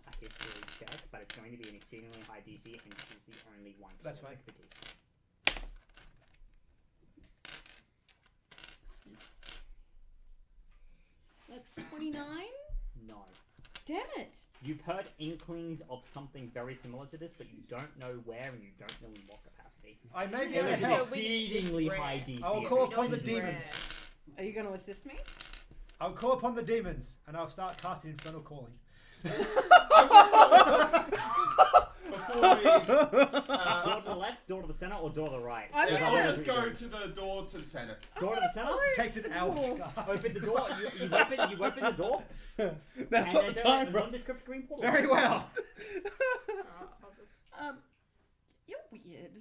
Speaker 1: a history check, but it's going to be an exceedingly high DC, and it is the only one.
Speaker 2: That's
Speaker 1: that's
Speaker 2: fine.
Speaker 1: expertise.
Speaker 3: That's 29?
Speaker 1: No.
Speaker 3: Damn it!
Speaker 1: You've heard inklings of something very similar to this, but you don't know where and you don't know in what capacity.
Speaker 2: I may be
Speaker 1: It
Speaker 2: able
Speaker 1: was
Speaker 2: to
Speaker 1: an
Speaker 2: help.
Speaker 1: exceedingly
Speaker 6: it's
Speaker 1: high
Speaker 6: rare.
Speaker 1: DC.
Speaker 2: I will
Speaker 1: at
Speaker 2: call
Speaker 1: least.
Speaker 2: upon the
Speaker 6: It's
Speaker 2: demons.
Speaker 6: rare.
Speaker 3: Are you going to assist me?
Speaker 2: I'll call upon the demons, and I'll start casting Infernal Calling.
Speaker 8: Before we,
Speaker 1: Door to the left, door to the center, or door to the right?
Speaker 3: I'm
Speaker 8: yeah,
Speaker 3: gonna-
Speaker 8: I'll just go to the door to the center.
Speaker 1: Door to the center.
Speaker 2: Takes an hour to cast.
Speaker 1: Open the door. You open the door.
Speaker 5: That's
Speaker 1: And
Speaker 5: not the
Speaker 1: there's
Speaker 5: time,
Speaker 1: a
Speaker 5: bro.
Speaker 1: nondescript green portal.
Speaker 2: Very well.
Speaker 6: I'll just...
Speaker 3: You're weird.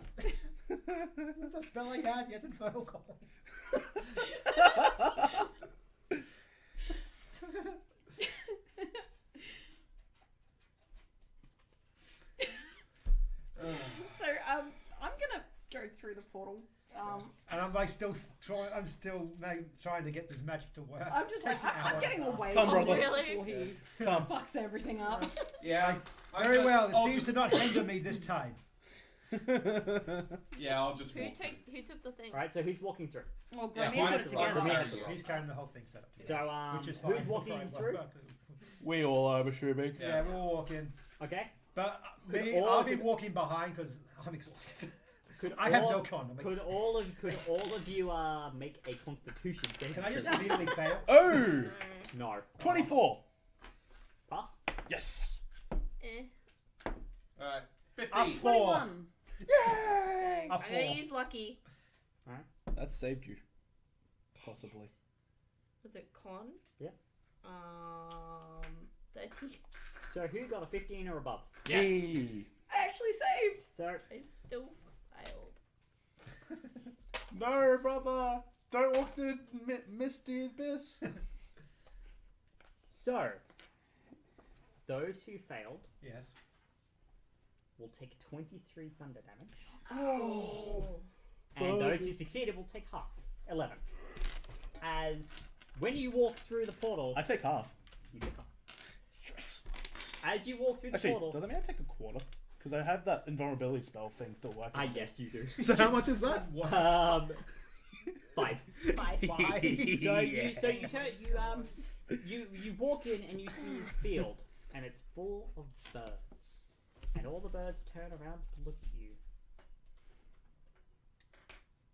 Speaker 2: That's a spell he has. He has Infernal Calling.
Speaker 3: So, I'm gonna go through the portal.
Speaker 2: And I'm like still trying. I'm still trying to get this magic to work.
Speaker 3: I'm just like,
Speaker 2: Takes an
Speaker 3: I'm
Speaker 2: hour
Speaker 3: getting
Speaker 2: to cast.
Speaker 3: away
Speaker 5: Come,
Speaker 3: from
Speaker 5: brother.
Speaker 3: this
Speaker 6: Really?
Speaker 3: before he
Speaker 5: Come.
Speaker 3: fucks everything up.
Speaker 8: Yeah.
Speaker 2: Very well. It
Speaker 8: I'll
Speaker 2: seems
Speaker 8: just-
Speaker 2: to not hinder me this time.
Speaker 8: Yeah, I'll just
Speaker 6: Who
Speaker 8: walk.
Speaker 6: took the thing?
Speaker 1: Right. So who's walking through?
Speaker 3: Well,
Speaker 8: Yeah,
Speaker 3: Grammy put it
Speaker 8: mine-
Speaker 3: together.
Speaker 8: mine-
Speaker 2: He's carrying the whole thing set up.
Speaker 1: So
Speaker 2: Which is fine.
Speaker 1: who's walking
Speaker 2: Right,
Speaker 1: through?
Speaker 5: We all are, Mr. Big.
Speaker 2: Yeah, we're all walking.
Speaker 1: Okay.
Speaker 2: But
Speaker 1: Could
Speaker 2: me,
Speaker 1: all
Speaker 2: I'll
Speaker 1: of
Speaker 2: be
Speaker 1: you-
Speaker 2: walking behind because I'm exhausted.
Speaker 1: Could
Speaker 2: I have
Speaker 1: all-
Speaker 2: no con. I'm like,
Speaker 1: Could all of you make a Constitution saving
Speaker 2: can I just
Speaker 1: throw?
Speaker 2: immediately fail?
Speaker 5: Oh!
Speaker 1: No.
Speaker 5: 24.
Speaker 1: Pass.
Speaker 5: Yes.
Speaker 8: Alright.
Speaker 2: Up
Speaker 8: 15.
Speaker 2: 4.
Speaker 3: 21.
Speaker 5: Yay!
Speaker 2: Up
Speaker 6: I'm gonna
Speaker 2: 4.
Speaker 6: use lucky.
Speaker 5: That saved you. Possibly.
Speaker 6: Was it con?
Speaker 1: Yeah.
Speaker 6: 30.
Speaker 1: So who got a 15 or above?
Speaker 5: Yay!
Speaker 3: I actually saved.
Speaker 1: So
Speaker 6: I still failed.
Speaker 5: No, brother! Don't walk to miss the abyss.
Speaker 1: So Those who failed
Speaker 2: Yes.
Speaker 1: will take 23 thunder damage.
Speaker 3: Oh.
Speaker 1: And those who succeeded will take half. 11. As when you walk through the portal,
Speaker 5: I take half.
Speaker 1: you take half.
Speaker 5: Yes.
Speaker 1: As you walk through the
Speaker 5: Actually,
Speaker 1: portal,
Speaker 5: does that mean I take a quarter? Because I have that invulnerability spell thing still working.
Speaker 1: yes, you do.
Speaker 5: So how much is that?
Speaker 1: 5.
Speaker 3: 5.
Speaker 1: You walk in and you see this field, and it's full of birds, and all the birds turn around to look at you.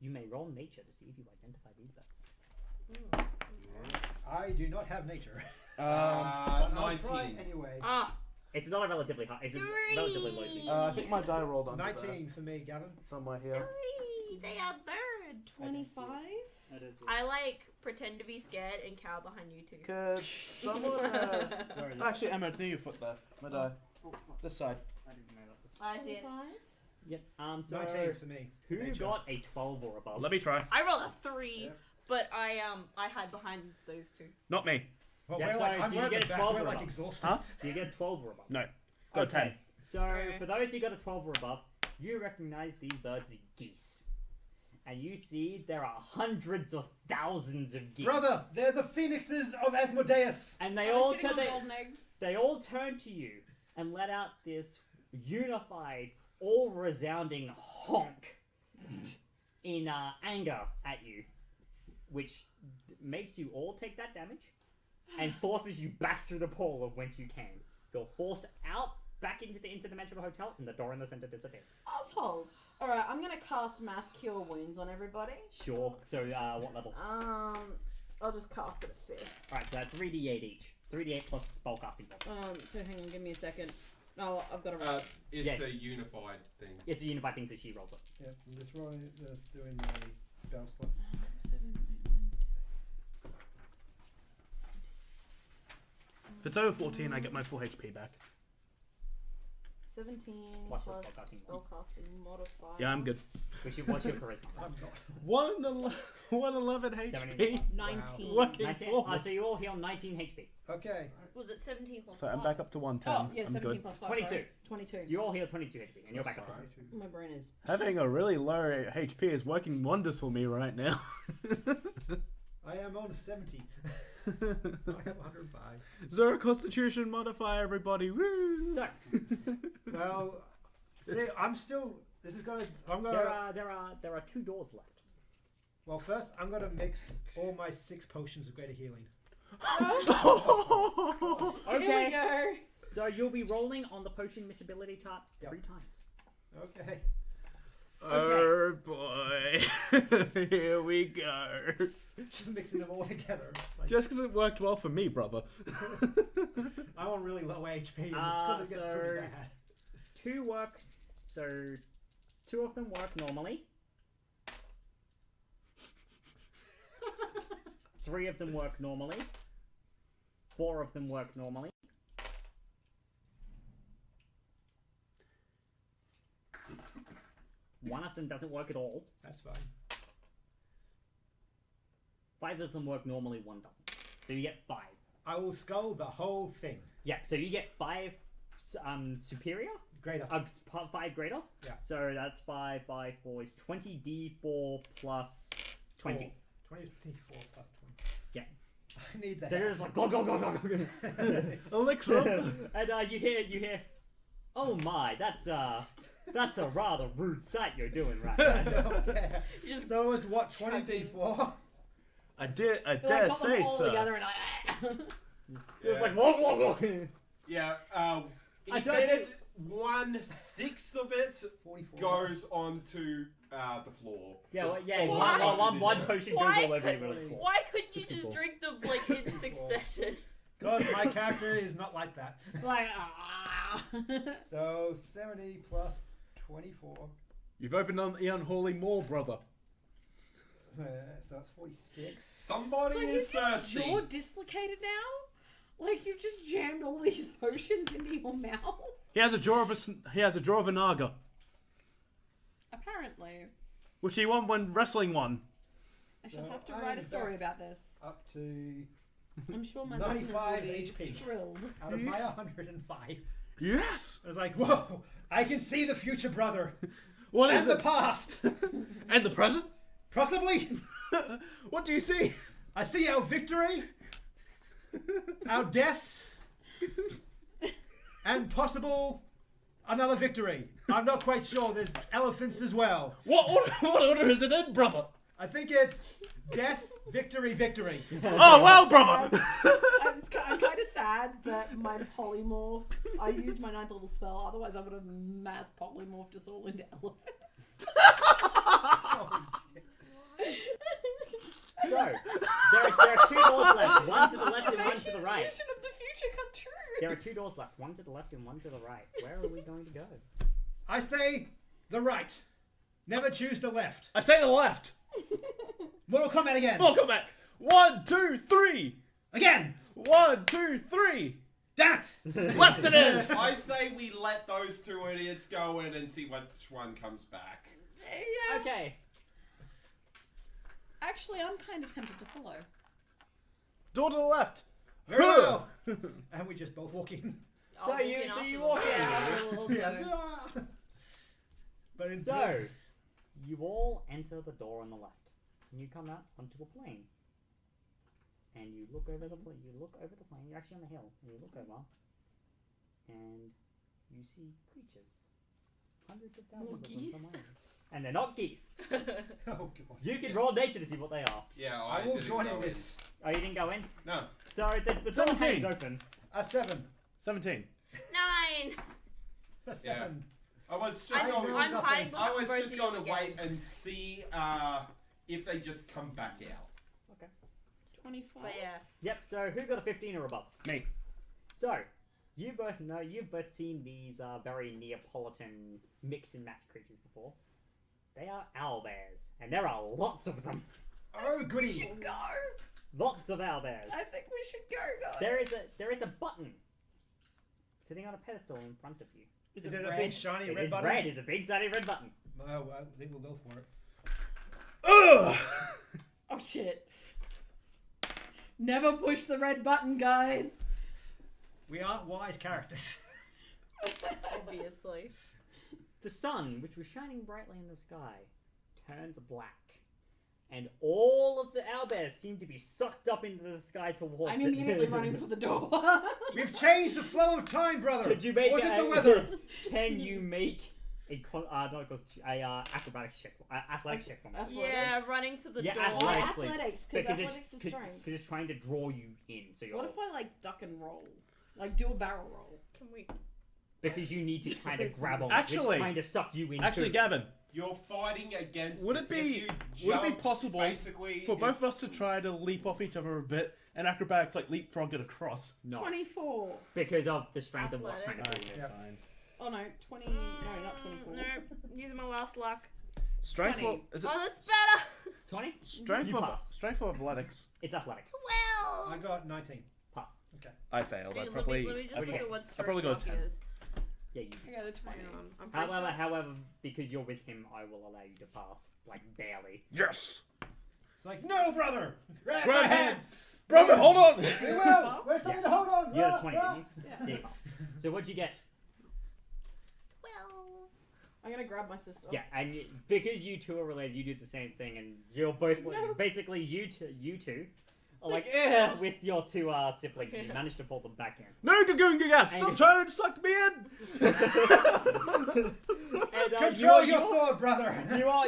Speaker 1: You may roll nature to see if you identify these birds.
Speaker 2: I do not have nature. I'll try
Speaker 8: 19.
Speaker 2: anyway.
Speaker 1: It's not a relatively high. It's a relatively low. feat.
Speaker 5: I think my die rolled under
Speaker 2: 19 for me, Gavin.
Speaker 5: somewhere here.
Speaker 6: They are birds.
Speaker 3: 25?
Speaker 6: I pretend to be scared and cower behind you two.
Speaker 5: Could someone... Actually, Emma, it's near your foot there. My die. This side.
Speaker 1: I didn't know that was.
Speaker 6: I see it.
Speaker 3: 25?
Speaker 1: Yep. So
Speaker 2: 19 for me.
Speaker 1: who
Speaker 2: Nature.
Speaker 1: got a 12 or above?
Speaker 5: Let me try.
Speaker 6: I rolled a 3,
Speaker 2: Yep.
Speaker 6: but I hide behind those two.
Speaker 5: Not me.
Speaker 2: Well,
Speaker 1: Yeah,
Speaker 2: we're
Speaker 1: sorry,
Speaker 2: like,
Speaker 1: do you
Speaker 2: I'm
Speaker 1: get a
Speaker 2: back,
Speaker 1: 12
Speaker 2: we're
Speaker 1: or
Speaker 2: like
Speaker 1: above?
Speaker 2: exhausted.
Speaker 5: Huh?
Speaker 1: Do you get 12 or above?
Speaker 5: No. Got a 10.
Speaker 1: So for those who got a 12 or above, you recognize these birds as geese. And you see there are hundreds of thousands of geese.
Speaker 2: Brother, they're the phoenixes of Asmodeus.
Speaker 1: And they
Speaker 3: Are
Speaker 1: all
Speaker 3: they sitting
Speaker 1: turn
Speaker 3: on golden eggs?
Speaker 1: they all turn to you and let out this unified, all resounding honk in anger at you, which makes you all take that damage and forces you back through the portal of whence you came. You're forced out back into the interdimensional hotel, and the door in the center disappears.
Speaker 3: Assholes. Alright, I'm gonna cast Mass Cure Wounds on everybody.
Speaker 1: Sure. So what level?
Speaker 3: I'll just cast it at 5th.
Speaker 1: Alright, so that's 3d8 each. 3d8 plus spellcasting bonus.
Speaker 3: So hang on, give me a second. Oh, I've got to roll.
Speaker 8: It's
Speaker 1: Yeah.
Speaker 8: a unified thing.
Speaker 1: It's a unified thing, so she rolls it.
Speaker 2: Yeah, I'm just rolling, just doing my spell slots.
Speaker 3: 7,
Speaker 5: If it's over 14, I get my full HP back.
Speaker 3: 17
Speaker 1: Plus
Speaker 3: plus
Speaker 1: your spellcasting
Speaker 3: spellcasting modifier.
Speaker 5: Yeah, I'm good.
Speaker 1: What's your charisma?
Speaker 2: I'm not.
Speaker 5: 111 HP.
Speaker 1: 17.
Speaker 3: 19.
Speaker 5: Working
Speaker 1: 19?
Speaker 5: forward.
Speaker 1: So you all heal 19 HP.
Speaker 2: Okay.
Speaker 6: Was it 17 plus
Speaker 5: So I'm
Speaker 6: 5?
Speaker 5: back up to 110.
Speaker 3: Oh, yeah,
Speaker 5: I'm
Speaker 3: 17
Speaker 5: good.
Speaker 3: plus 5.
Speaker 1: 22.
Speaker 3: Sorry. 22.
Speaker 1: You all heal 22 HP, and you're back up to 100.
Speaker 3: My brain is.
Speaker 5: Having a really low HP is working wonders for me right now.
Speaker 2: I am on 70. I have 105.
Speaker 5: Zero Constitution modifier, everybody. Woo!
Speaker 1: So
Speaker 2: Well, see, I'm still. This is gonna. I'm gonna.
Speaker 1: there are 2 doors left.
Speaker 2: Well, first, I'm gonna mix all my 6 potions of greater healing.
Speaker 3: Here we go.
Speaker 1: So you'll be rolling on the potion missability chart
Speaker 2: Yep.
Speaker 1: 3 times.
Speaker 2: Okay.
Speaker 5: Oh boy. Here we go.
Speaker 2: Just mixing them all together. Like,
Speaker 5: Just because it worked well for me, brother.
Speaker 2: I'm on really low HP. And it's gonna get
Speaker 1: so-
Speaker 2: pretty bad.
Speaker 1: 2 work. So 2 of them work normally. 3 of them work normally. 4 of them work normally. One of them doesn't work at all.
Speaker 2: That's fine.
Speaker 1: 5 of them work normally, 1 doesn't. So you get 5.
Speaker 2: I will skull the whole thing.
Speaker 1: Yeah, so you get 5 superior,
Speaker 2: Greater.
Speaker 1: 5 greater.
Speaker 2: Yeah.
Speaker 1: So that's 5 by 4 is 20d4 plus 20.
Speaker 2: 24 plus 20.
Speaker 1: Yeah.
Speaker 2: I need that.
Speaker 1: So you're just like go go go go go.
Speaker 5: Elixir.
Speaker 1: And you hear, oh my, that's a rather rude sight you're doing right now.
Speaker 2: Okay. So it was what, 20 d4?
Speaker 5: I dare
Speaker 3: Like,
Speaker 5: say,
Speaker 3: got them all
Speaker 5: sir.
Speaker 3: together and I.
Speaker 1: It was like whoa whoa whoa.
Speaker 8: Yeah,
Speaker 1: I
Speaker 8: he
Speaker 1: don't
Speaker 8: did it. 1/6 of it
Speaker 2: 44.
Speaker 8: goes onto the floor.
Speaker 1: Yeah,
Speaker 8: Just
Speaker 1: well, yeah.
Speaker 8: all
Speaker 1: One potion goes all over you. Really cool.
Speaker 6: Why couldn't you just
Speaker 1: 64.
Speaker 6: drink them in succession?
Speaker 2: Because my character is not like that.
Speaker 3: Like,
Speaker 2: So 70 plus 24.
Speaker 5: You've opened on the unholy maw, brother.
Speaker 2: So that's 46.
Speaker 8: Somebody
Speaker 3: Like,
Speaker 8: is
Speaker 3: is your
Speaker 8: thirsty.
Speaker 3: jaw dislocated now? Like you've just jammed all these potions into your mouth?
Speaker 5: He has a jaw of a naga,
Speaker 3: Apparently.
Speaker 5: which he won when wrestling one.
Speaker 3: I shall
Speaker 2: So
Speaker 3: have to
Speaker 2: I
Speaker 3: write a
Speaker 2: am
Speaker 3: story
Speaker 2: back
Speaker 3: about this.
Speaker 2: Up to
Speaker 3: I'm sure my listeners
Speaker 2: 95
Speaker 3: will be
Speaker 2: HP.
Speaker 3: thrilled.
Speaker 2: Out of my 105.
Speaker 5: Yes.
Speaker 2: I was like, whoa! I can see the future, brother.
Speaker 5: What is
Speaker 2: And the
Speaker 5: it?
Speaker 2: past.
Speaker 5: And the present?
Speaker 2: Possibly.
Speaker 5: What do you see?
Speaker 2: I see our victory, our deaths, and possible another victory. I'm not quite sure. There's elephants as well.
Speaker 5: What order is it in, brother?
Speaker 2: I think it's death, victory, victory.
Speaker 5: Oh, well, brother.
Speaker 3: I'm kind of sad that my polymorph. I used my 9th level spell. Otherwise, I would have mass polymorphed us all into elephants.
Speaker 1: So, there are 2 doors left. One to the left and one to the right.
Speaker 3: Vision of the future come true.
Speaker 1: There are 2 doors left. One to the left and one to the right. Where are we going to go?
Speaker 2: I say the right. Never choose the left.
Speaker 5: I say the left.
Speaker 2: Mortal Kombat again.
Speaker 5: Welcome back. 1, 2, 3.
Speaker 2: Again.
Speaker 5: 1, 2, 3.
Speaker 2: That.
Speaker 5: Left it is.
Speaker 8: I say we let those 2 idiots go in and see which one comes back.
Speaker 3: Yeah.
Speaker 1: Okay.
Speaker 3: Actually, I'm kind of tempted to follow.
Speaker 5: Door to the left.
Speaker 2: Very well. And we just both walk in.
Speaker 1: So
Speaker 6: I'll
Speaker 1: you
Speaker 6: walk in
Speaker 1: walk
Speaker 6: afterwards.
Speaker 1: in.
Speaker 3: Yeah, I will also.
Speaker 2: But in
Speaker 1: So, you all enter the door on the left. And you come out onto a plain. And you look over the plain. You're actually on the hill. And you look over. And you see creatures. Hundreds of thousands of them
Speaker 3: geese?
Speaker 1: from Mars. And they're not geese.
Speaker 2: Oh, God.
Speaker 1: You can roll nature to see what they are.
Speaker 8: Yeah,
Speaker 2: I will
Speaker 8: didn't
Speaker 2: join
Speaker 8: go
Speaker 2: in this.
Speaker 1: Oh, you didn't go in?
Speaker 8: No.
Speaker 1: So the door
Speaker 5: 17.
Speaker 1: is open.
Speaker 2: A 7.
Speaker 5: 17.
Speaker 6: 9.
Speaker 2: A 7.
Speaker 8: I was just going.
Speaker 6: I'm
Speaker 2: nothing.
Speaker 6: hiding
Speaker 8: I
Speaker 6: behind
Speaker 8: was
Speaker 6: both
Speaker 8: just
Speaker 6: of
Speaker 8: going
Speaker 6: you
Speaker 8: to wait
Speaker 6: again.
Speaker 8: and see if they just come back out.
Speaker 3: 25.
Speaker 6: But yeah.
Speaker 1: Yep, so who got a 15 or above?
Speaker 5: Me.
Speaker 1: So, you both know, you've both seen these very Neapolitan mix and match creatures before. They are owlbears, and there are lots of them.
Speaker 2: Oh, goody.
Speaker 3: We should go.
Speaker 1: Lots of owlbears.
Speaker 3: I think we should go, guys.
Speaker 1: There is a button sitting on a pedestal in front of you.
Speaker 2: Is it a big shiny
Speaker 1: It
Speaker 2: red
Speaker 1: is
Speaker 2: button?
Speaker 1: red. It's a big shiny red button.
Speaker 2: Oh, well, I think we'll go for it.
Speaker 5: Ugh.
Speaker 3: Oh shit. Never push the red button, guys.
Speaker 2: We aren't wise characters.
Speaker 6: Obviously.
Speaker 1: The sun, which was shining brightly in the sky, turns black. And all of the owlbears seem to be sucked up into the sky towards
Speaker 3: I'm
Speaker 1: it.
Speaker 3: immediately running for the door.
Speaker 2: We've changed the flow of time, brother.
Speaker 1: Could you make
Speaker 2: Was
Speaker 1: a,
Speaker 2: it the weather?
Speaker 1: Can you make a acrobatics check, athletics check for me?
Speaker 6: Yeah, running to the
Speaker 1: Yeah,
Speaker 6: door.
Speaker 1: athletics, please.
Speaker 3: Athletics, because athletics is strength.
Speaker 1: Because it's trying to draw you in. So you're
Speaker 3: What if I like duck and roll? Like do a barrel roll?
Speaker 6: Can we?
Speaker 1: because you need to kind of grab on.
Speaker 5: Actually-
Speaker 1: it's trying to suck you in.
Speaker 5: Actually, Gavin,
Speaker 8: You're fighting against.
Speaker 5: would it
Speaker 8: if
Speaker 5: be
Speaker 8: you
Speaker 5: would it be
Speaker 8: jump,
Speaker 5: possible
Speaker 8: basically
Speaker 5: for both
Speaker 8: if-
Speaker 5: of us to try to leap off each other a bit and acrobatics like leapfrog it across?
Speaker 1: No,
Speaker 3: 24.
Speaker 1: because of the strength of what's trying to
Speaker 6: Athletics.
Speaker 1: pull you.
Speaker 5: Fine.
Speaker 3: Oh no, 20. No, not 24.
Speaker 6: No, using my last luck.
Speaker 5: Strength
Speaker 3: 20.
Speaker 5: or is it
Speaker 6: Oh, that's better.
Speaker 1: 20?
Speaker 5: strength
Speaker 1: You
Speaker 5: or
Speaker 1: pass.
Speaker 5: strength or athletics?
Speaker 1: It's athletics.
Speaker 2: I
Speaker 6: 12.
Speaker 2: got 19.
Speaker 1: Pass.
Speaker 5: I failed.
Speaker 6: Hey,
Speaker 5: I
Speaker 6: let
Speaker 5: probably
Speaker 6: me just
Speaker 1: okay.
Speaker 6: look at what
Speaker 5: I probably got a 10.
Speaker 6: is.
Speaker 1: Yeah, you.
Speaker 3: I got a 20.
Speaker 6: Hang on, I'm pretty sure.
Speaker 1: However, because you're with him, I will allow you to pass. Like, barely.
Speaker 5: yes.
Speaker 2: It's like, no, brother. Grab
Speaker 5: Grab
Speaker 2: my hand.
Speaker 5: Brother, hold on.
Speaker 2: We will. Where's something
Speaker 1: Yes.
Speaker 2: to hold on?
Speaker 1: You got a 20,
Speaker 2: Ah,
Speaker 1: didn't you?
Speaker 3: Yeah.
Speaker 1: Yeah, you passed. So what'd you get?
Speaker 6: 12.
Speaker 3: I'm gonna grab my sister.
Speaker 1: Yeah, and because you two are related, you do the same thing, and you're both
Speaker 3: No.
Speaker 1: basically you two are like
Speaker 3: Sister.
Speaker 1: with your two siblings, and you manage to pull them back in.
Speaker 5: No, Gagoon Gagab, stop
Speaker 1: And-
Speaker 5: trying to suck me in.
Speaker 1: And
Speaker 2: Control your sword, brother.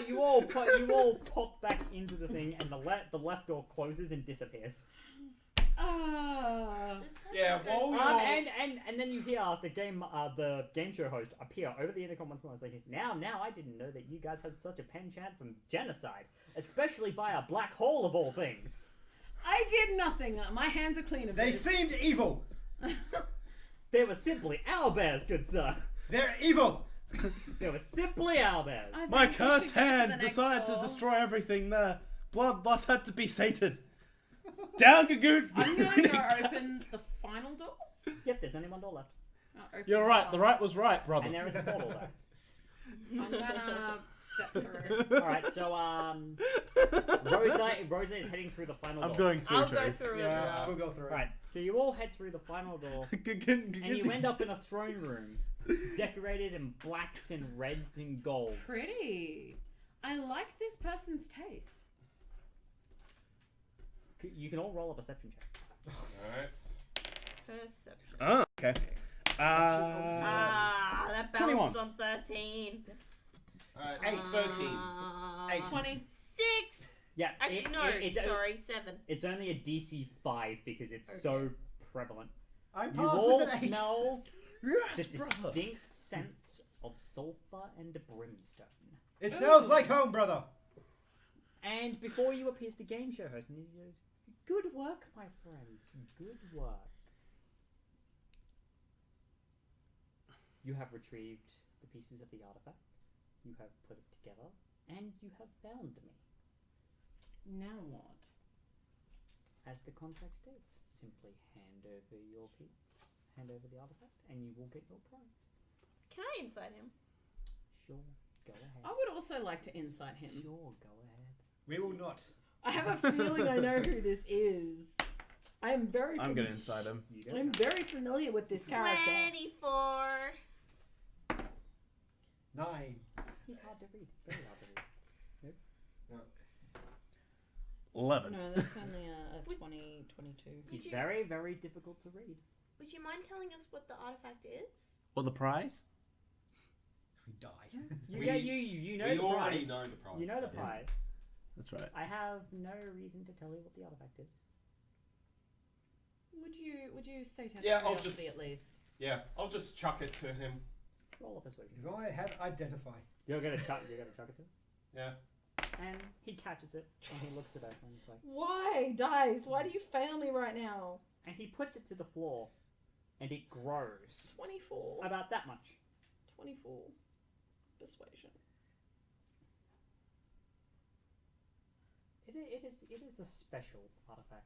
Speaker 1: you all pop back into the thing, and the left door closes and disappears.
Speaker 3: Ah.
Speaker 8: Yeah, while you're
Speaker 1: And then you hear the game show host appear over the intercom once more. It's like, now I didn't know that you guys had such a penchant from genocide, especially by a black hole of all things.
Speaker 3: I did nothing. My hands are clean of
Speaker 2: They
Speaker 3: this.
Speaker 2: seemed evil.
Speaker 1: They were simply owlbears, good sir.
Speaker 2: They're evil.
Speaker 1: They were simply owlbears.
Speaker 3: I
Speaker 5: My
Speaker 3: think we
Speaker 5: cursed
Speaker 3: should go to the
Speaker 5: hand
Speaker 3: next
Speaker 5: decided to
Speaker 3: door.
Speaker 5: destroy everything there. Bloodlust had to be sated. Down, Gagoon.
Speaker 3: I'm gonna go open the final door.
Speaker 1: Yep, there's only one door left.
Speaker 3: I'll open
Speaker 5: You're right. The right was right, brother.
Speaker 1: And there is a portal there.
Speaker 3: I'm gonna step through.
Speaker 1: All right, so Rosa is heading through the final door.
Speaker 5: I'm going through
Speaker 6: I'll
Speaker 5: too.
Speaker 6: go through as
Speaker 2: Yeah,
Speaker 6: well.
Speaker 2: we'll go through it.
Speaker 1: Right, so you all head through the final door, and you end up in a throne room, decorated in blacks and reds and golds.
Speaker 3: Pretty. I like this person's taste.
Speaker 1: You can all roll a perception check.
Speaker 8: Alright.
Speaker 6: Perception.
Speaker 5: Oh, okay.
Speaker 6: That
Speaker 5: 21.
Speaker 6: bounced on 13.
Speaker 8: Alright, 13.
Speaker 3: 20.
Speaker 6: 6!
Speaker 1: Yeah,
Speaker 6: Actually, sorry, 7.
Speaker 1: It's only a DC 5 because it's so prevalent.
Speaker 2: I
Speaker 1: You
Speaker 2: passed
Speaker 1: all
Speaker 2: with an 8.
Speaker 1: smell the
Speaker 2: Yes, brother.
Speaker 1: distinct sense of sulfur and brimstone.
Speaker 2: It smells like home, brother.
Speaker 1: And before you appears the game show host, and he goes, "Good work, my friends. Good work. You have retrieved the pieces of the artifact. You have put it together, and you have found me.
Speaker 3: Now what?
Speaker 1: As the contract states, simply hand over your piece, hand over the artifact, and you will get your prize."
Speaker 6: Can I inside him?
Speaker 1: Sure, go ahead.
Speaker 3: I would also like to insight him.
Speaker 1: Sure, go ahead.
Speaker 2: We will not.
Speaker 3: I have a feeling I know who this is. I am very.
Speaker 5: I'm gonna inside him.
Speaker 1: You go.
Speaker 3: I'm very familiar with this character.
Speaker 6: 24.
Speaker 2: 9.
Speaker 1: He's hard to read. Very hard to read.
Speaker 5: 11.
Speaker 3: No, that's only a 20, 22.
Speaker 1: He's
Speaker 6: you-
Speaker 1: very, very difficult to read.
Speaker 6: Would you mind telling us what the artifact is?
Speaker 5: Or the prize?
Speaker 2: We die.
Speaker 1: You know
Speaker 8: We
Speaker 1: the
Speaker 8: already
Speaker 1: prize.
Speaker 8: know the prize.
Speaker 1: You know the
Speaker 8: yeah.
Speaker 1: prize.
Speaker 5: That's right.
Speaker 1: I have no reason to tell you what the artifact is.
Speaker 3: Would you say to
Speaker 8: Yeah, I'll
Speaker 3: curiosity
Speaker 8: just-
Speaker 3: at least?
Speaker 8: Yeah, I'll just chuck it to him.
Speaker 1: Roll a persuasion.
Speaker 2: If I had identify.
Speaker 1: You're gonna chuck it to him,
Speaker 8: Yeah.
Speaker 1: and he catches it and he looks at it and he's like,
Speaker 3: Why, Dice? Why do you fail me right now?
Speaker 1: and he puts it to the floor, and it grows
Speaker 3: 24.
Speaker 1: about that much.
Speaker 3: 24. Persuasion.
Speaker 1: It is a special artifact.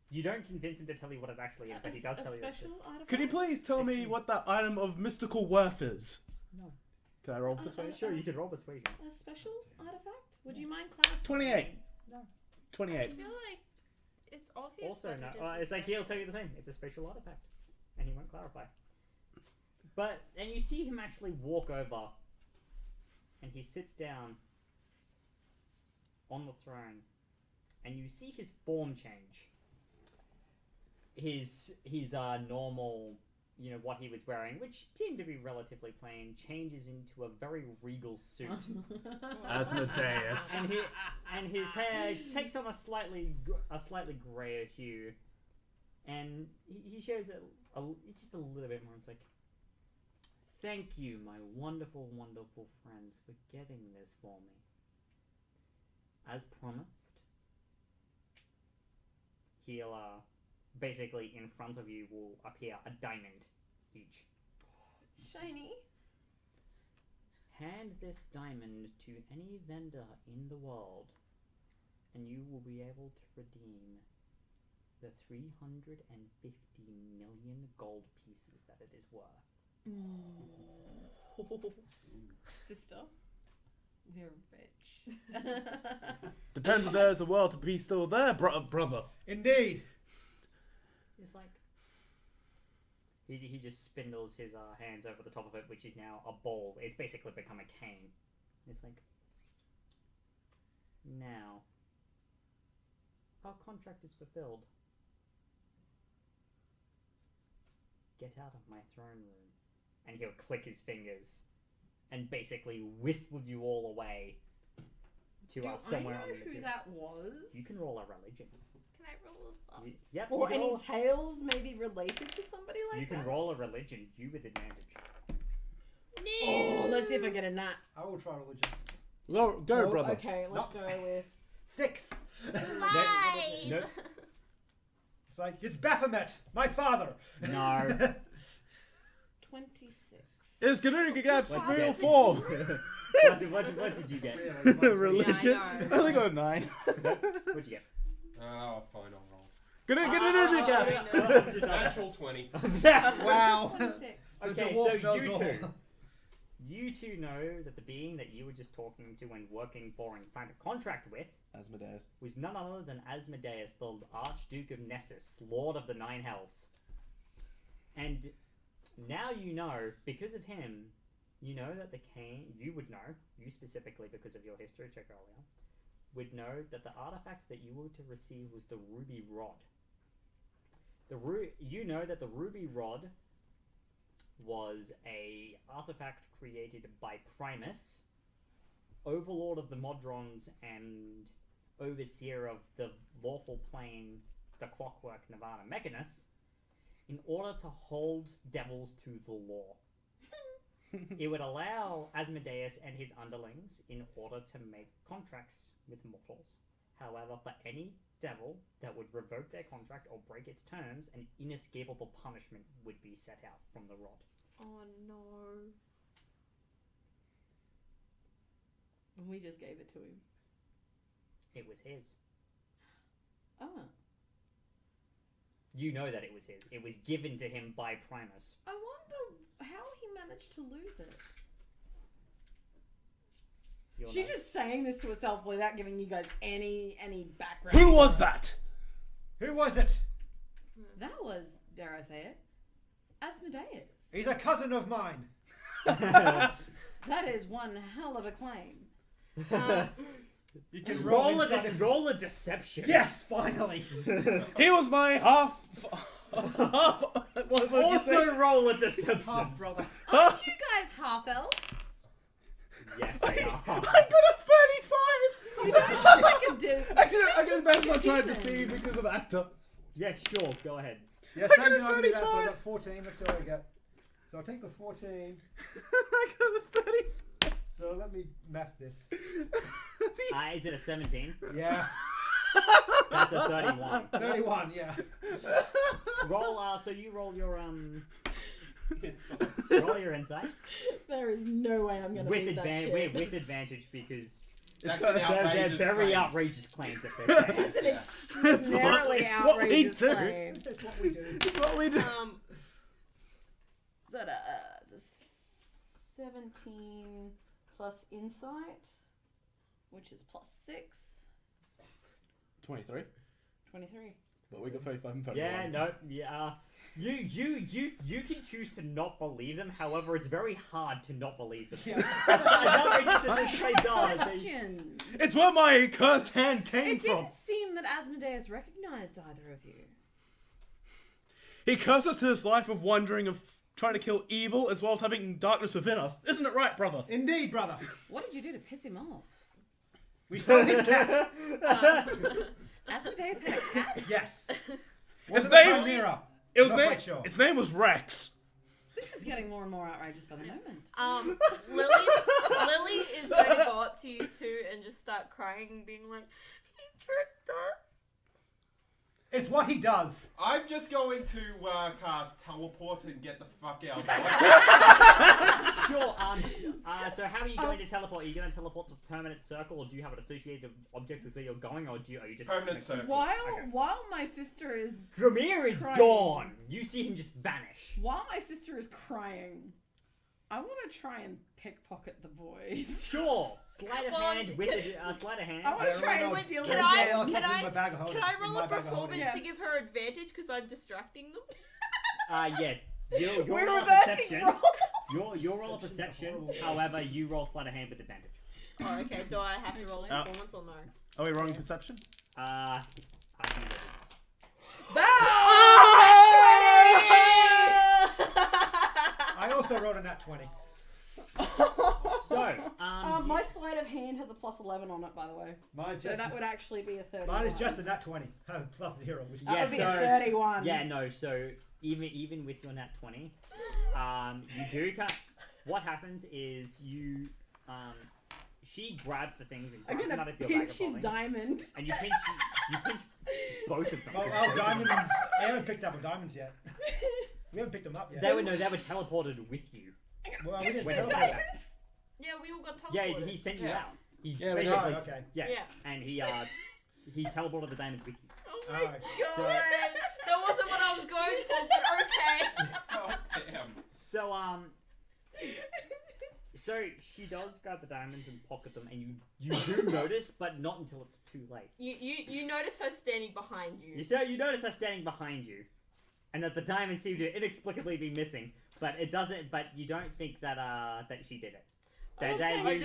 Speaker 1: You don't convince him to tell you what it actually is, but he does
Speaker 3: a
Speaker 1: tell you.
Speaker 3: special artifact?
Speaker 5: Could you please tell me what that item of mystical worth is?
Speaker 1: No.
Speaker 5: Can I roll
Speaker 3: Uh,
Speaker 5: persuasion?
Speaker 1: Sure, you can roll persuasion.
Speaker 3: A special artifact? Would you mind clarifying?
Speaker 5: 28.
Speaker 1: No.
Speaker 6: I
Speaker 5: 28.
Speaker 6: feel like it's obvious.
Speaker 1: Also,
Speaker 6: that
Speaker 1: no.
Speaker 6: it is a
Speaker 1: It's like he'll tell you the same. It's a special artifact, and he won't clarify. But and you see him actually walk over, and he sits down on the throne, and you see his form change. His normal, what he was wearing, which seemed to be relatively plain, changes into a very regal suit.
Speaker 5: Asmodeus.
Speaker 1: and his hair takes on a slightly grayer hue, and he shows it just a little bit more. It's like, "Thank you, my wonderful, wonderful friends, for getting this for me. As promised, he'll basically in front of you will appear a diamond each.
Speaker 3: Shiny.
Speaker 1: Hand this diamond to any vendor in the world, and you will be able to redeem the 350 million gold pieces that it is worth."
Speaker 3: Sister. We're rich.
Speaker 5: Depends if there's a world to be still there, brother.
Speaker 2: Indeed.
Speaker 1: It's like he just spindles his hands over the top of it, which is now a ball. It's basically become a cane. It's like, now our contract is fulfilled. Get out of my throne room. And he'll click his fingers and basically whistle you all away to
Speaker 3: Do
Speaker 1: somewhere
Speaker 3: I
Speaker 1: on
Speaker 3: know
Speaker 1: the
Speaker 3: who
Speaker 1: material.
Speaker 3: that was?
Speaker 1: You can roll a religion.
Speaker 6: Can I roll up?
Speaker 1: Yep.
Speaker 3: Or
Speaker 1: you can
Speaker 3: any
Speaker 1: roll,
Speaker 3: tales maybe related to somebody like
Speaker 1: you
Speaker 3: that?
Speaker 1: can roll a religion. You with advantage.
Speaker 6: No.
Speaker 3: Oh, let's see if I get a nat.
Speaker 2: I will try religion.
Speaker 5: Go,
Speaker 3: Oh,
Speaker 5: brother.
Speaker 3: Okay, let's go with
Speaker 2: 6.
Speaker 6: Five.
Speaker 1: Nope.
Speaker 2: It's like, it's Baphomet, my father.
Speaker 1: No.
Speaker 3: 26.
Speaker 5: It's gonna get
Speaker 1: What'd
Speaker 5: real
Speaker 1: you
Speaker 5: form.
Speaker 1: What did you get?
Speaker 5: Religion.
Speaker 3: Yeah, I know.
Speaker 5: I only got 9.
Speaker 1: What'd you get?
Speaker 8: Oh, fine, I'll roll.
Speaker 5: Gonna get it in again.
Speaker 8: Natural 20.
Speaker 2: Wow.
Speaker 3: 26.
Speaker 2: The
Speaker 1: Okay,
Speaker 2: dwarf
Speaker 1: so
Speaker 2: knows
Speaker 1: you
Speaker 2: all.
Speaker 1: two, You two know that the being that you were just talking to and working for and signed a contract with
Speaker 5: Asmodeus.
Speaker 1: was none other than Asmodeus, the Archduke of Nessus, Lord of the Nine Hells. And now you know, because of him, you know that the king, you would know, you specifically because of your history check earlier, would know that the artifact that you were to receive was the Ruby Rod. You know that the Ruby Rod was a artifact created by Primus, Overlord of the Modrons and Overseer of the Lawful Plane, the Clockwork Nirvana Mechanus, in order to hold devils to the law. It would allow Asmodeus and his underlings in order to make contracts with mortals. However, for any devil that would revoke their contract or break its terms, an inescapable punishment would be set out from the rod.
Speaker 6: Oh no.
Speaker 3: And we just gave it to him.
Speaker 1: It was his.
Speaker 3: Oh.
Speaker 1: You know that it was his. It was given to him by Primus.
Speaker 3: I wonder how he managed to lose it.
Speaker 1: You'll
Speaker 3: She's
Speaker 1: know.
Speaker 3: just saying this to herself without giving you guys any background.
Speaker 5: Who was that?
Speaker 2: Who was it?
Speaker 3: That was, dare I say it, Asmodeus.
Speaker 2: He's a cousin of mine.
Speaker 3: That is one hell of a claim.
Speaker 2: You can
Speaker 1: roll
Speaker 2: inside of-
Speaker 1: roll a deception.
Speaker 2: Yes, finally.
Speaker 5: He was my half. What did you say?
Speaker 1: Also roll a deception.
Speaker 2: Half brother.
Speaker 3: Aren't you guys half elves?
Speaker 1: Yes, they are.
Speaker 5: I got a 35.
Speaker 3: You don't look like a dude.
Speaker 5: Actually, no, I got back. I tried to
Speaker 3: Demon.
Speaker 5: see because of actor.
Speaker 1: Yeah, sure. Go ahead.
Speaker 2: Yeah,
Speaker 5: I
Speaker 2: same
Speaker 5: got a
Speaker 2: thing I can do that, so I
Speaker 5: 35.
Speaker 2: got 14. Let's see what I get. So I'll take the 14.
Speaker 5: I got a 35.
Speaker 2: So let me math this.
Speaker 1: Is it a 17?
Speaker 2: Yeah.
Speaker 1: That's a 31.
Speaker 2: 31, yeah.
Speaker 1: Roll. So you roll your
Speaker 8: Inside.
Speaker 1: roll your insight
Speaker 3: There is no way I'm gonna
Speaker 1: with
Speaker 3: beat that shit.
Speaker 1: with advantage because
Speaker 8: That's an
Speaker 1: they're
Speaker 8: outrageous
Speaker 1: very
Speaker 8: claim.
Speaker 1: outrageous claims that they're saying.
Speaker 3: That's an
Speaker 5: It's
Speaker 3: extraordinarily
Speaker 5: it's what we
Speaker 3: outrageous
Speaker 5: do.
Speaker 3: claim.
Speaker 2: That's what we do.
Speaker 5: That's what we do.
Speaker 3: Is that a 17 plus insight, which is plus 6,
Speaker 5: 23.
Speaker 3: 23.
Speaker 5: But we got 35 and 31.
Speaker 1: Yeah, no, yeah. You can choose to not believe them. However, it's very hard to not believe them.
Speaker 2: Yeah.
Speaker 1: As outrageous as this place are, they-
Speaker 3: Question.
Speaker 5: It's where my cursed hand came
Speaker 3: It
Speaker 5: from.
Speaker 3: didn't seem that Asmodeus recognized either of you.
Speaker 5: He cursed us to this life of wandering, of trying to kill evil, as well as having darkness within us. Isn't it right, brother?
Speaker 2: Indeed, brother.
Speaker 3: What did you do to piss him off?
Speaker 2: We stole his cat.
Speaker 3: Asmodeus had a cat?
Speaker 2: Yes.
Speaker 5: Its
Speaker 2: Wasn't a
Speaker 5: name.
Speaker 2: chimera.
Speaker 5: It was
Speaker 2: Not
Speaker 5: name.
Speaker 2: quite sure.
Speaker 5: Its name was Rex.
Speaker 3: This is getting more and more outrageous by the moment.
Speaker 6: Lily is going to go up to you two and just start crying and being like, he tricked us.
Speaker 2: It's what he does.
Speaker 8: I'm just going to cast teleport and get the fuck out.
Speaker 1: Sure. So how are you going to teleport? Are you going to teleport to permanent circle, or do you have an associated object with where you're going, or are you just
Speaker 8: Permanent circle.
Speaker 3: While my sister is
Speaker 1: Gramir is
Speaker 3: Crying.
Speaker 1: gone. You see him just vanish.
Speaker 3: crying, I want to try and pickpocket the boys.
Speaker 1: Sure. Sleight of
Speaker 6: Well,
Speaker 1: hand with a sleight of hand.
Speaker 3: I want to try and
Speaker 2: Everyone
Speaker 3: steal
Speaker 2: else-
Speaker 3: their
Speaker 6: Can I-
Speaker 2: everyone else
Speaker 3: gems.
Speaker 2: has
Speaker 6: can
Speaker 2: it in
Speaker 6: I-
Speaker 2: my bag of holding.
Speaker 6: Can I
Speaker 2: in
Speaker 6: roll
Speaker 2: my
Speaker 6: a
Speaker 2: bag of
Speaker 6: performance
Speaker 2: holding.
Speaker 3: Yeah.
Speaker 6: to give her advantage because I'm distracting them?
Speaker 1: Yeah. Your
Speaker 3: We're
Speaker 1: roll of
Speaker 3: reversing
Speaker 1: perception.
Speaker 3: roles.
Speaker 1: Your roll of perception. However, you roll sleight of hand with advantage.
Speaker 6: Oh, okay. Do I have to roll
Speaker 5: Actually.
Speaker 6: performance or no?
Speaker 5: Are we rolling perception?
Speaker 1: I can do
Speaker 2: I also rolled a nat 20.
Speaker 1: So,
Speaker 3: My sleight of hand has a plus 11 on it, by the way.
Speaker 2: Mine's
Speaker 3: So
Speaker 2: just,
Speaker 3: that would actually be a 31.
Speaker 2: mine is just a nat 20. Plus 0. Which
Speaker 3: That
Speaker 1: Yeah,
Speaker 3: would be
Speaker 1: so-
Speaker 3: a 31.
Speaker 1: yeah, no. So even with your nat 20, you do. What happens is you she grabs the things and
Speaker 3: I'm
Speaker 1: grabs them out
Speaker 3: gonna
Speaker 1: of your bag
Speaker 3: pinch
Speaker 1: of
Speaker 3: his
Speaker 1: holding,
Speaker 3: diamond.
Speaker 1: and you pinch both of them.
Speaker 2: Oh, diamonds. I haven't picked up a diamonds yet. We haven't picked them up yet.
Speaker 1: They were teleported with you.
Speaker 2: Well, we
Speaker 3: Pinch
Speaker 2: just
Speaker 3: the
Speaker 1: Wait,
Speaker 2: teleported.
Speaker 3: diamonds.
Speaker 6: Yeah, we all got
Speaker 1: Yeah,
Speaker 6: teleported.
Speaker 1: he sent you
Speaker 8: Yeah.
Speaker 1: out. He
Speaker 5: Yeah, we
Speaker 1: basically,
Speaker 2: know. Okay.
Speaker 1: yeah,
Speaker 6: Yeah.
Speaker 1: and he teleported the diamonds with you.
Speaker 6: Oh my
Speaker 2: Alright.
Speaker 6: god.
Speaker 1: So-
Speaker 6: That wasn't what I was going for, but okay.
Speaker 8: God damn.
Speaker 1: So So she does grab the diamonds and pocket them, and you do notice, but not until it's too late.
Speaker 6: You notice her standing behind you.
Speaker 1: You notice her standing behind you, and that the diamonds seem to inexplicably be missing. But it doesn't. But you don't think that that she did it.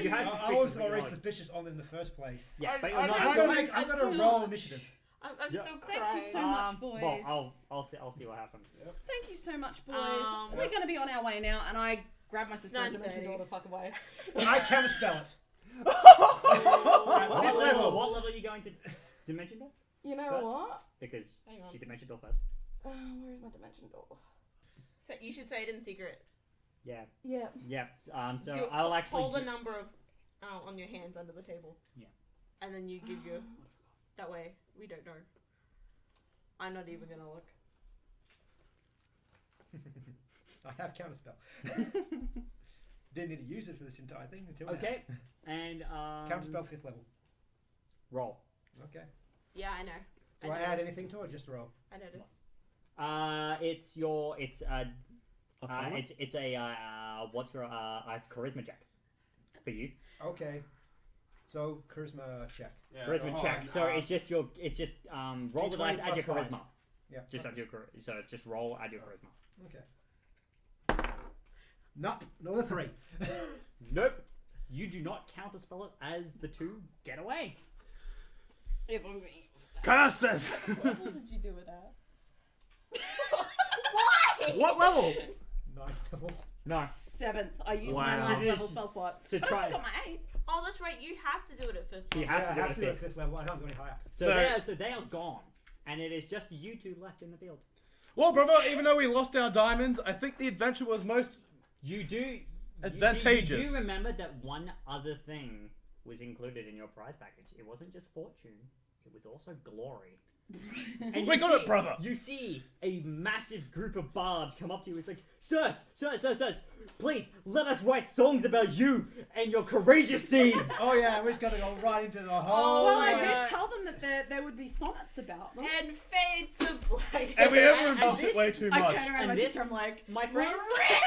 Speaker 1: You have
Speaker 2: I
Speaker 1: suspicions.
Speaker 2: was
Speaker 1: but you're
Speaker 2: already
Speaker 1: not-
Speaker 2: suspicious on in the first place.
Speaker 1: Yeah,
Speaker 6: I'm-
Speaker 1: but you're
Speaker 6: I'm
Speaker 1: not.
Speaker 6: actually-
Speaker 2: I'm gonna
Speaker 6: still-
Speaker 2: roll initiative.
Speaker 6: I'm
Speaker 1: Yeah.
Speaker 6: still
Speaker 3: Thank
Speaker 6: crying.
Speaker 3: you so much, boys.
Speaker 1: Well, I'll see what happens.
Speaker 3: Thank you so much, boys.
Speaker 6: Um,
Speaker 3: We're going to be on our way now, and I grab my sister and
Speaker 6: 9:30.
Speaker 3: dimension door the fuck away.
Speaker 2: I can spell it.
Speaker 1: What
Speaker 2: Fifth level.
Speaker 1: level are you going to dimension door?
Speaker 3: You know
Speaker 1: First?
Speaker 3: what?
Speaker 1: Because
Speaker 3: Hang on.
Speaker 1: she dimension door first.
Speaker 3: Where is my dimension door?
Speaker 6: So you should say it in secret.
Speaker 1: Yeah.
Speaker 3: Yeah.
Speaker 1: Yeah. So
Speaker 6: Do-
Speaker 1: I'll actually
Speaker 6: hold a number of on your hands under the table.
Speaker 1: Yeah.
Speaker 6: And then you give your. That way we don't know. I'm not even gonna look.
Speaker 2: I have counterspell. Didn't need to use it for this entire thing until
Speaker 1: Okay. And
Speaker 2: now. Counterspell 5th level.
Speaker 1: roll.
Speaker 2: Okay.
Speaker 6: Yeah, I know.
Speaker 2: Do I add anything to it or just roll?
Speaker 6: I noticed.
Speaker 1: It's your it's
Speaker 5: Arcana?
Speaker 1: it's a what's your a charisma check for you.
Speaker 2: Okay. So charisma check.
Speaker 8: Yeah,
Speaker 1: Charisma
Speaker 8: hold
Speaker 1: check.
Speaker 8: on,
Speaker 1: So it's just roll the
Speaker 2: D20
Speaker 1: dice, add your
Speaker 2: plus
Speaker 1: charisma.
Speaker 2: Yeah.
Speaker 1: Just add your so it's just roll, add your charisma.
Speaker 2: Okay. Nope. Another 3.
Speaker 1: Nope. You do not counterspell it as the two get away.
Speaker 3: If I'm being...
Speaker 5: Curses!
Speaker 3: What level did you do it at?
Speaker 5: What level?
Speaker 2: 9th level.
Speaker 1: No.
Speaker 3: 7th. I used
Speaker 5: Wow.
Speaker 3: my
Speaker 1: It
Speaker 3: 9th
Speaker 1: is-
Speaker 3: level spell slot.
Speaker 1: To
Speaker 3: But I
Speaker 1: try.
Speaker 3: still got my 8th.
Speaker 6: Oh, that's right. You have to do it at 5th.
Speaker 1: You
Speaker 6: level.
Speaker 1: have to
Speaker 2: I
Speaker 1: do
Speaker 2: have
Speaker 1: it
Speaker 2: to do
Speaker 1: at
Speaker 2: it
Speaker 1: fifth.
Speaker 2: 5th level. I can't go any higher.
Speaker 1: So they are gone, and it is just you two left in the field.
Speaker 5: Well, brother, even though we lost our diamonds, I think the adventure was most...
Speaker 1: You do
Speaker 5: Advantageous.
Speaker 1: You do remember that one other thing was included in your prize package. It wasn't just fortune; it was also glory. And
Speaker 5: We
Speaker 1: you
Speaker 5: got
Speaker 1: see-
Speaker 5: it, brother.
Speaker 1: You see a massive group of bards come up to you. It's like, sirs, please let us write songs about you and your courageous deeds.
Speaker 2: Oh yeah, we're just gonna go right into the whole.
Speaker 3: Well, I
Speaker 6: yeah.
Speaker 3: did tell them that there would be sonnets about them.
Speaker 6: And fade to black.
Speaker 5: And we
Speaker 1: And
Speaker 5: overembellished it way
Speaker 1: this-
Speaker 5: too
Speaker 3: I
Speaker 5: much.
Speaker 3: turn around
Speaker 1: And
Speaker 3: my
Speaker 1: this,
Speaker 3: sister, I'm like,
Speaker 1: my
Speaker 3: we're
Speaker 1: friends,
Speaker 3: rich!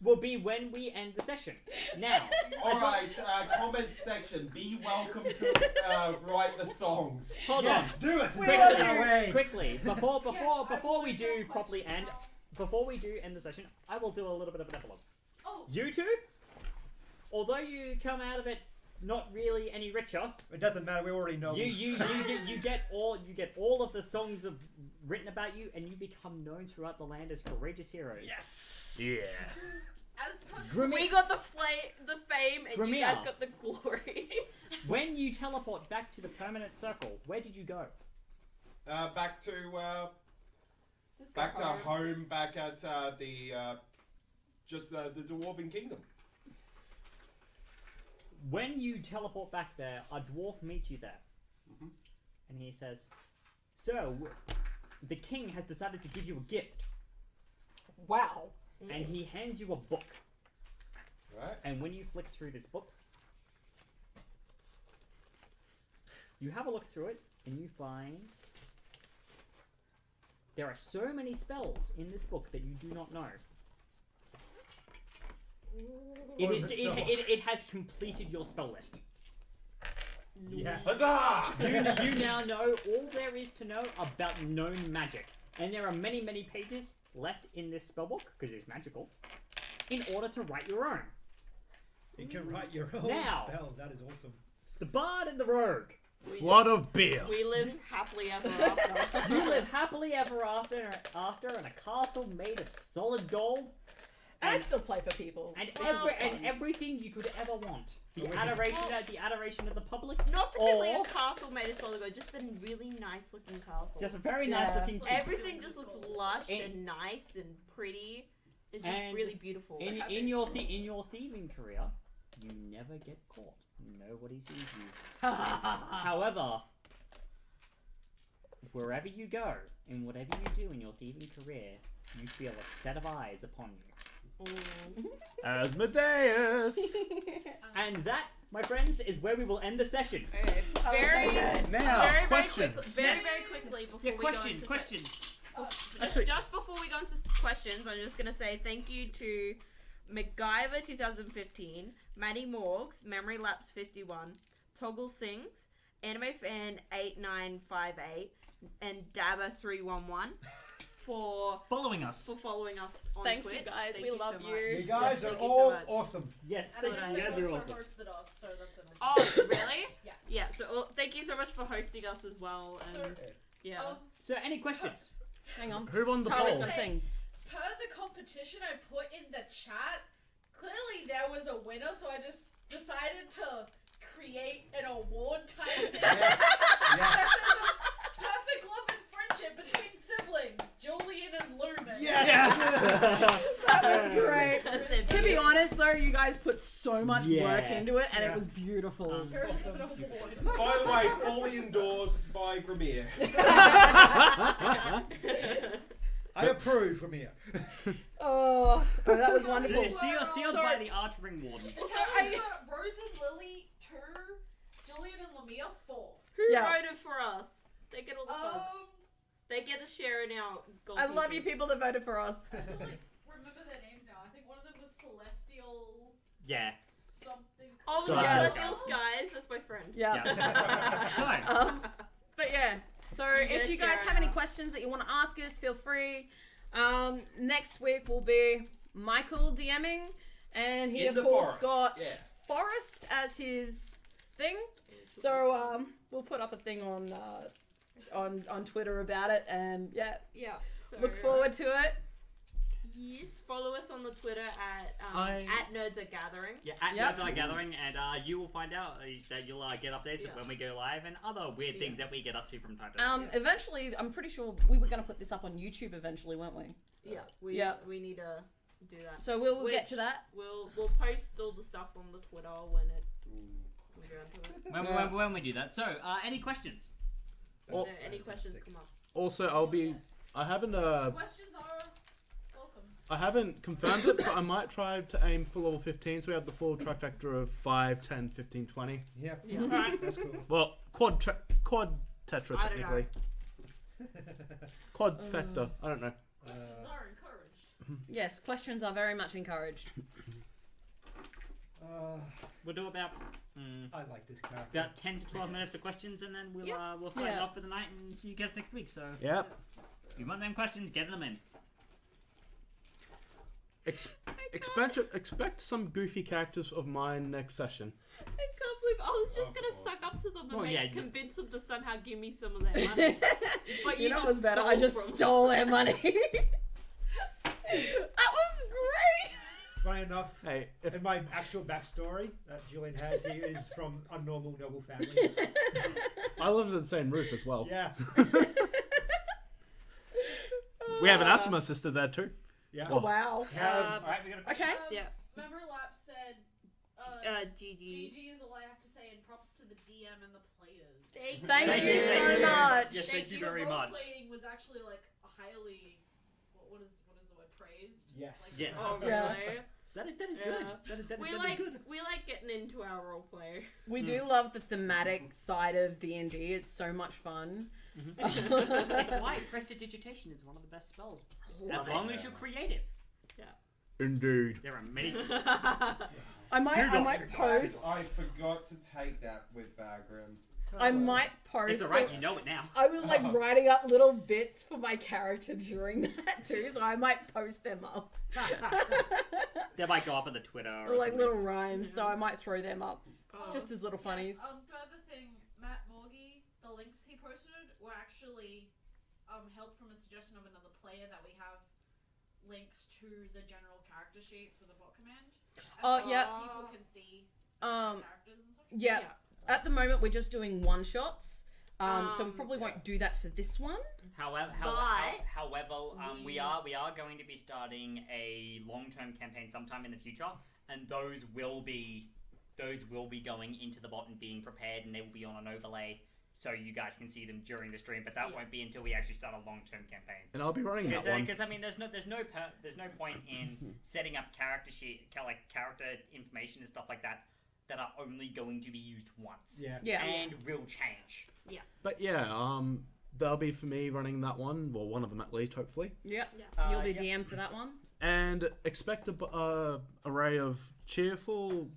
Speaker 1: will be when we end the session. Now,
Speaker 8: Alright, comment section. Be welcome to write the songs.
Speaker 1: hold
Speaker 2: Yes,
Speaker 1: on.
Speaker 2: do it.
Speaker 3: We
Speaker 2: Take
Speaker 3: love
Speaker 2: it
Speaker 3: you.
Speaker 2: away.
Speaker 1: Quickly, before
Speaker 7: I
Speaker 1: we
Speaker 7: do
Speaker 1: do
Speaker 7: have a
Speaker 1: properly
Speaker 7: question
Speaker 1: end,
Speaker 7: as
Speaker 1: before we do end the session, I will do a little bit of an epilogue.
Speaker 7: Oh,
Speaker 1: You two, although you come out of it not really any richer,
Speaker 2: It doesn't matter. We already know.
Speaker 1: you get all of the songs written about you, and you become known throughout the land as courageous heroes.
Speaker 2: Yes.
Speaker 5: Yeah.
Speaker 7: as per
Speaker 6: We got the fame, and you guys
Speaker 1: Grimir.
Speaker 6: got the glory.
Speaker 1: When you teleport back to the permanent circle, where did you go?
Speaker 8: Back to
Speaker 3: Just go
Speaker 8: back to
Speaker 3: home.
Speaker 8: home. Back at the Dwarven Kingdom.
Speaker 1: When you teleport back there, a dwarf meets you there,
Speaker 8: Mhm.
Speaker 1: and he says, "So, the king has decided to give you a gift."
Speaker 3: Wow.
Speaker 1: And he hands you a book.
Speaker 8: Right.
Speaker 1: And when you flick through this book, you have a look through it, and you find there are so many spells in this book that you do not know. It has completed your spell list.
Speaker 2: Yes.
Speaker 8: Huzzah!
Speaker 1: You now know all there is to know about known magic. And there are many, many pages left in this spellbook, because it's magical, in order to write your own.
Speaker 2: You can write your own
Speaker 1: Now.
Speaker 2: spells. That is awesome.
Speaker 1: The Bard and the Rogue.
Speaker 5: Flood of beer.
Speaker 6: We live happily ever after.
Speaker 1: You live happily ever after in a castle made of solid gold.
Speaker 3: And I still play for people.
Speaker 1: And,
Speaker 3: Well,
Speaker 1: and everything you could ever want. The adoration of the public.
Speaker 6: Not particularly
Speaker 1: Or
Speaker 6: a castle made of solid gold, just a really nice looking castle.
Speaker 1: just a very nice
Speaker 3: Yeah.
Speaker 1: looking
Speaker 6: Everything just looks lush
Speaker 1: And-
Speaker 6: and nice and pretty. It's just
Speaker 1: And
Speaker 6: really beautiful.
Speaker 1: in your thieving career, you never get caught. Nobody sees you. However, wherever you go and whatever you do in your thieving career, you feel a set of eyes upon you.
Speaker 5: Asmodeus.
Speaker 1: And that, my friends, is where we will end the session.
Speaker 6: Okay, very,
Speaker 5: Now,
Speaker 6: very,
Speaker 5: questions.
Speaker 6: very quickly before
Speaker 1: Yeah,
Speaker 6: we go into
Speaker 1: questions.
Speaker 5: Actually-
Speaker 6: just before we go into questions, I'm just gonna say thank you to MacGyver 2015, Maddie Morgs, Memory Lapse 51, Toggle Sings, Anime Fan 8958, and Dabba 311 for
Speaker 1: Following us.
Speaker 6: on
Speaker 3: Thank
Speaker 6: Twitch.
Speaker 3: you guys.
Speaker 6: Thank
Speaker 3: We
Speaker 6: you
Speaker 3: love
Speaker 6: so
Speaker 3: you.
Speaker 6: much.
Speaker 2: You guys
Speaker 6: Thank
Speaker 2: are
Speaker 6: you so
Speaker 2: all
Speaker 6: much.
Speaker 2: awesome.
Speaker 1: Yes.
Speaker 7: And
Speaker 6: Good
Speaker 7: I
Speaker 6: on
Speaker 7: think
Speaker 6: you.
Speaker 7: they
Speaker 1: You're
Speaker 7: also
Speaker 1: awesome.
Speaker 7: hosted us, so that's an
Speaker 6: Oh, really?
Speaker 7: Yeah.
Speaker 6: Yeah, so thank you so much for hosting us as well. And yeah.
Speaker 1: So, any questions?
Speaker 3: Hang on.
Speaker 5: Who won the
Speaker 3: Charlie's
Speaker 5: poll?
Speaker 3: got a thing.
Speaker 7: Per the competition I put in the chat, clearly there was a winner, so I just decided to create an award type thing.
Speaker 2: Yes. Yes.
Speaker 7: Perfect love and friendship between siblings, Julian and Lumen.
Speaker 2: Yes.
Speaker 3: That was great.
Speaker 6: That's
Speaker 3: To be honest, though, you guys put so much
Speaker 1: Yeah.
Speaker 3: work into it, and
Speaker 2: Yeah.
Speaker 3: it was beautiful.
Speaker 7: Here's an award.
Speaker 8: By the way, fully endorsed by Gramir.
Speaker 2: I approve from here.
Speaker 3: Oh, that was wonderful.
Speaker 1: Sealed by the Archering Warden.
Speaker 7: The totals were Rose and Lily 2, Julian and Lamia 4.
Speaker 6: Who
Speaker 3: Yeah.
Speaker 6: voted for us? They get all the votes. They get a share in our gold
Speaker 3: I love you
Speaker 6: pieces.
Speaker 3: people that voted for us.
Speaker 7: I feel like remember their names now. I think one of them was Celestial
Speaker 1: Yeah.
Speaker 7: something.
Speaker 6: Oh,
Speaker 5: Sky.
Speaker 6: the
Speaker 3: Yes.
Speaker 6: Celestial Skies. That's my friend.
Speaker 3: Yeah.
Speaker 1: So,
Speaker 3: But yeah, so
Speaker 6: You get
Speaker 3: if
Speaker 6: a
Speaker 3: you guys
Speaker 6: share
Speaker 3: have any
Speaker 6: out.
Speaker 3: questions that you want to ask us, feel free. Next week will be Michael DMing, and he
Speaker 8: In
Speaker 3: of
Speaker 8: the
Speaker 3: course
Speaker 8: forest.
Speaker 3: got
Speaker 8: Yeah.
Speaker 3: Forest as his thing. So we'll put up a thing on Twitter about it, and yeah,
Speaker 6: Yeah. So,
Speaker 3: look forward to it.
Speaker 6: Yes, follow us on the Twitter at
Speaker 5: I-
Speaker 6: Nerds Are Gathering.
Speaker 1: yeah, at
Speaker 3: Yep.
Speaker 1: Nerds Are Gathering, and you will find out that you'll get updates
Speaker 6: Yeah.
Speaker 1: when we go live and other weird things that we get up to from time to time.
Speaker 3: Eventually, I'm pretty sure we were gonna put this up on YouTube eventually, weren't we?
Speaker 6: Yeah. We need to do that.
Speaker 3: So we'll get
Speaker 6: Which
Speaker 3: to that.
Speaker 6: We'll post all the stuff on the Twitter when it comes around to it.
Speaker 1: When we do that. So, any questions?
Speaker 6: If there any questions come up.
Speaker 5: Also, I haven't
Speaker 7: Questions are welcome.
Speaker 5: I haven't confirmed it, but I might try to aim for level 15, so we have the full trifecta of 5, 10, 15, 20.
Speaker 2: Yep.
Speaker 1: Alright.
Speaker 2: That's cool.
Speaker 5: Well, quad tetra,
Speaker 6: I don't know.
Speaker 5: technically. Quadfecta, I don't know.
Speaker 7: Questions are encouraged.
Speaker 3: Yes, questions are very much encouraged.
Speaker 1: We'll do about
Speaker 2: I like this character.
Speaker 1: about 10 to 12 minutes of questions, and then we'll sign
Speaker 3: Yeah.
Speaker 1: off for the night and see you guys next week. So,
Speaker 5: Yep.
Speaker 1: if you want them questions, get them in.
Speaker 5: Expect some goofy characters of mine next session.
Speaker 6: I can't believe I was just
Speaker 8: Of
Speaker 6: gonna
Speaker 8: course.
Speaker 6: suck up to them and
Speaker 1: Well, yeah,
Speaker 6: convince them to somehow give me some of their money. But
Speaker 3: You know
Speaker 6: just
Speaker 3: what was better? I
Speaker 6: stole
Speaker 3: just
Speaker 6: from
Speaker 3: stole their money. That was great.
Speaker 2: Funny enough,
Speaker 5: Hey, if
Speaker 2: in my actual backstory that Julian has, he is from a normal noble family.
Speaker 5: I live under the same roof as well.
Speaker 2: Yeah.
Speaker 5: We have an asthma sister there too.
Speaker 2: Yeah.
Speaker 3: Oh wow.
Speaker 2: Have-
Speaker 1: Alright, we got a question.
Speaker 3: Okay.
Speaker 6: Yeah.
Speaker 7: Memory Lapse said
Speaker 6: GG.
Speaker 7: GG is all I have to say, and props to the DM and the players.
Speaker 3: Thank you so much.
Speaker 1: Yes, thank you very
Speaker 7: The
Speaker 1: much.
Speaker 7: role-playing was actually like highly, what is the word, praised?
Speaker 2: Yes.
Speaker 1: Yes.
Speaker 6: Oh
Speaker 3: Yeah.
Speaker 6: really?
Speaker 1: That is
Speaker 6: Yeah.
Speaker 1: good. That
Speaker 6: We
Speaker 1: is
Speaker 6: like
Speaker 1: good.
Speaker 6: getting into our roleplay.
Speaker 3: We do love the thematic side of D&D. It's so much fun.
Speaker 1: It's why prestidigitation is one of the best spells. As long as you're creative.
Speaker 5: Indeed.
Speaker 1: There are many.
Speaker 3: I might post.
Speaker 8: I forgot to take that with Grim.
Speaker 3: I might post.
Speaker 1: It's alright, you know it now.
Speaker 3: I was like writing up little bits for my character during that too, so I might post them up.
Speaker 1: They might go up on the Twitter or
Speaker 3: Or like
Speaker 1: something.
Speaker 3: little rhymes, so I might throw them up. Just as little funnies.
Speaker 7: Yes, the other thing, Matt Morgie, the links he posted were actually helped from a suggestion of another player that we have links to the general character sheets with the bot command.
Speaker 3: Oh,
Speaker 7: so
Speaker 3: yeah.
Speaker 7: People can see characters and such.
Speaker 3: Yeah. At the moment, we're just doing one shots. So we probably
Speaker 8: yeah.
Speaker 3: won't do that for this one.
Speaker 1: However,
Speaker 6: But
Speaker 1: we are going to be starting a long-term campaign sometime in the future, and those will be going into the bot and being prepared, and they will be on an overlay, so you guys can see them during the stream. But that won't be until we actually start a long-term campaign.
Speaker 5: And I'll be running that one.
Speaker 1: Because I mean, there's no point in setting up character information and stuff like that are only going to be used once.
Speaker 3: Yeah.
Speaker 1: And will change.
Speaker 5: But yeah, that'll be for me running that one, well, one of them at least, hopefully.
Speaker 3: Yep.
Speaker 1: Uh,
Speaker 3: You'll be
Speaker 1: yeah.
Speaker 3: DM for that one.
Speaker 5: and expect a array of cheerful,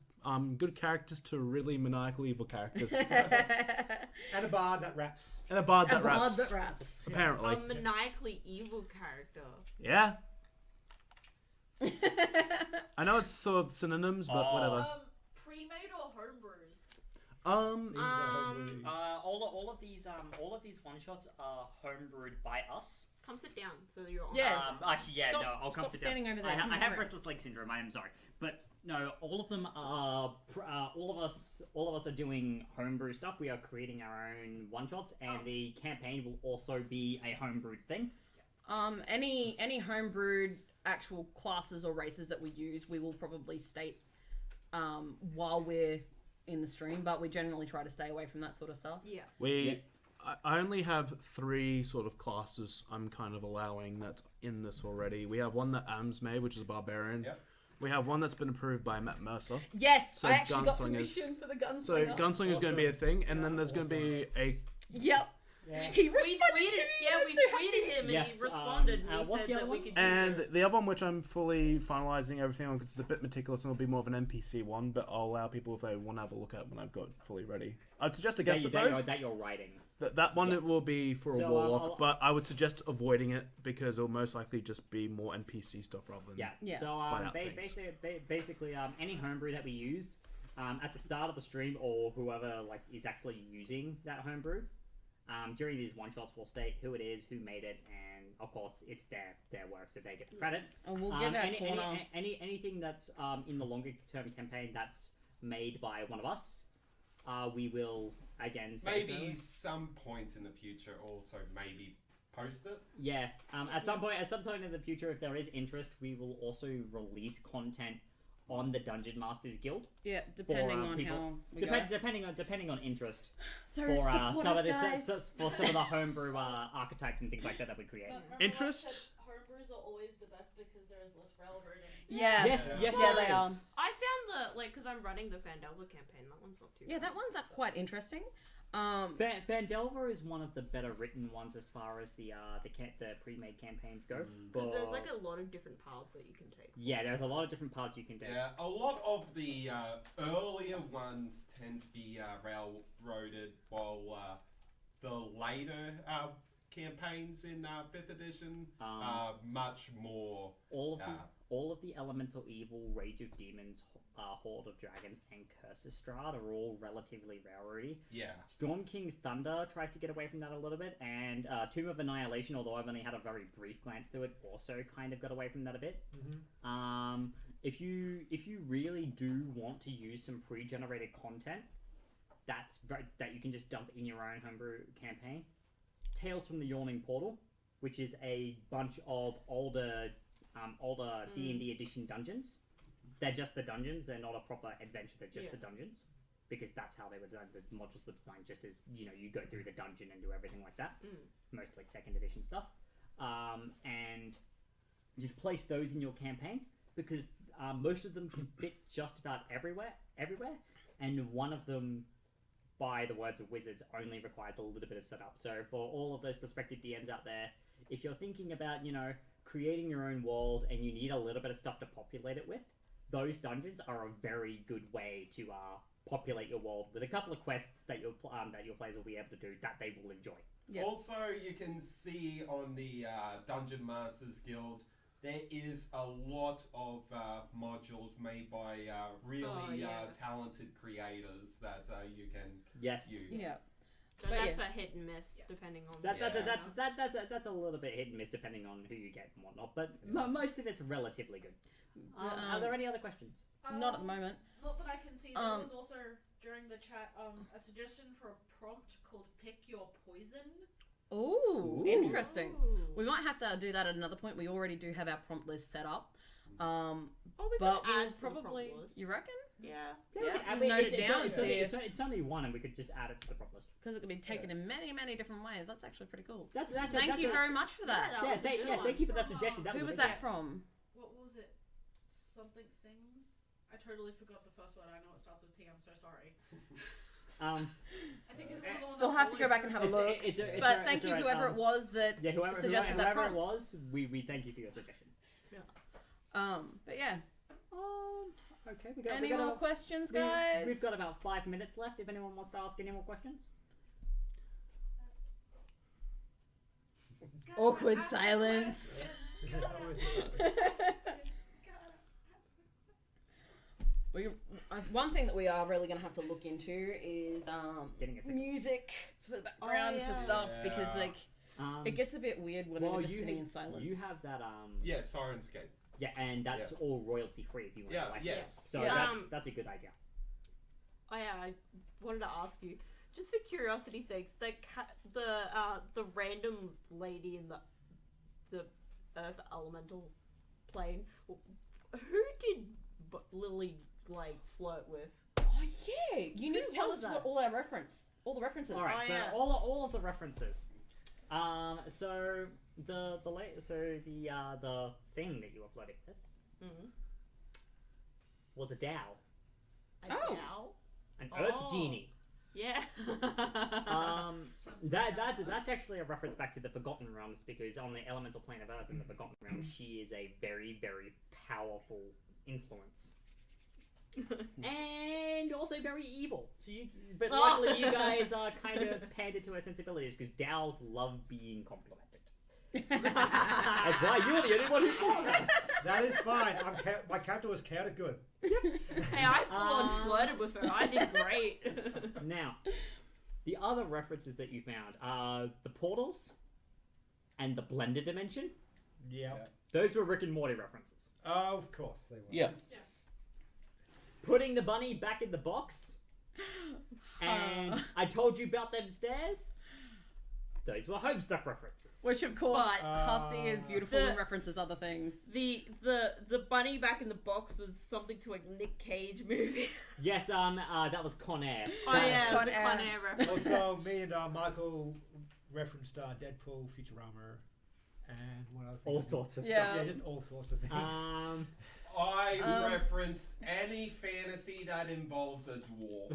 Speaker 5: good characters to really maniacal evil characters.
Speaker 2: And a bard that raps.
Speaker 5: And a bard that
Speaker 3: A bard
Speaker 5: raps.
Speaker 3: that raps.
Speaker 5: Apparently.
Speaker 6: A maniacally evil character.
Speaker 5: Yeah. I know it's sort of synonyms, but whatever.
Speaker 7: Pre-made or homebrews?
Speaker 1: All of these one shots are homebrewed by us.
Speaker 6: Come sit down so you're on.
Speaker 3: Yeah.
Speaker 1: Actually, yeah,
Speaker 3: Stop-
Speaker 1: no, I'll come
Speaker 3: stop
Speaker 1: sit down.
Speaker 3: standing over there.
Speaker 1: I
Speaker 3: Come
Speaker 1: have
Speaker 3: over.
Speaker 1: restless leg syndrome. I am sorry, but no, all of them are. All of us are doing homebrew stuff. We are creating our own one shots, and the campaign will also be a homebrewed thing.
Speaker 3: Any homebrewed actual classes or races that we use, we will probably state while we're in the stream, but we generally try to stay away from that sort of stuff.
Speaker 6: Yeah.
Speaker 5: I only have 3 sort of classes I'm kind of allowing that's in this already. We have one that Adam's made, which is a barbarian.
Speaker 8: Yep.
Speaker 5: We have one that's been approved by Matt Mercer.
Speaker 3: Yes,
Speaker 5: So
Speaker 3: I actually got
Speaker 5: gunslingers.
Speaker 3: permission for the gunslinger.
Speaker 5: So Gunslinger's going to be a thing, and then there's going to be a...
Speaker 3: Yep.
Speaker 1: Yeah.
Speaker 3: He
Speaker 6: We
Speaker 3: responded
Speaker 6: tweeted,
Speaker 3: to me.
Speaker 6: yeah,
Speaker 3: I'm
Speaker 6: we
Speaker 3: so happy.
Speaker 6: tweeted him and
Speaker 1: Yes,
Speaker 6: he responded. And he
Speaker 1: what's
Speaker 6: said
Speaker 1: the
Speaker 6: that
Speaker 1: other
Speaker 6: we
Speaker 1: one?
Speaker 6: could use
Speaker 5: And
Speaker 6: it.
Speaker 5: the other one, which I'm fully finalising everything on, because it's a bit meticulous and it'll be more of an NPC one, but I'll allow people if they want to have a look at it when I've got it fully ready. I'd suggest against it, though.
Speaker 1: That you're writing.
Speaker 5: That one it will be for a
Speaker 1: So,
Speaker 5: warlock, but I would suggest avoiding it because it'll most likely just be more NPC stuff rather than...
Speaker 3: Yeah.
Speaker 1: So
Speaker 5: Flat out things.
Speaker 1: basically, any homebrew that we use at the start of the stream, or whoever is actually using that homebrew, during these one shots, we'll state who it is, who made it, and of course it's their work, so they get the credit.
Speaker 3: And we'll give our corner.
Speaker 1: Anything that's in the longer term campaign that's made by one of us, we will again say
Speaker 8: Maybe
Speaker 1: so.
Speaker 8: some point in the future also maybe post it.
Speaker 1: Yeah. At some point in the future, if there is interest, we will also release content on the Dungeon Masters Guild.
Speaker 3: Yeah, depending on
Speaker 1: people.
Speaker 3: how we go.
Speaker 1: Depending on interest
Speaker 3: So
Speaker 1: for
Speaker 3: support
Speaker 1: some
Speaker 3: us,
Speaker 1: of the
Speaker 3: guys.
Speaker 1: for some of the homebrew archetypes and things like that we create.
Speaker 7: But remember
Speaker 5: Interest?
Speaker 7: I said homebrews are always the best because there is less railroading.
Speaker 3: Yeah.
Speaker 1: Yes,
Speaker 3: Yeah, they are.
Speaker 6: I found because I'm running the Vandelver campaign, that one's not too
Speaker 3: Yeah,
Speaker 6: bad.
Speaker 3: that one's quite interesting.
Speaker 1: Vandelver is one of the better written ones as far as the pre-made campaigns go.
Speaker 6: Because there's a lot of different paths that you can take.
Speaker 1: Yeah, there's a lot of different paths you can take.
Speaker 8: Yeah, a lot of the earlier ones tend to be railroaded, while the later campaigns in 5th edition are much more.
Speaker 1: All of the Elemental Evil, Rage of Demons, Horde of Dragons, and Curse of Strahd are all relatively railroady.
Speaker 8: Yeah.
Speaker 1: Storm King's Thunder tries to get away from that a little bit, and Tomb of Annihilation, although I've only had a very brief glance through it, also kind of got away from that a bit. If you really do want to use some pre-generated content, that you can just dump in your own homebrew campaign. Tales from the Yawning Portal, which is a bunch of older D&D edition dungeons. They're just the dungeons. They're not a proper adventure. They're just the dungeons, because that's how they were designed. The modules were designed just as you go through the dungeon and do everything like that. Mostly 2nd edition stuff, and just place those in your campaign because most of them can fit just about everywhere, and one of them, by the words of Wizards, only requires a little bit of setup. So for all of those prospective DMs out there, if you're thinking about creating your own world and you need a little bit of stuff to populate it with, those dungeons are a very good way to populate your world with a couple of quests that your players will be able to do that they will enjoy.
Speaker 3: Yep.
Speaker 8: Also, you can see on the Dungeon Masters Guild, there is a lot of modules made by really talented creators that you can use.
Speaker 3: Yeah.
Speaker 6: So
Speaker 3: But
Speaker 6: that's a hit and miss depending on
Speaker 1: That's a little bit hit and miss depending on who you get and whatnot, but most of it's relatively good. Are there any other questions?
Speaker 3: Not at the moment.
Speaker 7: Not that I can see. There was also during the chat a suggestion for a prompt called "Pick Your Poison."
Speaker 3: Ooh, interesting. We might have to do that at another point. We already do have our prompt list set up.
Speaker 6: we
Speaker 3: But
Speaker 6: could add
Speaker 3: we'll
Speaker 6: to the
Speaker 3: probably...
Speaker 6: prompt list.
Speaker 3: You reckon?
Speaker 6: Yeah.
Speaker 3: Note it down and see if...
Speaker 1: It's only one, and we could just add it to the prompt list.
Speaker 3: Because it could be taken in many, many different ways. That's actually pretty cool.
Speaker 1: That's
Speaker 3: Thank you very much for that.
Speaker 6: Yeah,
Speaker 1: thank you for that suggestion.
Speaker 3: Who was that from?
Speaker 7: What was it? Something sings. I totally forgot the first word. I know it starts with T. I'm so sorry. I think it's one of the ones.
Speaker 3: We'll have to go back and have a look. But thank you, whoever it was that suggested that
Speaker 1: whoever
Speaker 3: prompt.
Speaker 1: it was, we thank you for your suggestion.
Speaker 3: But yeah.
Speaker 1: Okay,
Speaker 3: Any more questions, guys?
Speaker 1: We've got about 5 minutes left. If anyone wants to ask any more questions.
Speaker 3: Awkward silence. One thing that we are really going to have to look into is
Speaker 1: Getting a
Speaker 3: music for the background for stuff because like it gets a bit weird when we're just sitting in silence.
Speaker 1: You have that
Speaker 8: Yeah, Sirenscape.
Speaker 1: Yeah, and that's all royalty free if you want to license it. So that's a good idea.
Speaker 6: Oh yeah, I wanted to ask you, just for curiosity's sakes, the random lady in the Earth Elemental plane, who did Lily like flirt with?
Speaker 3: Oh yeah, you need
Speaker 6: Who
Speaker 3: to tell
Speaker 6: was
Speaker 3: us
Speaker 6: that?
Speaker 3: what all the references.
Speaker 1: All right,
Speaker 6: Oh,
Speaker 1: so
Speaker 6: yeah.
Speaker 1: all of the references. So the thing that you were flirting with was a Dow,
Speaker 6: Now?
Speaker 1: an Earth genie.
Speaker 6: Yeah.
Speaker 1: That's actually a reference back to the Forgotten Realms, because on the elemental plane of Earth in the Forgotten Realms, she is a very, very powerful influence. And also very evil. But luckily you guys are kind of pandered to her sensibilities, because Dows love being complimented. That's why you're the only one who fought her.
Speaker 2: That is fine. My character was chaotic good.
Speaker 6: Hey, I full on flirted with her. I did great.
Speaker 1: Now, the other references that you found are the portals and the blended dimension.
Speaker 2: Yeah.
Speaker 1: Those were Rick and Morty references.
Speaker 2: Oh, of course they were.
Speaker 5: Yeah.
Speaker 1: Putting the bunny back in the box. And I told you about them stairs. Those were Homestuck references.
Speaker 3: Which of course,
Speaker 6: But,
Speaker 3: Hussey is beautiful and references other things.
Speaker 6: The bunny back in the box was something to a Nick Cage movie.
Speaker 1: Yes, that was Con Air.
Speaker 6: Oh yeah, it was
Speaker 3: Con
Speaker 6: a
Speaker 3: Air.
Speaker 6: Con Air reference.
Speaker 2: Also, me and Michael referenced Deadpool, Futurama, and what other things?
Speaker 1: All sorts of
Speaker 3: Yeah.
Speaker 1: stuff.
Speaker 2: Yeah, just all sorts of things.
Speaker 8: I referenced any fantasy that involves a dwarf.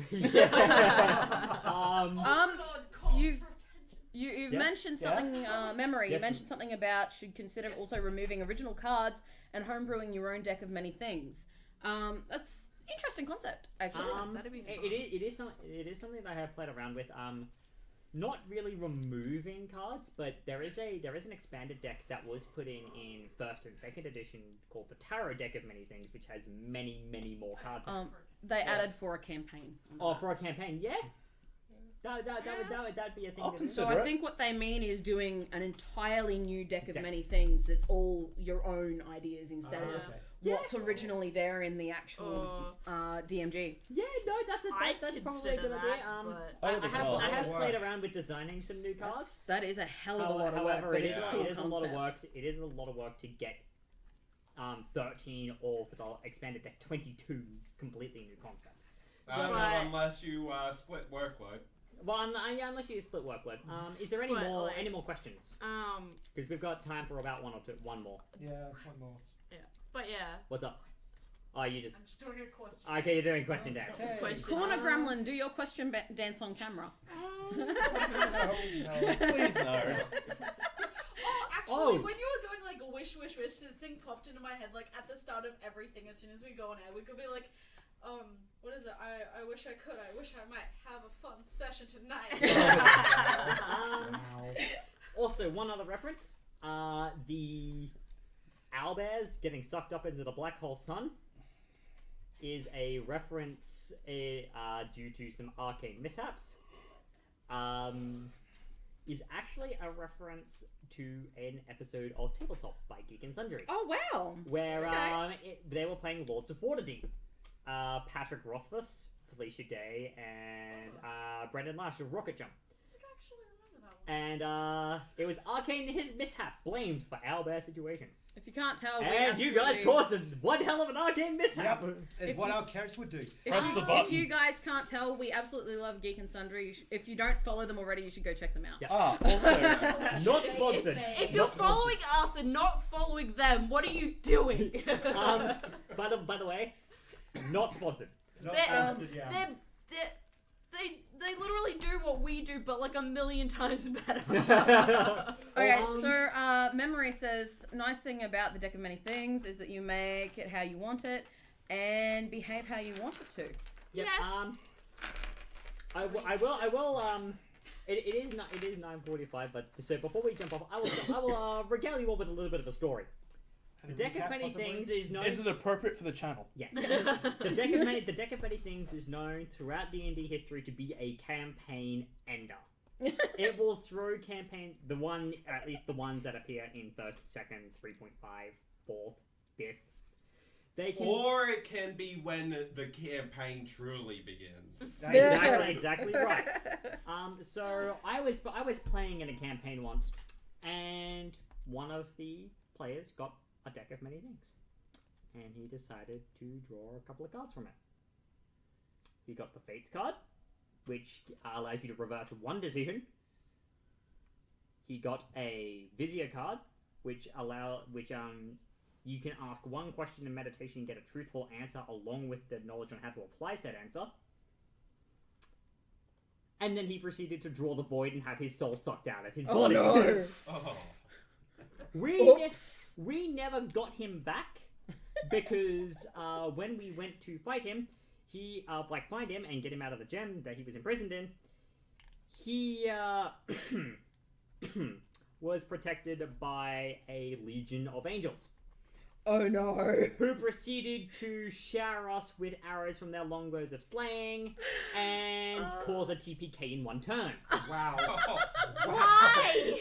Speaker 3: You've
Speaker 1: Yes.
Speaker 3: mentioned something, memory.
Speaker 1: Yes.
Speaker 3: You mentioned something about should consider also removing original cards and homebrewing your own deck of many things. That's interesting concept, actually.
Speaker 6: That'd be fun.
Speaker 1: It is something that I have played around with. Not really removing cards, but there is an expanded deck that was put in first and second edition called the Tarot Deck of Many Things, which has many more cards.
Speaker 3: They added for a campaign.
Speaker 1: For a campaign, yeah. That'd be a thing.
Speaker 5: I'll
Speaker 1: to do.
Speaker 3: So
Speaker 5: consider
Speaker 3: I
Speaker 5: it.
Speaker 3: think what they mean is doing an entirely new deck of
Speaker 1: Deck.
Speaker 3: many things that's all your own ideas instead of
Speaker 2: Okay.
Speaker 3: what's originally there in the actual DMG.
Speaker 1: Yeah, no, that's probably a
Speaker 6: consider
Speaker 1: good idea.
Speaker 6: that, but
Speaker 5: I would as well.
Speaker 1: I have
Speaker 2: Work.
Speaker 1: played around with designing some new cards.
Speaker 3: That is a hell of a lot of
Speaker 1: However,
Speaker 3: work, but
Speaker 1: it
Speaker 3: it's
Speaker 1: is
Speaker 3: a cool
Speaker 1: it is a lot of
Speaker 3: concept.
Speaker 1: work. It is a lot of work to get 13 or for the expanded deck 22 completely new concepts.
Speaker 8: No,
Speaker 6: But-
Speaker 8: unless you split workload.
Speaker 1: Well, yeah, unless you split workload. Is there any
Speaker 6: But,
Speaker 1: more
Speaker 6: like-
Speaker 1: any more questions? Because we've got time for about one more.
Speaker 2: Yeah, one more.
Speaker 6: But yeah.
Speaker 1: What's up? Oh, you just
Speaker 7: I'm just doing a question.
Speaker 1: okay. You're doing question dance.
Speaker 2: Hey.
Speaker 6: Question.
Speaker 3: Corner Gremlin, do your question dance on camera.
Speaker 2: No.
Speaker 5: Please no.
Speaker 7: Oh, actually,
Speaker 1: Oh.
Speaker 7: when you were going like wish, this thing popped into my head like at the start of everything. As soon as we go on air, we could be like, what is it? I wish I could. I wish I might have a fun session tonight.
Speaker 1: Also, one other reference: the owlbears getting sucked up into the black hole sun is a reference due to some arcane mishaps. Is actually a reference to an episode of Tabletop by Geek and Sundry,
Speaker 3: Oh wow!
Speaker 1: where they were playing Lords of Waterdeep. Patrick Rothfuss, Felicia Day, and Brendan Lash of Rocket Jump.
Speaker 7: I think I actually remember that one.
Speaker 1: And it was arcane his mishap blamed for owlbear situation.
Speaker 3: If you can't tell, we
Speaker 1: And you guys
Speaker 3: absolutely-
Speaker 1: caused one hell of an arcane mishap.
Speaker 2: Yep, it's what our characters would do.
Speaker 3: If you guys can't tell, we absolutely love Geek and Sundry. If you don't follow them already, you should go check them out.
Speaker 1: Yeah.
Speaker 5: Also,
Speaker 1: Not sponsored.
Speaker 6: If you're
Speaker 1: Not
Speaker 6: following us and not following them, what are you doing?
Speaker 1: sponsored. By the way, not sponsored.
Speaker 2: Not
Speaker 6: They're-
Speaker 2: sponsored, yeah.
Speaker 6: they literally do what we do, but like a million times better.
Speaker 3: Okay, so Memory says, nice thing about the Deck of Many Things is that you make it how you want it and behave how you want it to.
Speaker 1: Yep.
Speaker 6: Yeah.
Speaker 1: I will. It is 9:45, but so before we jump off, I will regale you all with a little bit of a story. The Deck of Many Things is known.
Speaker 5: Is it appropriate for the channel?
Speaker 1: Yes. The Deck of Many Things is known throughout D&D history to be a campaign ender. It will throw at least the ones that appear in 1st, 2nd, 3.5, 4th, 5th. They can...
Speaker 8: Or it can be when the campaign truly begins.
Speaker 1: Exactly right. So I was playing in a campaign once, and one of the players got a deck of many things, and he decided to draw a couple of cards from it. He got the Fates card, which allows you to reverse one decision. He got a Vizier card, which you can ask one question in meditation and get a truthful answer along with the knowledge on how to apply said answer. And then he proceeded to draw the void and have his soul sucked out of his body.
Speaker 3: No.
Speaker 8: Oh.
Speaker 1: We never got him back because when we went to fight him, find him and get him out of the gem that he was imprisoned in, he was protected by a legion of angels.
Speaker 3: Oh no.
Speaker 1: Who proceeded to shower us with arrows from their longbows of slaying and cause a TPK in one turn.
Speaker 8: Wow.
Speaker 6: Why?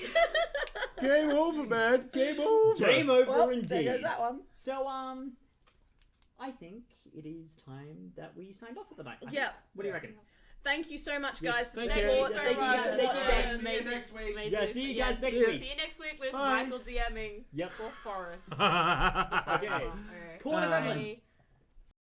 Speaker 5: Game over, man. Game over.
Speaker 1: Game over
Speaker 3: Well,
Speaker 1: indeed.
Speaker 3: there goes that one.
Speaker 1: So, I think it is time that we signed off for the night.
Speaker 3: Yeah.
Speaker 1: What do you reckon?
Speaker 3: Thank you so much,
Speaker 1: Yes,
Speaker 3: guys, for
Speaker 5: thank
Speaker 3: the
Speaker 5: you.
Speaker 3: support.
Speaker 6: So
Speaker 3: Thank you
Speaker 6: much.
Speaker 3: for
Speaker 1: Thank you,
Speaker 3: watching.
Speaker 1: guys.
Speaker 8: See you
Speaker 6: Amazing.
Speaker 8: next week.
Speaker 1: Yeah, see you guys next
Speaker 6: See
Speaker 1: week.
Speaker 6: you next week with
Speaker 5: Bye.
Speaker 6: Michael DMing
Speaker 1: Yep.
Speaker 6: for Forest.
Speaker 1: Okay.
Speaker 6: Okay.
Speaker 1: Corner
Speaker 6: Bye.
Speaker 1: Gremlin.